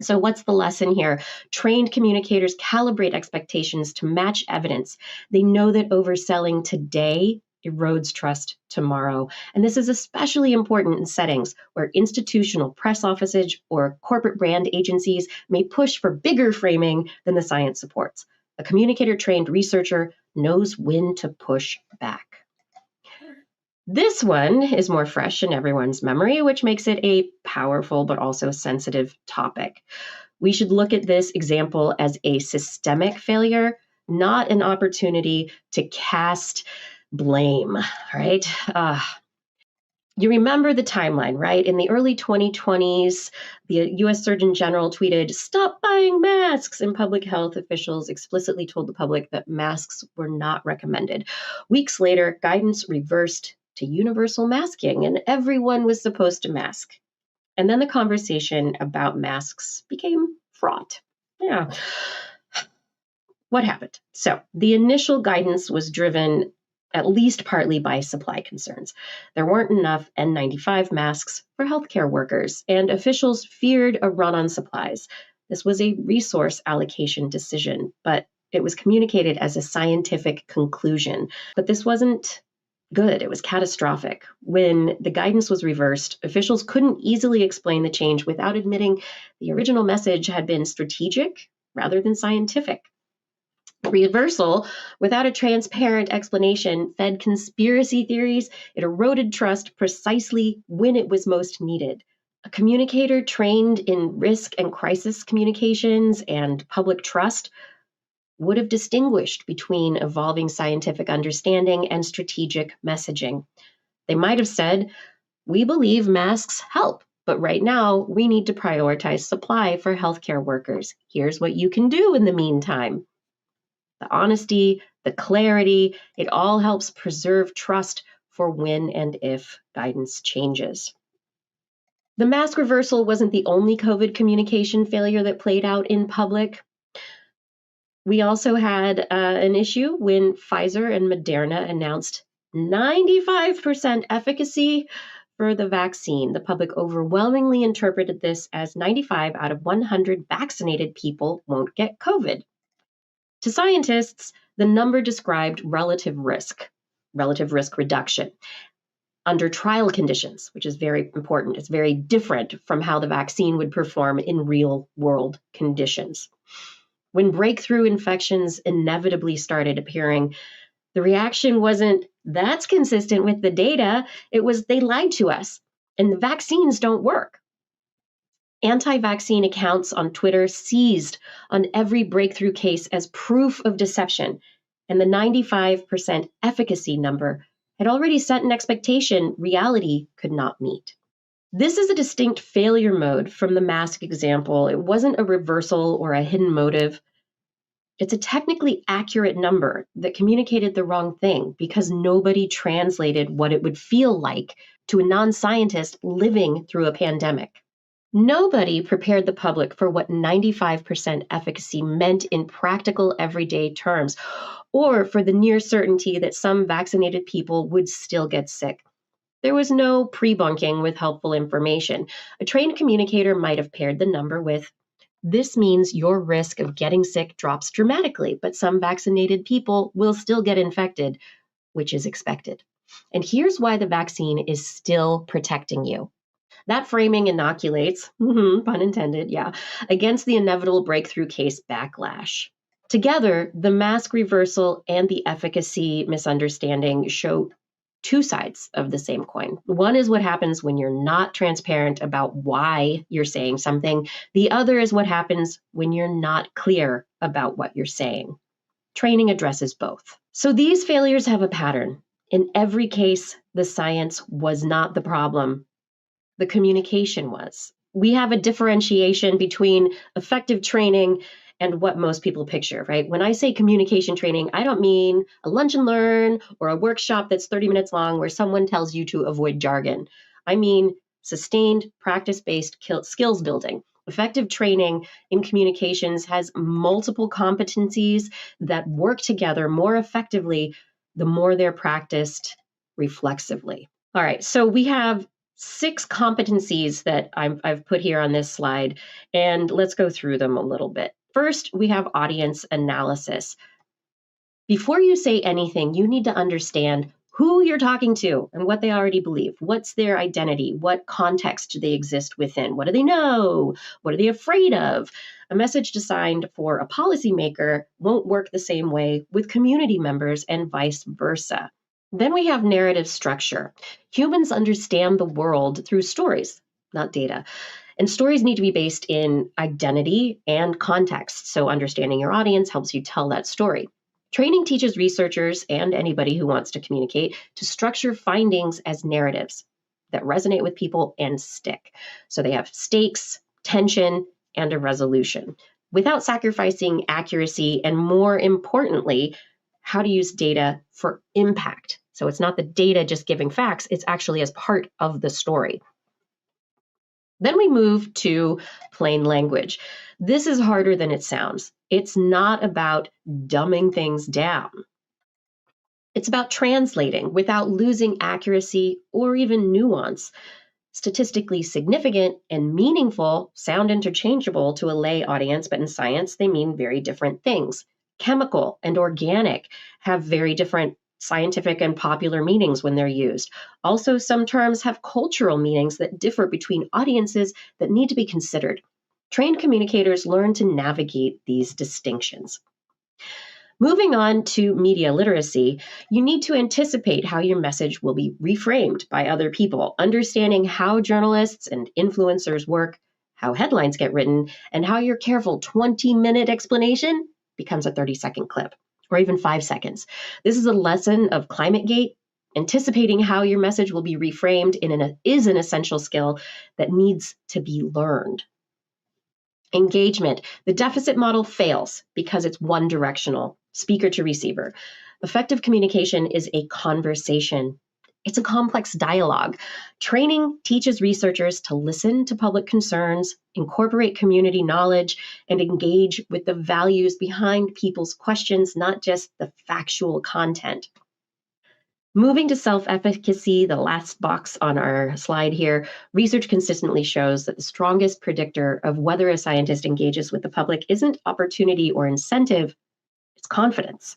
So what's the lesson here? Trained communicators calibrate expectations to match evidence. They know that overselling today erodes trust tomorrow. And this is especially important in settings where institutional press offices or corporate brand agencies may push for bigger framing than the science supports. A communicator-trained researcher knows when to push back. This one is more fresh in everyone's memory, which makes it a powerful but also sensitive topic. We should look at this example as a systemic failure, not an opportunity to cast blame, right? You remember the timeline, right? In the early 2020s, the US Surgeon General tweeted, "Stop buying masks," and public health officials explicitly told the public that masks were not recommended. Weeks later, guidance reversed to universal masking, and everyone was supposed to mask. And then the conversation about masks became fraught. Yeah. What happened? So the initial guidance was driven at least partly by supply concerns. There weren't enough N95 masks for healthcare workers, and officials feared a run on supplies. This was a resource allocation decision, but it was communicated as a scientific conclusion. But this wasn't good. It was catastrophic. When the guidance was reversed, officials couldn't easily explain the change without admitting the original message had been strategic rather than scientific. Reversal, without a transparent explanation, fed conspiracy theories. It eroded trust precisely when it was most needed. A communicator trained in risk and crisis communications and public trust would have distinguished between evolving scientific understanding and strategic messaging. They might have said, "We believe masks help, but right now we need to prioritize supply for healthcare workers. Here's what you can do in the meantime." The honesty, the clarity, it all helps preserve trust for when and if guidance changes. The mask reversal wasn't the only COVID communication failure that played out in public. We also had an issue when Pfizer and Moderna announced 95% efficacy for the vaccine. The public overwhelmingly interpreted this as 95 out of 100 vaccinated people won't get COVID. To scientists, the number described relative risk reduction under trial conditions, which is very important. It's very different from how the vaccine would perform in real world conditions. When breakthrough infections inevitably started appearing, the reaction wasn't, "That's consistent with the data." It was, "They lied to us and the vaccines don't work." Anti-vaccine accounts on Twitter seized on every breakthrough case as proof of deception, and the 95% efficacy number had already set an expectation reality could not meet. This is a distinct failure mode from the mask example. It wasn't a reversal or a hidden motive. It's a technically accurate number that communicated the wrong thing because nobody translated what it would feel like to a non-scientist living through a pandemic. Nobody prepared the public for what 95% efficacy meant in practical everyday terms. or for the near certainty that some vaccinated people would still get sick. There was no pre-bunking with helpful information. A trained communicator might have paired the number with, "This means your risk of getting sick drops dramatically, but some vaccinated people will still get infected, which is expected. And here's why the vaccine is still protecting you." That framing inoculates, pun intended, against the inevitable breakthrough case backlash. Together, the mask reversal and the efficacy misunderstanding show two sides of the same coin. One is what happens when you're not transparent about why you're saying something. The other is what happens when you're not clear about what you're saying. Training addresses both. So these failures have a pattern. In every case, the science was not the problem. The communication was. We have a differentiation between effective training and what most people picture, right? When I say communication training, I don't mean a lunch and learn or a workshop that's 30 minutes long where someone tells you to avoid jargon. I mean sustained, practice-based skills building. Effective training in communications has multiple competencies that work together more effectively the more they're practiced reflexively. All right, so we have 6 competencies that I've put here on this slide, and let's go through them a little bit. First, we have audience analysis. Before you say anything, you need to understand who you're talking to and what they already believe. What's their identity? What context do they exist within? What do they know? What are they afraid of? A message designed for a policymaker won't work the same way with community members and vice versa. Then we have narrative structure. Humans understand the world through stories, not data. And stories need to be based in identity and context. So understanding your audience helps you tell that story. Training teaches researchers and anybody who wants to communicate to structure findings as narratives that resonate with people and stick. So they have stakes, tension, and a resolution without sacrificing accuracy and, more importantly, how to use data for impact. So it's not the data just giving facts, it's actually as part of the story. Then we move to plain language. This is harder than it sounds. It's not about dumbing things down. It's about translating without losing accuracy or even nuance. Statistically significant and meaningful sound interchangeable to a lay audience, but in science, they mean very different things. Chemical and organic have very different scientific and popular meanings when they're used. Also, some terms have cultural meanings that differ between audiences that need to be considered. Trained communicators learn to navigate these distinctions. Moving on to media literacy, you need to anticipate how your message will be reframed by other people, understanding how journalists and influencers work, how headlines get written, and how your careful 20-minute explanation becomes a 30-second clip, or even 5 seconds. This is a lesson of ClimateGate. Anticipating how your message will be reframed is an essential skill that needs to be learned. Engagement. The deficit model fails because it's one directional, speaker to receiver. Effective communication is a conversation. It's a complex dialogue. Training teaches researchers to listen to public concerns, incorporate community knowledge, and engage with the values behind people's questions, not just the factual content. Moving to self-efficacy, the last box on our slide here, research consistently shows that the strongest predictor of whether a scientist engages with the public isn't opportunity or incentive, it's confidence.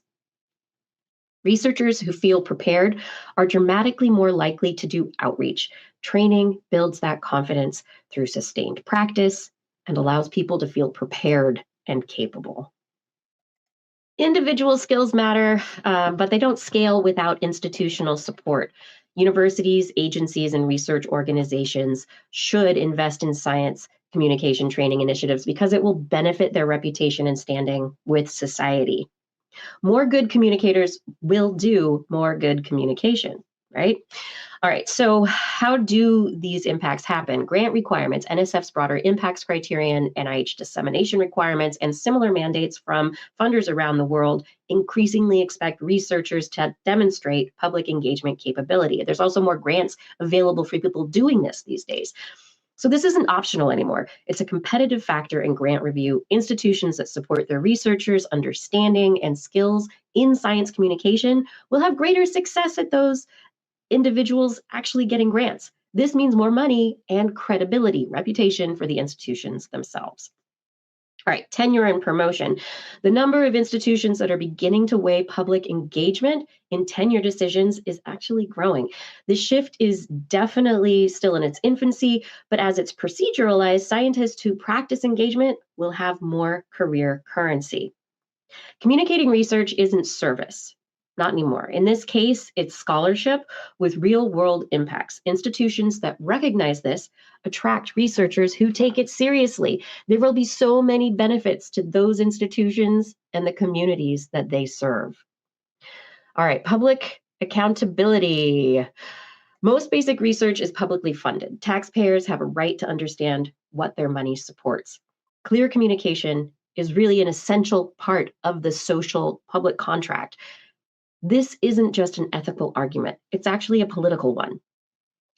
Researchers who feel prepared are dramatically more likely to do outreach. Training builds that confidence through sustained practice and allows people to feel prepared and capable. Individual skills matter, but they don't scale without institutional support. Universities, agencies, and research organizations should invest in science communication training initiatives because it will benefit their reputation and standing with society. More good communicators will do more good communication, right? All right, so how do these impacts happen? Grant requirements, NSF's broader impacts criterion, NIH dissemination requirements, and similar mandates from funders around the world increasingly expect researchers to demonstrate public engagement capability. There's also more grants available for people doing this these days. So this isn't optional anymore. It's a competitive factor in grant review. Institutions that support their researchers' understanding and skills in science communication will have greater success at those individuals actually getting grants. This means more money and credibility, reputation for the institutions themselves. All right, tenure and promotion. The number of institutions that are beginning to weigh public engagement in tenure decisions is actually growing. The shift is definitely still in its infancy, but as it's proceduralized, scientists who practice engagement will have more career currency. Communicating research isn't service. Not anymore. In this case, it's scholarship with real-world impacts. Institutions that recognize this attract researchers who take it seriously. There will be so many benefits to those institutions and the communities that they serve. All right, public accountability. Most basic research is publicly funded. Taxpayers have a right to understand what their money supports. Clear communication is really an essential part of the social public contract. This isn't just an ethical argument. It's actually a political one.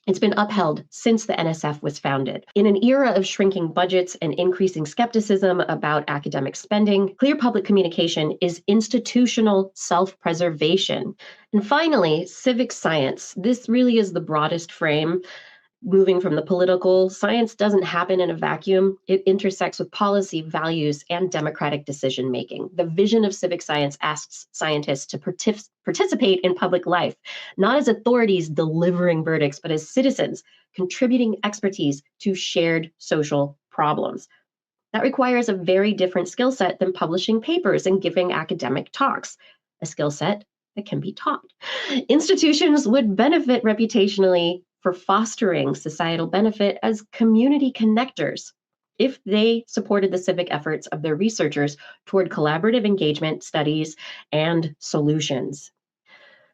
It's been upheld since the NSF was founded. In an era of shrinking budgets and increasing skepticism about academic spending, clear public communication is institutional self-preservation. And finally, civic science. This really is the broadest frame. Moving from the political, science doesn't happen in a vacuum. It intersects with policy, values, and democratic decision-making. The vision of civic science asks scientists to participate in public life, not as authorities delivering verdicts, but as citizens contributing expertise to shared social problems. That requires a very different skill set than publishing papers and giving academic talks, a skill set that can be taught. Institutions would benefit reputationally for fostering societal benefit as community connectors if they supported the civic efforts of their researchers toward collaborative engagement, studies, and solutions.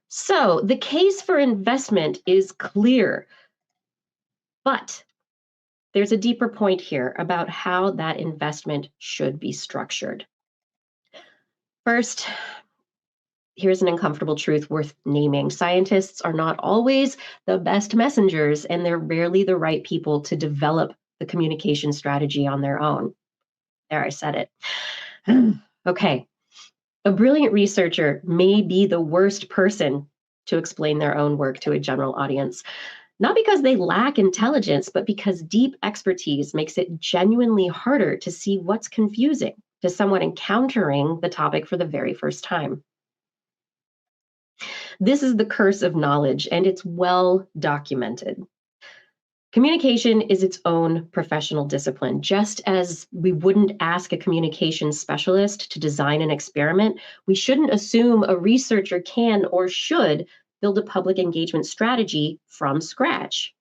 So the case for investment is clear, but there's a deeper point here about how that investment should be structured. First, here's an uncomfortable truth worth naming. Scientists are not always the best messengers, and they're rarely the right people to develop the communication strategy on their own. There, I said it. Okay. A brilliant researcher may be the worst person to explain their own work to a general audience, not because they lack intelligence, but because deep expertise makes it genuinely harder to see what's confusing to someone encountering the topic for the very first time. This is the curse of knowledge, and it's well documented. Communication is its own professional discipline. Just as we wouldn't ask a communications specialist to design an experiment, we shouldn't assume a researcher can or should build a public engagement strategy from scratch.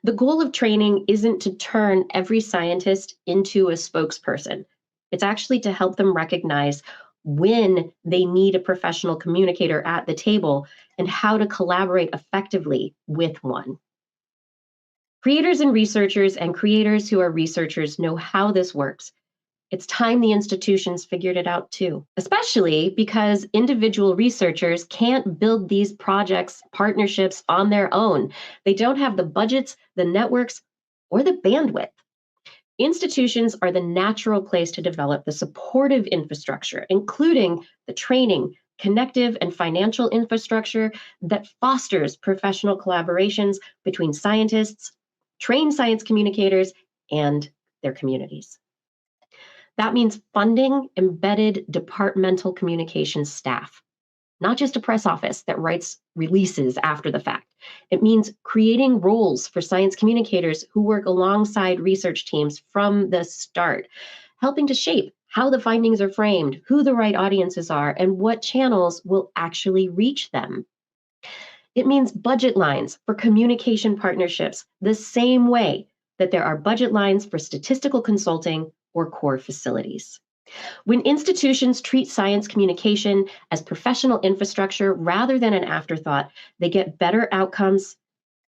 The goal of training isn't to turn every scientist into a spokesperson. It's actually to help them recognize when they need a professional communicator at the table and how to collaborate effectively with one. Creators and researchers and creators who are researchers know how this works. It's time the institutions figured it out too, especially because individual researchers can't build these projects, partnerships on their own. They don't have the budgets, the networks, or the bandwidth. Institutions are the natural place to develop the supportive infrastructure, including the training, connective, and financial infrastructure that fosters professional collaborations between scientists, trained science communicators, and their communities. That means funding embedded departmental communications staff, not just a press office that writes releases after the fact. It means creating roles for science communicators who work alongside research teams from the start, helping to shape how the findings are framed, who the right audiences are, and what channels will actually reach them. It means budget lines for communication partnerships, the same way that there are budget lines for statistical consulting or core facilities. When institutions treat science communication as professional infrastructure rather than an afterthought, they get better outcomes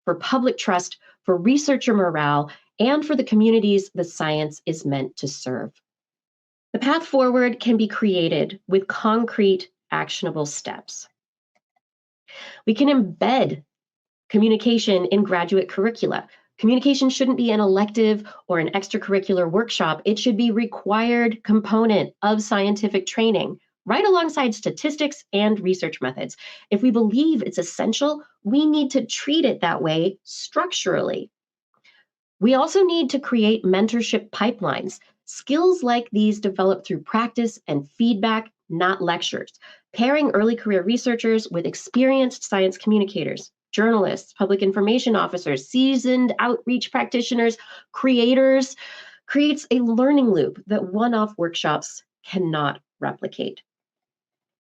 for public trust, for researcher morale, and for the communities the science is meant to serve. The path forward can be created with concrete, actionable steps. We can embed communication in graduate curricula. Communication shouldn't be an elective or an extracurricular workshop. It should be a required component of scientific training right alongside statistics and research methods. If we believe it's essential, we need to treat it that way structurally. We also need to create mentorship pipelines. Skills like these develop through practice and feedback, not lectures. Pairing early career researchers with experienced science communicators, journalists, public information officers, seasoned outreach practitioners, creators, creates a learning loop that one-off workshops cannot replicate.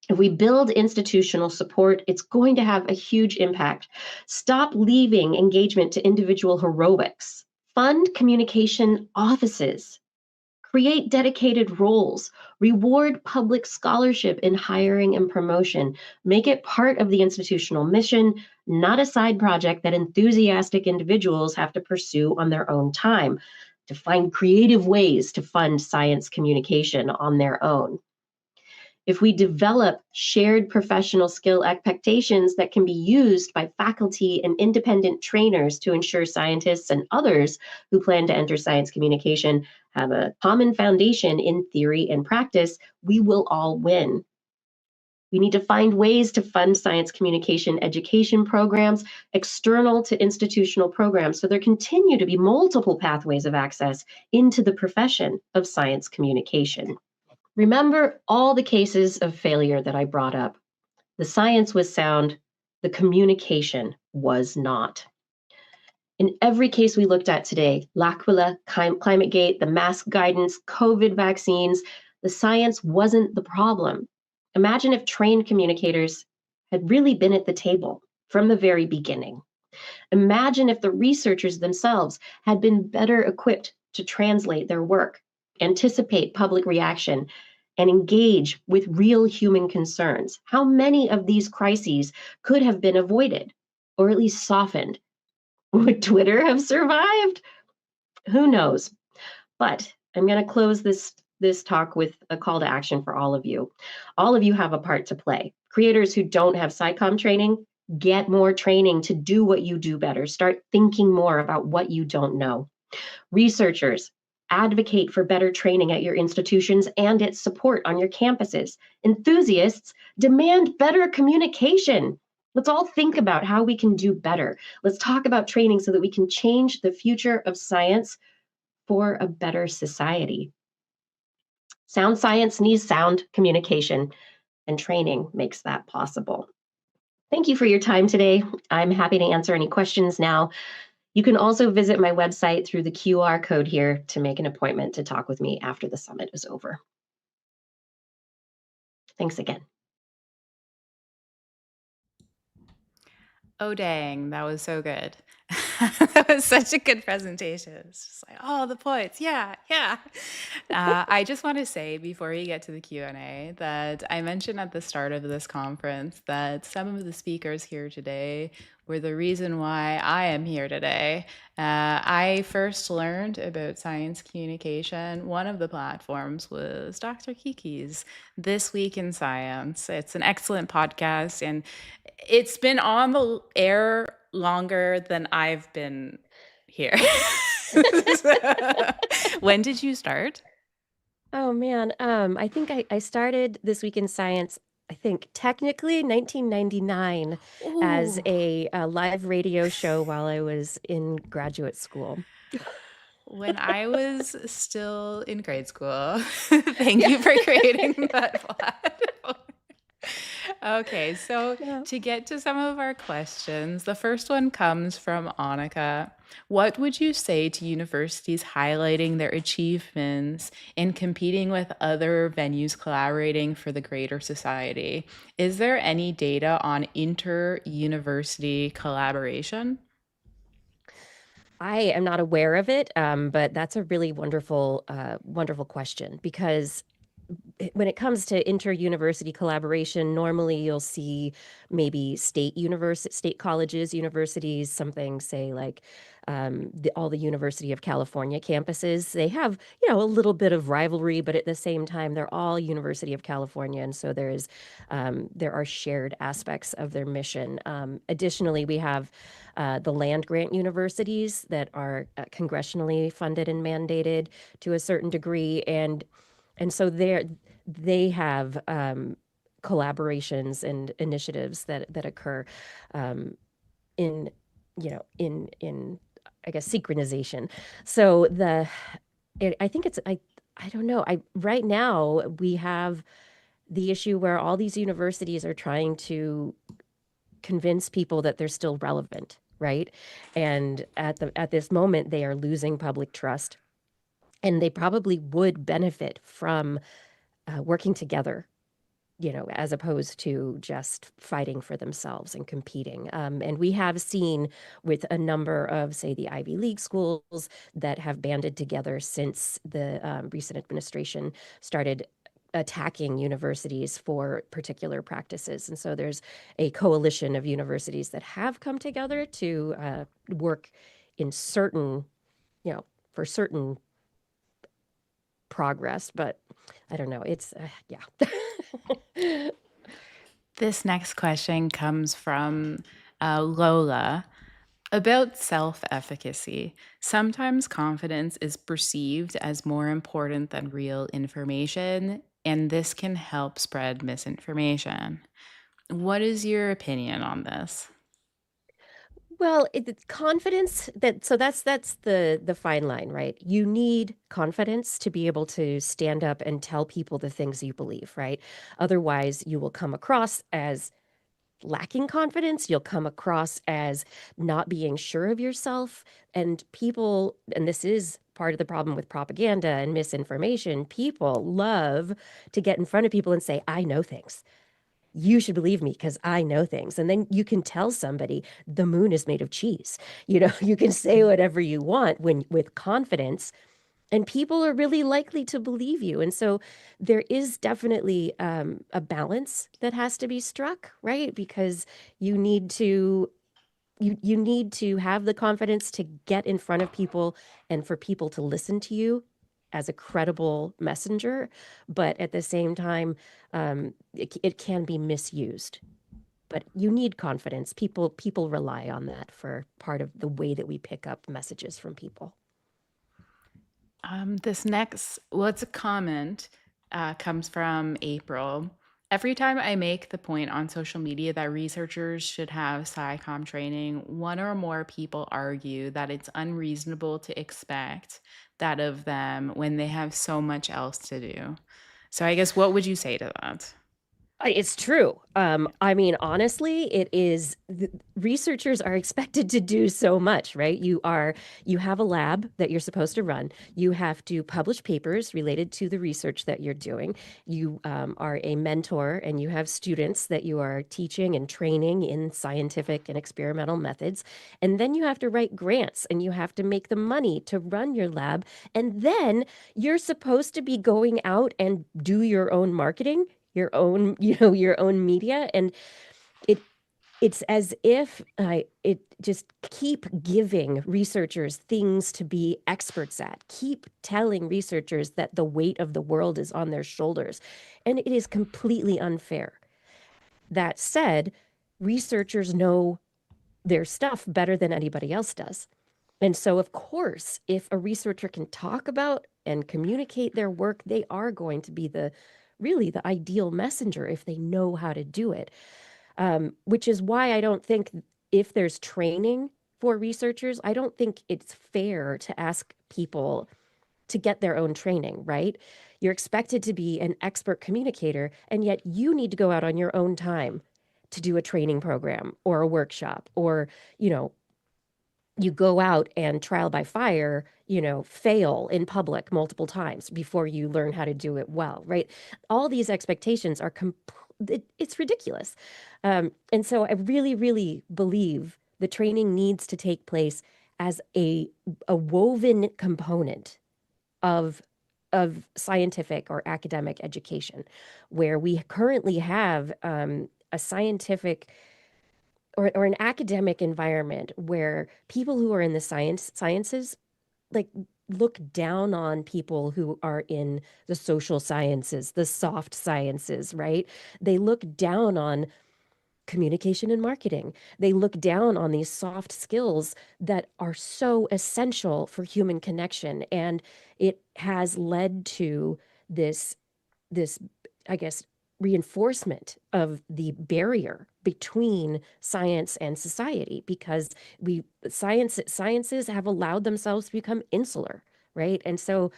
If we build institutional support, it's going to have a huge impact. Stop leaving engagement to individual heroics. Fund communication offices. Create dedicated roles. Reward public scholarship in hiring and promotion. Make it part of the institutional mission, not a side project that enthusiastic individuals have to pursue on their own time. To find creative ways to fund science communication on their own. If we develop shared professional skill expectations that can be used by faculty and independent trainers to ensure scientists and others who plan to enter science communication have a common foundation in theory and practice, we will all win. We need to find ways to fund science communication education programs external to institutional programs so there continue to be multiple pathways of access into the profession of science communication. Remember all the cases of failure that I brought up. The science was sound, the communication was not. In every case we looked at today, L'Aquila, ClimateGate, the mask guidance, COVID vaccines, the science wasn't the problem. Imagine if trained communicators had really been at the table from the very beginning. Imagine if the researchers themselves had been better equipped to translate their work, anticipate public reaction, and engage with real human concerns. How many of these crises could have been avoided, or at least softened? Would Twitter have survived? Who knows? But I'm going to close this talk with a call to action for all of you. All of you have a part to play. Creators who don't have SciComm training, get more training to do what you do better. Start thinking more about what you don't know. Researchers, advocate for better training at your institutions and its support on your campuses. Enthusiasts, demand better communication. Let's all think about how we can do better. Let's talk about training so that we can change the future of science for a better society. Sound science needs sound communication, and training makes that possible. Thank you for your time today. I'm happy to answer any questions now. You can also visit my website through the QR code here to make an appointment to talk with me after the summit is over. Thanks again. Oh, dang, that was so good. That was such a good presentation. It's just like, oh, the points. Yeah. I just want to say before we get to the Q&A that I mentioned at the start of this conference that some of the speakers here today were the reason why I am here today. I first learned about science communication. One of the platforms was Dr. Kiki's This Week in Science. It's an excellent podcast, and it's been on the air longer than I've been here. When did you start? Oh man, I think I started This Week in Science, I think technically 1999 as Ooh. a live radio show while I was in graduate school. When I was still in grade school. Thank you for creating that platform. Okay, so to get to some of our questions, the first one comes from Annika. What would you say to universities highlighting their achievements in competing with other venues collaborating for the greater society? Is there any data on inter-university collaboration? I am not aware of it, but that's a really wonderful question, because when it comes to inter-university collaboration, normally you'll see maybe state colleges, universities, something say like all the University of California campuses. They have, a little bit of rivalry, but at the same time, they're all University of California, and so there are shared aspects of their mission. Additionally, we have the land-grant universities that are congressionally funded and mandated to a certain degree, and And so they have collaborations and initiatives that occur in, in I guess synchronization. So I think I don't know. Right now we have the issue where all these universities are trying to convince people that they're still relevant, right? And at this moment they are losing public trust, and they probably would benefit from working together, as opposed to just fighting for themselves and competing. And we have seen with a number of, say, the Ivy League schools that have banded together since the recent administration started attacking universities for particular practices. And so there's a coalition of universities that have come together to work in certain, for certain progress, but I don't know. It's, yeah. This next question comes from Lola about self-efficacy. Sometimes confidence is perceived as more important than real information, and this can help spread misinformation. What is your opinion on this? Well, confidence that's the fine line, right? You need confidence to be able to stand up and tell people the things you believe, right? Otherwise, you will come across as lacking confidence. You'll come across as not being sure of yourself. And people, and this is part of the problem with propaganda and misinformation, people love to get in front of people and say, I know things. You should believe me because I know things. And then you can tell somebody the moon is made of cheese. You can say whatever you want with confidence, and people are really likely to believe you. And so there is definitely a balance that has to be struck, right? Because you need to you need to have the confidence to get in front of people and for people to listen to you as a credible messenger, but at the same time, it can be misused. But you need confidence. People rely on that for part of the way that we pick up messages from people. It's a comment, comes from April. Every time I make the point on social media that researchers should have SciComm training, one or more people argue that it's unreasonable to expect that of them when they have so much else to do. So I guess what would you say to that? It's true. I mean, honestly, it is. Researchers are expected to do so much, right? You have a lab that you're supposed to run. You have to publish papers related to the research that you're doing. You are a mentor, and you have students that you are teaching and training in scientific and experimental methods. And then you have to write grants, and you have to make the money to run your lab. And then you're supposed to be going out and do your own marketing, your own media, and it's as if it just keep giving researchers things to be experts at, keep telling researchers that the weight of the world is on their shoulders, and it is completely unfair. That said, researchers know their stuff better than anybody else does. And so, of course, if a researcher can talk about and communicate their work, they are going to be really the ideal messenger if they know how to do it. Which is why I don't think if there's training for researchers, I don't think it's fair to ask people to get their own training, right? You're expected to be an expert communicator, and yet you need to go out on your own time to do a training program or a workshop, or, you go out and trial by fire, fail in public multiple times before you learn how to do it well, right? All these expectations are it's ridiculous. And so I really, really believe the training needs to take place as a woven component of scientific or academic education, where we currently have a scientific or an academic environment where people who are in the sciences like look down on people who are in the social sciences, the soft sciences, right? They look down on communication and marketing. They look down on these soft skills that are so essential for human connection. And it has led to this I guess reinforcement of the barrier between science and society, because sciences have allowed themselves to become insular, right? And so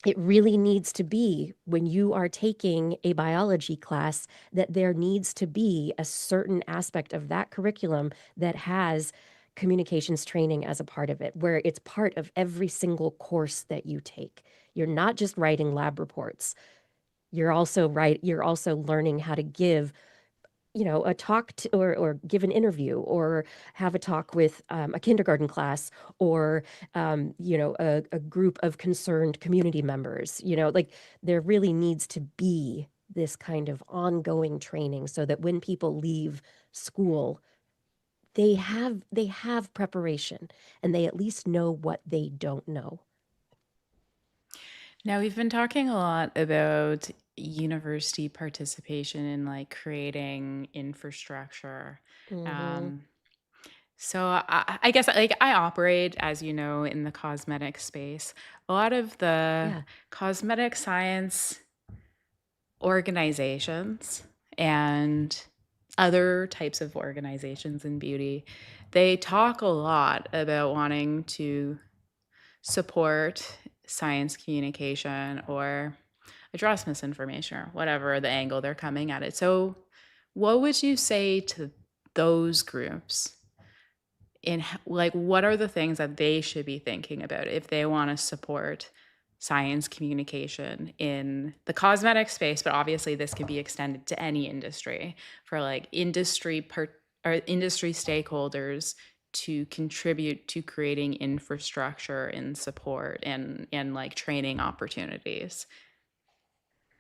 it really needs to be, when you are taking a biology class, that there needs to be a certain aspect of that curriculum that has communications training as a part of it, where it's part of every single course that you take. You're not just writing lab reports. You're also learning how to give a talk or give an interview, or have a talk with a kindergarten class, or a group of concerned community members. Like, there really needs to be this kind of ongoing training, so that when people leave school, they have preparation, and they at least know what they don't know. Now, we've been talking a lot about university participation in like creating infrastructure. So I guess like I operate, as you know, in the cosmetic space. A lot of the cosmetic science organizations and other types of organizations in beauty, they talk a lot about wanting to support science communication or address misinformation, or whatever the angle they're coming at it. So what would you say to those groups in like, what are the things that they should be thinking about if they want to support science communication in the cosmetic space? But obviously this could be extended to any industry, for like industry stakeholders to contribute to creating infrastructure and support and like training opportunities.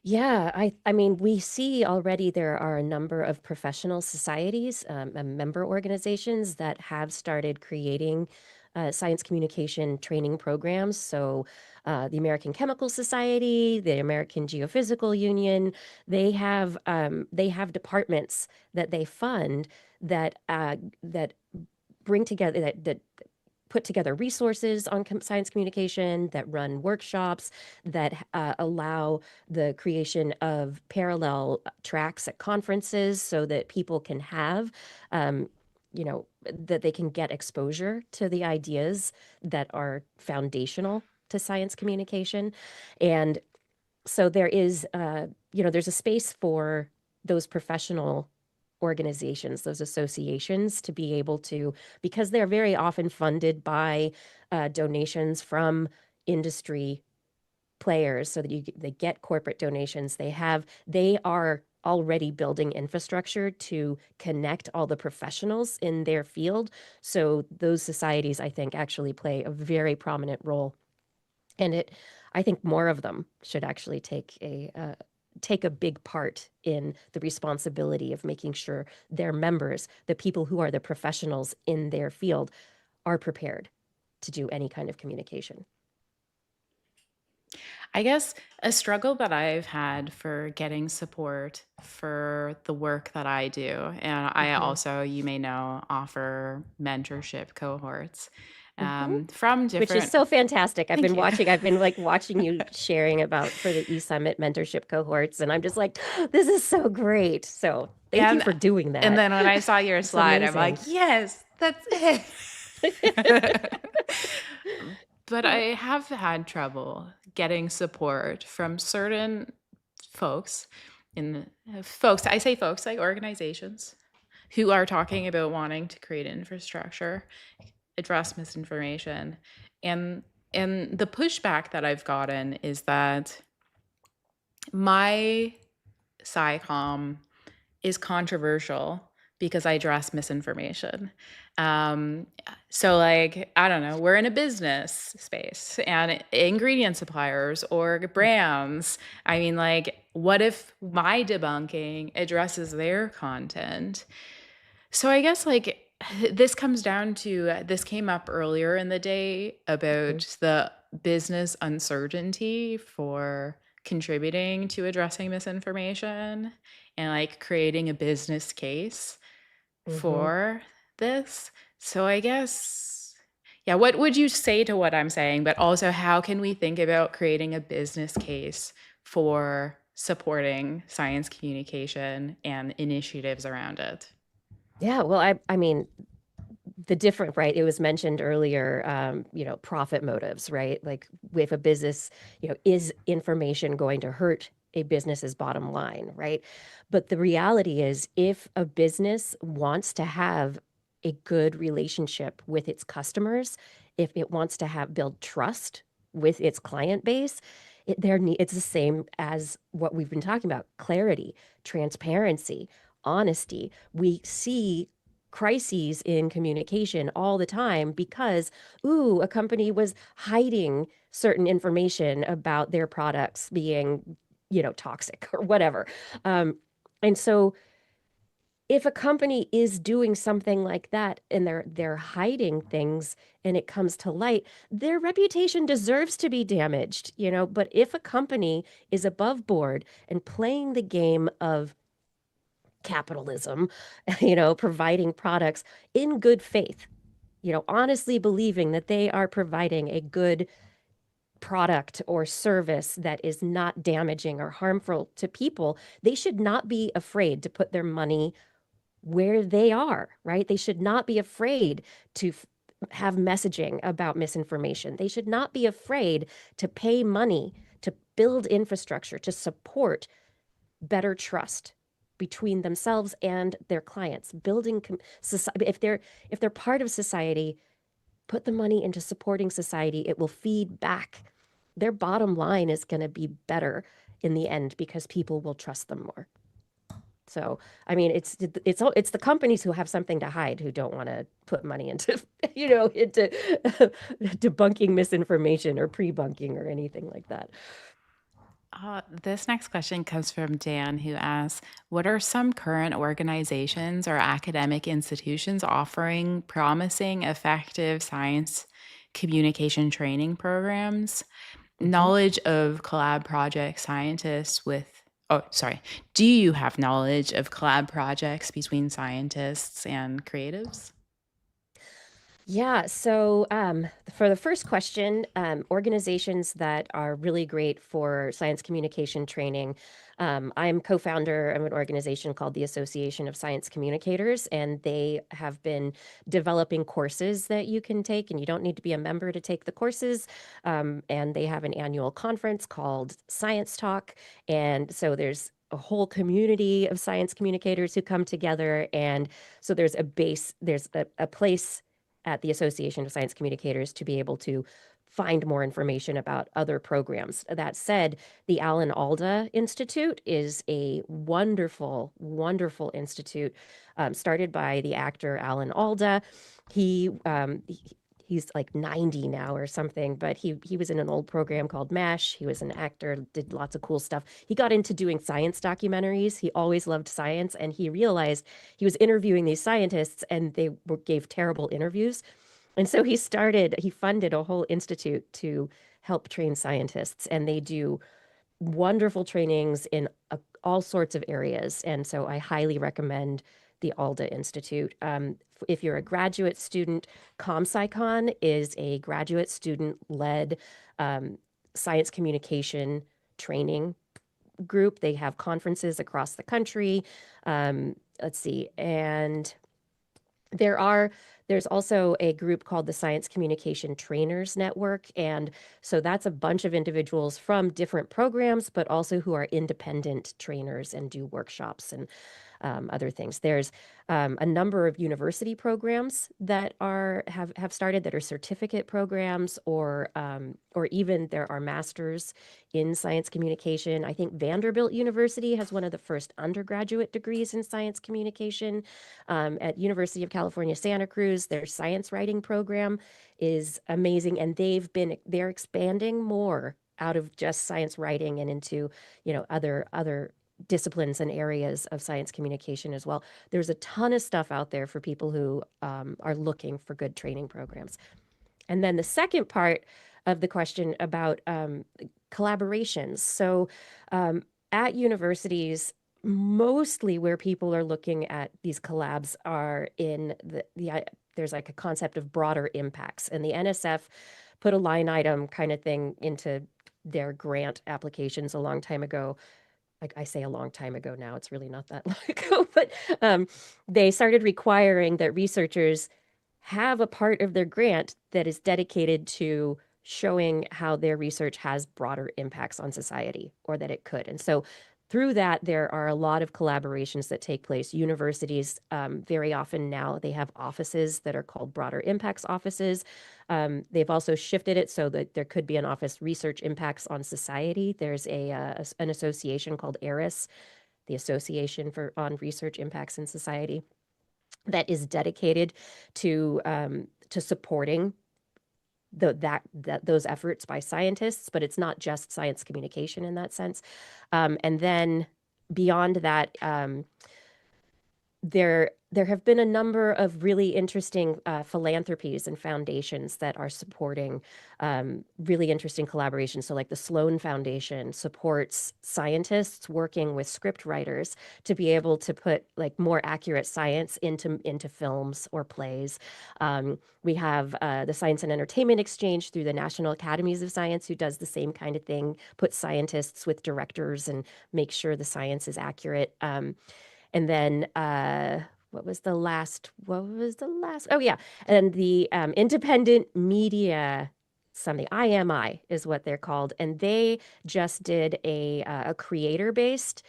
Yeah, I mean, we see already there are a number of professional societies, and member organizations that have started creating science communication training programs. So the American Chemical Society, the American Geophysical Union, they have departments that they fund that bring together, that put together resources on science communication, that run workshops, that allow the creation of parallel tracks at conferences, so that people can have, that they can get exposure to the ideas that are foundational to science communication. And so there is, there's a space for those professional organizations, those associations, to be able to, because they're very often funded by donations from industry players, so that they get corporate donations. They are already building infrastructure to connect all the professionals in their field. So those societies, I think, actually play a very prominent role. And I think more of them should actually take a big part in the responsibility of making sure their members, the people who are the professionals in their field, are prepared to do any kind of communication. I guess a struggle that I've had for getting support for the work that I do, and I also, you may know, offer mentorship cohorts from different, which is so fantastic. I've been Thank watching you sharing about for the eSummit mentorship cohorts, and I'm just like, this is so great. So thank you for doing that. And then when I saw your slide, I'm like, yes, that's it. But I have had trouble getting support from certain folks I say folks, like organizations, who are talking about wanting to create infrastructure, address misinformation. And the pushback that I've gotten is that my SciComm is controversial because I address misinformation. So like, I don't know, we're in a business space, and ingredient suppliers or brands, I mean, like, what if my debunking addresses their content? So I guess like this comes down to, this came up earlier in the day about the business uncertainty for contributing to addressing misinformation and like creating a business case for this. So I guess, Yeah, what would you say to what I'm saying? But also, how can we think about creating a business case for supporting science communication and initiatives around it? Yeah, well, I mean, the different, right? It was mentioned earlier, profit motives, right? Like if a business, is information going to hurt a business's bottom line, right? But the reality is, if a business wants to have a good relationship with its customers, if it wants to build trust with its client base, it's the same as what we've been talking about: clarity, transparency, honesty. We see crises in communication all the time because, a company was hiding certain information about their products being, toxic or whatever. And so if a company is doing something like that and they're hiding things and it comes to light, their reputation deserves to be damaged, But if a company is above board and playing the game of capitalism, providing products in good faith, honestly believing that they are providing a good product or service that is not damaging or harmful to people, they should not be afraid to put their money where they are, right? They should not be afraid to have messaging about misinformation. They should not be afraid to pay money to build infrastructure to support better trust between themselves and their clients, building society. If they're part of society, put the money into supporting society. It will feed back. Their bottom line is going to be better in the end because people will trust them more. So, I mean, it's the companies who have something to hide who don't want to put money into, into debunking misinformation or pre-bunking or anything like that. This next question comes from Dan, who asks, what are some current organizations or academic institutions offering promising, effective science communication training programs? Knowledge of collab project scientists with, do you have knowledge of collab projects between scientists and creatives? Yeah, so for the first question, organizations that are really great for science communication training, I'm co-founder of an organization called the Association of Science Communicators, and they have been developing courses that you can take, and you don't need to be a member to take the courses. And they have an annual conference called Science Talk, and so there's a whole community of science communicators who come together, and so there's a place at the Association of Science Communicators to be able to find more information about other programs. That said, the Alan Alda Institute is a wonderful, wonderful institute started by the actor Alan Alda. He's like 90 now or something, but he was in an old program called MASH. He was an actor, did lots of cool stuff. He got into doing science documentaries. He always loved science, and he realized he was interviewing these scientists and they gave terrible interviews. And so he funded a whole institute to help train scientists, and they do wonderful trainings in all sorts of areas. And so I highly recommend the Alda Institute. If you're a graduate student, CommSciCon is a graduate student-led science communication training group. They have conferences across the country. Let's see, and there's also a group called the Science Communication Trainers Network. And so that's a bunch of individuals from different programs, but also who are independent trainers and do workshops and other things. There's a number of university programs that have started that are certificate programs, or even there are masters in science communication. I think Vanderbilt University has one of the first undergraduate degrees in science communication. At University of California, Santa Cruz, their science writing program is amazing, and they're expanding more out of just science writing and into other disciplines and areas of science communication as well. There's a ton of stuff out there for people who are looking for good training programs. And then the second part of the question about collaborations. So at universities, mostly where people are looking at these collabs are in there's like a concept of broader impacts, and the NSF put a line item kind of thing into their grant applications a long time ago. Like I say a long time ago now, it's really not that long ago, but they started requiring that researchers have a part of their grant that is dedicated to showing how their research has broader impacts on society, or that it could. And so through that, there are a lot of collaborations that take place. Universities, very often now, they have offices that are called broader impacts offices. They've also shifted it so that there could be an office, research impacts on society. There's an association called ARIS, the Association on Research Impacts in Society, that is dedicated to supporting those efforts by scientists, but it's not just science communication in that sense. And then beyond that, there have been a number of really interesting philanthropies and foundations that are supporting really interesting collaborations. So like the Sloan Foundation supports scientists working with script writers to be able to put like more accurate science into films or plays. We have the Science and Entertainment Exchange through the National Academies of Science, who does the same kind of thing, puts scientists with directors and make sure the science is accurate. And then what was the last? Oh, yeah. And the Independent Media, something, IMI is what they're called. And they just did a creator-based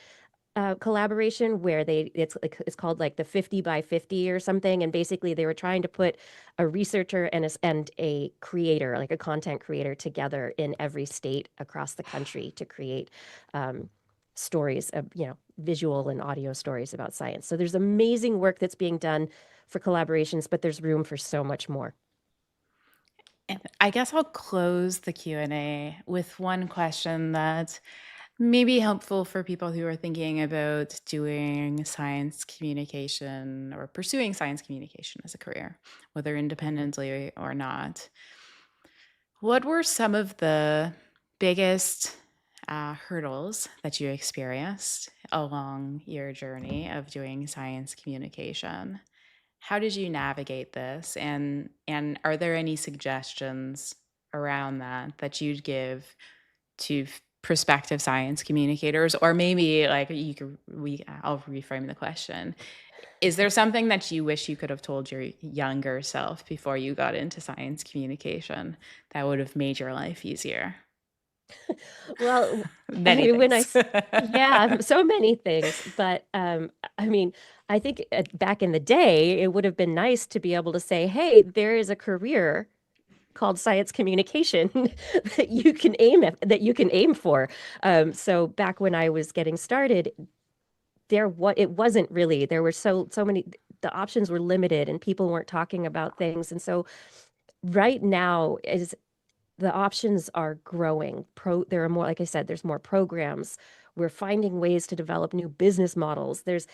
collaboration where it's called like the 50 by 50 or something. And basically they were trying to put a researcher and a creator, like a content creator, together in every state across the country to create stories of, visual and audio stories about science. So there's amazing work that's being done for collaborations, but there's room for so much more. And I guess I'll close the Q&A with one question that may be helpful for people who are thinking about doing science communication or pursuing science communication as a career, whether independently or not. What were some of the biggest hurdles that you experienced along your journey of doing science communication? How did you navigate this? And are there any suggestions around that you'd give to prospective science communicators? Or maybe like I'll reframe the question. Is there something that you wish you could have told your younger self before you got into science communication that would have made your life easier? Well, Many things. yeah, so many things. But I think back in the day, it would have been nice to be able to say, hey, there is a career called science communication that you can aim for. So back when I was getting started, it wasn't really, there were so many, the options were limited and people weren't talking about things. And so right now the options are growing. There are more, like I said, there's more programs. We're finding ways to develop new business models. There's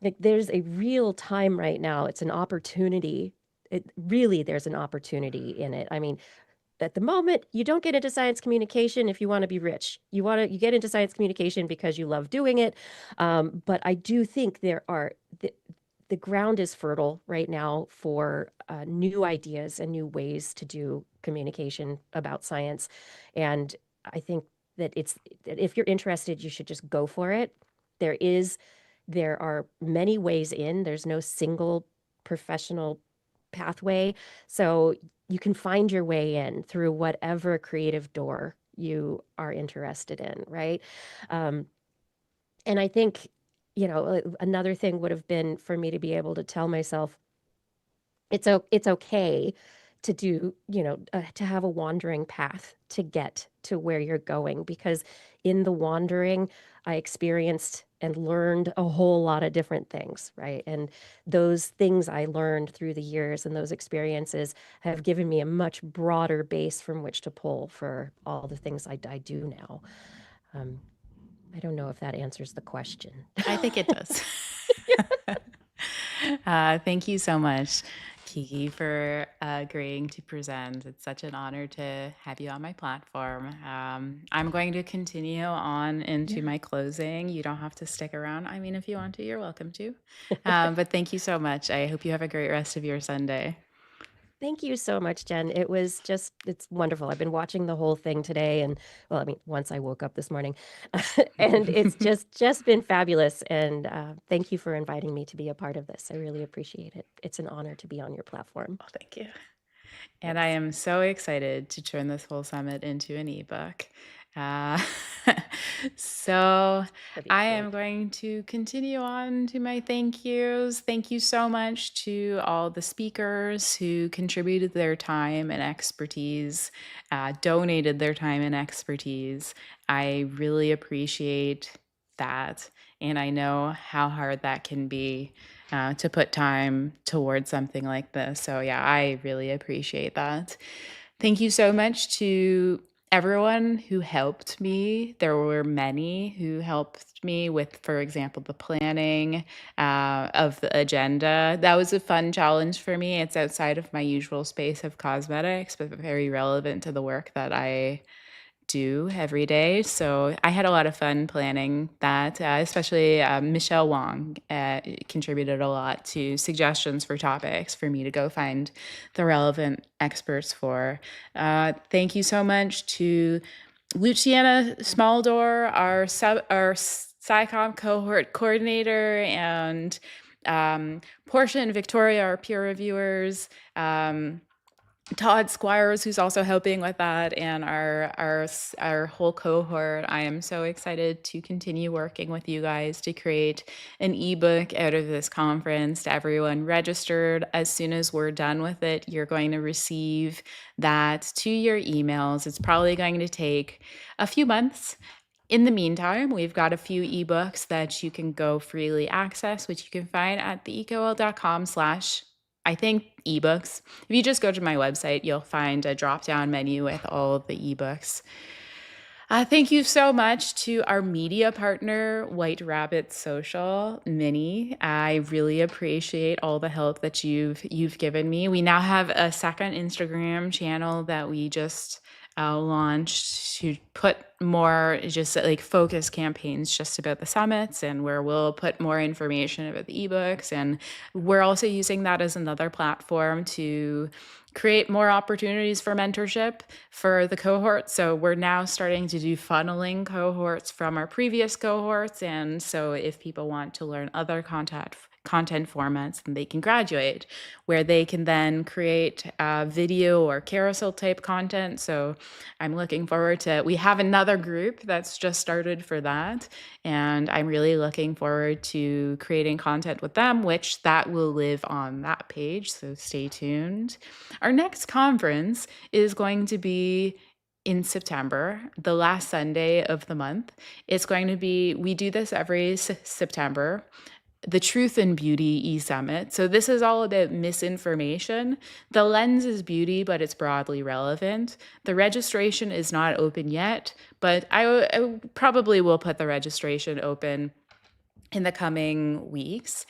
a real time right now. It's an opportunity. There's an opportunity in it. I mean, at the moment, you don't get into science communication if you want to be rich. You get into science communication because you love doing it. But I do think the ground is fertile right now for new ideas and new ways to do communication about science. And I think that if you're interested, you should just go for it. There are many ways in. There's no single professional pathway. So you can find your way in through whatever creative door you are interested in, right? And I think, another thing would have been for me to be able to tell myself, it's okay to do, to have a wandering path to get to where you're going, because in the wandering, I experienced and learned a whole lot of different things, right? And those things I learned through the years and those experiences have given me a much broader base from which to pull for all the things I do now. I don't know if that answers the question. I think it does. Thank you so much, Kiki, for agreeing to present. It's such an honor to have you on my platform. I'm going to continue on into my closing. You don't have to stick around. I mean, if you want to, you're welcome to. But thank you so much. I hope you have a great rest of your Sunday. Thank you so much, Jen. It's wonderful. I've been watching the whole thing today, and well, I mean, once I woke up this morning, and it's just been fabulous. And thank you for inviting me to be a part of this. I really appreciate it. It's an honor to be on your platform. Oh, thank you. And I am so excited to turn this whole summit into an ebook. So I am going to continue on to my thank yous. Thank you so much to all the speakers who contributed their time and expertise, donated their time and expertise. I really appreciate that. And I know how hard that can be to put time towards something like this. So yeah, I really appreciate that. Thank you so much to everyone who helped me. There were many who helped me with, for example, the planning of the agenda. That was a fun challenge for me. It's outside of my usual space of cosmetics, but very relevant to the work that I do every day. So I had a lot of fun planning that, especially Michelle Wong contributed a lot to suggestions for topics for me to go find the relevant experts for. Thank you so much to Luciana Smaldor, our SciComm cohort coordinator, and Portia and Victoria, our peer reviewers. Todd Squires, who's also helping with that, and our whole cohort. I am so excited to continue working with you guys to create an ebook out of this conference to everyone registered. As soon as we're done with it, you're going to receive that to your emails. It's probably going to take a few months. In the meantime, we've got a few ebooks that you can go freely access, which you can find at theecol.com/, I think, ebooks. If you just go to my website, you'll find a drop-down menu with all of the ebooks. Thank you so much to our media partner, White Rabbit Social Mini. I really appreciate all the help that you've given me. We now have a second Instagram channel that we just launched to put more just like focus campaigns just about the summits, and where we'll put more information about the ebooks. And we're also using that as another platform to create more opportunities for mentorship for the cohort. So we're now starting to do funneling cohorts from our previous cohorts. And so if people want to learn other content formats, then they can graduate, where they can then create video or carousel type content. So I'm looking forward to, we have another group that's just started for that, and I'm really looking forward to creating content with them, which that will live on that page, so stay tuned. Our next conference is going to be in September, the last Sunday of the month. It's going to be, we do this every September, the Truth and Beauty e-Summit. So this is all about misinformation. The lens is beauty, but it's broadly relevant. The registration is not open yet, but I probably will put the registration open in the coming weeks.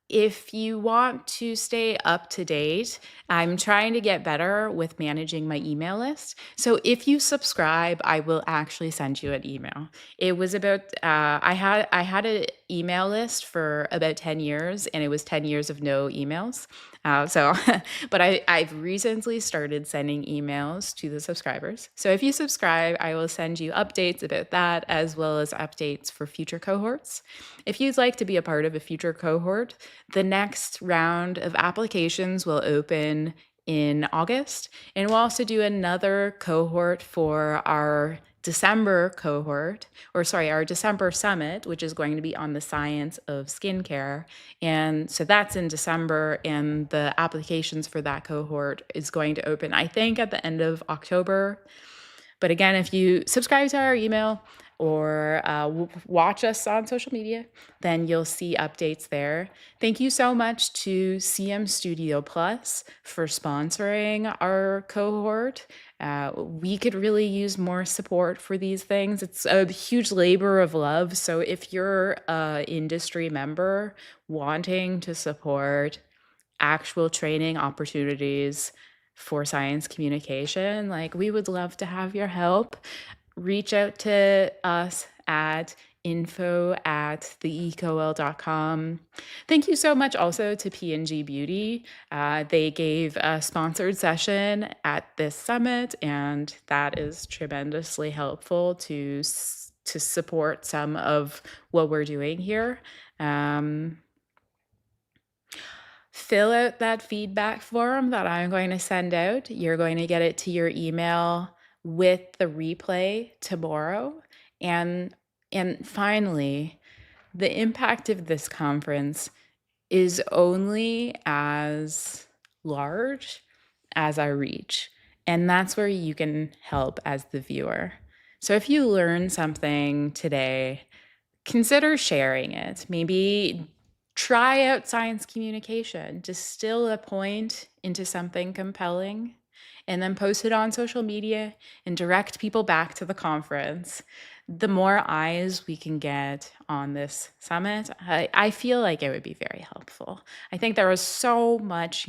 If you want to stay up to date, I'm trying to get better with managing my email list. So if you subscribe, I will actually send you an email. It was about, I had an email list for about 10 years, and it was 10 years of no emails. But I've recently started sending emails to the subscribers. So if you subscribe, I will send you updates about that, as well as updates for future cohorts. If you'd like to be a part of a future cohort, the next round of applications will open in August, and we'll also do another cohort for our December cohort, our December summit, which is going to be on the science of skincare. And so that's in December, and the applications for that cohort is going to open, I think, at the end of October. But again, if you subscribe to our email or watch us on social media, then you'll see updates there. Thank you so much to CM Studio Plus for sponsoring our cohort. We could really use more support for these things. It's a huge labor of love. So if you're an industry member wanting to support actual training opportunities for science communication, like, we would love to have your help. Reach out to us at info@theecol.com. Thank you so much also to P&G Beauty. They gave a sponsored session at this summit, and that is tremendously helpful to support some of what we're doing here. Fill out that feedback form that I'm going to send out. You're going to get it to your email with the replay tomorrow. And finally, the impact of this conference is only as large as our reach. And that's where you can help as the viewer. So if you learn something today, consider sharing it. Maybe try out science communication, distill a point into something compelling, and then post it on social media and direct people back to the conference. The more eyes we can get on this summit, I feel like it would be very helpful. I think there was so much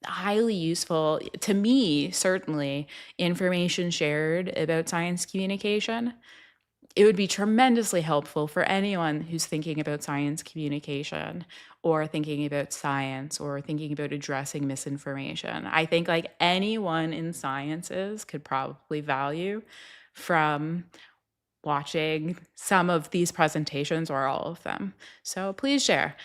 highly useful, to me, certainly, information shared about science communication. It would be tremendously helpful for anyone who's thinking about science communication or thinking about science or thinking about addressing misinformation. I think like anyone in sciences could probably value from watching some of these presentations or all of them. So please share.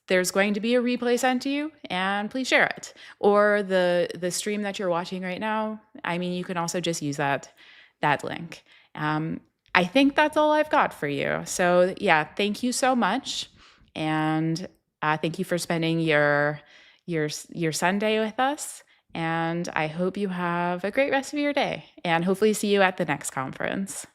There's going to be a replay sent to you, and please share it. Or the stream that you're watching right now, I mean, you can also just use that link. I think that's all I've got for you. So yeah, thank you so much. And thank you for spending your Sunday with us. And I hope you have a great rest of your day, and hopefully see you at the next conference.